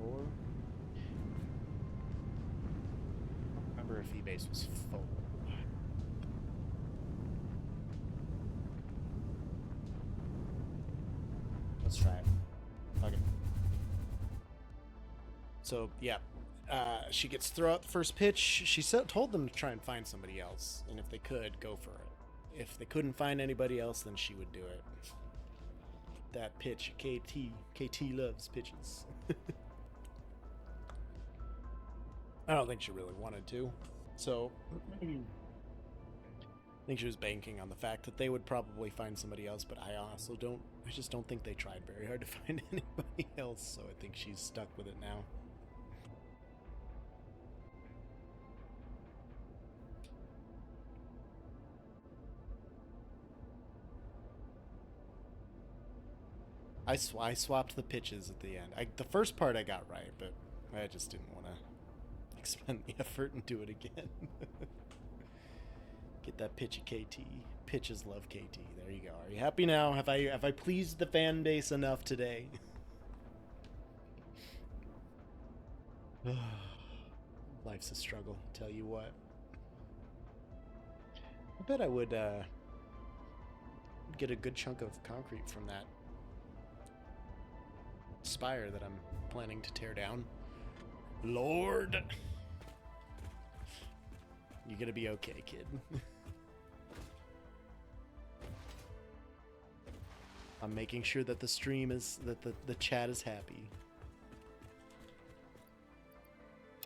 Speaker 1: 4? If E-base was full. Let's try it. Okay. So, yeah. She gets to throw out the first pitch. She told them to try and find somebody else. And if they could, go for it. If they couldn't find anybody else, then she would do it. That pitch, KT loves pitches. I don't think she really wanted to. So, I think she was banking on the fact that they would probably find somebody else, but I just don't think they tried very hard to find anybody else, so I think she's stuck with it now. I swapped the pitches at the end. The first part I got right, but I just didn't want to expend the effort and do it again. Get that pitch at KT. Pitches love KT. There you go. Are you happy now? Have I pleased the fan base enough today? Life's a struggle, tell you what. I bet I would get a good chunk of concrete from that spire that I'm planning to tear down. Lord! You're gonna be okay, kid. I'm making sure that the stream is, that the chat is happy.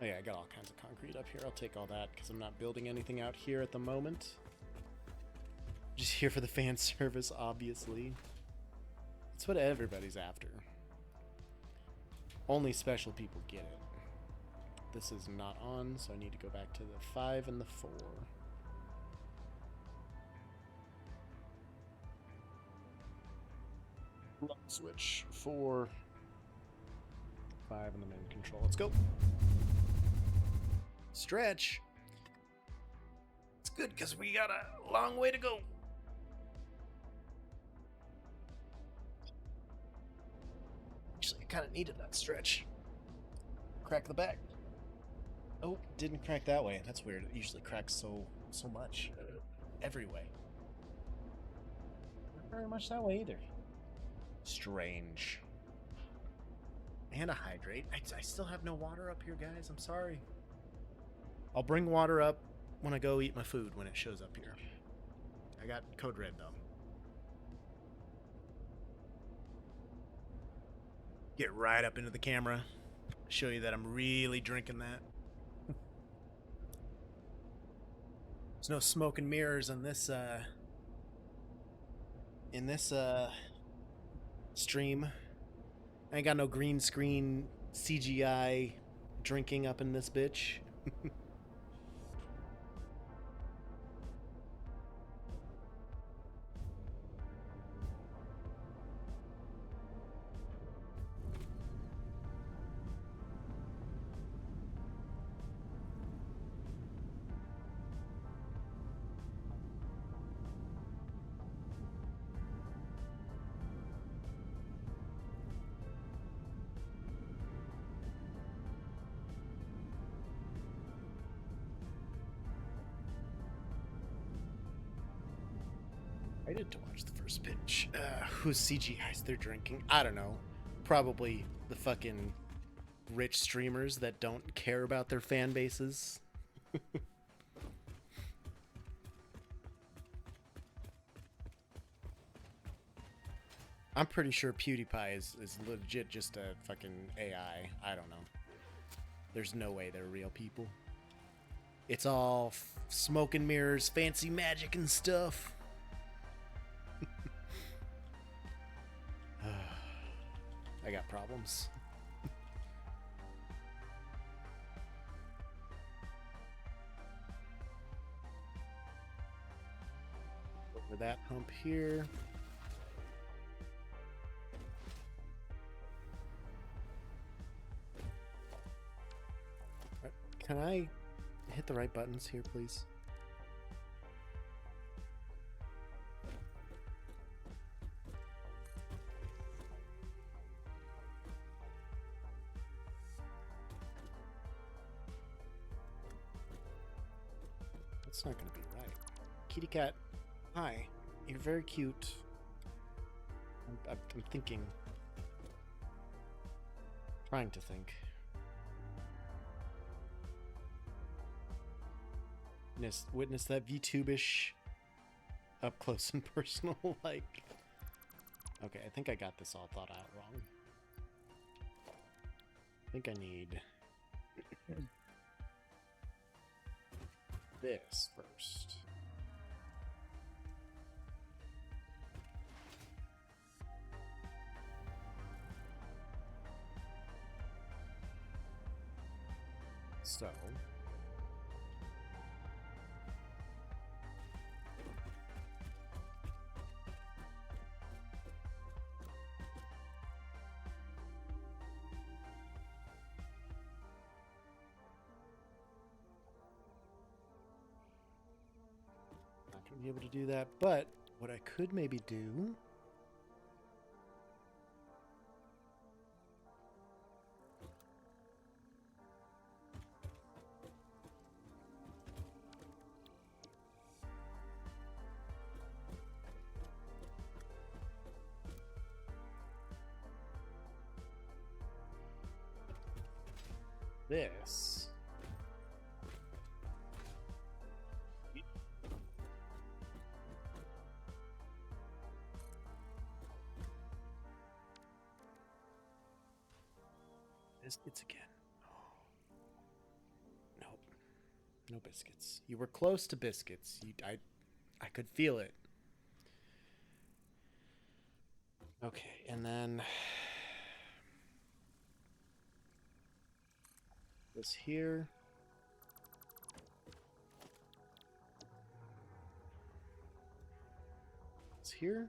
Speaker 1: Oh yeah, I got all kinds of concrete up here. I'll take all that because I'm not building anything out here at the moment. Just here for the fan service, obviously. That's what everybody's after. Only special people get it. This is not on, so I need to go back to the 5 and the 4. Switch 4, 5 in the main control. Let's go. Stretch. It's good because we got a long way to go. Actually, I kind of needed that stretch. Crack the back. Oh, didn't crack that way. That's weird. It usually cracks so much. Every way. Not very much that way either. Strange. And a hydrate. I still have no water up here, guys. I'm sorry. I'll bring water up when I go eat my food when it shows up here. I got code red, though. Get right up into the camera. Show you that I'm really drinking that. There's no smoke and mirrors in this stream. I ain't got no green screen CGI drinking up in this bitch. excited to watch the first pitch. Whose CGIs they're drinking? I don't know. Probably the fucking rich streamers that don't care about their fan bases. I'm pretty sure PewDiePie is legit just a fucking AI. I don't know. There's no way they're real people. It's all smoke and mirrors, fancy magic and stuff. I got problems. Over that hump here. Can I hit the right buttons here, please? That's not going to be right. Kitty cat, hi. You're very cute. I'm thinking. Trying to think. Witness that VTube-ish up close and personal, like. Okay, I think I got this all thought out wrong. I think I need this first. So. Be able to do that, but what I could maybe do this. Biscuits again. Oh. Nope. No biscuits. You were close to biscuits. I could feel it. Okay, and then this here. This here.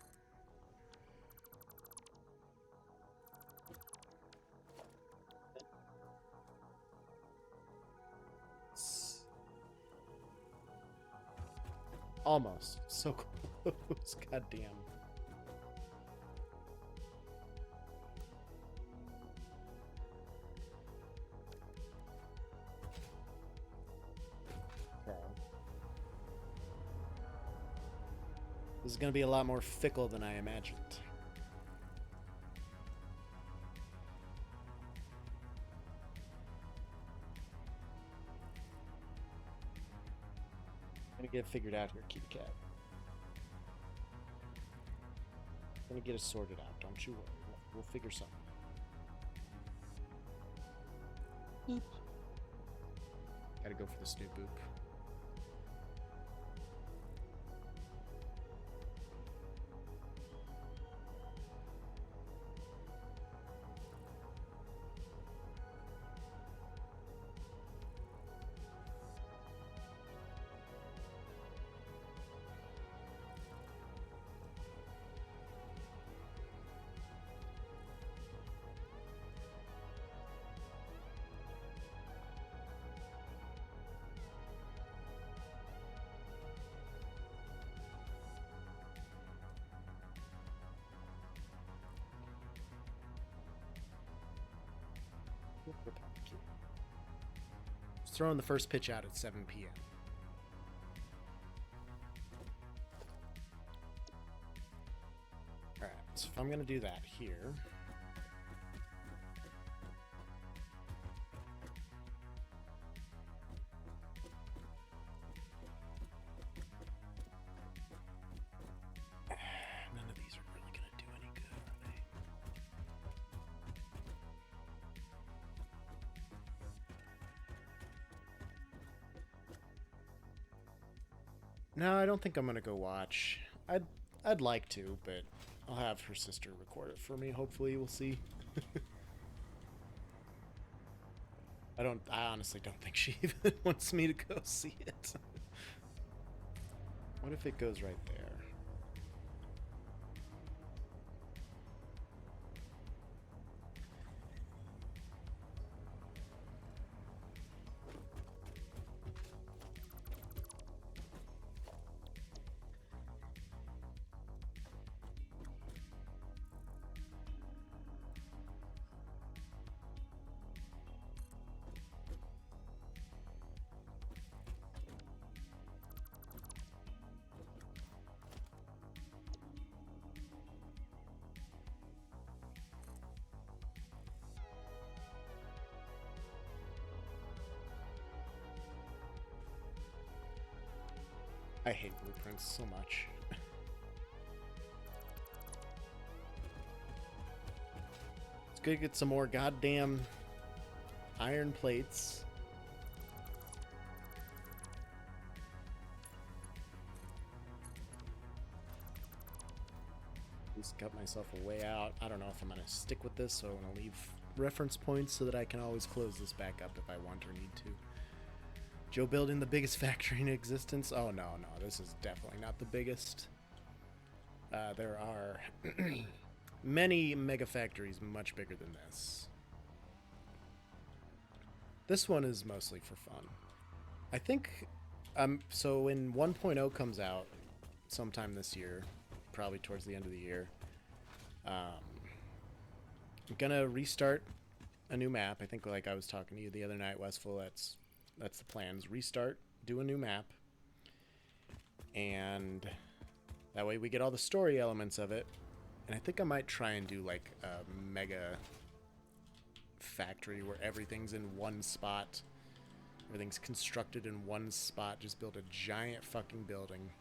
Speaker 1: Almost. So close. God damn. Okay. This is going to be a lot more fickle than I imagined. Gonna get figured out here, kitty cat. Gonna get us sorted out, don't you worry. We'll figure something out. Boop. Gotta go for the snoop boop. Just throwing the first pitch out at 7 p.m. if I'm gonna do that here... None of these are really gonna do any good, are they? No, I don't think I'm gonna go watch. I'd like to, but I'll have her sister record it for me. Hopefully, we'll see. I honestly don't think she even wants me to go see it. What if it goes right there? I hate blueprints so much. It's good to get some more goddamn iron plates. Just cut myself a way out. I don't know if I'm gonna stick with this, so I'm gonna leave reference points so that I can always close this back up if I want or need to. Joe building the biggest factory in existence? Oh, no, this is definitely not the biggest. There are many mega factories much bigger than this. This one is mostly for fun. I think, so when 1.0 comes out sometime this year, probably towards the end of the year, I'm gonna restart a new map. I think like I was talking to you the other night, Westful, that's the plans. Restart, do a new map, and that way we get all the story elements of it. And I think I might try and do like a mega factory where everything's in one spot. Everything's constructed in one spot. Just build a giant fucking building.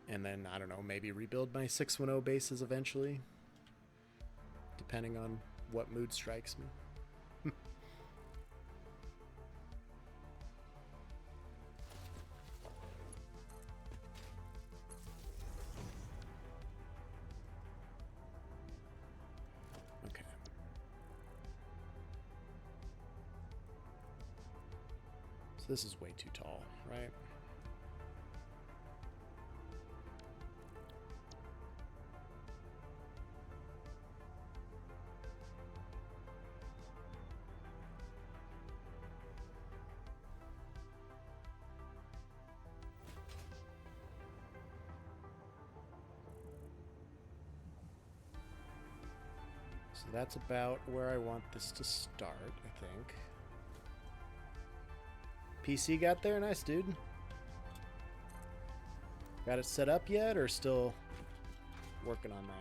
Speaker 1: And then, I don't know, maybe rebuild my 610 bases eventually. Depending on what mood strikes me. This is way too tall, right? So that's about where I want this to start, I think. PC got there? Nice, dude. Got it set up yet, or still working on that?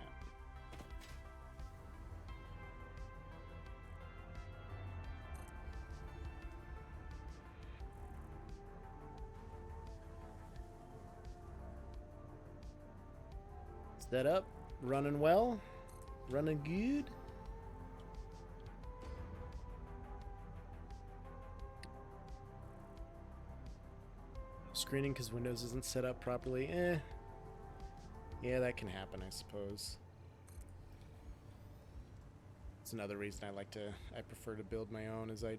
Speaker 1: Set up, running well, running good. Screening because Windows isn't set up properly. Yeah, that can happen, I suppose. It's another reason I prefer to build my own, is I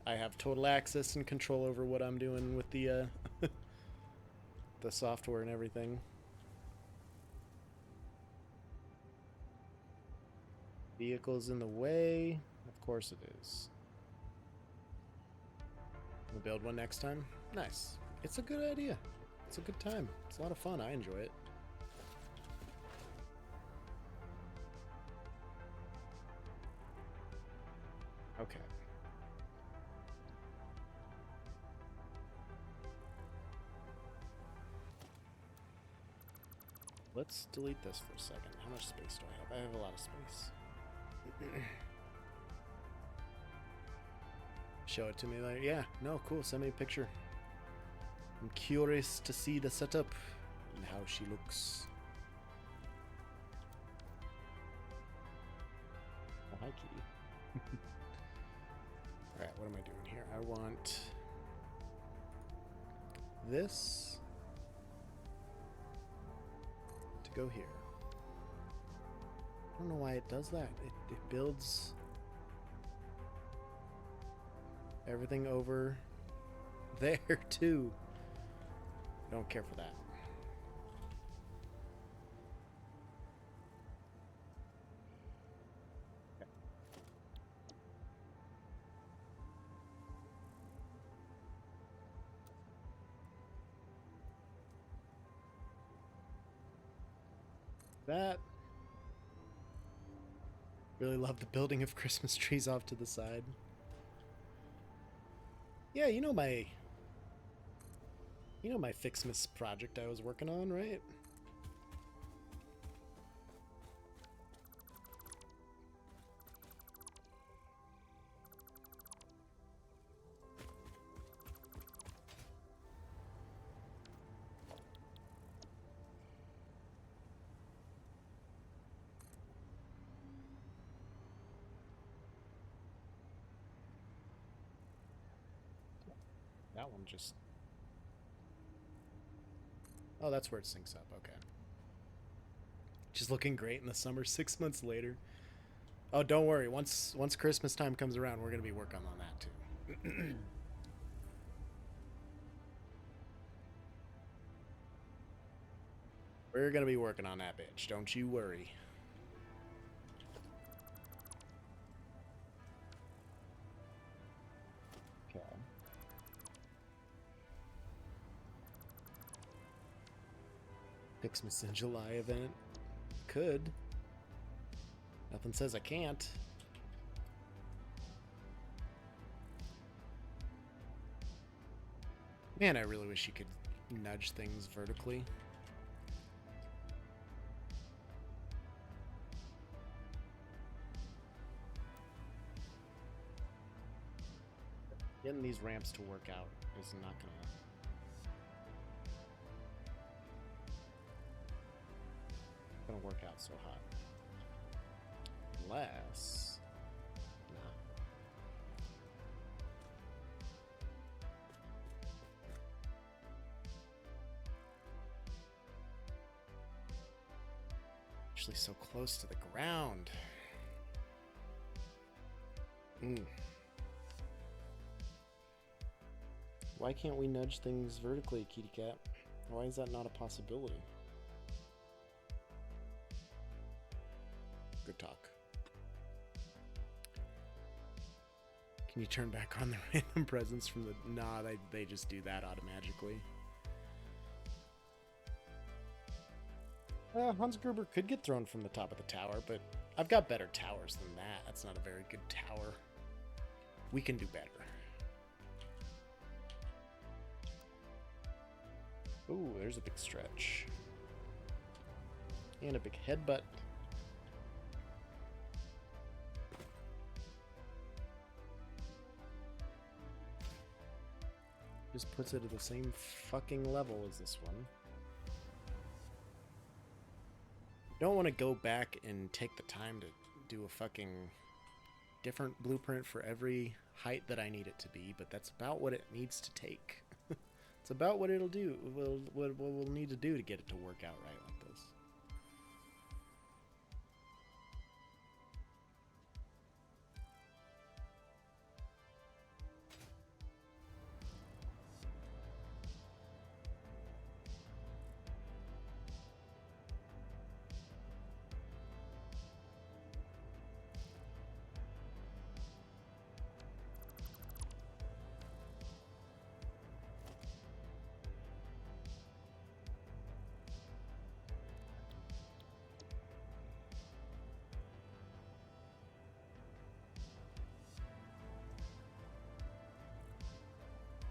Speaker 1: have total access and control over what I'm doing with the the software and everything. Vehicle's in the way. Of course it is. We'll build one next time. Nice. It's a good idea. It's a good time. It's a lot of fun. I enjoy it. Okay. let's delete this for a second. How much space do I have? I have a lot of space. Show it to me later. Yeah, no, cool. Send me a picture. I'm curious to see the setup and how she looks. Oh, hi, kitty. Alright, what am I doing here? I want this to go here. I don't know why it does that. It builds everything over there too. I don't care for that. That. Really love the building of Christmas trees off to the side. Yeah, you know my Fixmas project I was working on, right? That one just... Oh, that's where it syncs up. Okay. Just looking great in the summer 6 months later. Oh, don't worry. Once Christmas time comes around, we're going to be working on that too. We're going to be working on that bitch. Don't you worry. Okay. Fixmas in July event. Could. Nothing says I can't. Man, I really wish you could nudge things vertically. Getting these ramps to work out is not gonna work out so hot. Unless... Nah. Actually so close to the ground. Why can't we nudge things vertically, kitty cat? Why is that not a possibility? Good talk. Can you turn back on the random presents from the... Nah, they just do that automatically. Hans Gruber could get thrown from the top of the tower, but I've got better towers than that. That's not a very good tower. We can do better. Ooh, there's a big stretch. And a big headbutt. Just puts it at the same fucking level as this one. Don't want to go back and take the time to do a fucking different blueprint for every height that I need it to be, but that's about what it needs to take. It's about what it'll do, what we'll need to do to get it to work out right like this.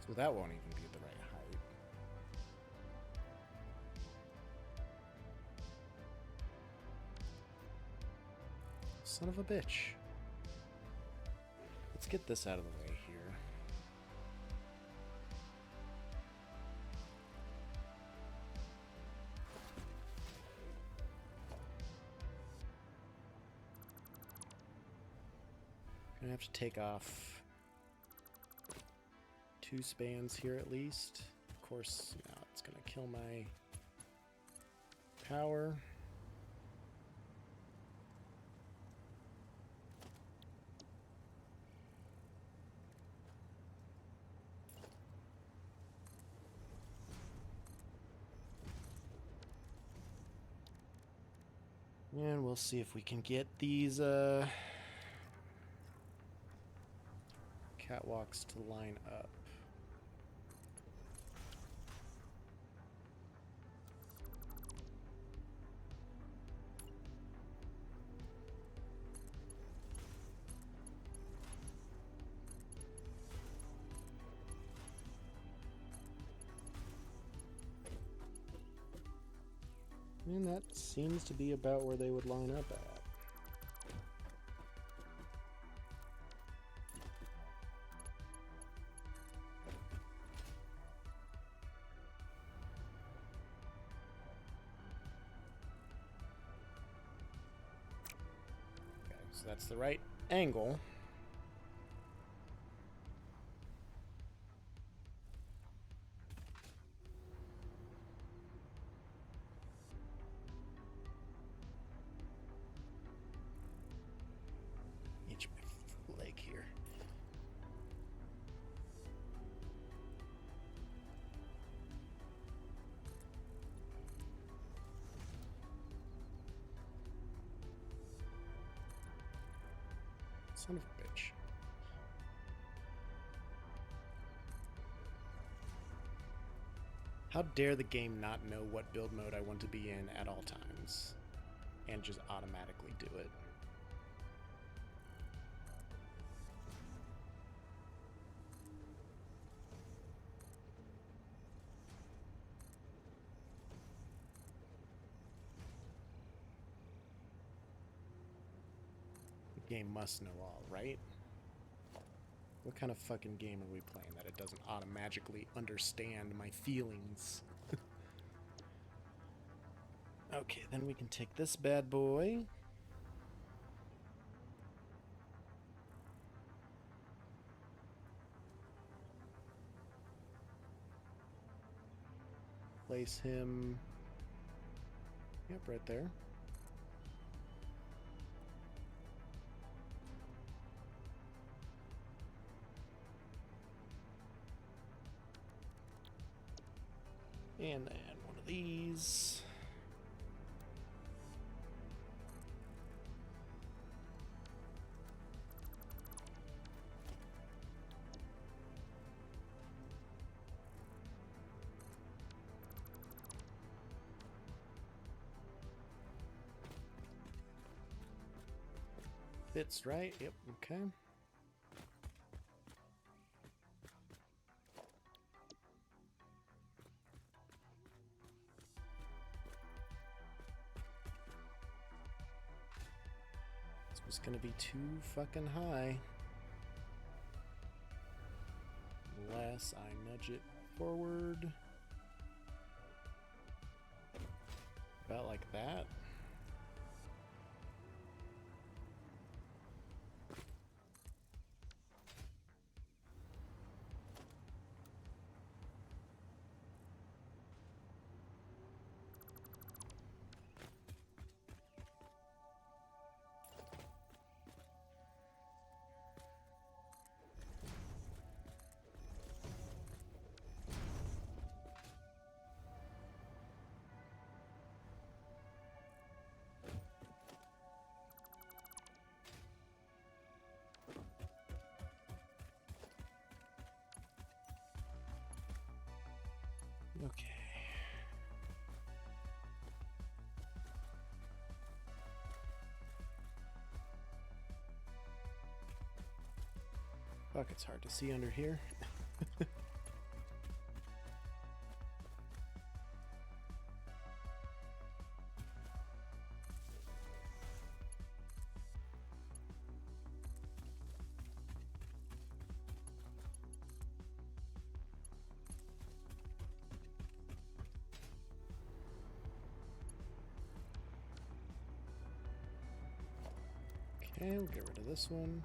Speaker 1: So that won't even be at the right height. Son of a bitch. Let's get this out of the way here. Gonna have to take off 2 spans here at least. Of course, now it's gonna kill my power. And we'll see if we can get these catwalks to line up. And that seems to be about where they would line up at. Okay, so that's the right angle. Leg here. Son of a bitch. How dare the game not know what build mode I want to be in at all times and just automatically do it. Game must know all, right? What kind of fucking game are we playing that it doesn't automatically understand my feelings? Okay, then we can take this bad boy. Place him... Yep, right there. And then one of these. Fits right. Yep, okay. It's gonna be too fucking high unless I nudge it forward about like that. Okay. Fuck, it's hard to see under here. And we'll get rid of this one.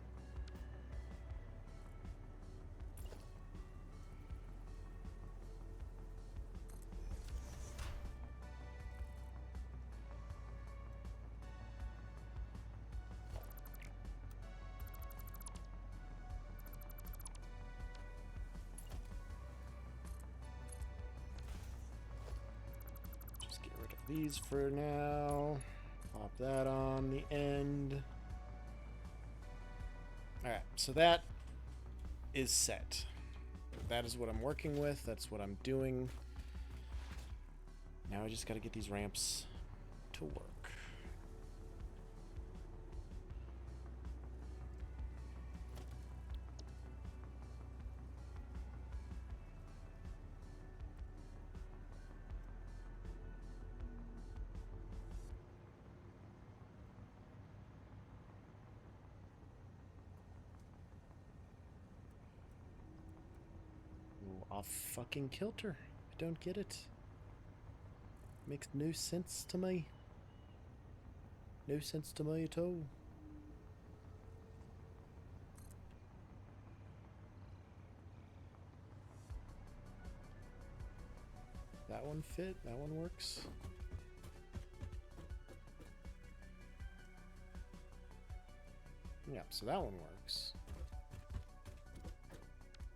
Speaker 1: Just get rid of these for now. Pop that on the end. Alright, so that is set. That is what I'm working with. That's what I'm doing. Now I just gotta get these ramps to work. Off fucking kilter. I don't get it. Makes no sense to me. No sense to me at all. That one fit. That one works. Yep, so that one works.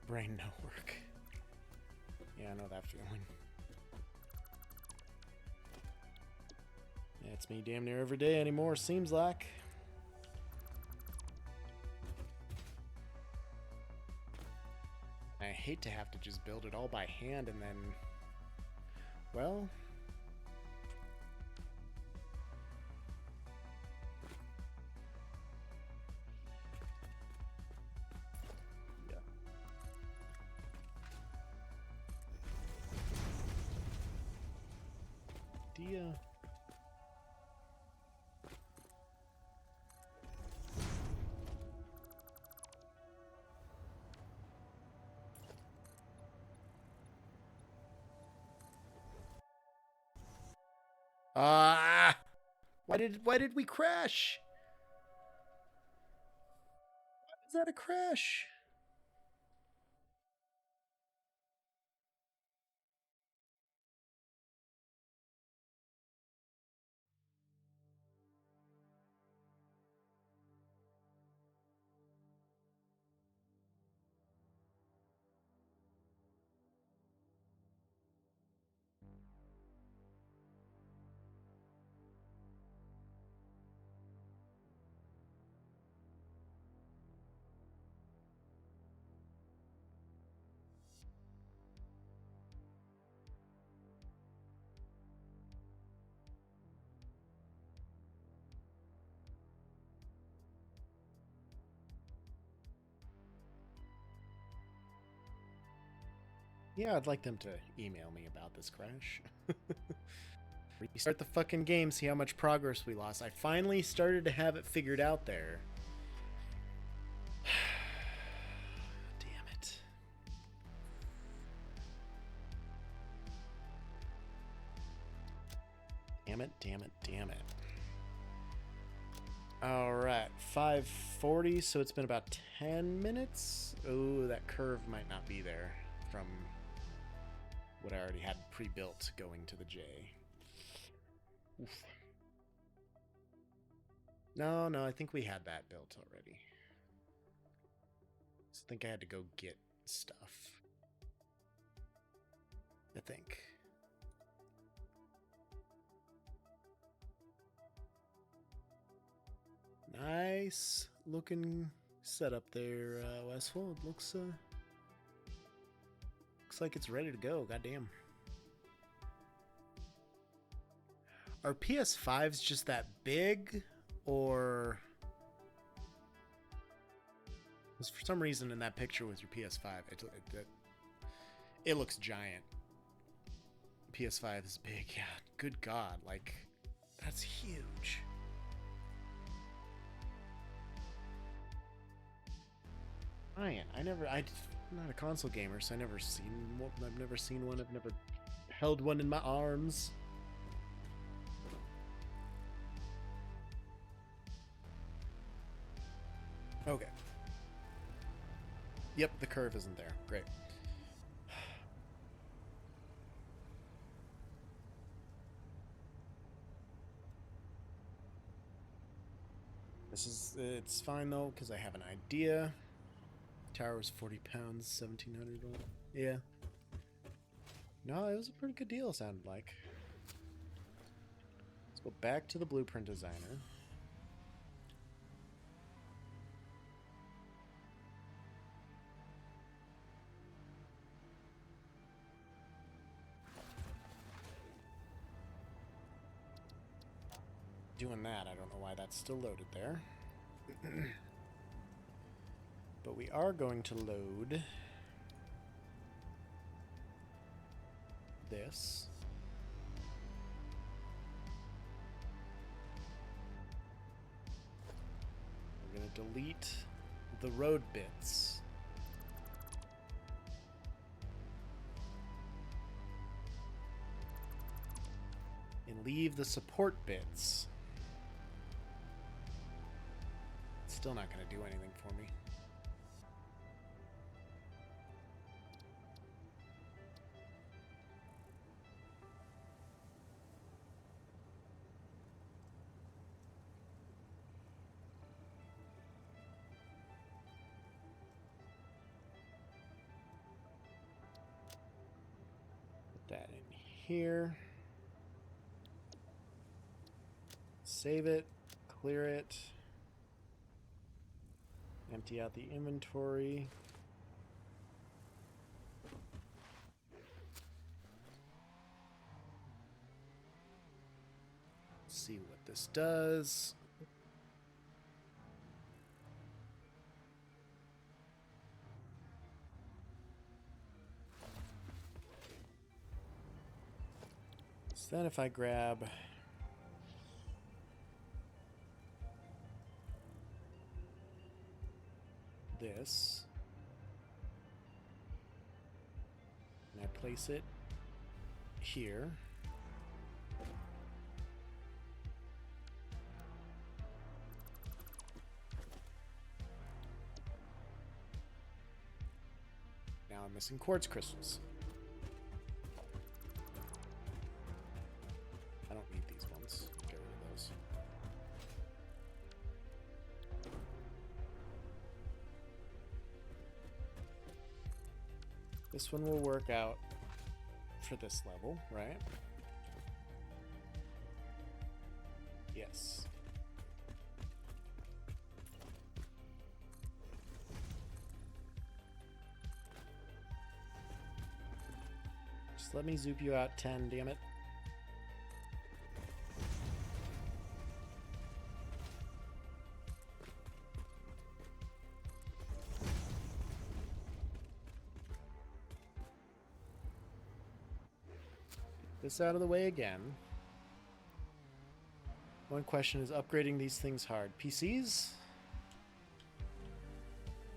Speaker 1: Brain no work. Yeah, I know that feeling. Yeah, it's me damn near every day anymore, seems like. I hate to have to just build it all by hand and then... Well... idea. Ah! Why did we crash? Why was that a crash? Yeah, I'd like them to email me about this crash. Restart the fucking game, see how much progress we lost. I finally started to have it figured out there. Damn it. Damn it, damn it, damn it. Alright, 5:40, so it's been about 10 minutes. Oh, that curve might not be there from what I already had pre-built going to the J. Oof. No, I think we had that built already. So I think I had to go get stuff. I think. Nice looking setup there, Westfall. It looks like it's ready to go. Goddamn. Are PS5s just that big, or for some reason in that picture with your PS5, it looks giant. PS5 is big. Yeah, good God, like that's huge. I'm not a console gamer, so I've never seen one. I've never held one in my arms. Okay. Yep, the curve isn't there. Great. It's fine though, because I have an idea. Tower was 40 pounds, 1,700. Yeah. No, it was a pretty good deal, it sounded like. Let's go back to the blueprint designer. Doing that, I don't know why that's still loaded there. But we are going to load this. We're going to delete the road bits. And leave the support bits. It's still not going to do anything for me. That in here. Save it, clear it, empty out the inventory. See what this does. So then if I grab this and I place it here, now I'm missing quartz crystals. I don't need these ones. Get rid of those. This one will work out for this level, right? Yes. Just let me zoop you out 10, damn it. This out of the way again. One question is upgrading these things hard. PCs?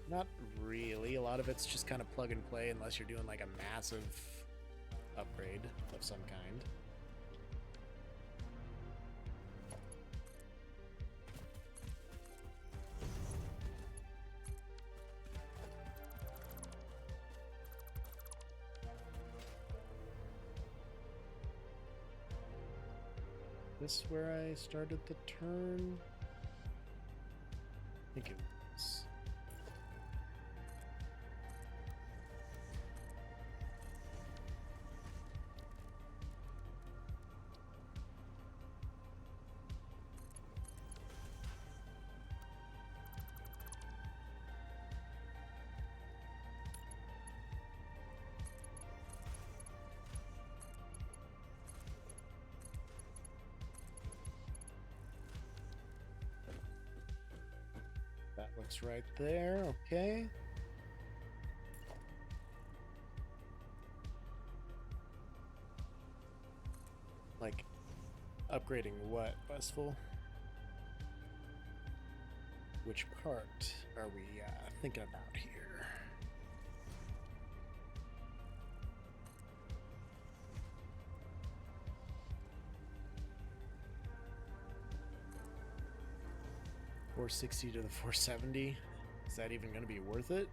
Speaker 1: Not really. A lot of it's just kind of plug and play unless you're doing like a massive upgrade of some kind. This where I started the turn? I think it was. That looks right there, okay. Like, upgrading what, Westful? Which part are we thinking about here? $460 to the 470. Is that even going to be worth it?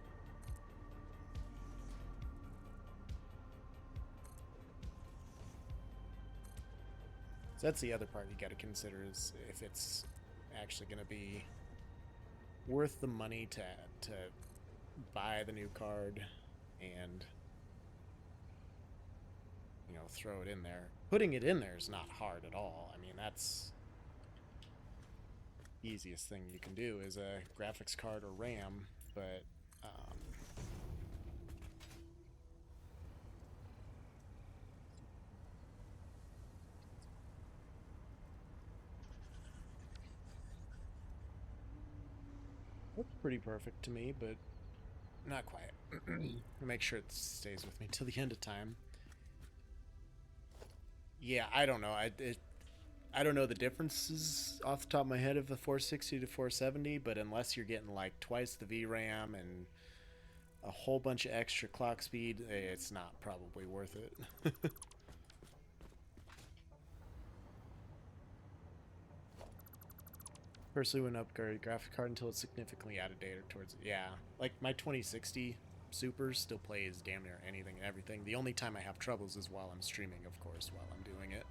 Speaker 1: So that's the other part you got to consider, is if it's actually going to be worth the money to buy the new card and, you know, throw it in there. Putting it in there is not hard at all. I mean, that's the easiest thing you can do is a graphics card or RAM, but looks pretty perfect to me, but not quite. Make sure it stays with me till the end of time. Yeah, I don't know. I don't know the differences off the top of my head of the 460 to 470, but unless you're getting like twice the VRAM and a whole bunch of extra clock speed, it's not probably worth it. Personally wouldn't upgrade graphic card until it's significantly out of date or towards it. Yeah, like my 2060 Super still plays damn near anything and everything. The only time I have troubles is while I'm streaming, of course, while I'm doing it.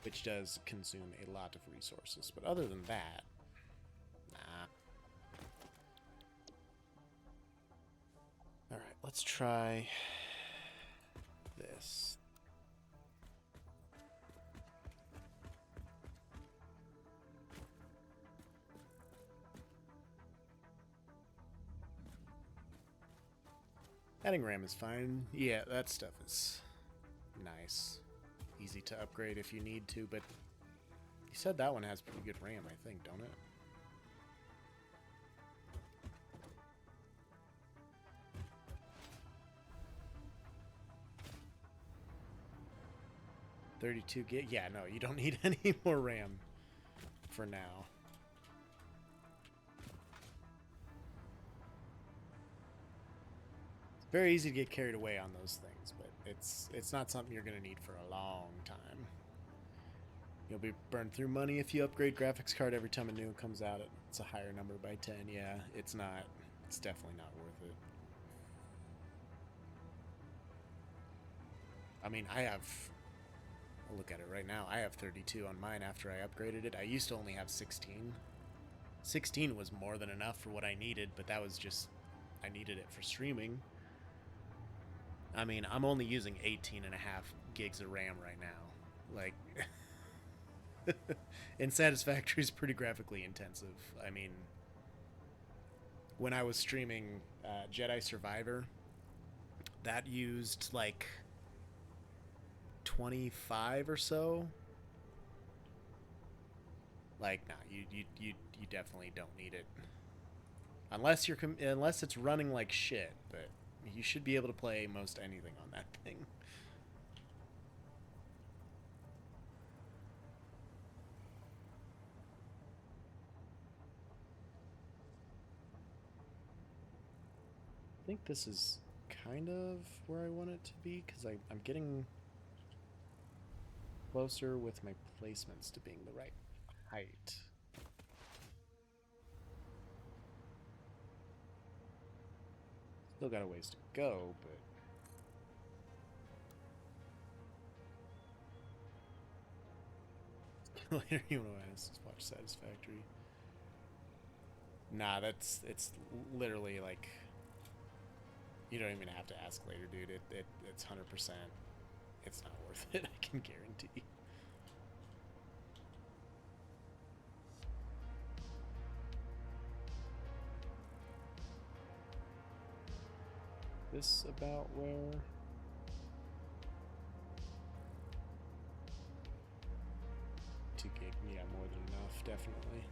Speaker 1: Which does consume a lot of resources. But other than that, nah. Alright, let's try this. Adding RAM is fine. Yeah, that stuff is nice. Easy to upgrade if you need to, but you said that one has pretty good RAM, I think, don't it? $32 gig? Yeah, no, you don't need any more RAM for now. It's very easy to get carried away on those things, but it's not something you're going to need for a long time. You'll be burned through money if you upgrade graphics card every time a new one comes out. It's a higher number by 10. Yeah, it's not. It's definitely not worth it. I mean, I'll look at it right now. I have 32 on mine after I upgraded it. I used to only have 16. 16 was more than enough for what I needed, but that was just, I needed it for streaming. I mean, I'm only using 18 and a half gigs of RAM right now. Like, and Satisfactory is pretty graphically intensive. I mean, when I was streaming Jedi Survivor, that used like 25 or so. Like, nah, you definitely don't need it unless it's running like shit. But you should be able to play most anything on that thing. I think this is kind of where I want it to be, because I'm getting closer with my placements to being the right height. Still got a ways to go, but later you want to watch Satisfactory. Nah, it's literally like, you don't even have to ask later, dude. It's 100%. It's not worth it, I can guarantee. This about where? 2 gig, yeah, more than enough, definitely.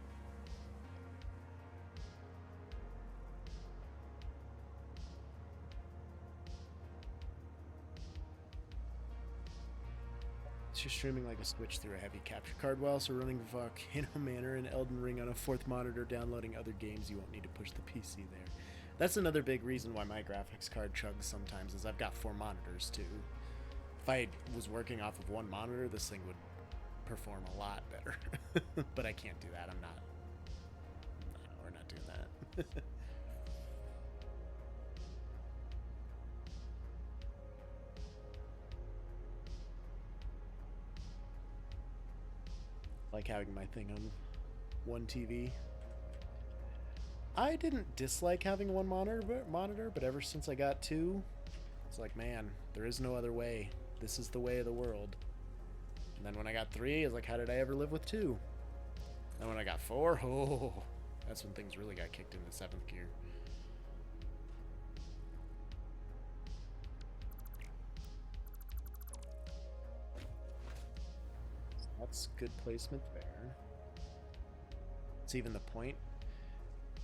Speaker 1: You're streaming like a Switch through a heavy capture card while also running Volcano Manor and Elden Ring on a 4th monitor, downloading other games. You won't need to push the PC there. That's another big reason why my graphics card chugs sometimes, is I've got 4 monitors too. If I was working off of one monitor, this thing would perform a lot better. But I can't do that. I'm not. No, we're not doing that. Like having my thing on one TV. I didn't dislike having one monitor, but ever since I got two, it's like, man, there is no other way. This is the way of the world. And then when I got three, I was like, how did I ever live with two? And when I got four, oh, that's when things really got kicked into seventh gear. So that's good placement there. It's even the point.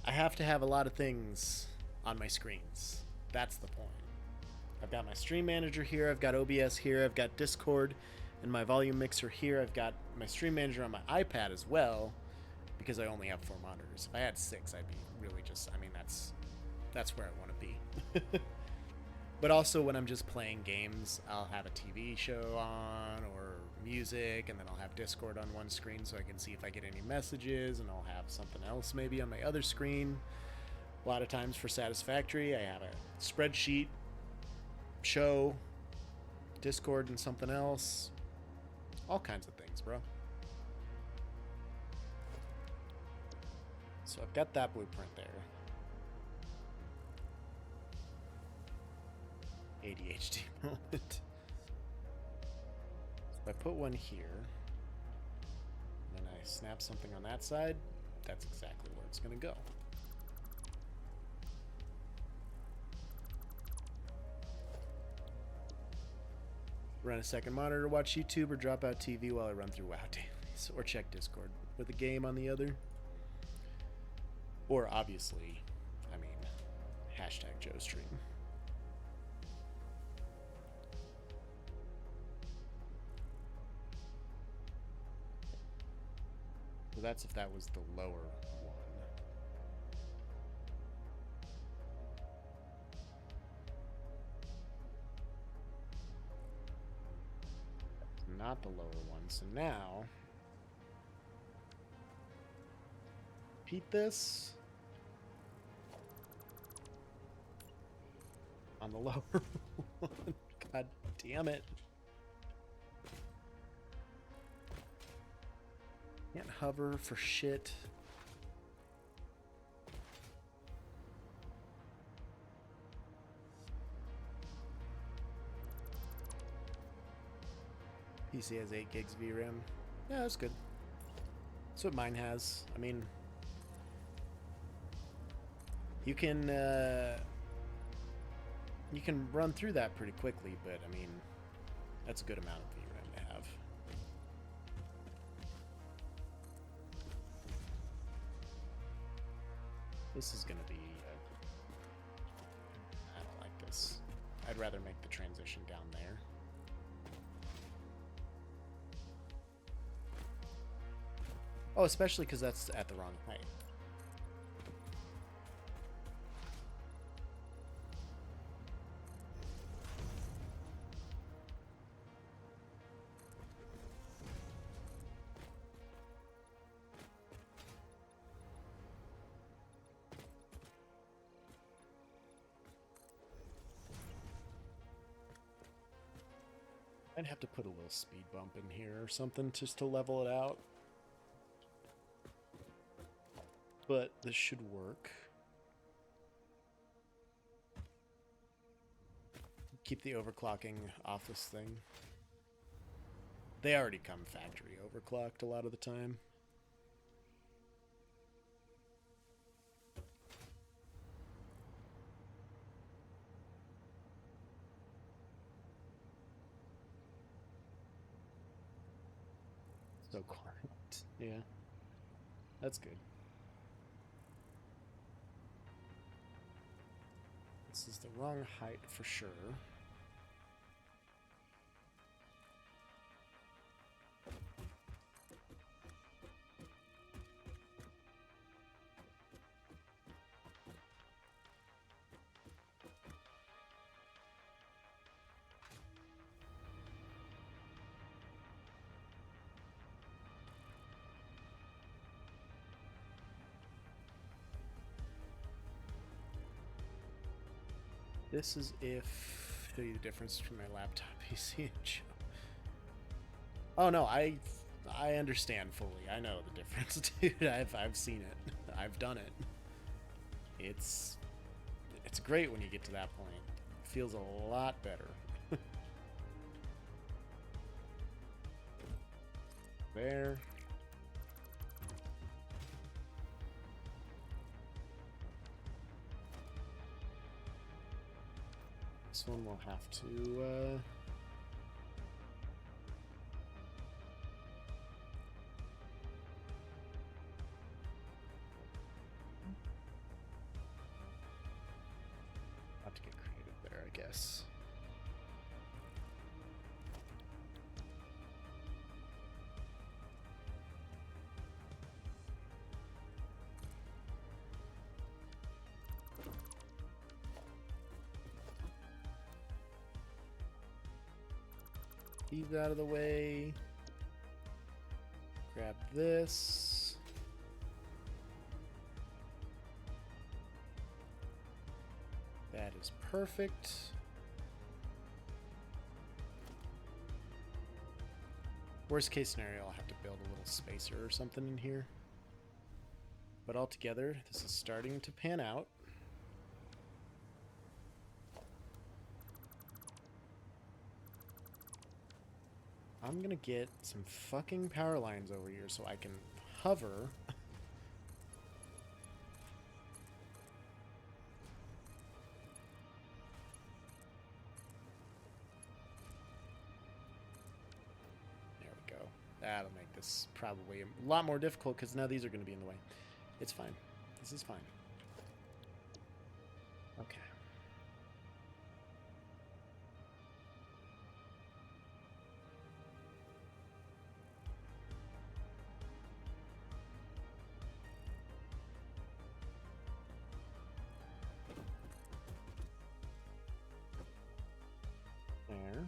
Speaker 1: I have to have a lot of things on my screens. That's the point. I've got my stream manager here, I've got OBS here, I've got Discord and my volume mixer here, I've got my stream manager on my iPad as well, because I only have 4 monitors. If I had 6, I'd be really just, I mean, that's where I want to be. But also when I'm just playing games, I'll have a TV show on or music, and then I'll have Discord on one screen so I can see if I get any messages, and I'll have something else maybe on my other screen. A lot of times for Satisfactory, I have a spreadsheet, show, Discord, and something else. All kinds of things, bro. So I've got that blueprint there. ADHD moment. So if I put one here, and then I snap something on that side, that's exactly where it's going to go. Run a second monitor to watch YouTube or drop out TV while I run through WoW dailies, or check Discord with a game on the other. Or obviously, I mean, hashtag JoeStream. So that's if that was the lower one. Not the lower one. So now, repeat this on the lower one. God damn it. Can't hover for shit. PC has 8 gigs VRAM. Yeah, that's good. That's what mine has. I mean, you can run through that pretty quickly, but I mean, that's a good amount of VRAM to have. This is gonna be. I don't like this. I'd rather make the transition down there. Oh, especially because that's at the wrong height. I'd have to put a little speed bump in here or something just to level it out. But this should work. Keep the overclocking off this thing. They already come factory overclocked a lot of the time. So quiet. Yeah. That's good. This is the wrong height for sure. This is if show you the difference between my laptop PC and Joe. Oh no, I understand fully. I know the difference, dude. I've seen it. I've done it. It's great when you get to that point. It feels a lot better. There. This one will have to get creative there, I guess. These out of the way. Grab this. That is perfect. Worst case scenario, I'll have to build a little spacer or something in here. But altogether, this is starting to pan out. I'm gonna get some fucking power lines over here so I can hover. There we go. That'll make this probably a lot more difficult because now these are going to be in the way. It's fine. This is fine. Okay. There.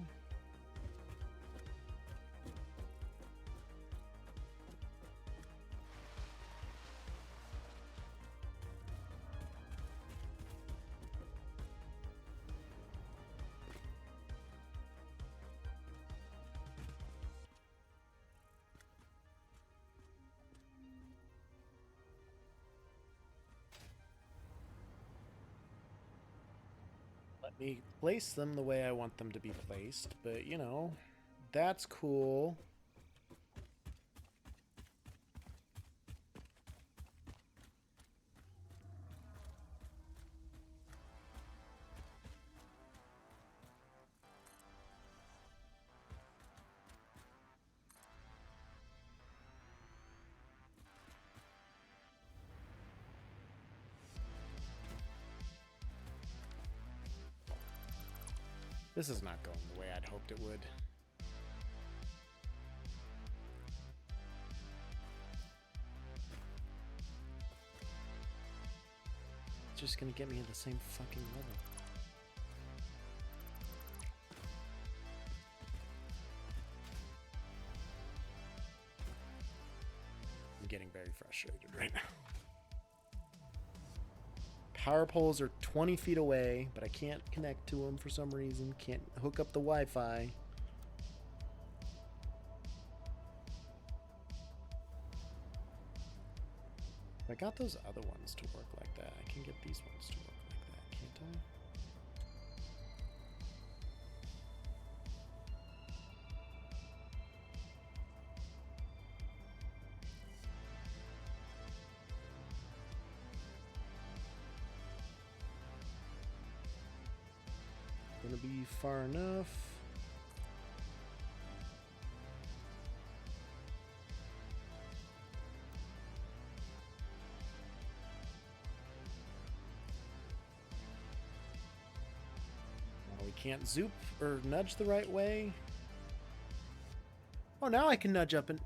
Speaker 1: Let me place them the way I want them to be placed, but you know, that's cool. This is not going the way I'd hoped it would. It's just gonna get me at the same fucking level. I'm getting very frustrated right now. Power poles are 20 feet away, but I can't connect to them for some reason. Can't hook up the Wi-Fi. I got those other ones to work like that. I can get these ones to work like that, can't I? Gonna be far enough. Now we can't zoop or nudge the right way. Oh, now I can nudge up and...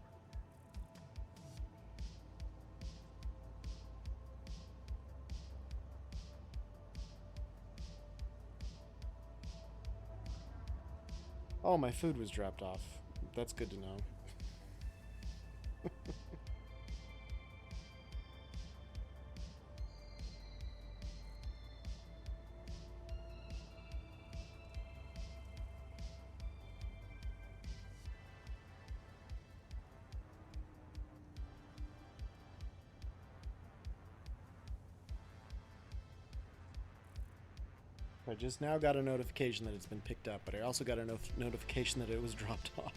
Speaker 1: Oh, my food was dropped off. That's good to know. I just now got a notification that it's been picked up, but I also got a notification that it was dropped off.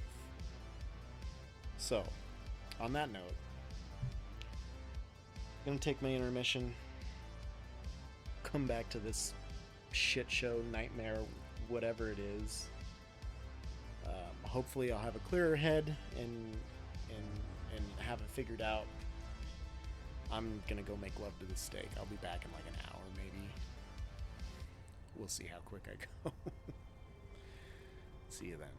Speaker 1: So, on that note, I'm gonna take my intermission, come back to this shit show, nightmare, whatever it is. Hopefully I'll have a clearer head and have it figured out. I'm gonna go make love to the steak. I'll be back in like an hour, maybe. We'll see how quick I go. See you then.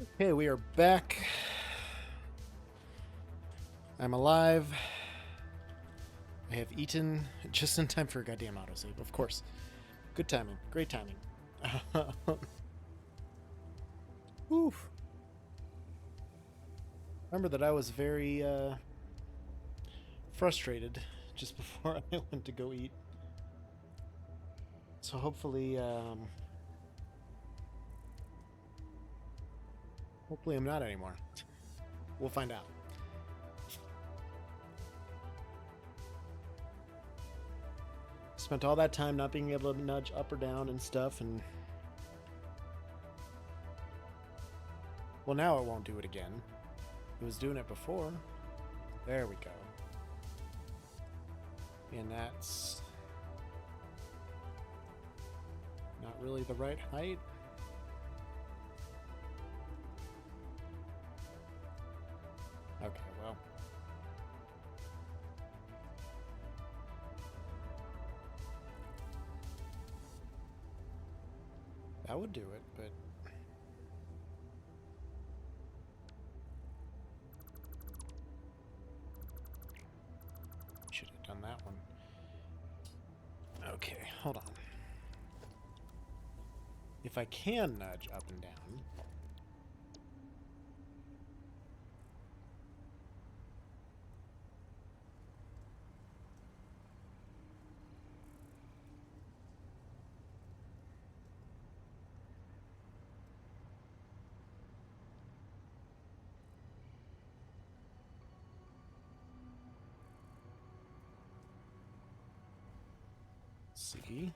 Speaker 1: Okay, we are back. I'm alive. I have eaten just in time for a goddamn autosave, of course. Good timing. Great timing. Oof. Remember that I was very frustrated just before I went to go eat. So hopefully, hopefully I'm not anymore. We'll find out. Spent all that time not being able to nudge up or down and stuff, and well, now it won't do it again. It was doing it before. There we go. And that's not really the right height. Okay, well. That would do it, but should have done that one. Okay, hold on. If I can nudge up and down. See?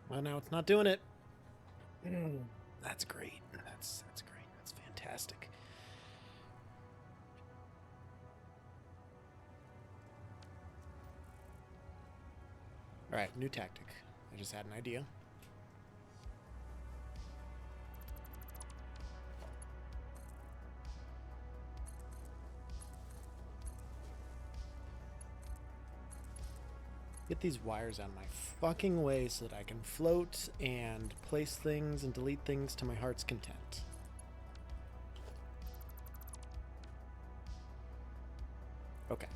Speaker 1: Well, now it's not doing it. That's great. That's great. That's fantastic. All right, new tactic. I just had an idea. Get these wires out of my fucking way so that I can float and place things and delete things to my heart's content. Okay.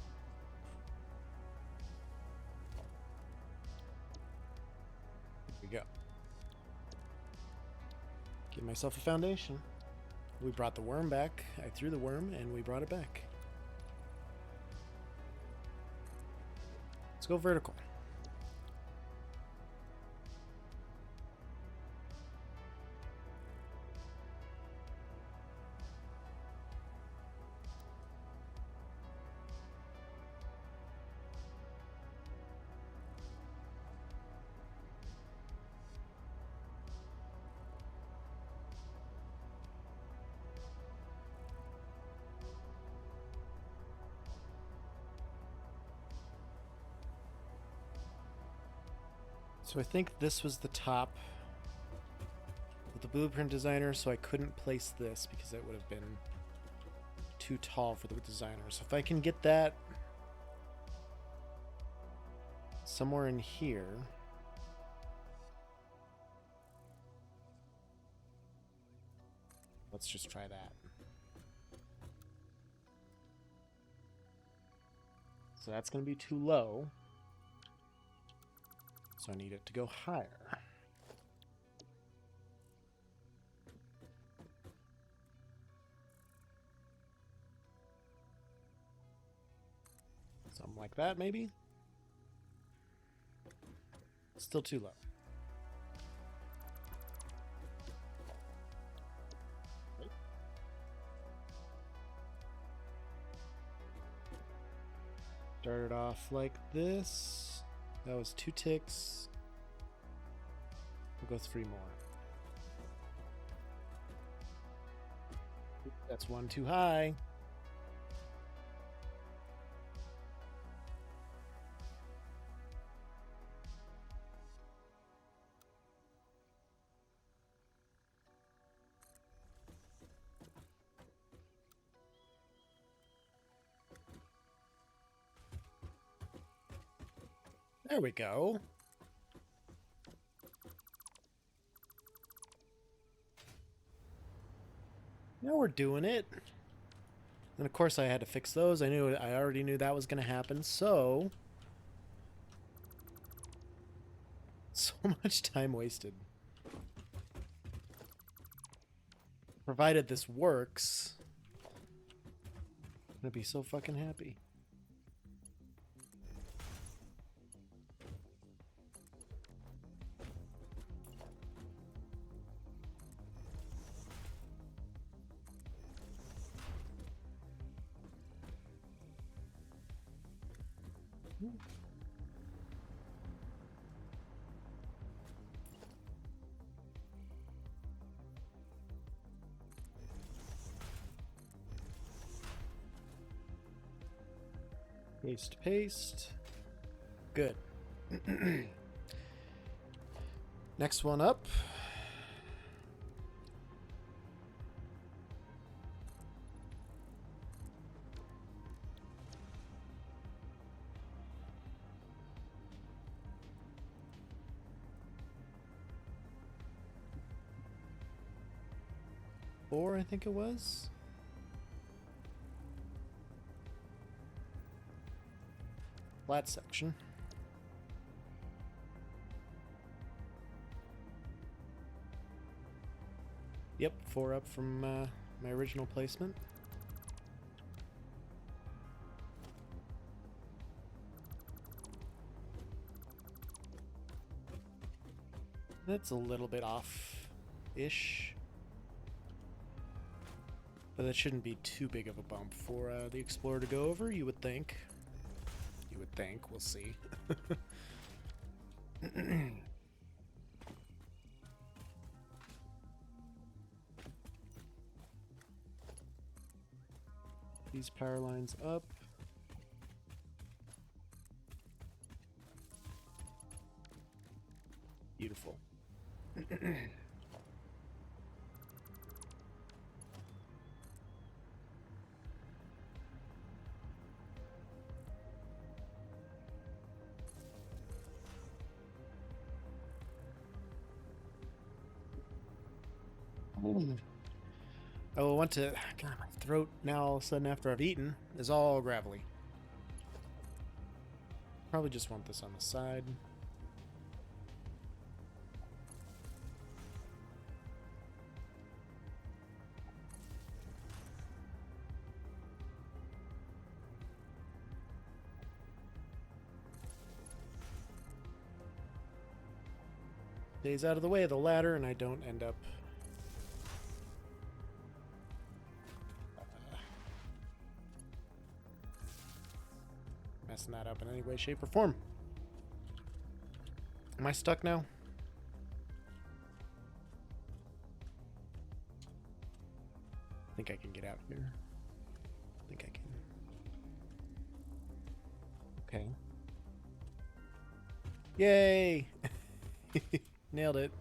Speaker 1: Here we go. Give myself a foundation. We brought the worm back. I threw the worm and we brought it back. Let's go vertical. So I think this was the top with the blueprint designer, so I couldn't place this because it would have been too tall for the designer. So if I can get that somewhere in here. Let's just try that. So that's going to be too low. So I need it to go higher. Something like that, maybe? Still too low. Started off like this. That was 2 ticks. We'll go 3 more. That's 1 too high. There we go. Now we're doing it. And of course I had to fix those. I already knew that was going to happen, so much time wasted. Provided this works, I'm gonna be so fucking happy. Paste, paste. Good. Next one up. Four, I think it was. Flat section. Yep, 4 up from my original placement. That's a little bit off-ish. But that shouldn't be too big of a bump for the Explorer to go over, you would think. You would think. We'll see. These power lines up. Beautiful. Oh, I want to... God, my throat now all of a sudden after I've eaten is all gravelly. Probably just want this on the side. Stays out of the way of the ladder and I don't end up messing that up in any way, shape, or form. Am I stuck now? I think I can get out here. I think I can. Okay. Yay! Nailed it.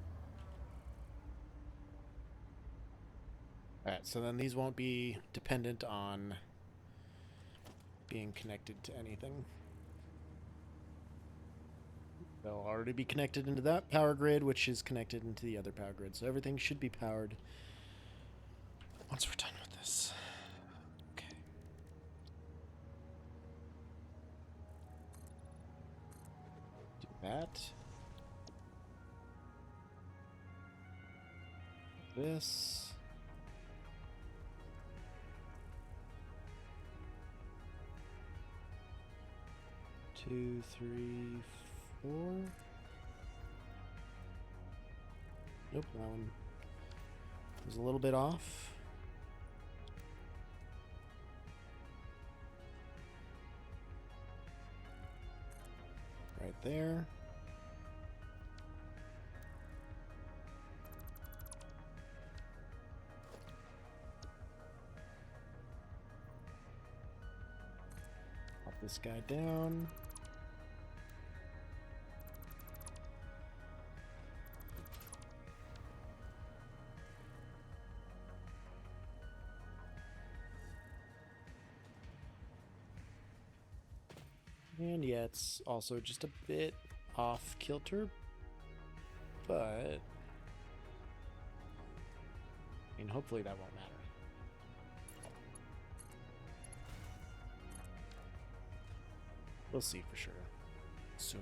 Speaker 1: Alright, so then these won't be dependent on being connected to anything. They'll already be connected into that power grid, which is connected into the other power grid. So everything should be powered once we're done with this. Okay. Do that. This. 2, 3, 4. Nope, that one was a little bit off. Right there. Pop this guy down. And yeah, it's also just a bit off kilter, but I mean, hopefully that won't matter. We'll see for sure soon.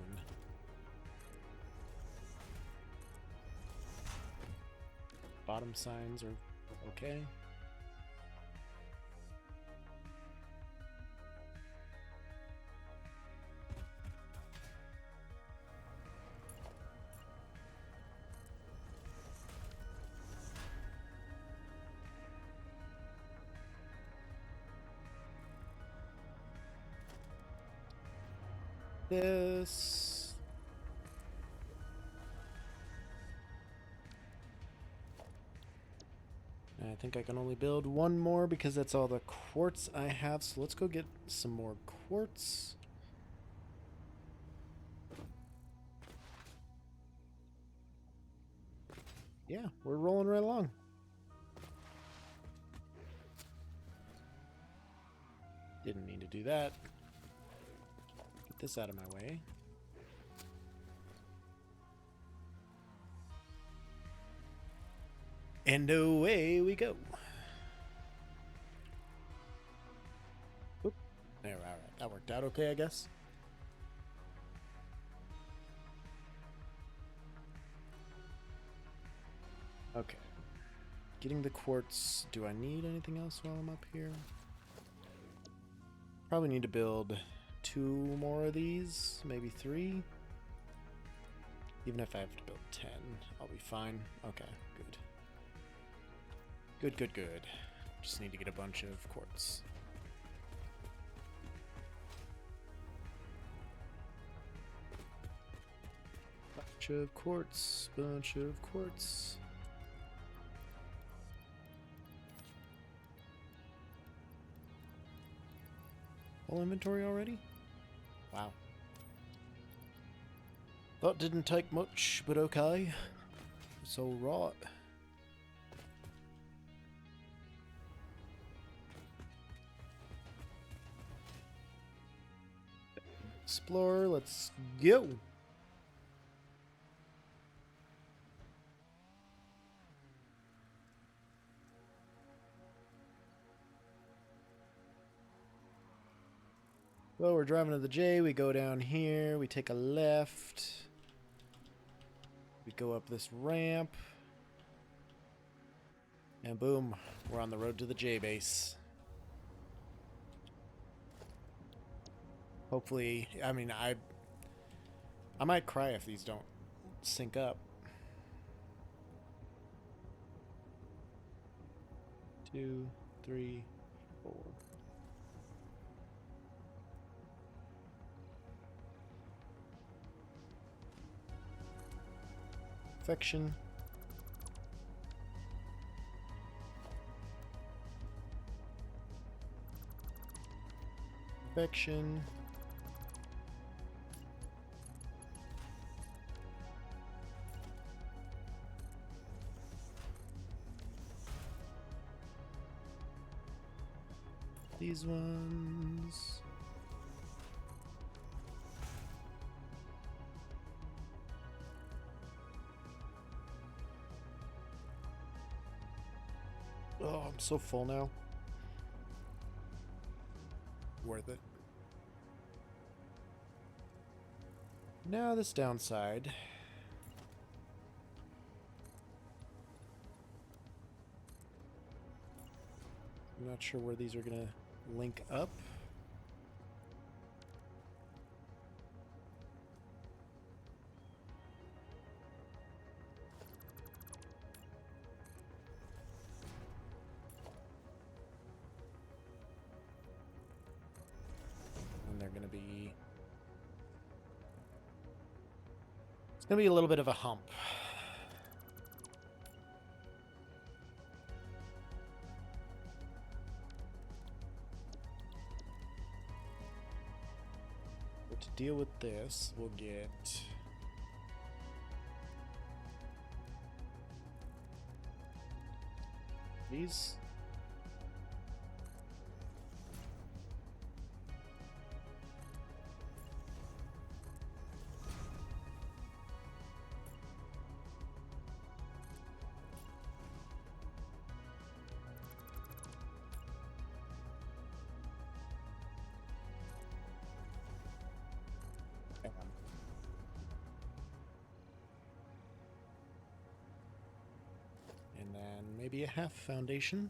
Speaker 1: Bottom signs are okay. This. I think I can only build one more because that's all the quartz I have. So let's go get some more quartz. Yeah, we're rolling right along. Didn't mean to do that. Get this out of my way. And away we go. Oop. There, all right. That worked out okay, I guess. Okay. Getting the quartz. Do I need anything else while I'm up here? Probably need to build 2 more of these, maybe 3. Even if I have to build 10, I'll be fine. Okay, good. Good, good, good. Just need to get a bunch of quartz. Bunch of quartz, bunch of quartz. Whole inventory already? Wow. That didn't take much, but okay. It's alright. Explorer, let's go. Well, we're driving to the J. We go down here. We take a left. We go up this ramp. And boom, we're on the road to the J base. Hopefully, I mean, I might cry if these don't sync up. 2, 3, 4. Perfection. Perfection. These ones. Oh, I'm so full now. Worth it. Now this downside. I'm not sure where these are gonna link up. And they're gonna be... It's gonna be a little bit of a hump. But to deal with this, we'll get... these. maybe a half foundation.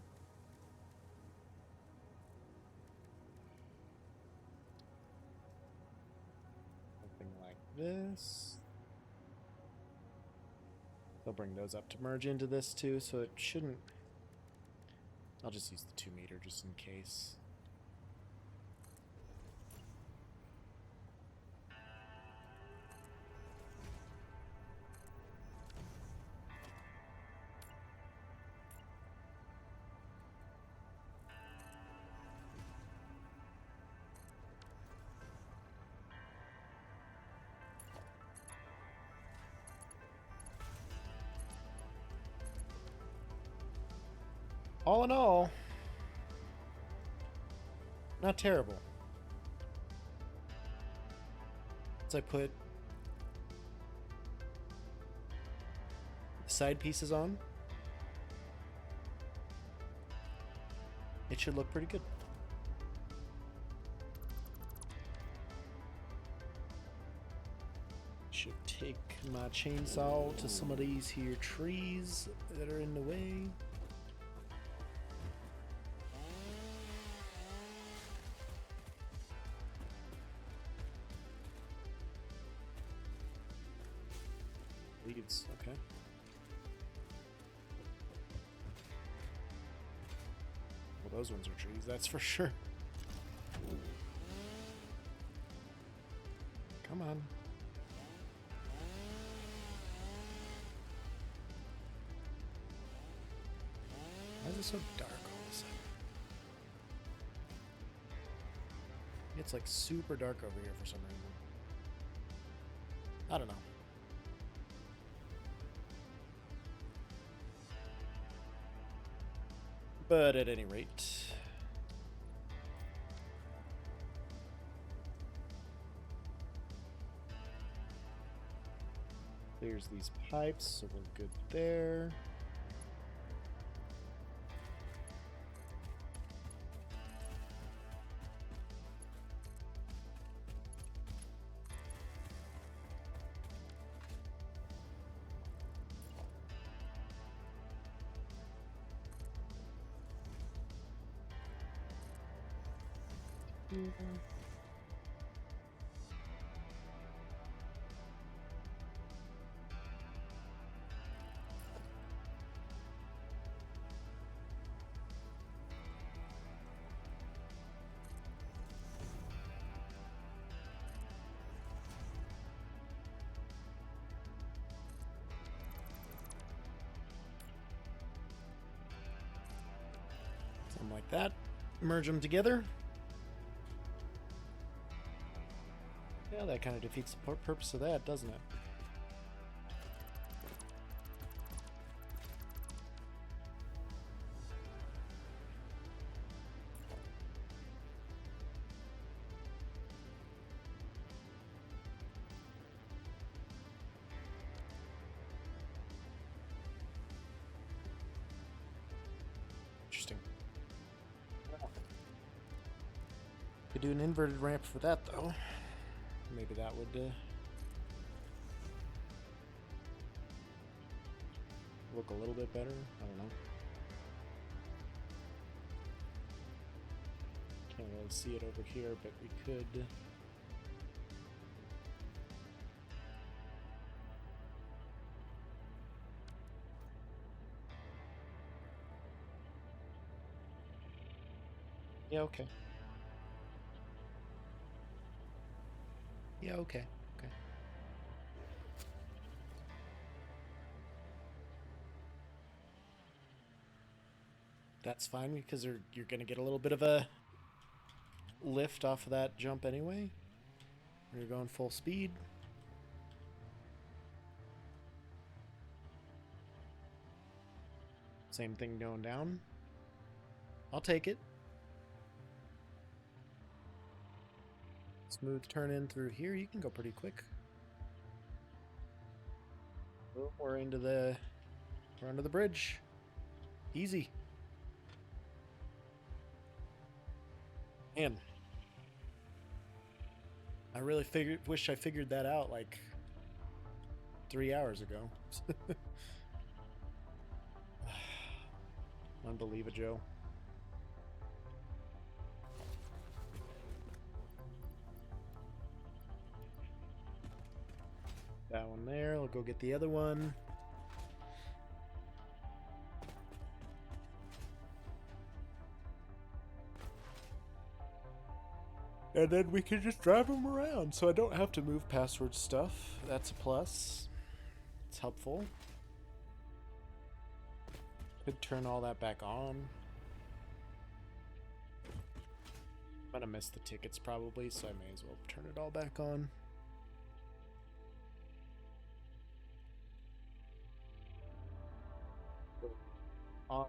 Speaker 1: Something like this. They'll bring those up to merge into this too, so it shouldn't... I'll just use the 2 meter just in case. All in all, not terrible. Once I put the side pieces on, it should look pretty good. Should take my chainsaw to some of these here trees that are in the way. Leads, okay. Well, those ones are trees, that's for sure. Come on. Why is it so dark all of a sudden? It's like super dark over here for some reason. I don't know. But at any rate, clears these pipes, so we're good there. Something like that. Merge them together. Yeah, that kind of defeats the purpose of that, doesn't it? Interesting. Could do an inverted ramp for that, though. Maybe that would look a little bit better. I don't know. Can't really see it over here, but we could. Yeah, okay. Yeah, okay. Okay. That's fine because you're going to get a little bit of a lift off of that jump anyway. When you're going full speed. Same thing going down. I'll take it. Smooth turn in through here. You can go pretty quick. Oh, we're under the bridge. Easy. Man, I really wish I figured that out like 3 hours ago. Unbelievable. That one there. I'll go get the other one. And then we can just drive them around, so I don't have to move password stuff. That's a plus. It's helpful. Could turn all that back on. I'm gonna miss the tickets probably, so I may as well turn it all back on. On.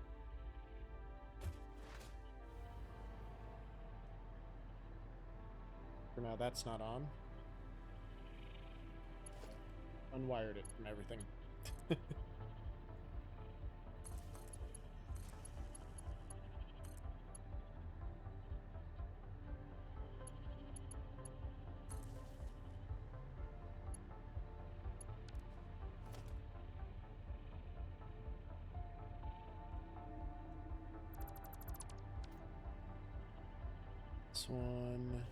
Speaker 1: For now, that's not on. Unwired it from everything. This one.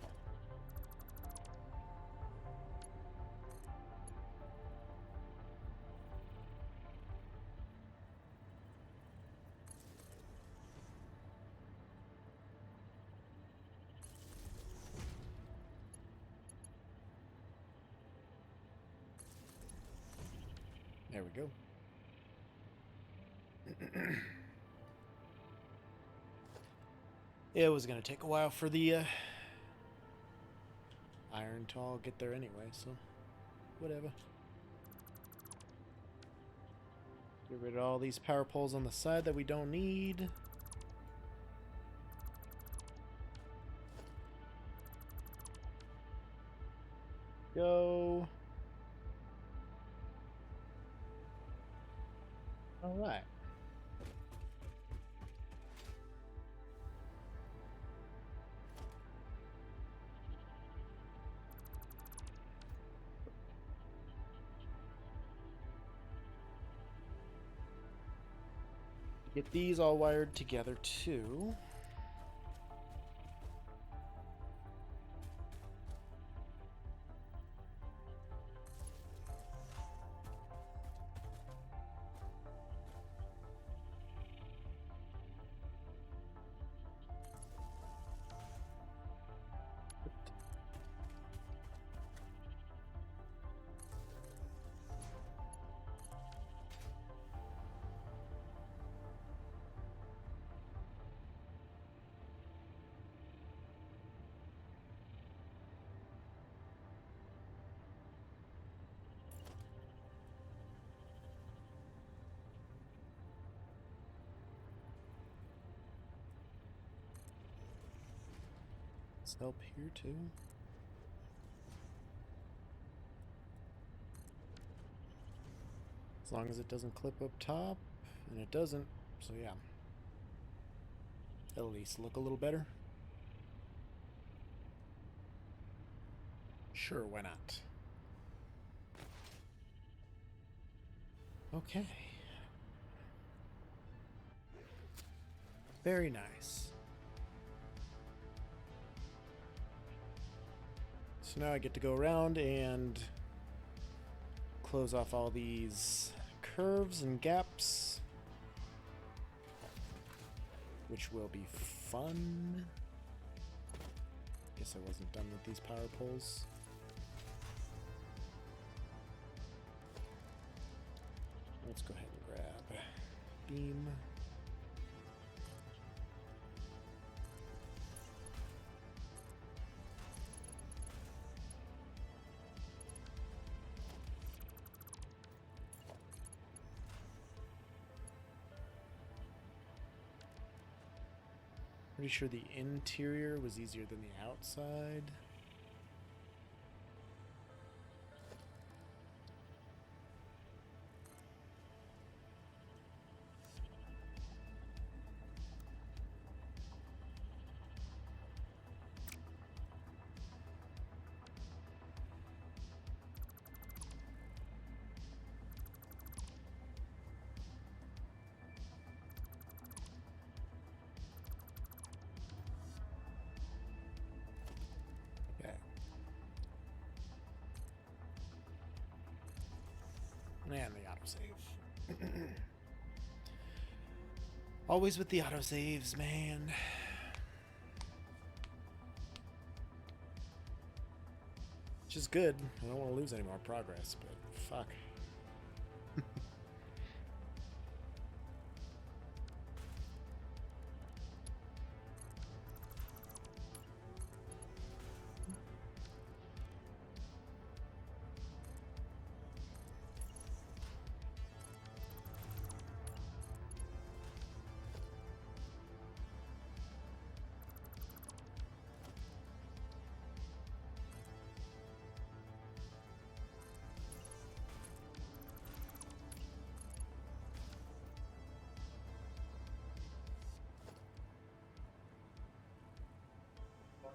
Speaker 1: There we go. It was going to take a while for the iron to all get there anyway, so whatever. Get rid of all these power poles on the side that we don't need. Go. All right. Get these all wired together too. Help here too. As long as it doesn't clip up top, and it doesn't, so yeah. At least look a little better. Sure, why not? Okay. Very nice. So now I get to go around and close off all these curves and gaps, which will be fun. Guess I wasn't done with these power poles. Let's go ahead and grab beam. Pretty sure the interior was easier than the outside. And the autosave. Always with the autosaves, man. Which is good. I don't want to lose any more progress, but fuck.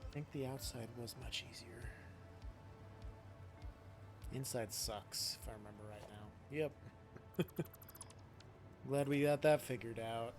Speaker 1: I think the outside was much easier. Inside sucks, if I remember right now. Yep. Glad we got that figured out.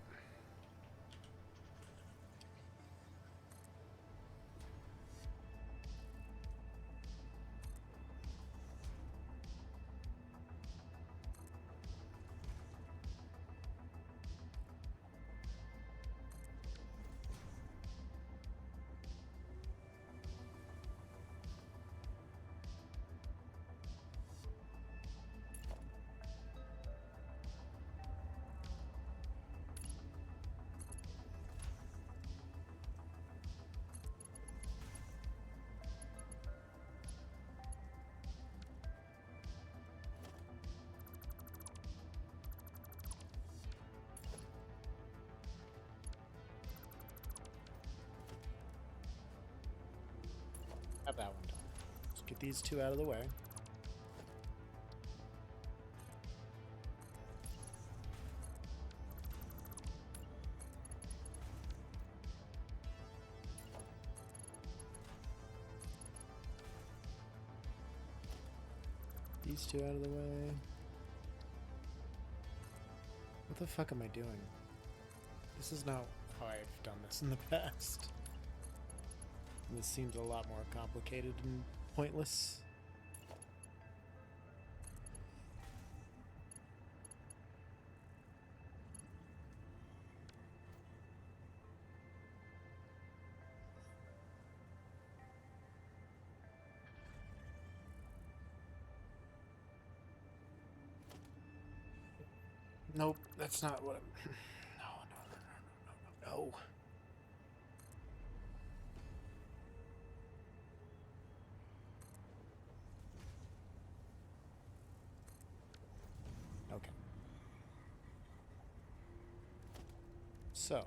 Speaker 1: Have that one done. Let's get these two out of the way. These two out of the way. What the fuck am I doing? This is not how I've done this in the past. This seems a lot more complicated and pointless. Nope, that's not what I'm... No. Okay. So.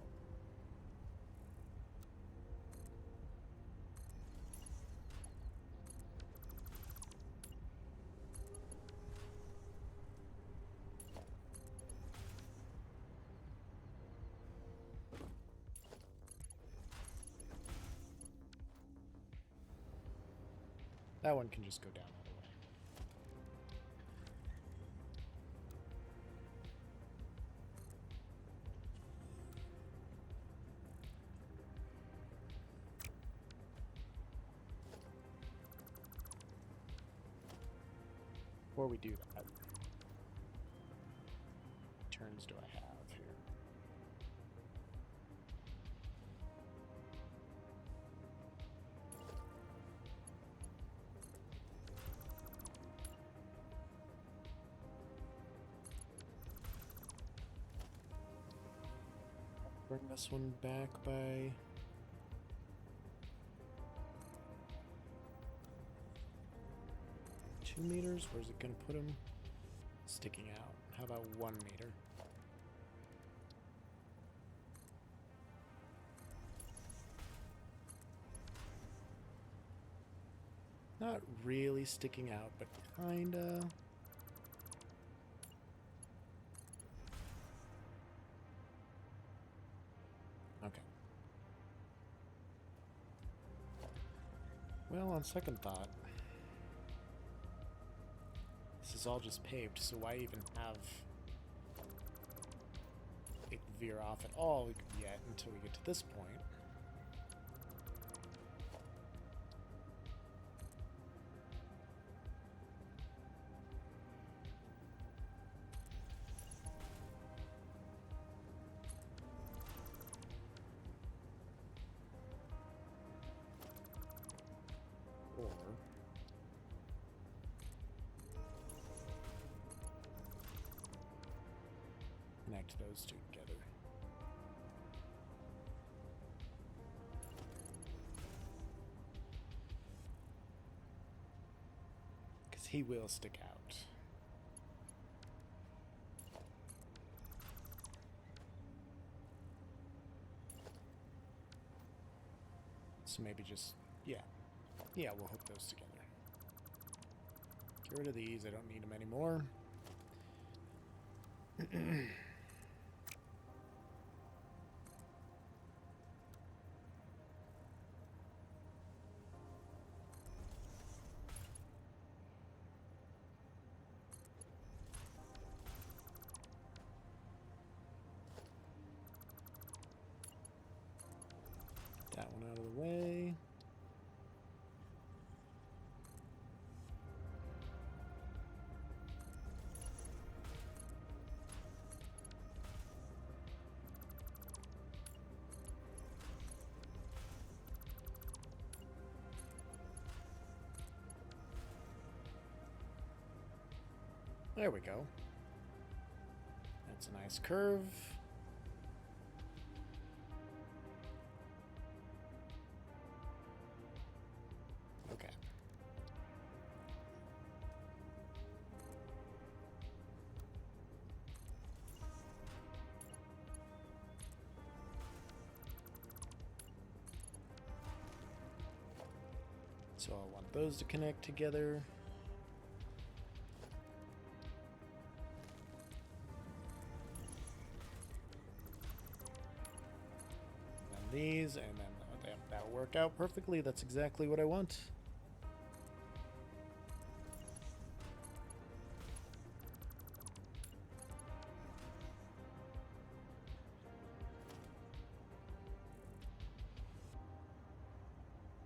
Speaker 1: That one can just go down all the way. Before we do that, turns do I have here? Bring this one back by... meters? Where's it gonna put him? Sticking out. How about 1 meter? Not really sticking out, but kinda. Okay. Well, on second thought, this is all just paved, so why even have it veer off at all yet until we get to this point? connect those two together. Because he will stick out. So maybe just, yeah. Yeah, we'll hook those together. Get rid of these, I don't need them anymore. That one out of the way. There we go. That's a nice curve. Okay. So I want those to connect together. These, and then that'll work out perfectly. That's exactly what I want.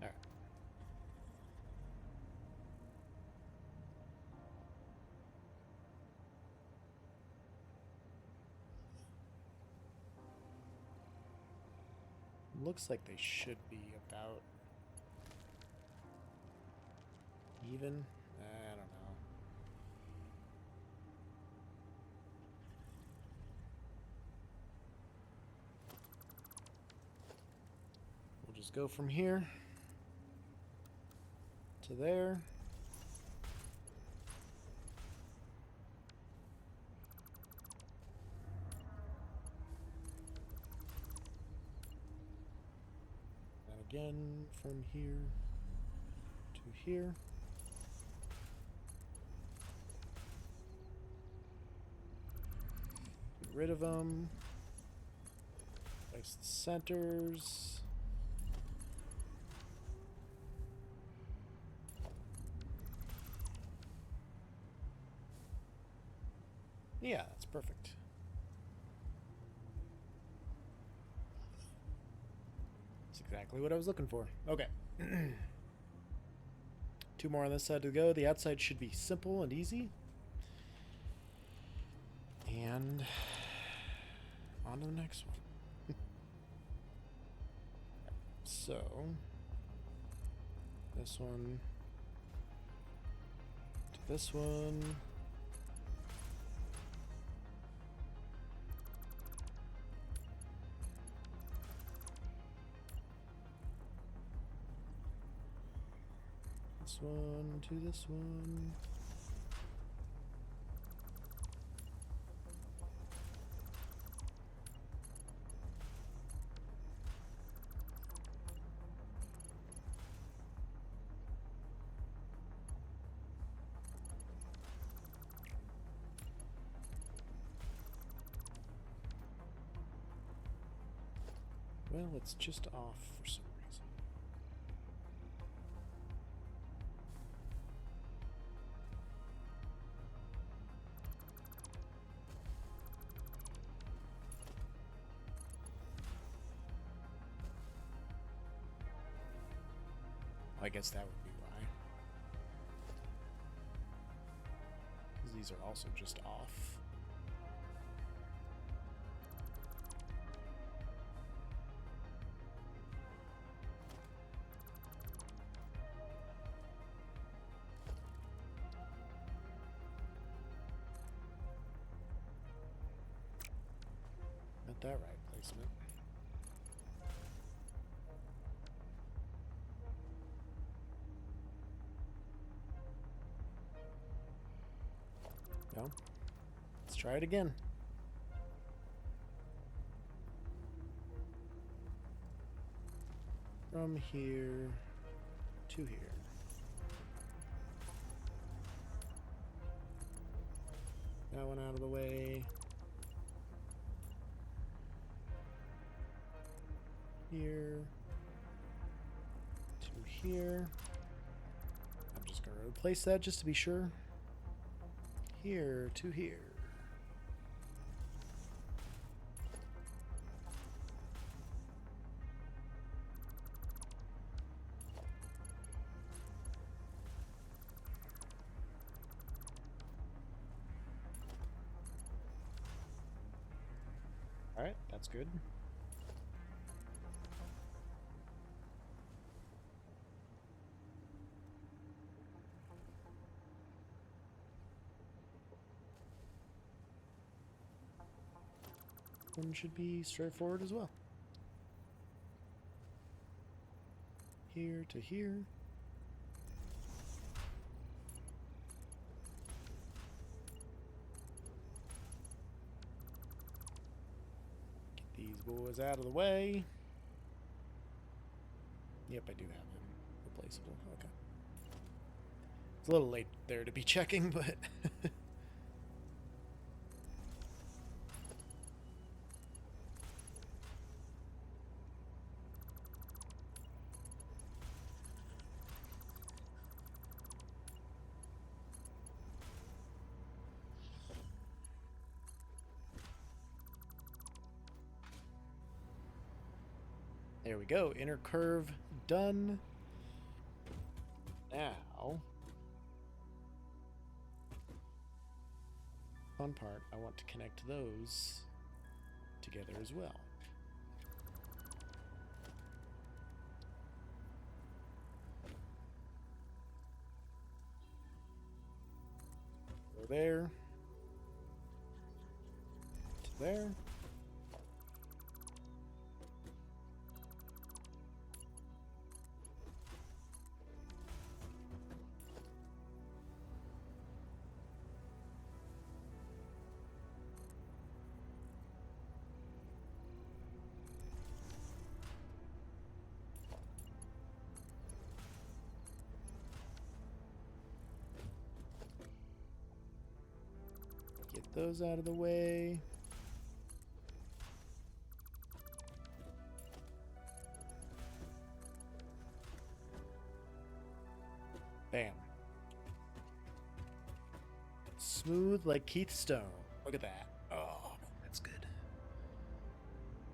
Speaker 1: All right. Looks like they should be about even. I don't know. We'll just go from here to there. Again, from here to here. Get rid of them. Place the centers. Yeah, that's perfect. Exactly what I was looking for. Okay. Two more on this side to go. The outside should be simple and easy. And on to the next one. So, this one to this one. This one to this one. Well, it's just off for some reason. I guess that would be why. 'Cause these are also just off. that right placement. No. Let's try it again. From here to here. That one out of the way. Here to here. I'm just going to replace that just to be sure. Here to here. All right, that's good. One should be straightforward as well. Here to here. Get these boys out of the way. Yep, I do have them replaceable. Okay. It's a little late there to be checking, but... There we go. Inner curve done. Now, fun part, I want to connect those together as well. Go there. To there. Get those out of the way. Bam. Smooth like Keith Stone. Look at that. Oh, that's good.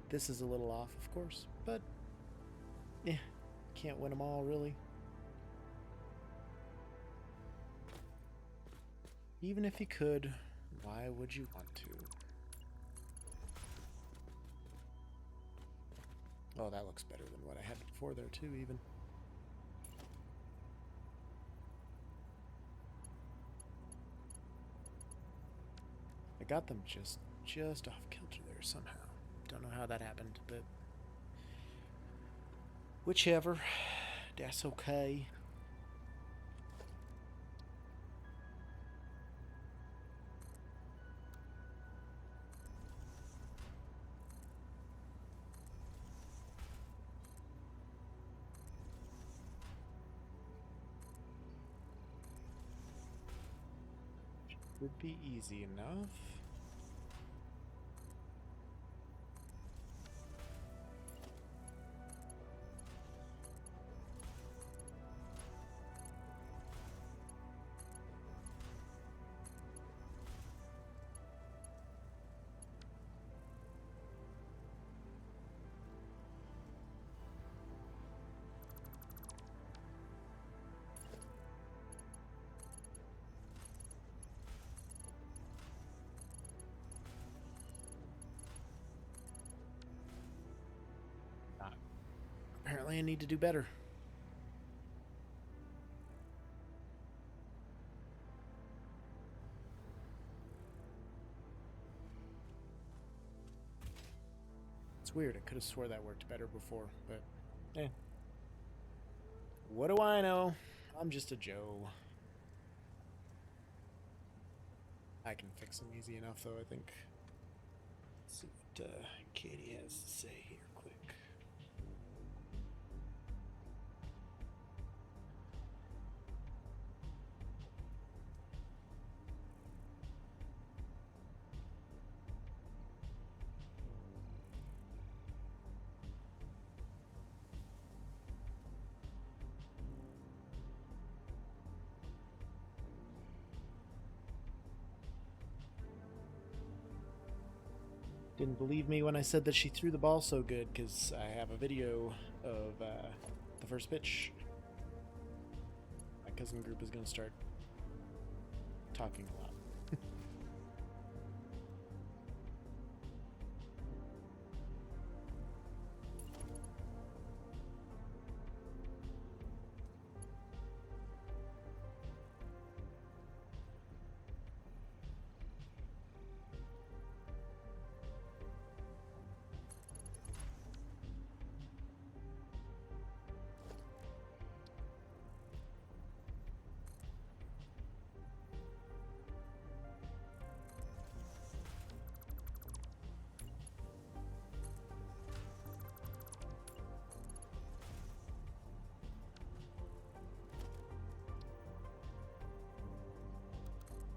Speaker 1: This is a little off, of course, but yeah, can't win them all, really. Even if you could, why would you want to? Oh, that looks better than what I had before there, too, even. I got them just off kilter there somehow. Don't know how that happened, but whichever. That's okay. Would be easy enough. Apparently I need to do better. weird. I could have swore that worked better before, but what do I know? I'm just a Joe. I can fix them easy enough, though, I think. Let's see what Katie has to say here quick. Didn't believe me when I said that she threw the ball so good, because I have a video of the first pitch. My cousin group is going to start talking a lot.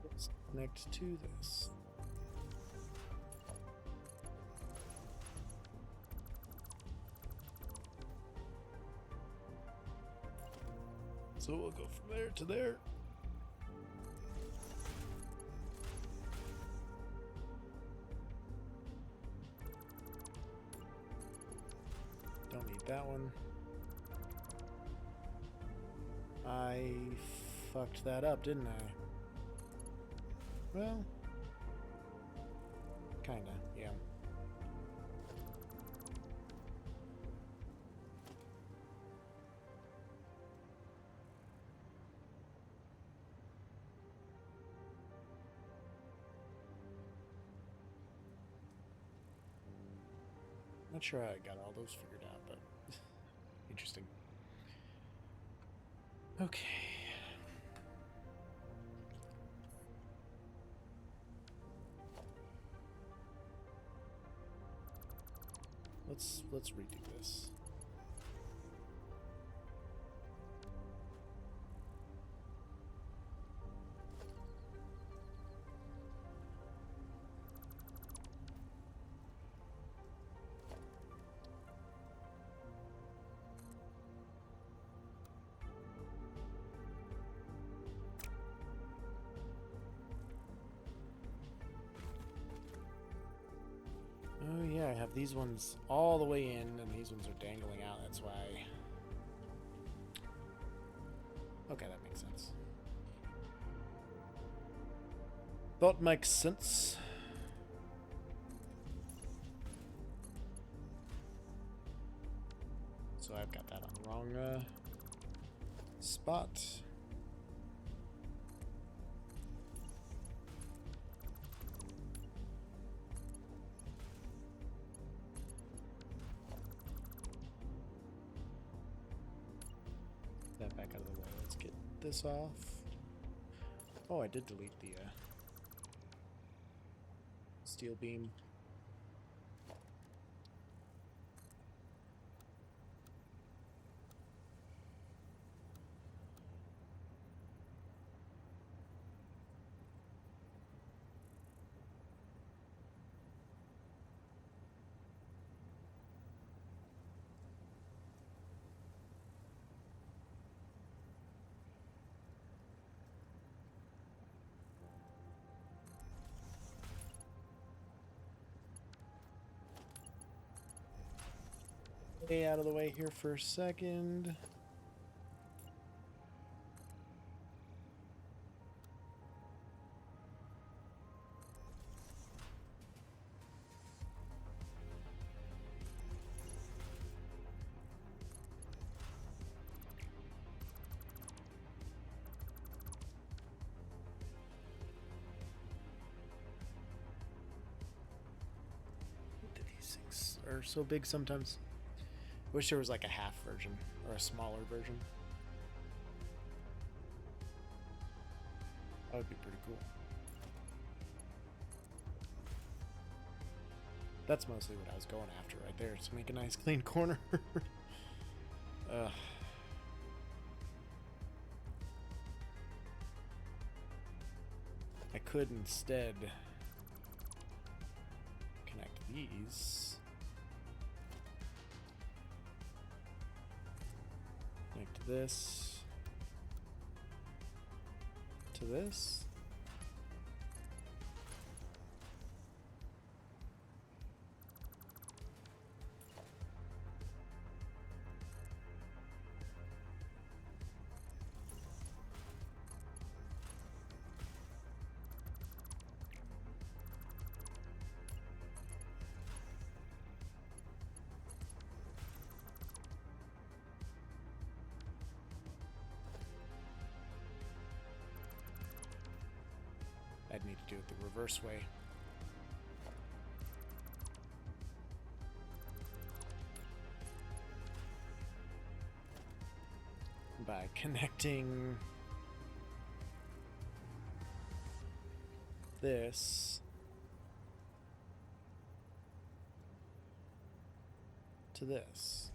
Speaker 1: Let's connect to this. So we'll go from there to there. Don't need that one. I fucked that up, didn't I? Well, kinda, yeah. Not sure how I got all those figured out, but interesting. Okay. Let's redo this. Oh yeah, I have these ones all the way in, and these ones are dangling out, that's why. Okay, that makes sense. That makes sense. So I've got that on the wrong spot. That back out of the way. Let's get this off. Oh, I did delete the steel beam. Stay out of the way here for a second. What did these things, or are so big sometimes. Wish there was like a half version or a smaller version. That would be pretty cool. That's mostly what I was going after right there, to make a nice clean corner. I could instead connect these. Connect this to this. I'd need to do it the reverse way. By connecting this to this.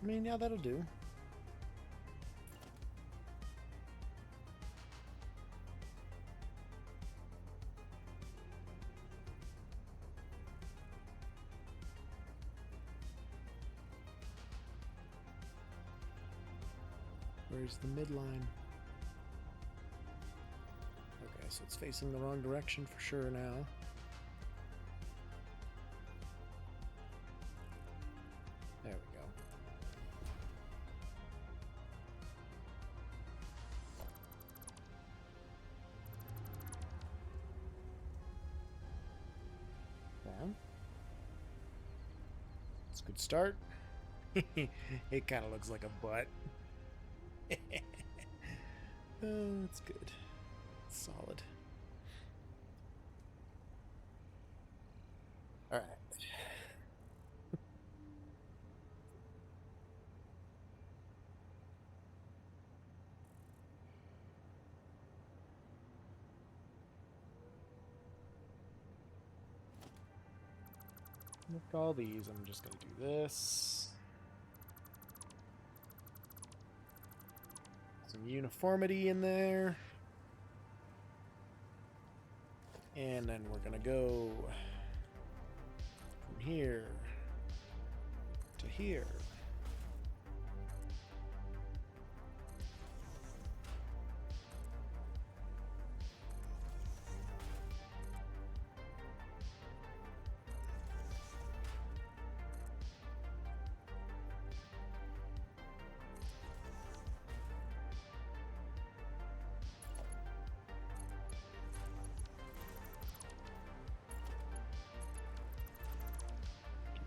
Speaker 1: I mean, yeah, that'll do. Where's the midline? Okay, so it's facing the wrong direction for sure now. There we go. Okay. It's a good start. It kind of looks like a butt. Oh, that's good. Solid. All right. Look at all these. I'm just going to do this. Some uniformity in there. And then we're going to go from here to here.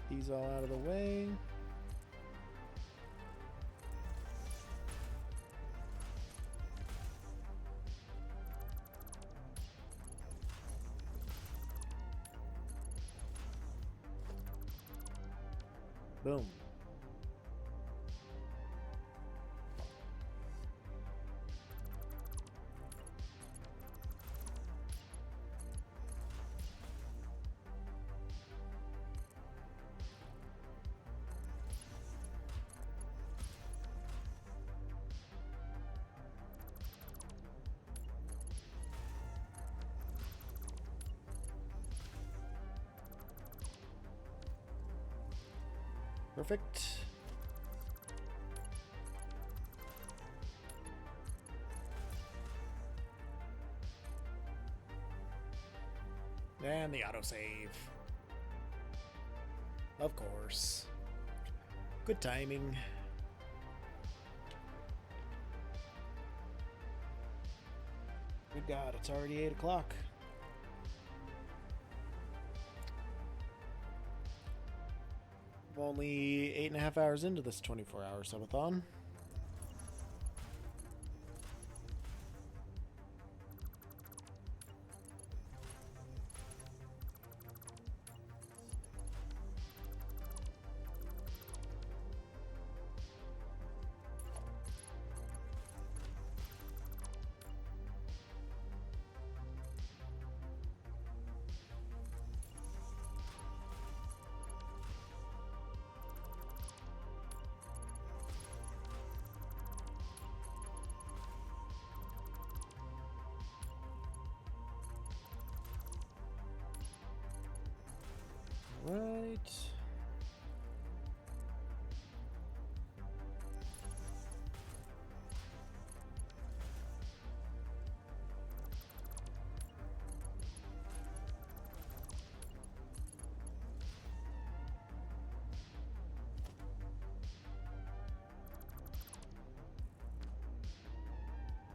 Speaker 1: These all out of the way. Boom. Perfect. And the autosave. Of course. Good timing. Good God, it's already 8 o'clock. I'm only 8.5 hours into this 24-hour subathon. Right.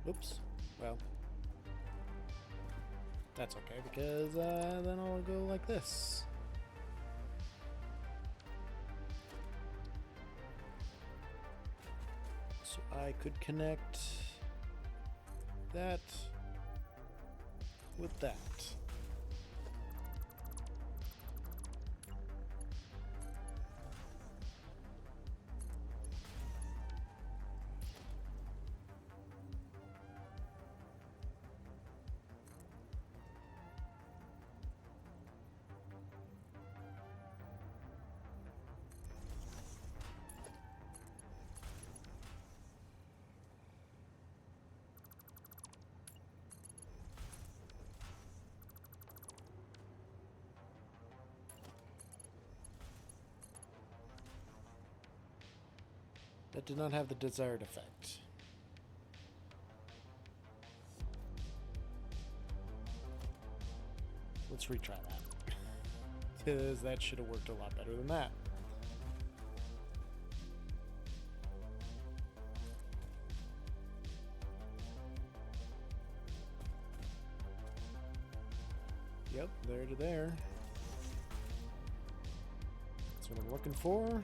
Speaker 1: Oops. Well, that's okay because then I'll go like this. So I could connect that with that. That did not have the desired effect. Let's retry that. Because that should have worked a lot better than that. Yep, there to there. That's what I'm looking for.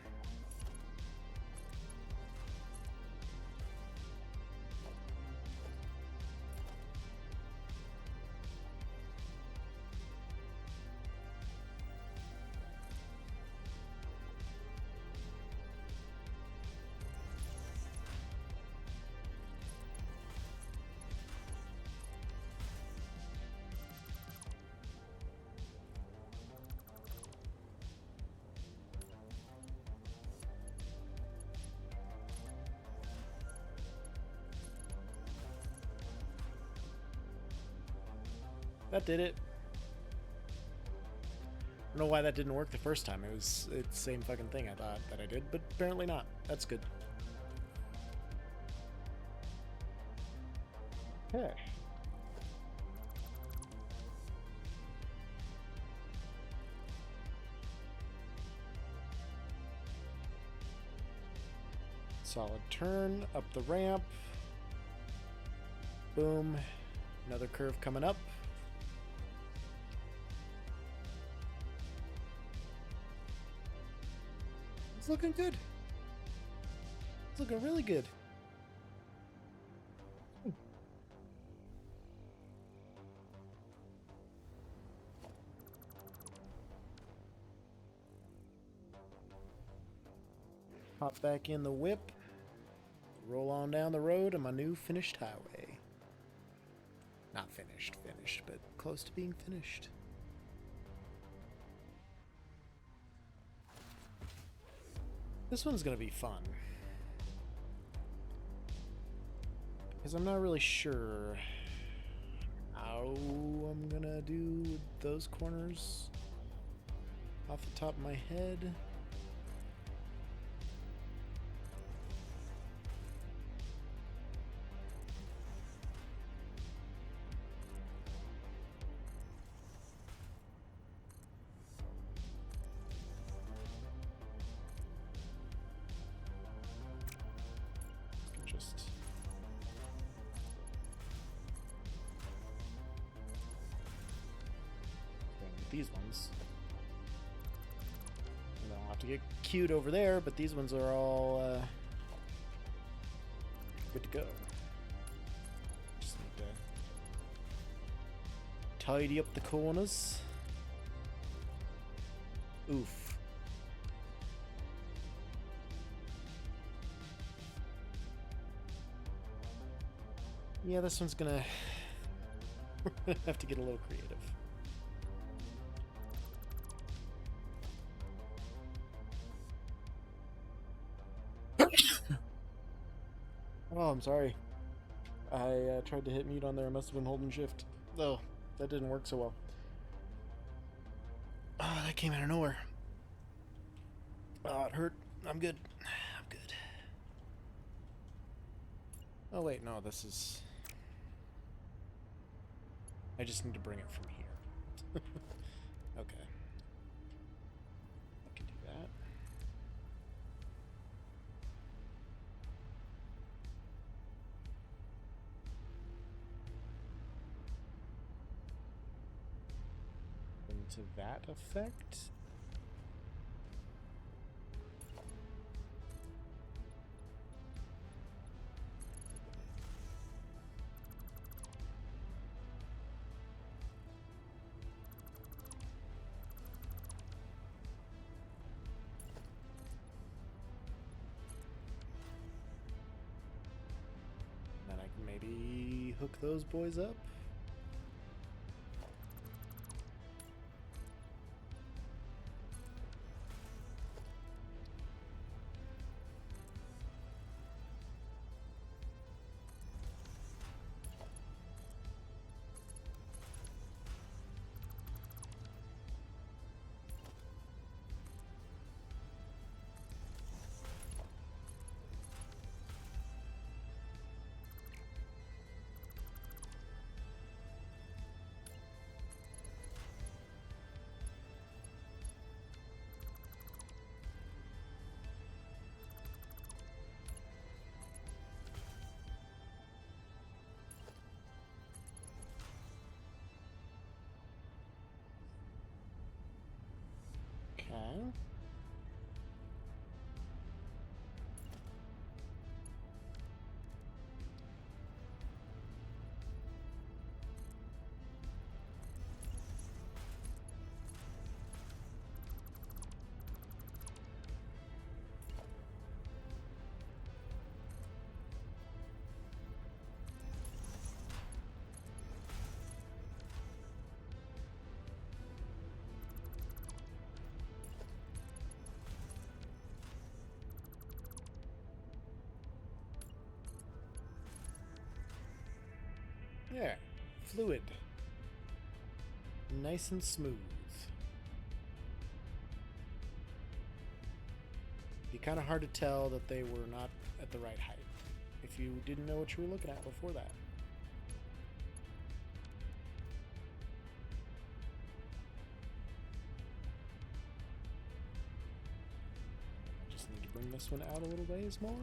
Speaker 1: That did it. I don't know why that didn't work the first time. It's the same fucking thing I thought that I did, but apparently not. That's good. Okay. Solid turn, up the ramp. Boom. Another curve coming up. It's looking good. It's looking really good. Hop back in the whip. Roll on down the road on my new finished highway. Not finished, but close to being finished. This one's gonna be fun. Because I'm not really sure how I'm gonna do those corners off the top of my head. these ones. And I'll have to get cute over there, but these ones are all good to go. Just need to tidy up the corners. Oof. Yeah, this one's gonna... We're gonna have to get a little creative. Oh, I'm sorry. I tried to hit mute on there. I must have been holding shift. Oh, that didn't work so well. Oh, that came out of nowhere. Oh, it hurt. I'm good. I'm good. Oh, wait, no, this is... I just need to bring it from here. Okay. I can do that. And to that effect... Maybe hook those boys up. Okay. Yeah, fluid. Nice and smooth. Be kind of hard to tell that they were not at the right height if you didn't know what you were looking at before that. Just need to bring this one out a little ways more.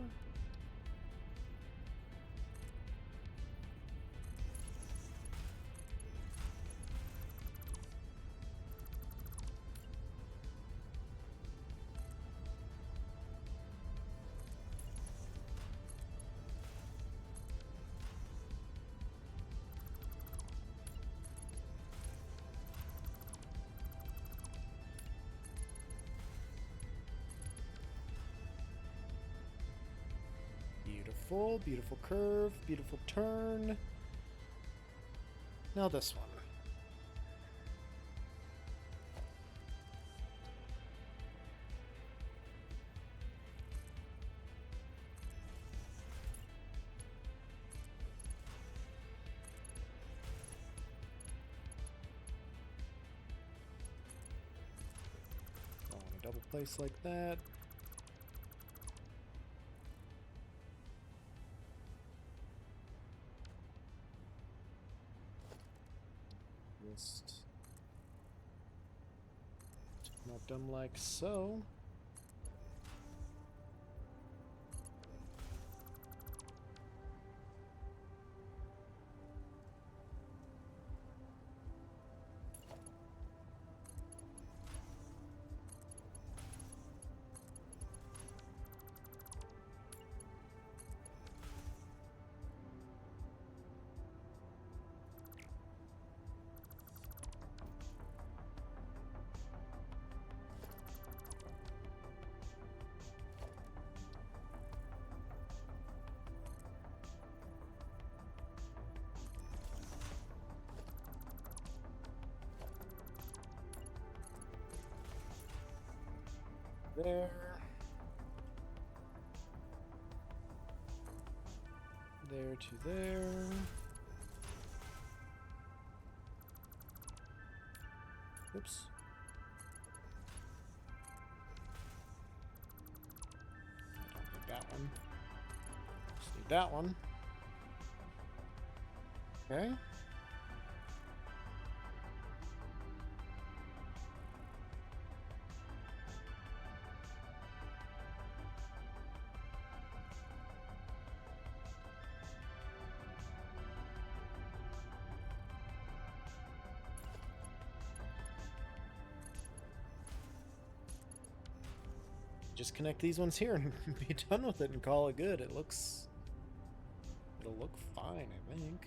Speaker 1: Beautiful, beautiful curve, beautiful turn. Now this one. On a double place like that. Just not done like so. There. There to there. Oops. I don't need that one. Just need that one. Okay. Just connect these ones here and be done with it and call it good. It'll look fine, I think.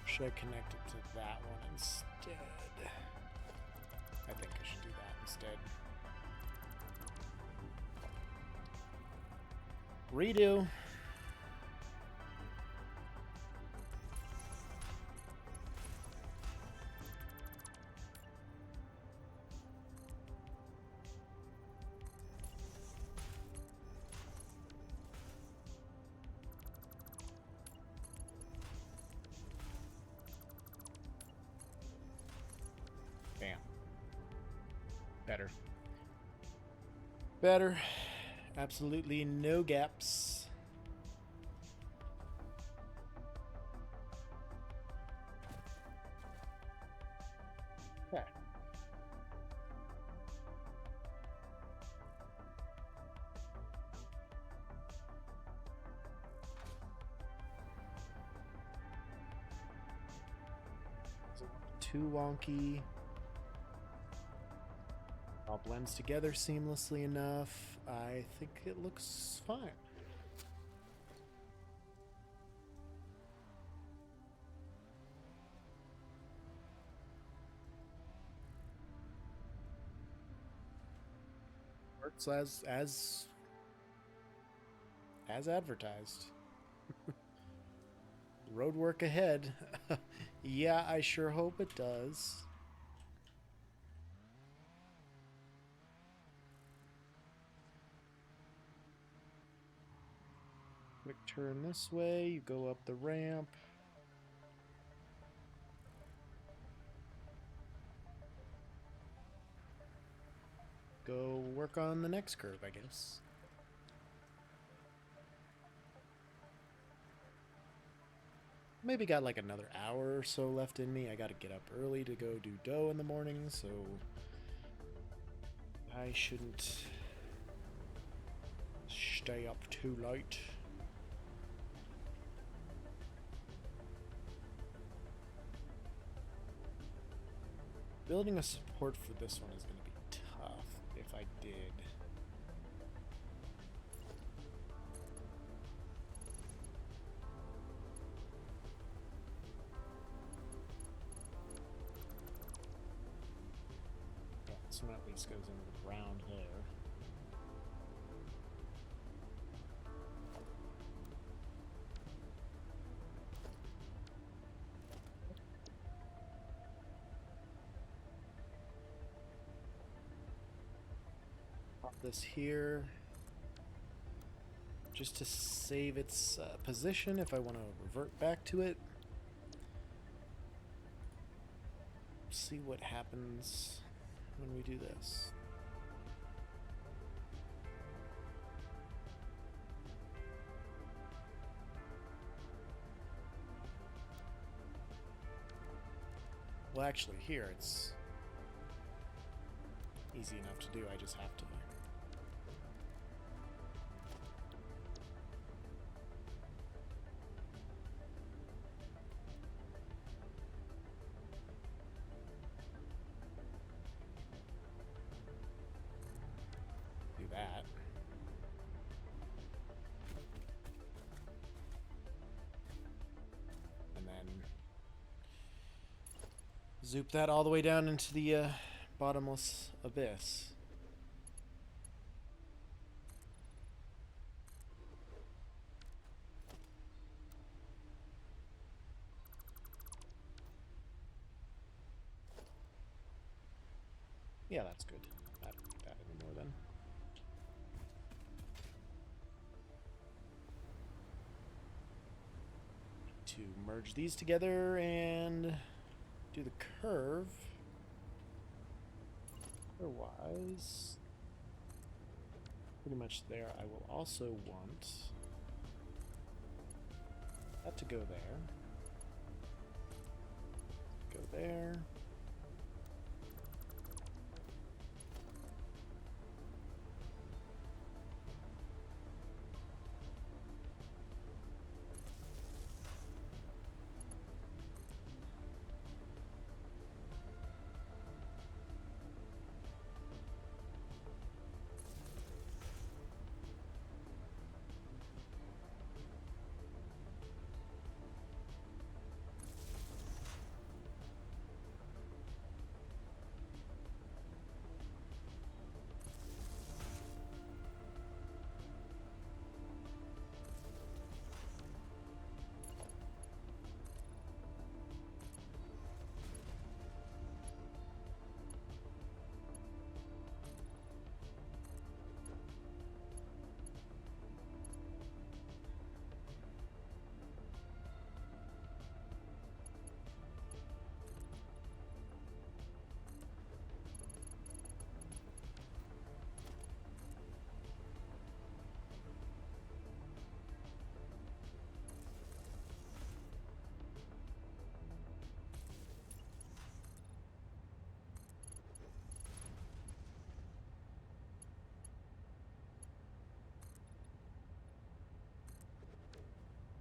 Speaker 1: Should I connect it to that one instead? I think I should do that instead. Redo. Bam. Better. Better. Absolutely no gaps. Okay. Too wonky. All blends together seamlessly enough. I think it looks fine. Works as advertised. Road work ahead. Yeah, I sure hope it does. Quick turn this way, you go up the ramp. Go work on the next curve, I guess. Maybe got like another hour or so left in me. I gotta get up early to go do dough in the morning, so I shouldn't stay up too late. Building a support for this one is going to be tough if I did. Yeah, this one at least goes into the ground there. Pop this here just to save its position if I want to revert back to it. See what happens when we do this. Well, actually, here it's easy enough to do, I just have to. Do that. And then zoop that all the way down into the bottomless abyss. Yeah, that's good. I don't need that anymore then. To merge these together and do the curve. Otherwise, pretty much there. I will also want that to go there. Go there.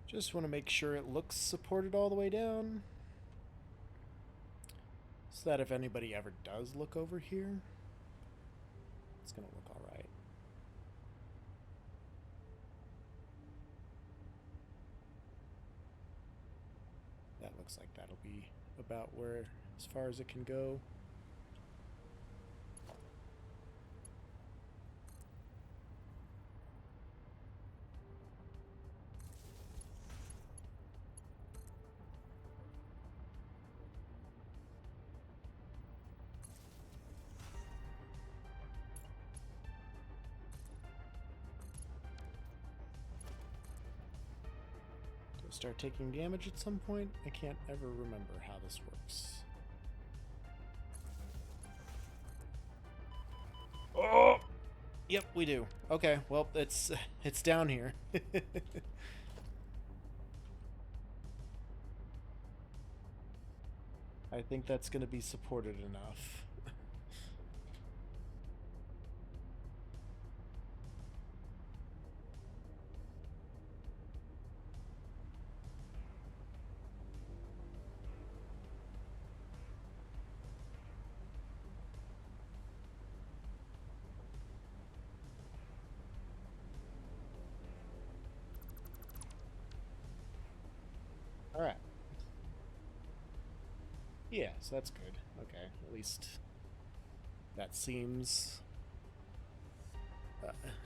Speaker 1: Just want to make sure it looks supported all the way down, so that if anybody ever does look over here, it's going to look all right. That looks like that'll be about where, as far as it can go. Start taking damage at some point? I can't ever remember how this works. Oh! Yep, we do. Okay, well, it's down here. I think that's going to be supported enough. All right. Yeah, so that's good. Okay, at least that seems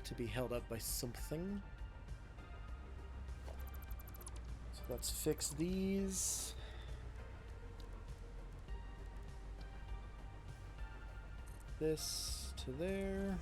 Speaker 1: to be held up by something. So let's fix these. This to there.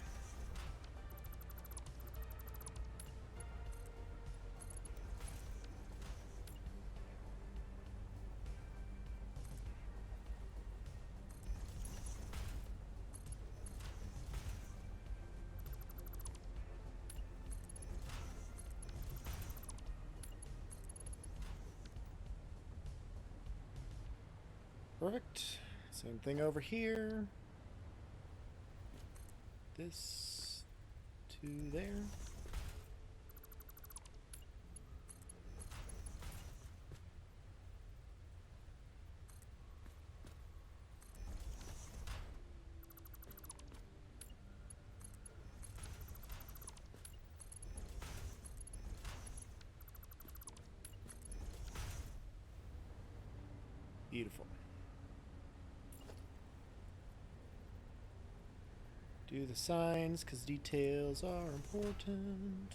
Speaker 1: Perfect. Same thing over here. this to there. Beautiful. Do the signs, because details are important.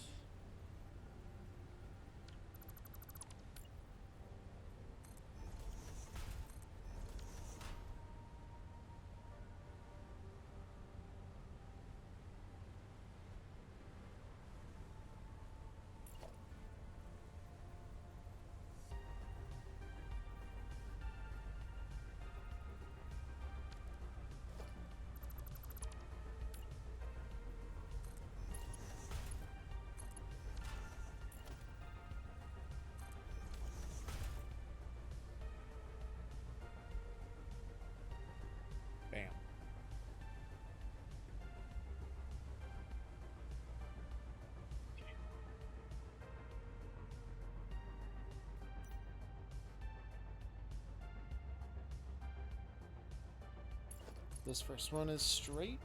Speaker 1: Bam. This first one is straight.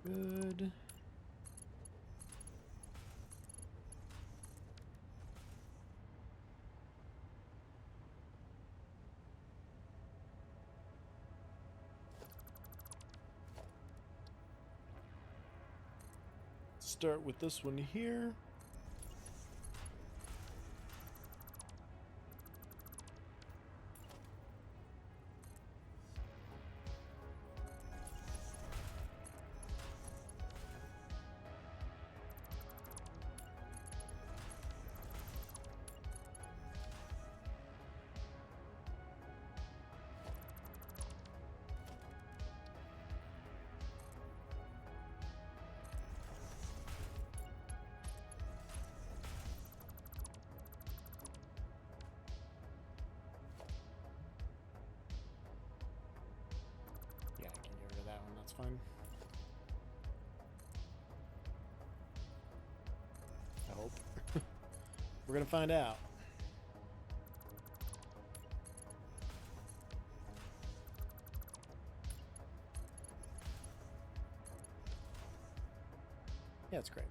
Speaker 1: Good. Start with this one here. Yeah, I can get rid of that one, that's fine. I hope. We're gonna find out. Yeah, it's great.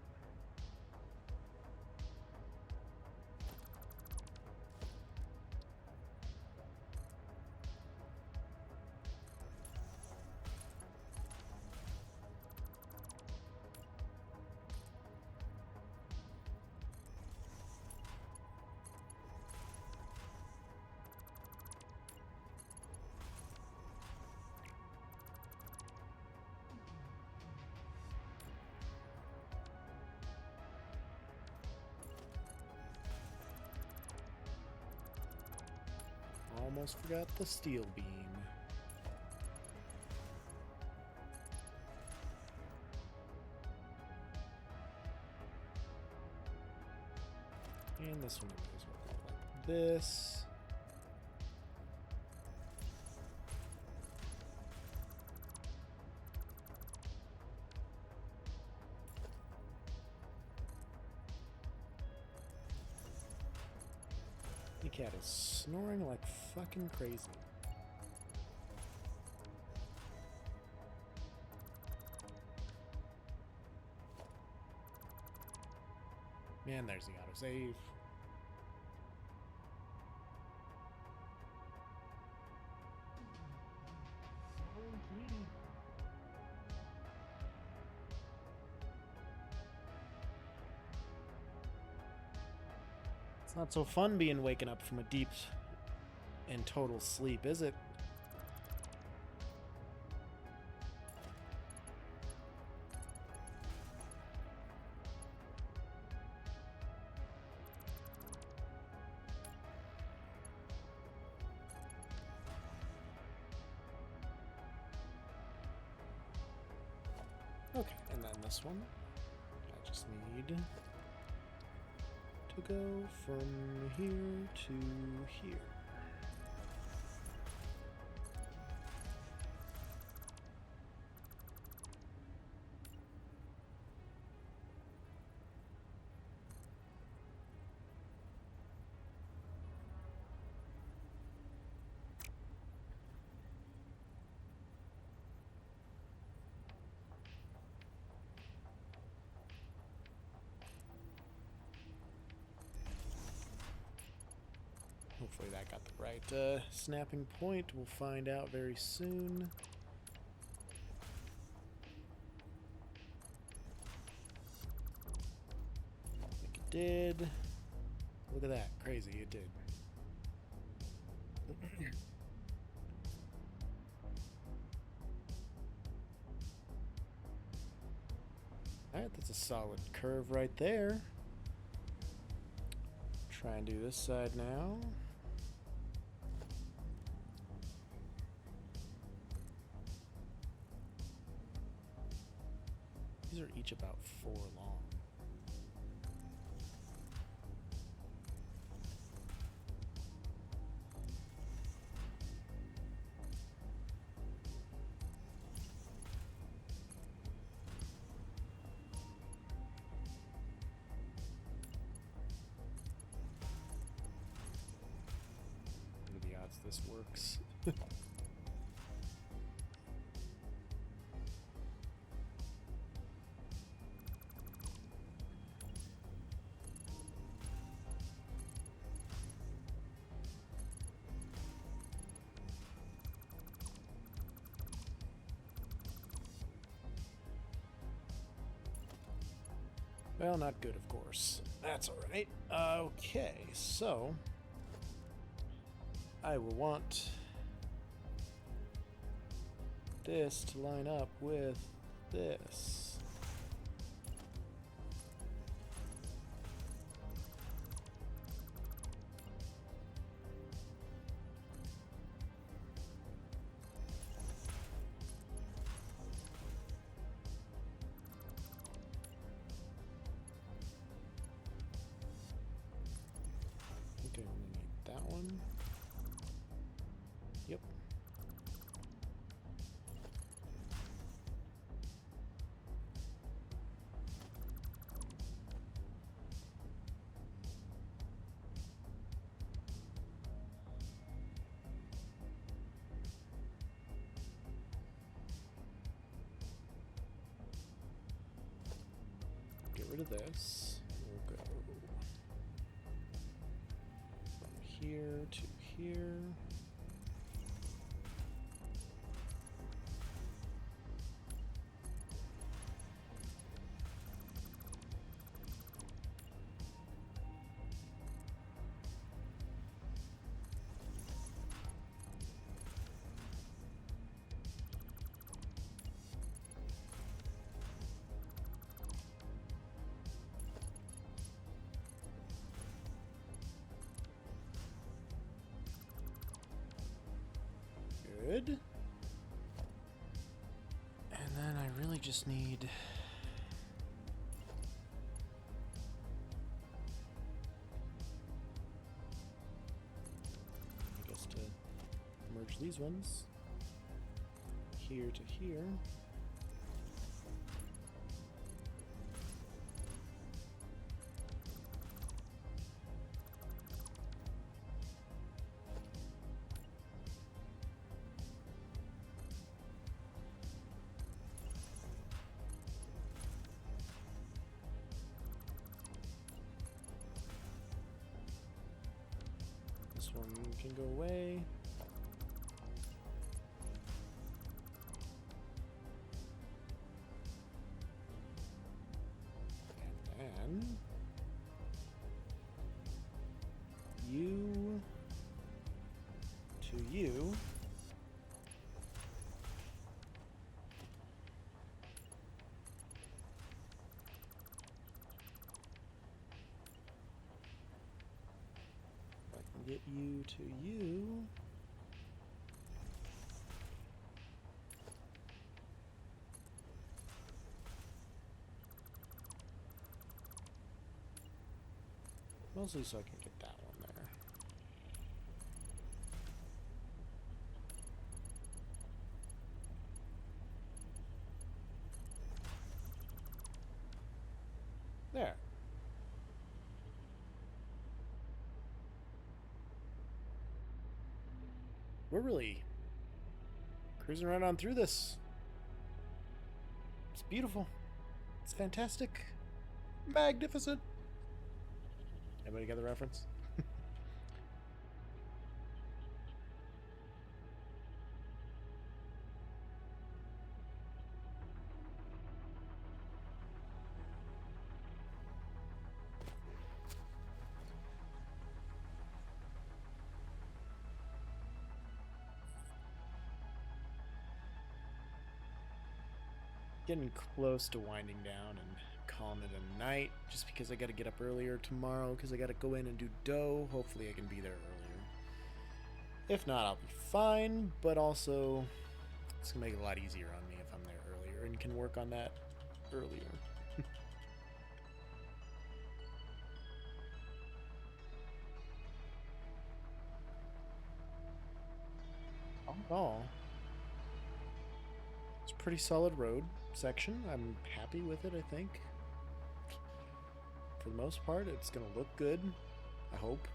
Speaker 1: Almost forgot the steel beam. And this one is like this. The cat is snoring like fucking crazy. Man, there's the autosave. It's not so fun being waken up from a deep and total sleep, is it? Okay, and then this one, I just need to go from here to here. Hopefully that got the right snapping point. We'll find out very soon. I think it did. Look at that. Crazy, it did. Alright, that's a solid curve right there. Try and do this side now. These are each about 4 long. What are the odds this works? Well, not good, of course. That's alright. Okay, so I will want this to line up with this. Okay, we need that one. Yep. Get rid of this. We'll go from here to here. Good. And then I really just need I guess to merge these ones here to here. This one can go away. And then you to you. Get you to you. Mostly so I can get that one there. There. We're really cruising right on through this. It's beautiful. It's fantastic. Magnificent. Anybody get the reference? Getting close to winding down and calling it a night just because I got to get up earlier tomorrow because I got to go in and do dough. Hopefully I can be there earlier. If not, I'll be fine, but also it's going to make it a lot easier on me if I'm there earlier and can work on that earlier. All, it's a pretty solid road section. I'm happy with it, I think. For the most part, it's going to look good, I hope.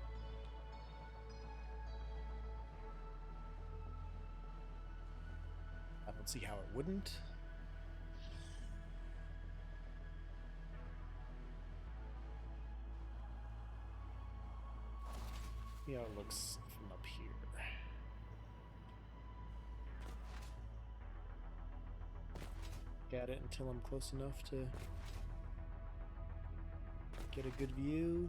Speaker 1: I don't see how it wouldn't. See how it looks from up here. At it until I'm close enough to get a good view.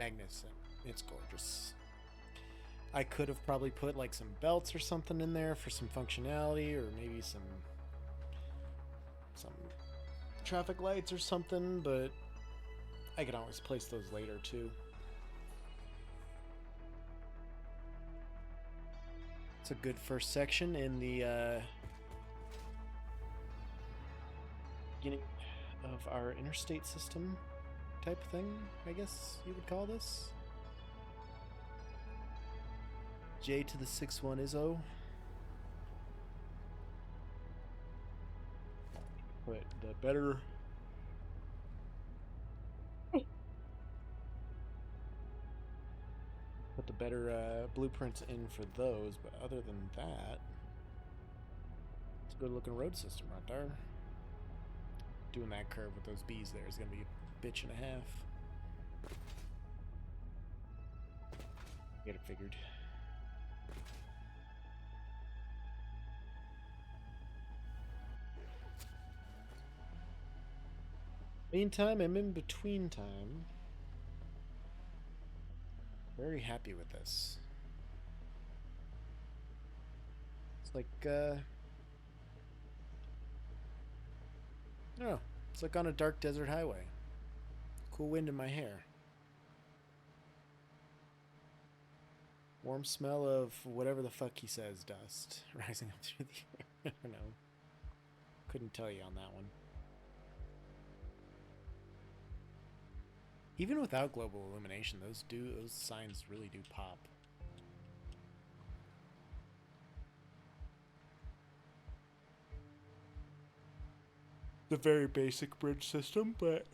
Speaker 1: Magnificent. It's gorgeous. I could have probably put like some belts or something in there for some functionality, or maybe some traffic lights or something, but I can always place those later too. It's a good first section in the beginning of our interstate system type thing, I guess you would call this. J to the 6-1 ISO. Put the better blueprints in for those, but other than that, it's a good looking road system right there. Doing that curve with those B's there is gonna be a bitch and a half. Get it figured. Meantime, I'm in between time. Very happy with this. It's like, no, it's like on a dark desert highway. Cool wind in my hair. Warm smell of whatever the fuck he says, dust rising up through the air. I don't know. Couldn't tell you on that one. Even without global illumination, those signs really do pop. The very basic bridge system, but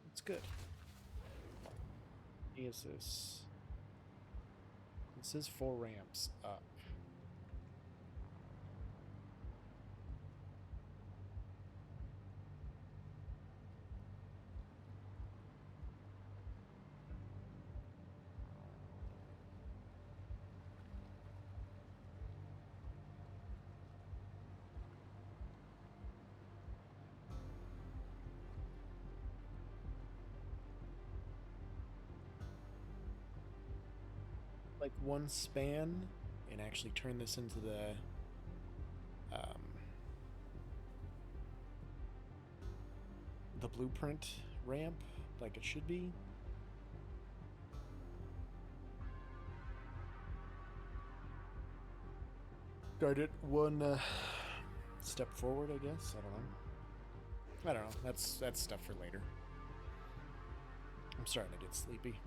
Speaker 1: it's good. What is this? This is 4 ramps up. Like one span and actually turn this into the blueprint ramp like it should be. Start it one step forward, I guess. I don't know. That's stuff for later. I'm starting to get sleepy.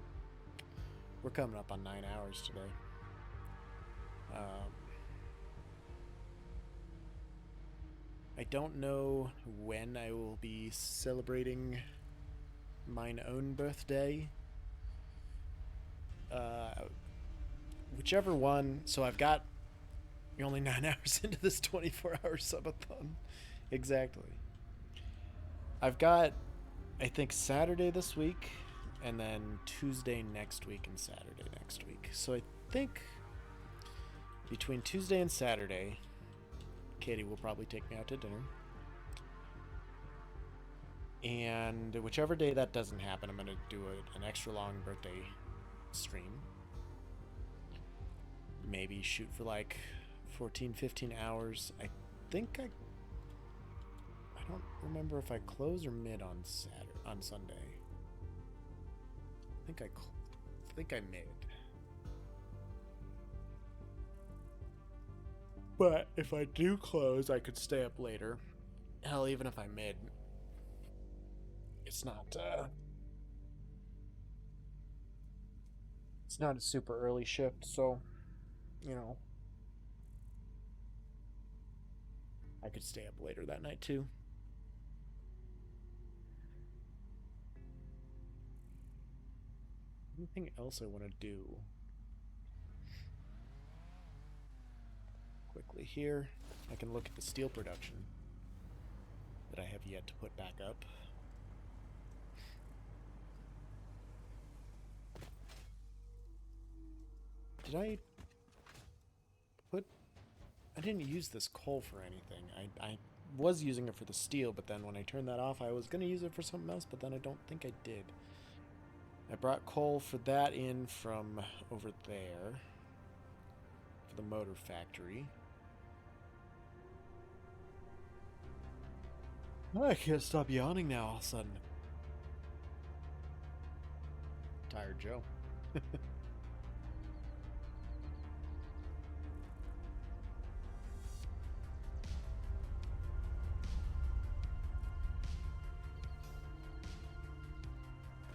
Speaker 1: We're coming up on 9 hours today. I don't know when I will be celebrating mine own birthday. Whichever one. So I've got... You're only 9 hours into this 24-hour subathon. Exactly. I've got, I think, Saturday this week, and then Tuesday next week and Saturday next week. So I think between Tuesday and Saturday, Katie will probably take me out to dinner. And whichever day that doesn't happen, I'm going to do an extra long birthday stream. Maybe shoot for like 14, 15 hours. I think I don't remember if I close or mid on Sunday. I think I mid. But if I do close, I could stay up later. Hell, even if I mid, it's not a super early shift, so you know, I could stay up later that night too. Anything else I want to do? Quickly here, I can look at the steel production that I have yet to put back up. I didn't use this coal for anything. I was using it for the steel, but then when I turned that off, I was going to use it for something else, but then I don't think I did. I brought coal for that in from over there for the motor factory. I can't stop yawning now all of a sudden. Tired Joe. I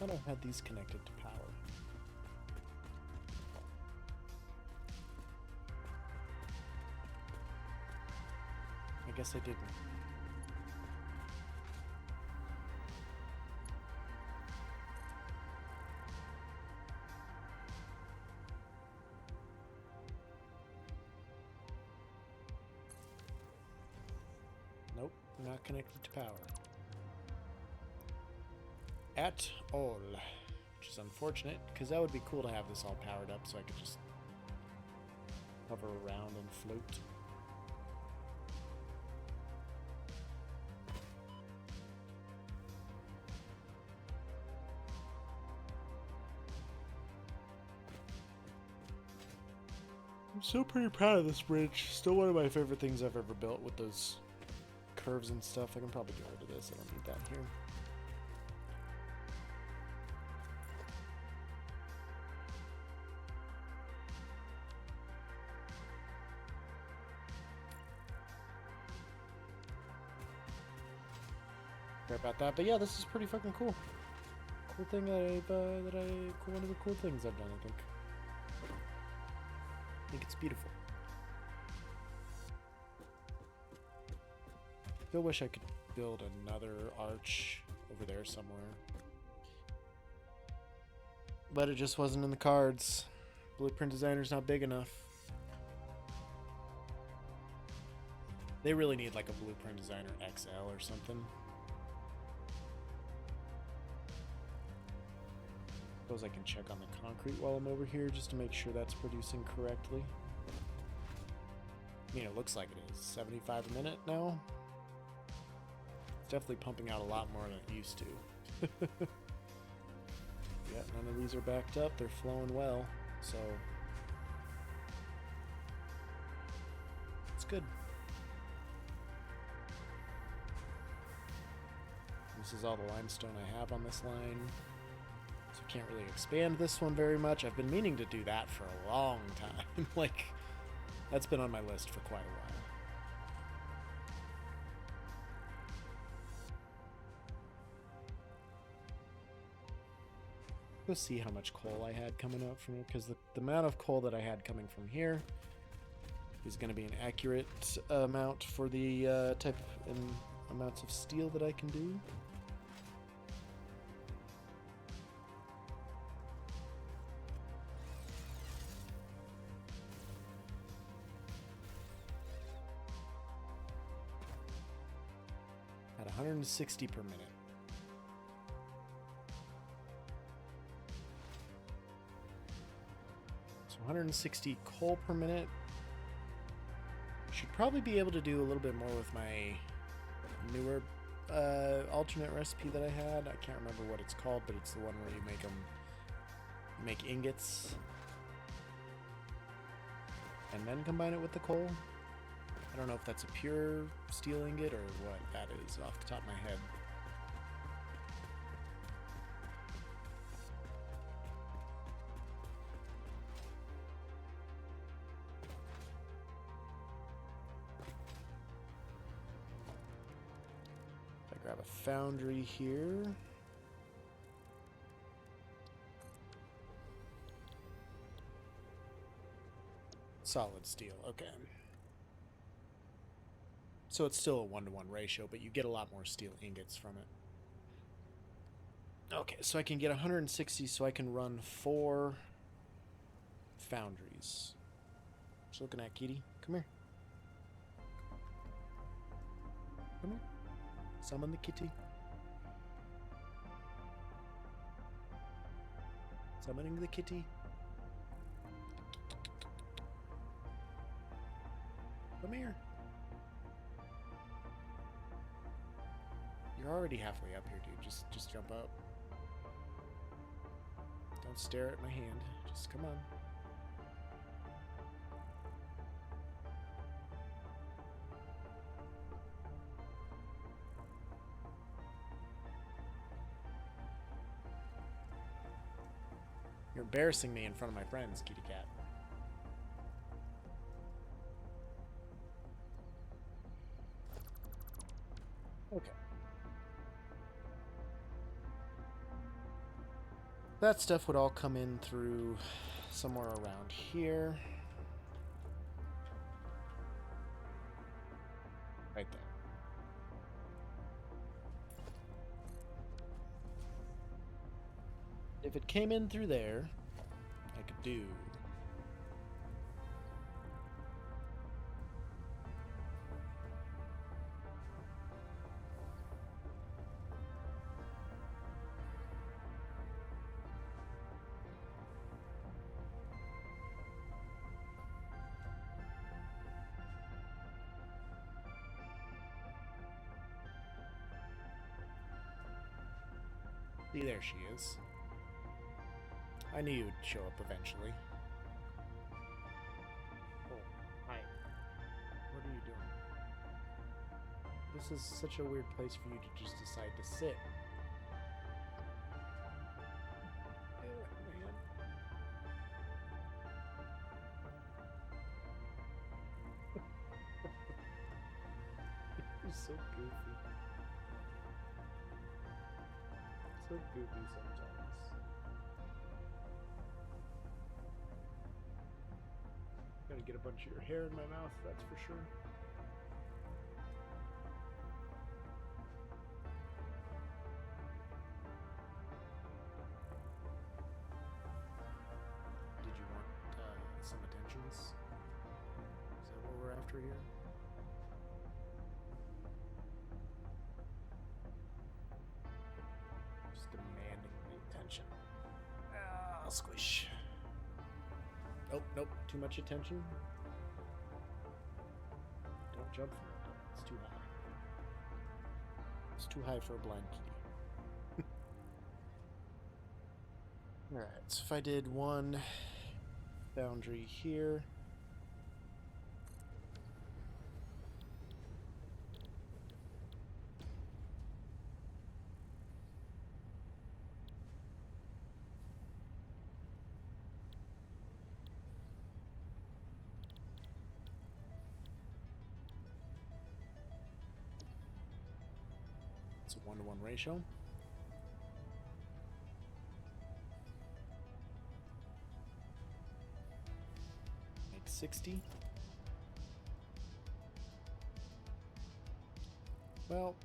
Speaker 1: thought I had these connected to power. I guess I didn't. Nope, not connected to power. At all. Which is unfortunate, because that would be cool to have this all powered up so I could just hover around and float. I'm still pretty proud of this bridge. Still one of my favorite things I've ever built with those curves and stuff. I can probably get rid of this. I don't need that here. Sorry about that, but yeah, this is pretty fucking cool. Cool thing one of the cool things I've done, I think. I think it's beautiful. Still wish I could build another arch over there somewhere. But it just wasn't in the cards. Blueprint Designer's not big enough. They really need like a Blueprint Designer XL or something. Suppose I can check on the concrete while I'm over here just to make sure that's producing correctly. I mean, it looks like it is. 75 a minute now. It's definitely pumping out a lot more than it used to. Yeah, none of these are backed up. They're flowing well, so it's good. This is all the limestone I have on this line. So I can't really expand this one very much. I've been meaning to do that for a long time. Like, that's been on my list for quite a while. Let's see how much coal I had coming out from here, because the amount of coal that I had coming from here is going to be an accurate amount for the type and amounts of steel that I can do. At 160 per minute. So 160 coal per minute. Should probably be able to do a little bit more with my newer alternate recipe that I had. I can't remember what it's called, but it's the one where you make ingots and then combine it with the coal. I don't know if that's a pure steel ingot or what that is off the top of my head. If I grab a foundry here. Solid steel, okay. So it's still a 1-to-1 ratio, but you get a lot more steel ingots from it. Okay, so I can get 160, so I can run 4 foundries. Just looking at Kitty. Come here. Come here. Summon the kitty. Summoning the kitty. Come here. You're already halfway up here, dude. Just jump up. Don't stare at my hand. Just come on. You're embarrassing me in front of my friends, kitty cat. Okay. That stuff would all come in through somewhere around here. Right there. If it came in through there, I could do... See, there she is. I knew you'd show up eventually. Oh, hi. What are you doing? This is such a weird place for you to just decide to sit. You're so goofy. So goofy sometimes. Gotta get a bunch of your hair in my mouth, that's for sure. Did you want some attentions? Is that what we're after here? Just demanding the attention. Squish. Oh, nope, too much attention. Don't jump from it. It's too high. It's too high for a blind kitty. Alright, so if I did one boundary here. It's a 1-to-1 ratio. Make 60. Well,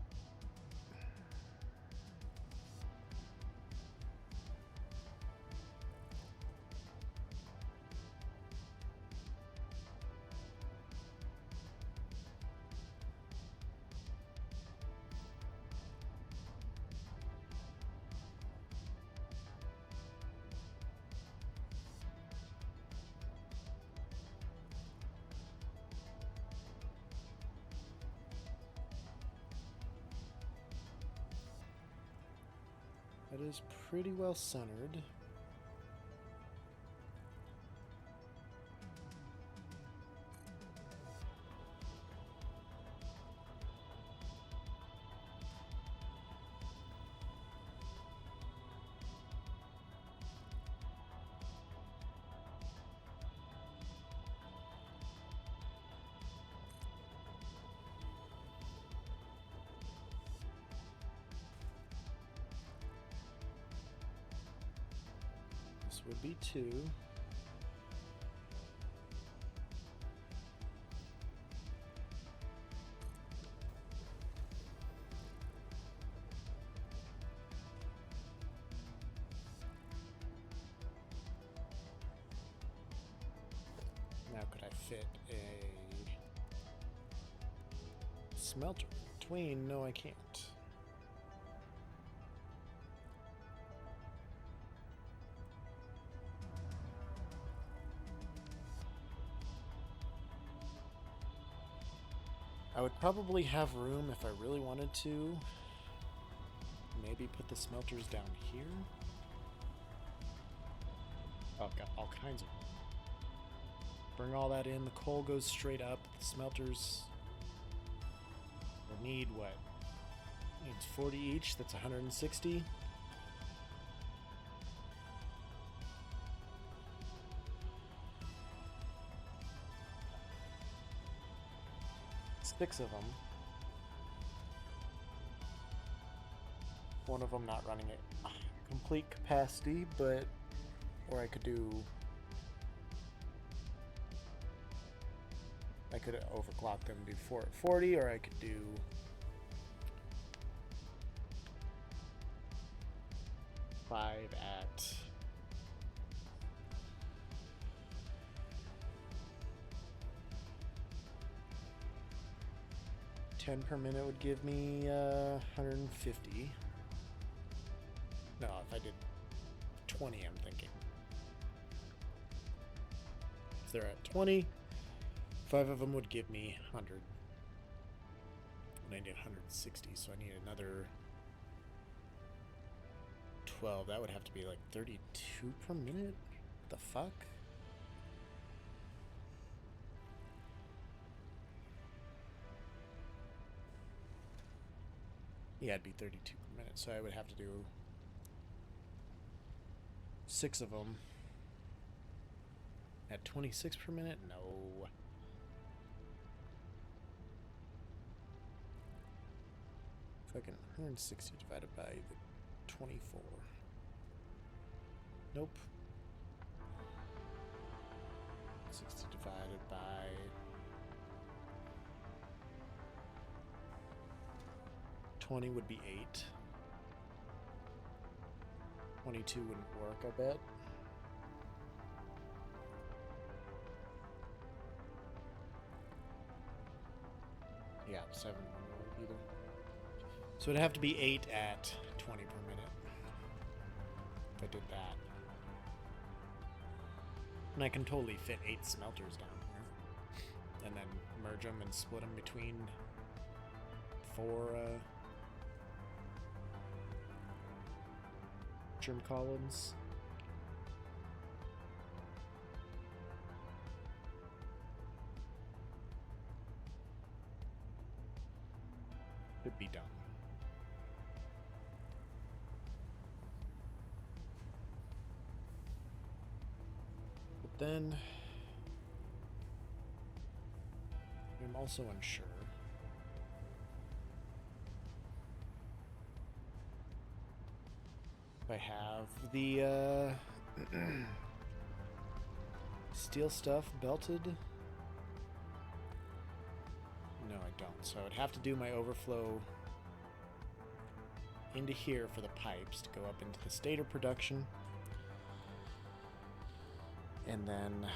Speaker 1: that is pretty well centered. This would be 2. Now could I fit a smelter between? No, I can't. I would probably have room if I really wanted to. Maybe put the smelters down here. Oh, got all kinds of room. Bring all that in. The coal goes straight up. The smelters need what? Needs 40 each. That's 160. Six of them. One of them not running at complete capacity, but or I could overclock them, do 4 at 40, or I could do 5 at 10 per minute would give me 150. No, if I did 20, I'm thinking. If they're at 20, 5 of them would give me 100. And I need 160, so I need another 12. That would have to be like 32 per minute? What the fuck? Yeah, it'd be 32 per minute, so I would have to do 6 of them at 26 per minute? No. Fucking 160 divided by the 24. Nope. 60 divided by 20 would be 8. 22 wouldn't work, I bet. Yeah, 7 wouldn't work either. So it'd have to be 8 at 20 per minute if I did that. And I can totally fit 8 smelters down here. And then merge them and split them between 4 trim columns. Could be done. But then I'm also unsure I have the steel stuff belted. No, I don't. So I'd have to do my overflow into here for the pipes to go up into the stator production. And then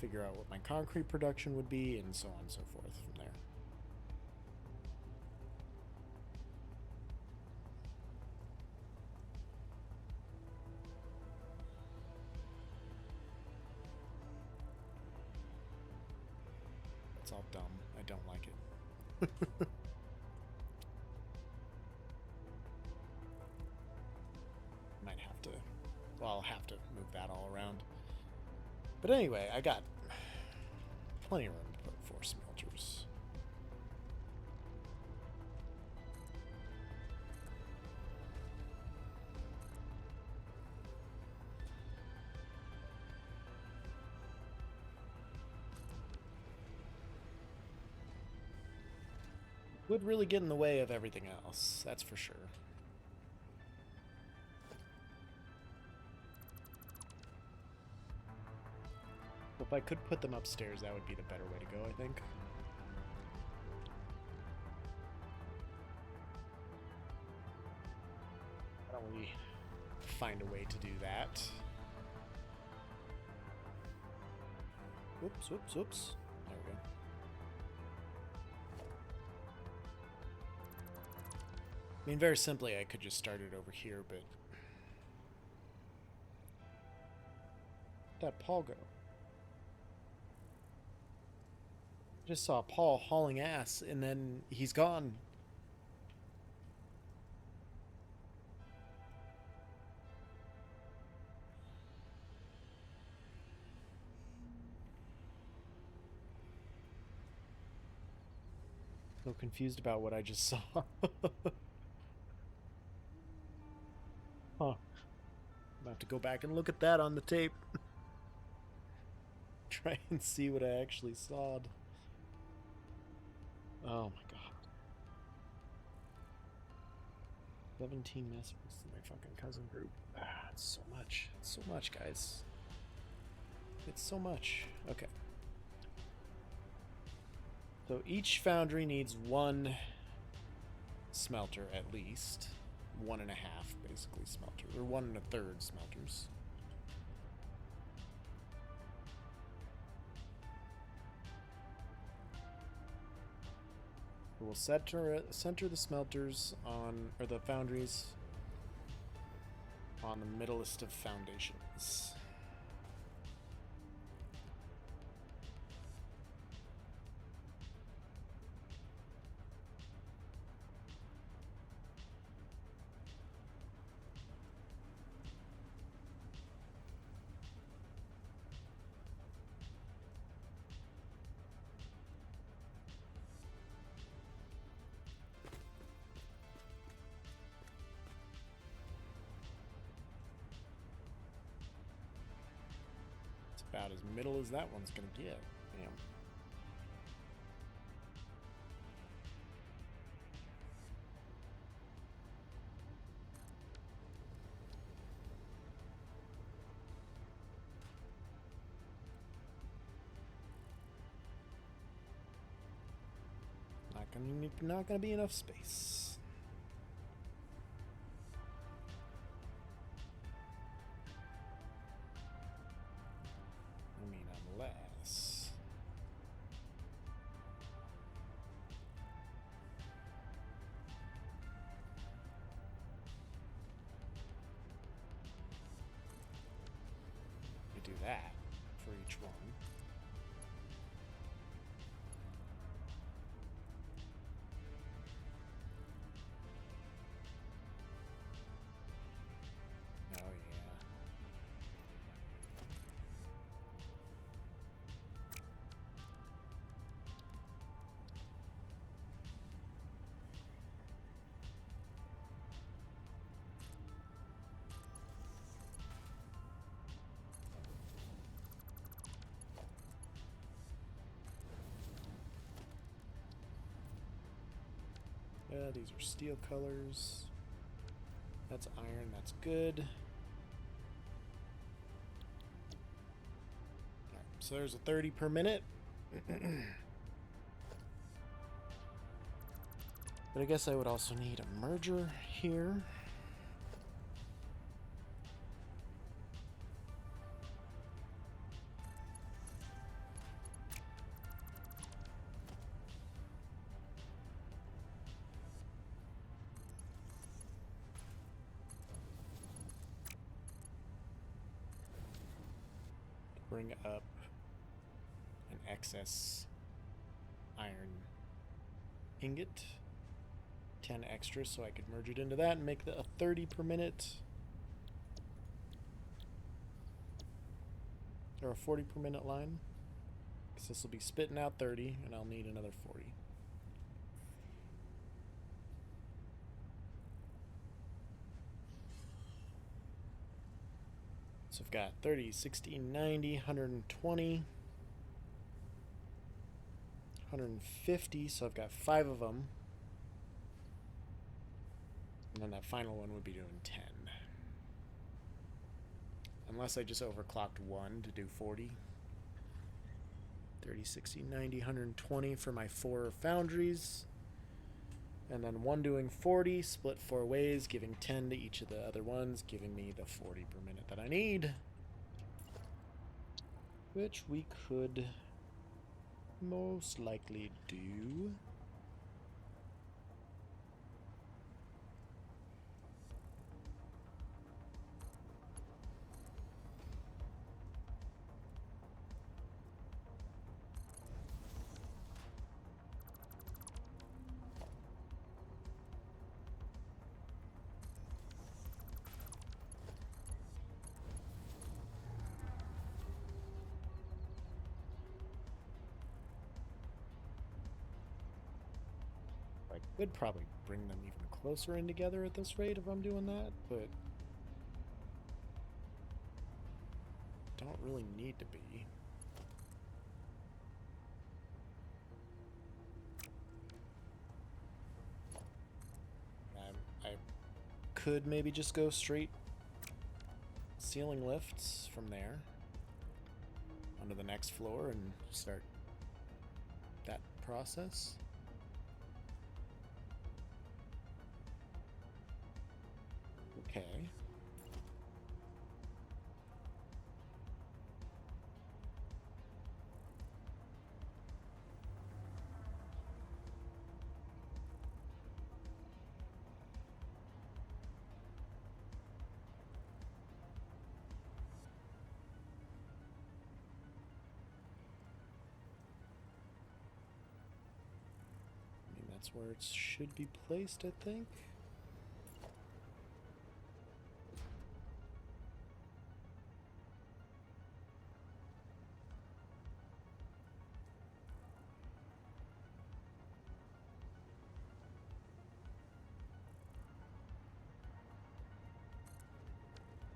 Speaker 1: figure out what my concrete production would be, and so on and so forth from there. It's all dumb. I don't like it. Might have to... Well, I'll have to move that all around. But anyway, I got plenty of room to put 4 smelters. Would really get in the way of everything else, that's for sure. If I could put them upstairs, that would be the better way to go, I think. Why don't we find a way to do that? Whoops, whoops, whoops. There we go. I mean, very simply, I could just start it over here, but... Where'd that Paul go? I just saw Paul hauling ass, and then he's gone. So confused about what I just saw. Huh. I'm about to go back and look at that on the tape. Try and see what I actually saw. Oh my god. 17 messages to my fucking cousin group. Ah, it's so much. It's so much, guys. It's so much. Okay. So each foundry needs 1 smelter at least. 1.5 basically smelter. Or 1 1/3 smelters. We'll center the smelters on, or the foundries, on the middlest of foundations. About as middle as that one's gonna get. Damn. Not gonna be enough space. Unless we do that for each one. Oh yeah. These are steel colors. That's iron, that's good. Alright, so there's a 30 per minute. But I guess I would also need a merger here. Bring up an excess iron ingot. 10 extra so I could merge it into that and make a 30 per minute. Or a 40 per minute line. Because this will be spitting out 30 and I'll need another 40. So I've got 30, 60, 90, 120, 150. So I've got 5 of them. And then that final one would be doing 10. Unless I just overclocked 1 to do 40. 30, 60, 90, 120 for my 4 foundries. And then 1 doing 40, split 4 ways, giving 10 to each of the other ones, giving me the 40 per minute that I need. Which we could most likely do. I could probably bring them even closer in together at this rate if I'm doing that, but don't really need to be. I could maybe just go straight ceiling lifts from there onto the next floor and start that process. Okay. I mean, that's where it should be placed, I think.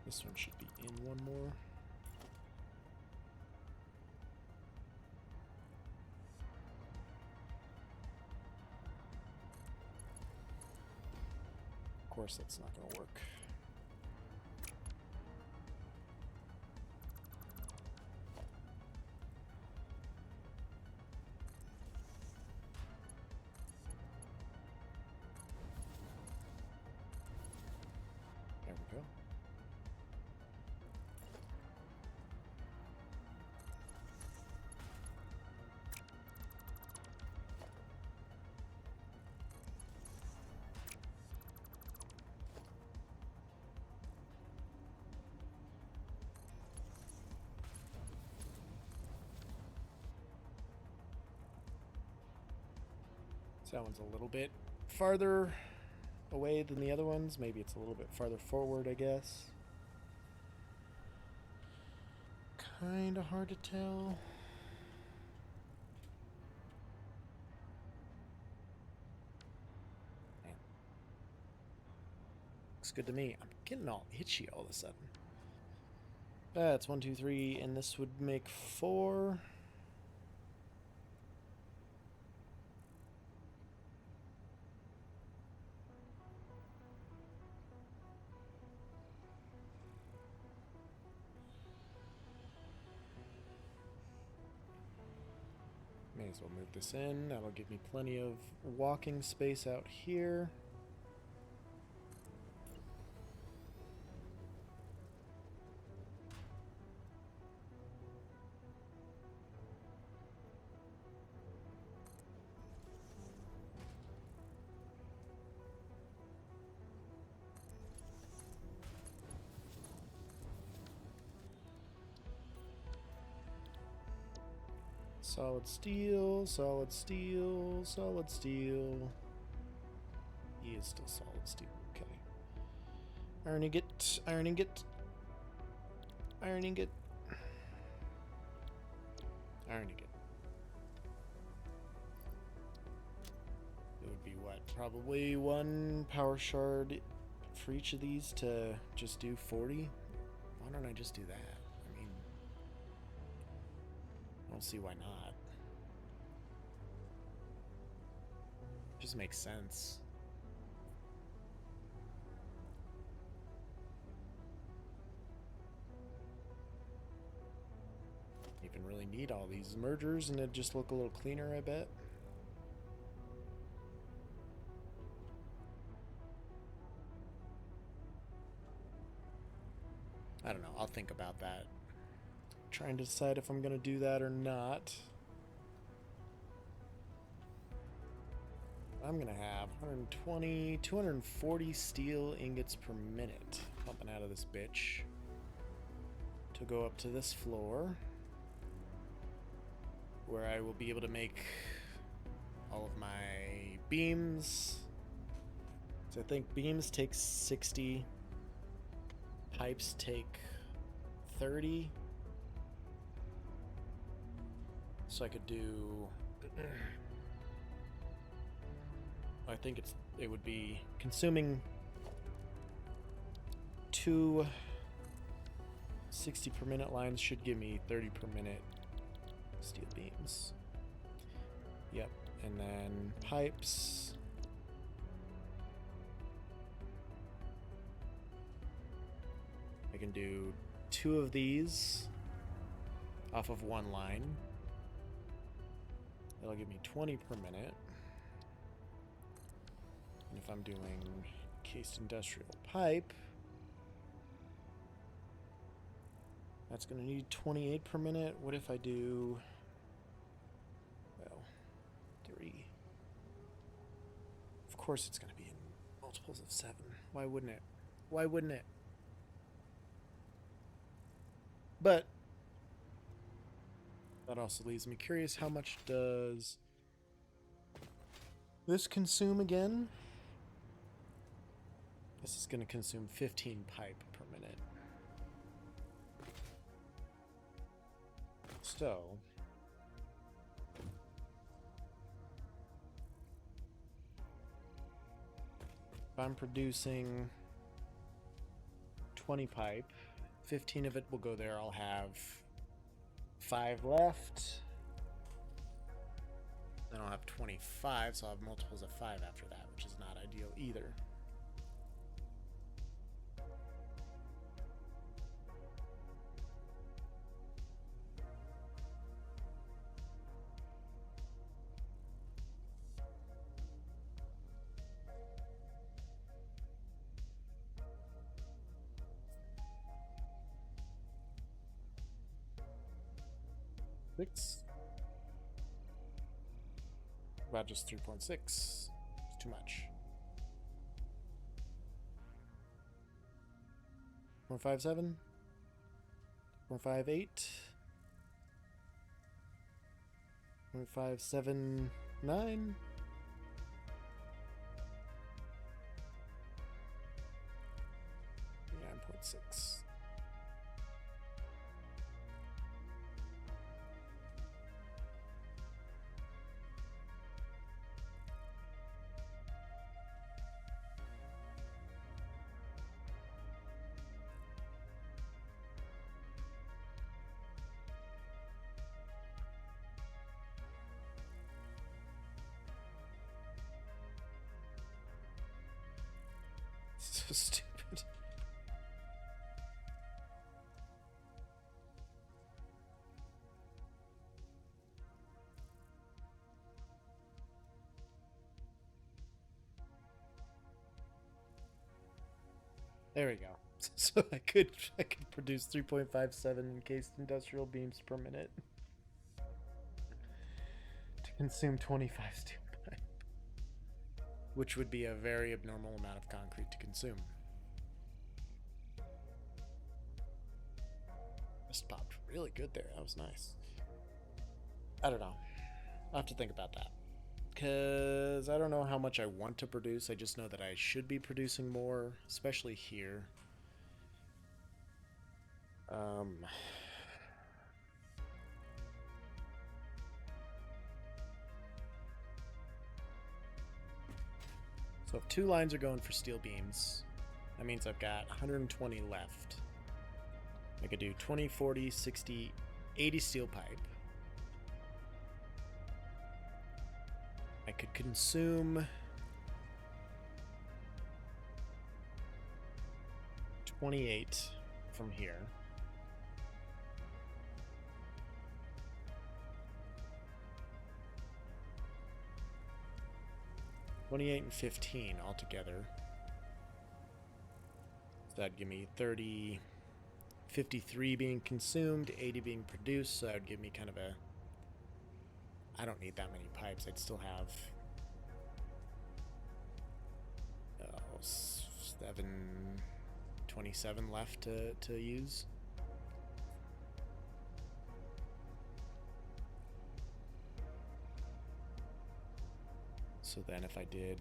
Speaker 1: This one should be in one more. Of course, that's not going to work. There we go. So that one's a little bit farther away than the other ones. Maybe it's a little bit farther forward, I guess. Kinda hard to tell. Man. Looks good to me. I'm getting all itchy all of a sudden. That's 1, 2, 3, and this would make 4. May as well move this in. That'll give me plenty of walking space out here. Solid steel, solid steel, solid steel. He is still solid steel. Okay. Iron ingot, iron ingot, iron ingot, iron ingot. It would be what? Probably one power shard for each of these to just do 40? Why don't I just do that? I mean, I don't see why not. Just makes sense. Even really need all these mergers and it'd just look a little cleaner, I bet. I don't know, I'll think about that. Trying to decide if I'm gonna do that or not. I'm gonna have 120, 240 steel ingots per minute pumping out of this bitch to go up to this floor where I will be able to make all of my beams. So I think beams take 60, pipes take 30. So I could do I think it would be consuming 2 60 per minute lines should give me 30 per minute steel beams. Yep, and then pipes. I can do 2 of these off of one line. That'll give me 20 per minute. And if I'm doing cased industrial pipe, that's going to need 28 per minute. What if I do, well, 3? Of course it's going to be in multiples of 7. Why wouldn't it? Why wouldn't it? But that also leaves me curious, how much does this consume again? This is going to consume 15 pipe per minute. So, if I'm producing 20 pipe, 15 of it will go there. I'll have 5 left. Then I'll have 25, so I'll have multiples of 5 after that, which is not ideal either. About just 3.6. It's too much. 157. 158. 1.579. Yeah, 9.6. So stupid. There we go. So I could produce 3.57 encased industrial beams per minute to consume 25 steel pipe, which would be a very abnormal amount of concrete to consume. This popped really good there. That was nice. I don't know. I'll have to think about that. Because I don't know how much I want to produce. I just know that I should be producing more, especially here. So if 2 lines are going for steel beams, that means I've got 120 left. I could do 20, 40, 60, 80 steel pipe. I could consume 28 from here. 28 and 15 altogether. So that'd give me 30, 53 being consumed, 80 being produced. So that would give me kind of a... I don't need that many pipes. I'd still have 27 left to use. So then if I did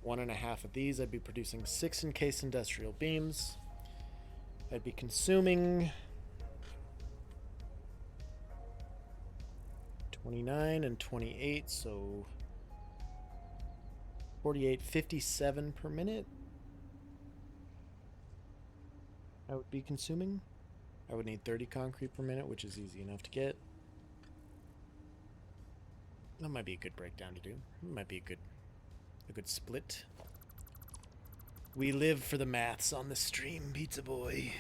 Speaker 1: 1.5 of these, I'd be producing 6 encased industrial beams. I'd be consuming 29 and 28, so 48, 57 per minute. I would be consuming. I would need 30 concrete per minute, which is easy enough to get. That might be a good breakdown to do. It might be a good split. We live for the maths on the stream, Pizza Boy.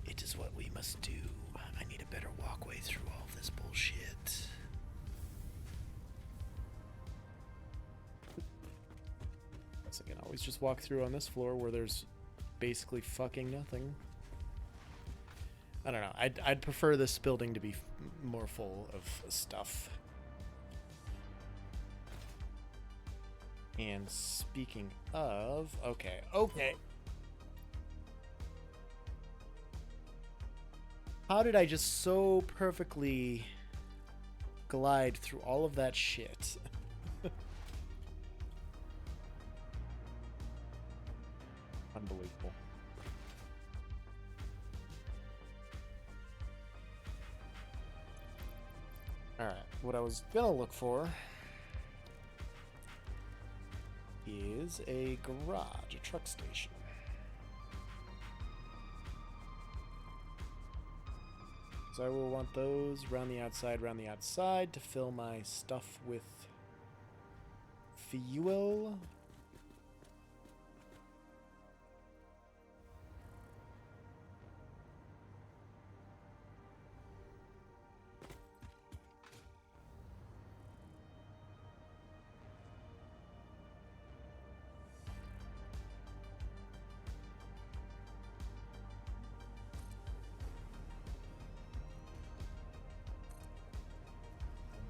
Speaker 1: It is what we must do. I need a better walkway through all this bullshit. So I can always just walk through on this floor where there's basically fucking nothing. I don't know. I'd prefer this building to be more full of stuff. And speaking of... Okay. How did I just so perfectly glide through all of that shit? Unbelievable. Alright, what I was gonna look for is a garage, a truck station. So I will want those around the outside to fill my stuff with fuel.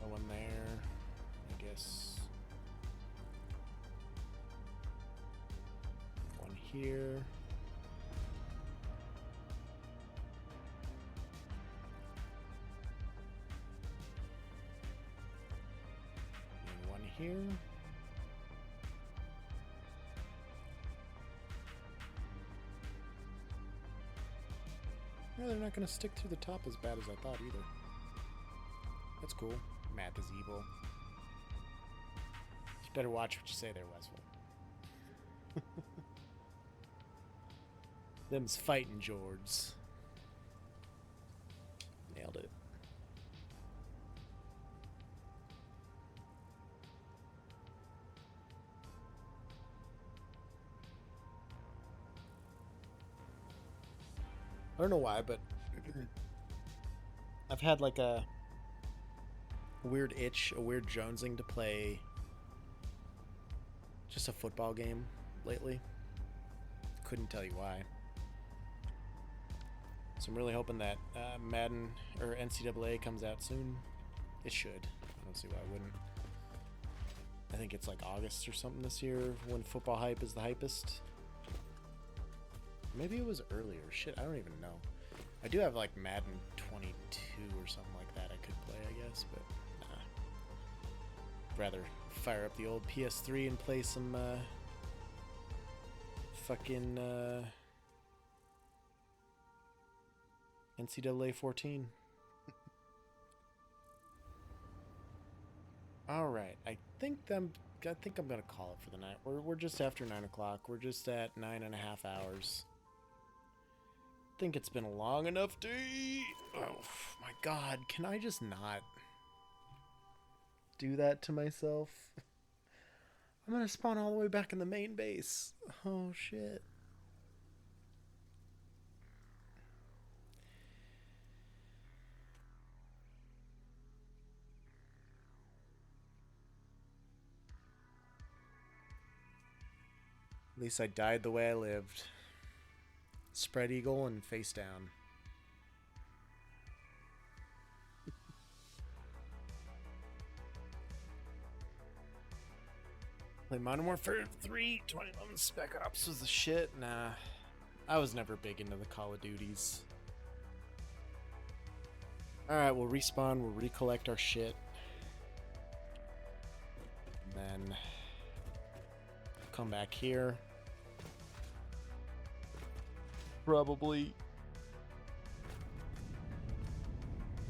Speaker 1: One there, I guess. One here. And one here. No, they're not going to stick through the top as bad as I thought either. That's cool. Math is evil. You better watch what you say there, Wesville. Them's fighting Jords. Nailed it. I don't know why, but I've had like a weird itch, a weird jonesing to play just a football game lately. Couldn't tell you why. So I'm really hoping that Madden or NCAA comes out soon. It should. I don't see why it wouldn't. I think it's like August or something this year when football hype is the hypest. Maybe it was earlier. Shit, I don't even know. I do have like Madden 22 or something like that I could play, I guess, but nah. I'd rather fire up the old PS3 and play some fucking NCAA 14. All right, I think I'm gonna call it for the night. We're just after 9 o'clock. We're just at 9.5 hours. I think it's been a long enough day. Oh my god, can I just not do that to myself? I'm gonna spawn all the way back in the main base. Oh shit. At least I died the way I lived. Spread eagle and face down. Play Modern Warfare 3, 2011 Spec Ops was the shit. Nah, I was never big into the Call of Duties. Alright, we'll respawn, we'll recollect our shit. And then come back here. Probably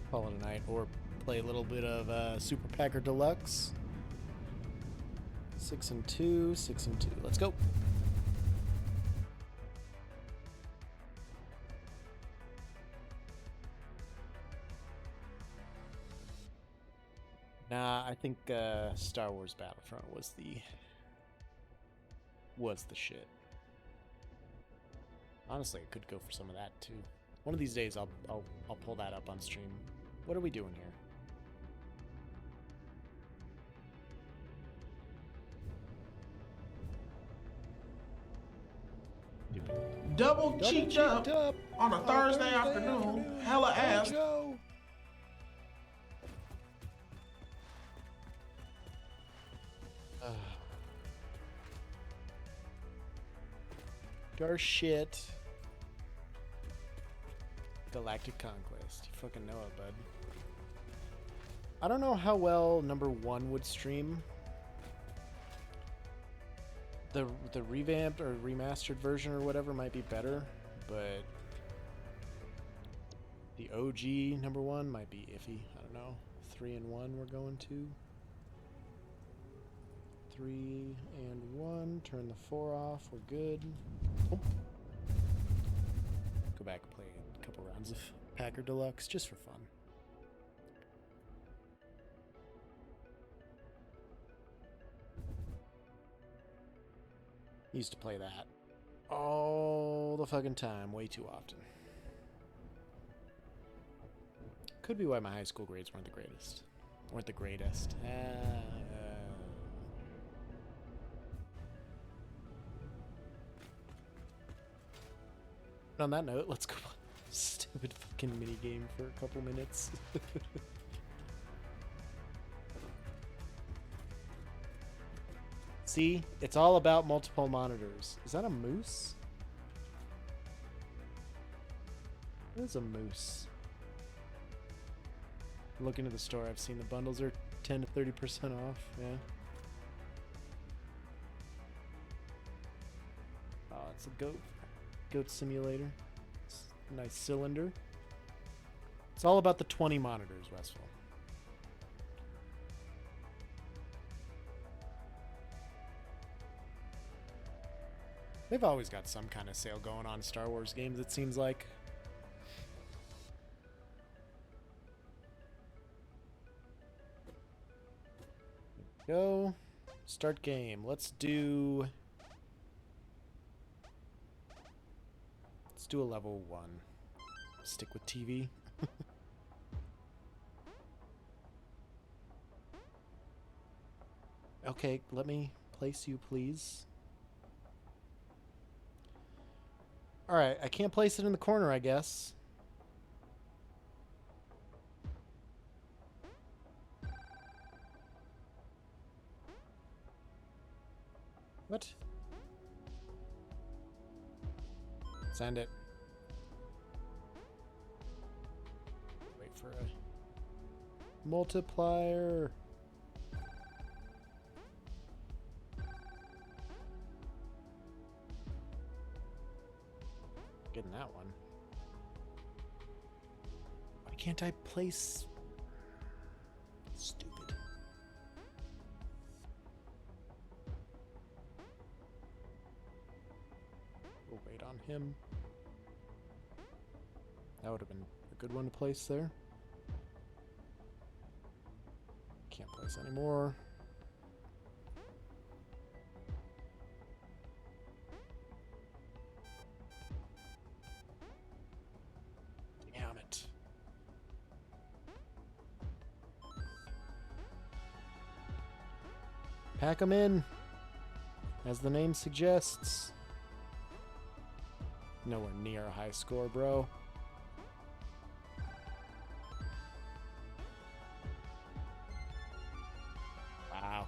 Speaker 1: call it a night or play a little bit of Super Packer Deluxe. 6 and 2, 6 and 2. Let's go. Nah, I think Star Wars Battlefront was the shit. Honestly, I could go for some of that too. One of these days, I'll pull that up on stream. What are we doing here?
Speaker 2: Double cheeked up on a Thursday afternoon. Hella ass. Our shit. Galactic Conquest. You fucking know it, bud. I don't know how well number 1 would stream. The revamped or remastered version or whatever might be better, but the OG number 1 might be iffy. I don't know. 3 and 1 we're going to. 3 and 1. Turn the 4 off. We're good. Oh. Go back and play a couple rounds of Packer Deluxe just for fun. Used to play that all the fucking time, way too often. Could be why my high school grades weren't the greatest. Weren't the greatest. On that note, let's go on a stupid fucking minigame for a couple minutes. See? It's all about multiple monitors. Is that a moose? It is a moose. Look into the store. I've seen the bundles are 10 to 30% off. Yeah. Oh, it's a goat simulator. It's a nice cylinder. It's all about the 20 monitors, Westfall. They've always got some kind of sale going on Star Wars games, it seems like. Go. Start game. Let's do a level 1. Stick with TV. Okay, let me Place you, please. Alright, I can't place it in the corner, I guess. What? Send it. Wait for a multiplier. Getting that one. Why can't I place? Stupid. We'll wait on him. That would have been a good one to place there. Can't place anymore. Damn it. Pack them in, as the name suggests. Nowhere near a high score, bro. Wow.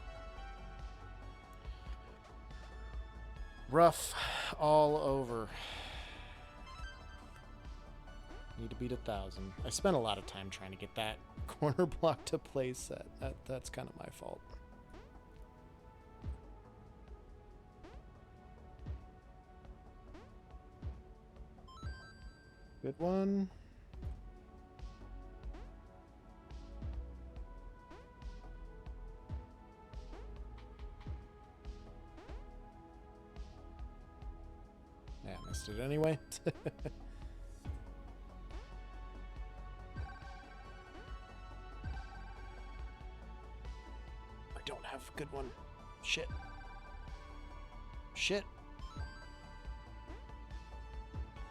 Speaker 2: Rough all over. Need to beat 1,000. I spent a lot of time trying to get that corner block to place set. That's kind of my fault. Good one. Yeah, missed it anyway. I don't have a good one. Shit. Shit.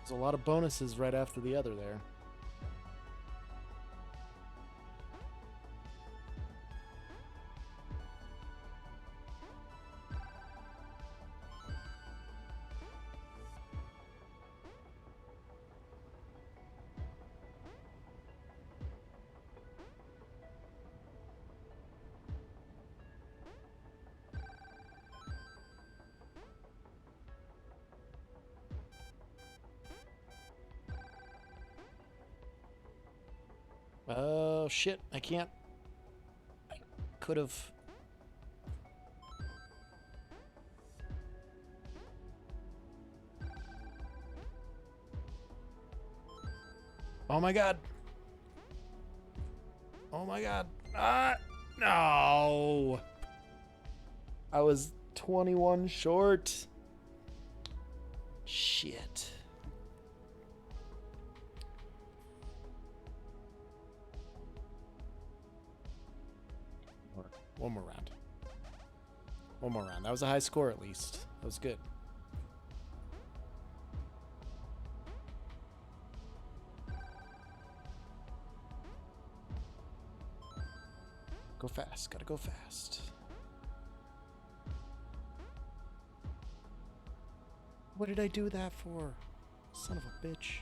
Speaker 2: There's a lot of bonuses right after the other there. Oh, shit. I can't. I could have. Oh my god. Oh my god. Ah! No! I was 21 short. Shit. One more round. One more round. That was a high score at least. That was good. Go fast. Gotta go fast. What did I do that for? Son of a bitch.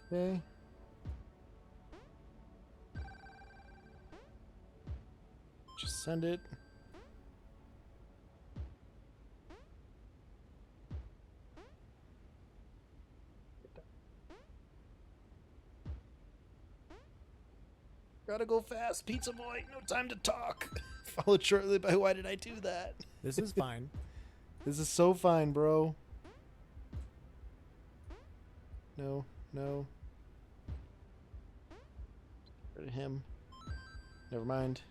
Speaker 2: Okay. Just send it. Gotta go fast, pizza boy. No time to talk. Followed shortly by why did I do that? This is fine. This is so fine, bro. No, no. Get rid of him. Never mind.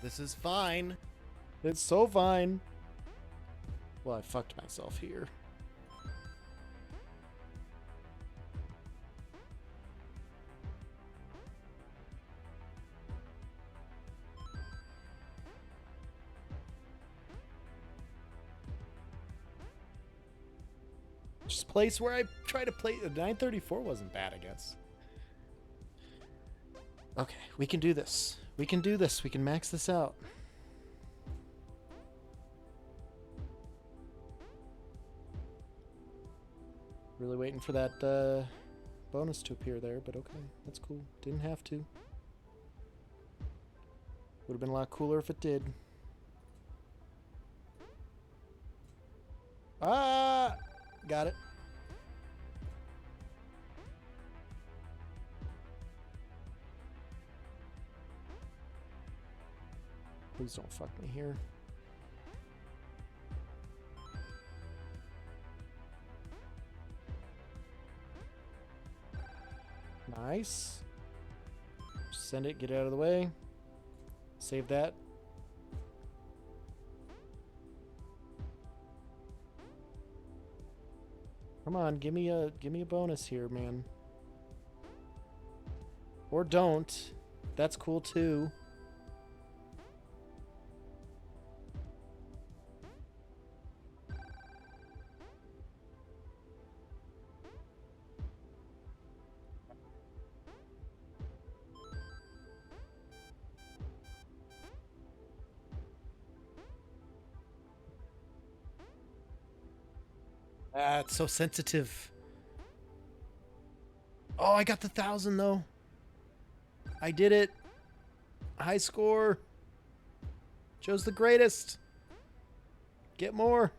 Speaker 1: This is fine.
Speaker 2: It's so fine. Well, I fucked myself here. Just place where I try to play. 934 wasn't bad, I guess. Okay, we can do this. We can do this. We can max this out. Really waiting for that bonus to appear there, but okay, that's cool. Didn't have to. Would have been a lot cooler if it did. Ah! Got it. Please don't fuck me here. Nice. Send it, get it out of the way. Save that. Come on, give me a bonus here, man. Or don't. That's cool too. Ah, it's so sensitive. Oh, I got the 1,000 though. I did it. High score. Joe's the greatest. Get more.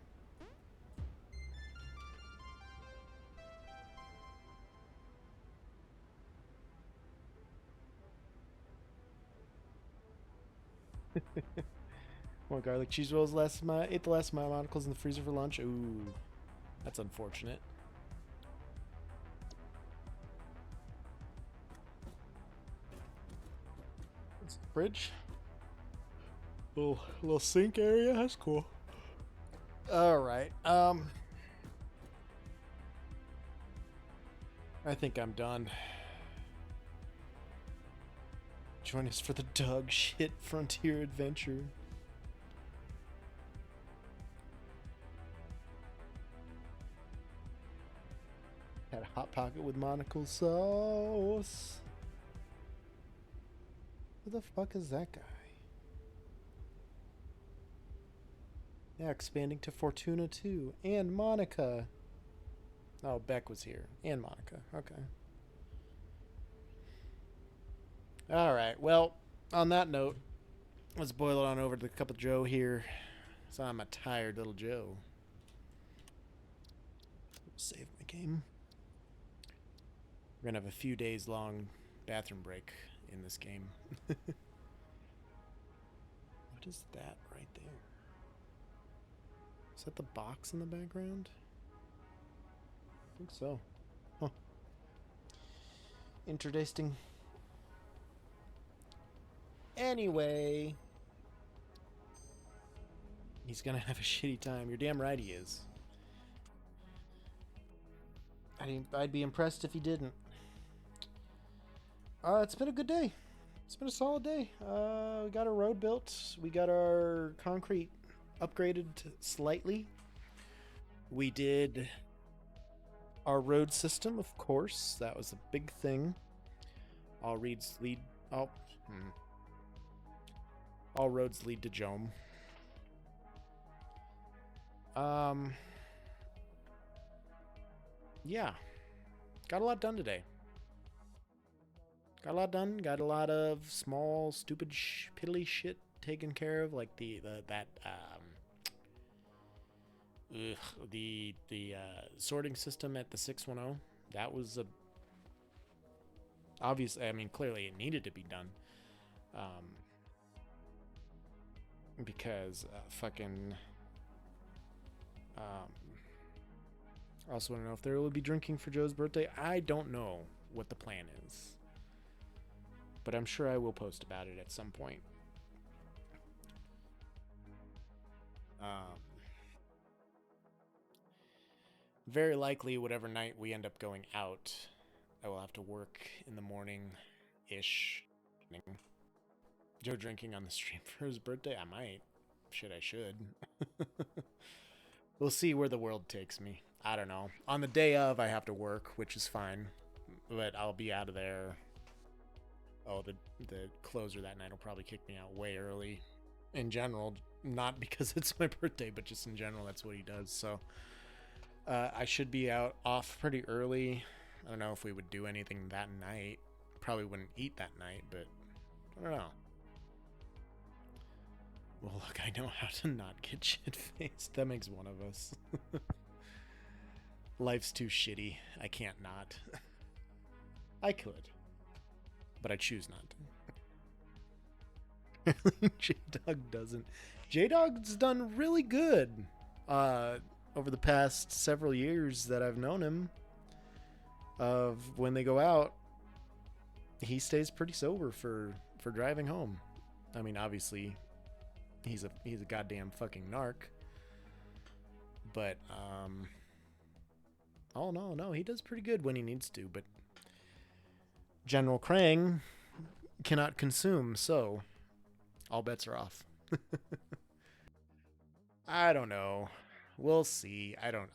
Speaker 2: More garlic cheese rolls. Ate the last of my monocles in the freezer for lunch. Ooh, that's unfortunate. It's the fridge. Little sink area. That's cool. All right. I think I'm done. Join us for the dog shit frontier adventure. Had a hot pocket with monocle sauce. Who the fuck is that guy? Yeah, expanding to Fortuna too. And Monica. Oh, Beck was here. And Monica. Okay. Alright, well, on that note, let's boil it on over to the cup of Joe here. So I'm a tired little Joe. Save my game. We're going to have a few days long bathroom break in this game. What is that right there? Is that the box in the background? I think so. Huh. Interesting. Anyway. He's gonna have a shitty time. You're damn right he is. I'd be impressed if he didn't. It's been a good day. It's been a solid day. We got our road built. We got our concrete upgraded slightly. We did our road system, of course. That was a big thing. All roads lead to Joem. Yeah. Got a lot done today. Got a lot done. Got a lot of small, stupid, piddly shit taken care of, like the sorting system at the 610. That was obviously, I mean, clearly it needed to be done. Because fucking. I also want to know if there will be drinking for Joe's birthday. I don't know what the plan is, but I'm sure I will post about it at some point. Very likely, whatever night we end up going out, I will have to work in the morning-ish. Joe drinking on the stream for his birthday? I might. Shit, I should. We'll see where the world takes me.
Speaker 1: I don't know. On the day of, I have to work, which is fine, but I'll be out of there. Oh, the closer that night will probably kick me out way early. In general, not because it's my birthday, but just in general, that's what he does. So I should be out off pretty early. I don't know if we would do anything that night. Probably wouldn't eat that night, but I don't know. Well, look, I know how to not get shit-faced. That makes one of us. Life's too shitty. I can't not. I could, but I choose not to. J-Dog doesn't. J-Dog's done really good over the past several years that I've known him. Of when they go out, he stays pretty sober for driving home. I mean, obviously, he's a goddamn fucking narc. But oh no, he does pretty good when he needs to. But General Krang cannot consume, so all bets are off. I don't know. We'll see. I'm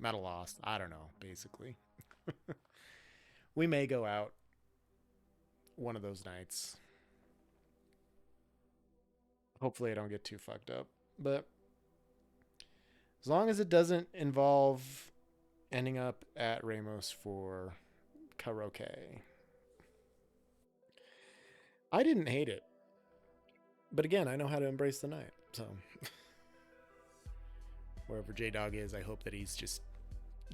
Speaker 1: at a loss. I don't know, basically. We may go out one of those nights. Hopefully I don't get too fucked up. But as long as it doesn't involve ending up at Ramos for karaoke. I didn't hate it. But again, I know how to embrace the night. So wherever J-Dog is, I hope that he's just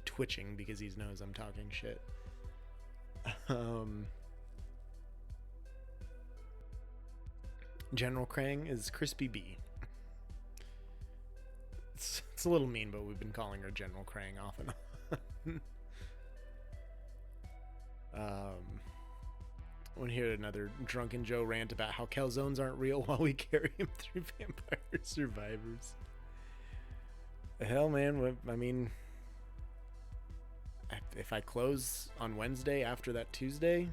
Speaker 1: twitching because he knows I'm talking shit. General Krang is Crispy B. It's a little mean, but we've been calling her General Krang off and on. I want to hear another Drunken Joe rant about how calzones aren't real while we carry him through Vampire Survivors. The hell, man. I mean, if I close on Wednesday after that Tuesday,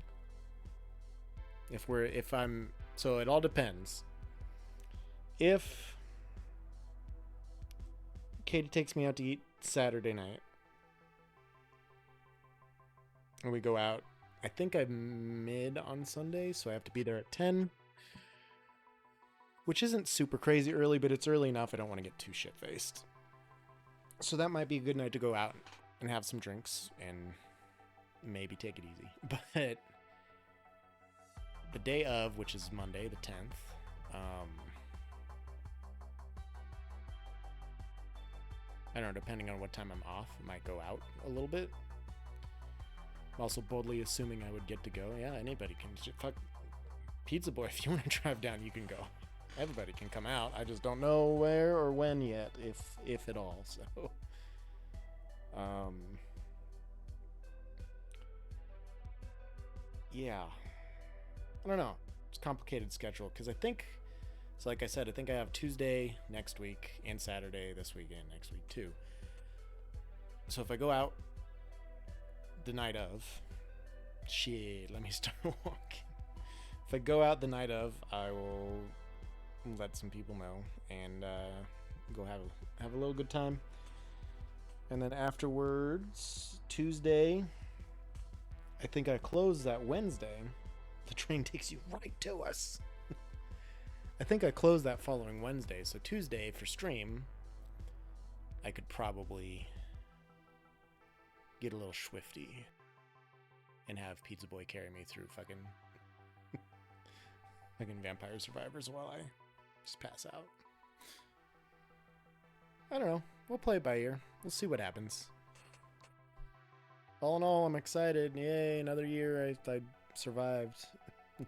Speaker 1: so it all depends. If Katie takes me out to eat Saturday night and we go out, I think I'm mid on Sunday, so I have to be there at 10, which isn't super crazy early, but it's early enough I don't want to get too shit-faced. So that might be a good night to go out and have some drinks and maybe take it easy. But the day of, which is Monday the 10th, I don't know, depending on what time I'm off, I might go out a little bit. I'm also boldly assuming I would get to go. Yeah, anybody can. Fuck, Pizza Boy, if you want to drive down, you can go. Everybody can come out. I just don't know where or when yet, if at all. So, yeah, I don't know. It's a complicated schedule because I think, so like I said, I think I have Tuesday next week and Saturday this weekend next week too. So if I go out the night of, shit, let me start walking. If I go out the night of, I will let some people know and go have a little good time. And then afterwards, Tuesday, I think I close that Wednesday. The train takes you right to us. I think I close that following Wednesday. So Tuesday for stream, I could probably get a little swifty and have Pizza Boy carry me through fucking Vampire Survivors while I just pass out. I don't know. We'll play it by ear. We'll see what happens. All in all, I'm excited. Yay, another year I survived.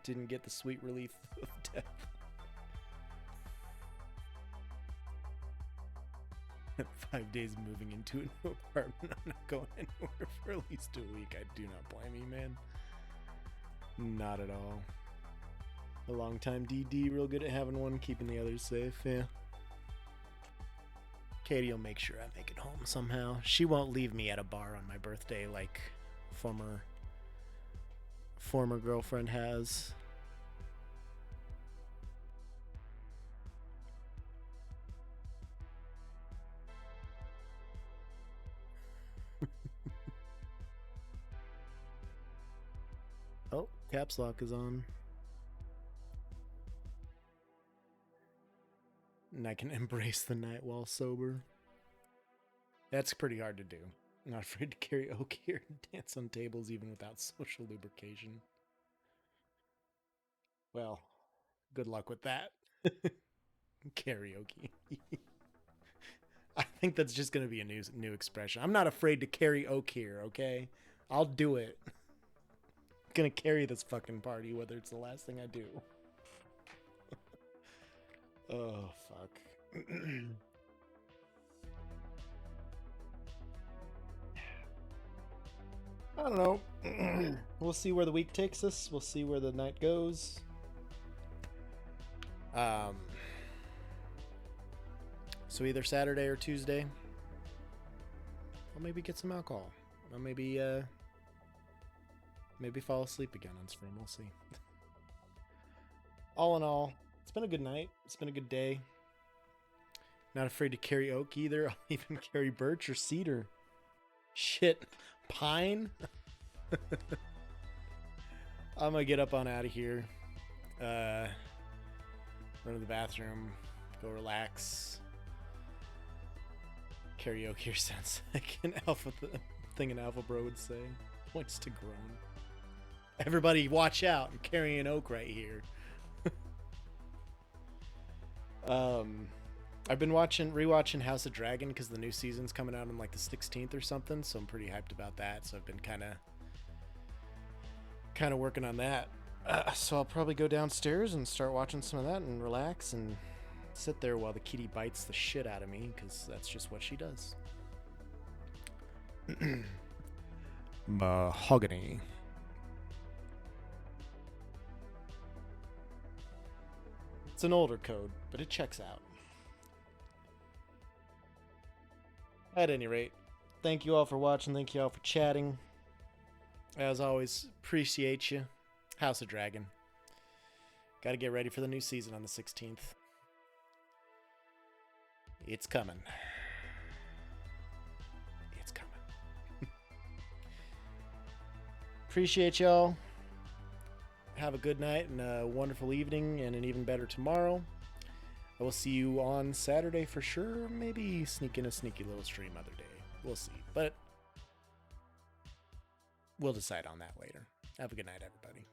Speaker 1: Didn't get the sweet relief of death. 5 days moving into a new apartment. I'm not going anywhere for at least a week. I do not blame you, man. Not at all. A long time DD, real good at having one, keeping the others safe, yeah. Katie will make sure I make it home somehow. She won't leave me at a bar on my birthday like former girlfriend has.
Speaker 2: caps lock is on. And I can embrace the night while sober. That's pretty hard to do. I'm not afraid to carry oak here and dance on tables even without social lubrication. Well, good luck with that. Karaoke. I think that's just going to be a new expression. I'm not afraid to carry oak here, okay? I'll do it. I'm going to carry this fucking party, whether it's the last thing I do. Oh, fuck. I don't know. We'll see where the week takes us. We'll see where the night goes. So either Saturday or Tuesday, I'll maybe get some alcohol. I'll maybe fall asleep again on stream. We'll see. All in all, it's been a good night. It's been a good day. Not afraid to carry oak either. I'll even carry birch or cedar. Shit. Pine? I'm gonna get up on out of here. Run to the bathroom. Go relax. Karaoke here sounds like an alpha thing an alpha bro would say. Points to groan. Everybody watch out. I'm carrying oak right here. I've been rewatching House of Dragon because the new season's coming out on like the 16th or something, so I'm pretty hyped about that. So I've been kind of working on that. So I'll probably go downstairs and start watching some of that and relax and sit there while the kitty bites the shit out of me, because that's just what she does. Mahogany. It's an older code, but it checks out. At any rate, thank you all for watching. Thank you all for chatting. As always, appreciate you. House of Dragon. Got to get ready for the new season on the 16th. It's coming. It's coming. Appreciate y'all. Have a good night and a wonderful evening and an even better tomorrow. I will see you on Saturday for sure. Maybe sneak in a sneaky little stream other day. We'll see. But we'll decide on that later. Have a good night, everybody.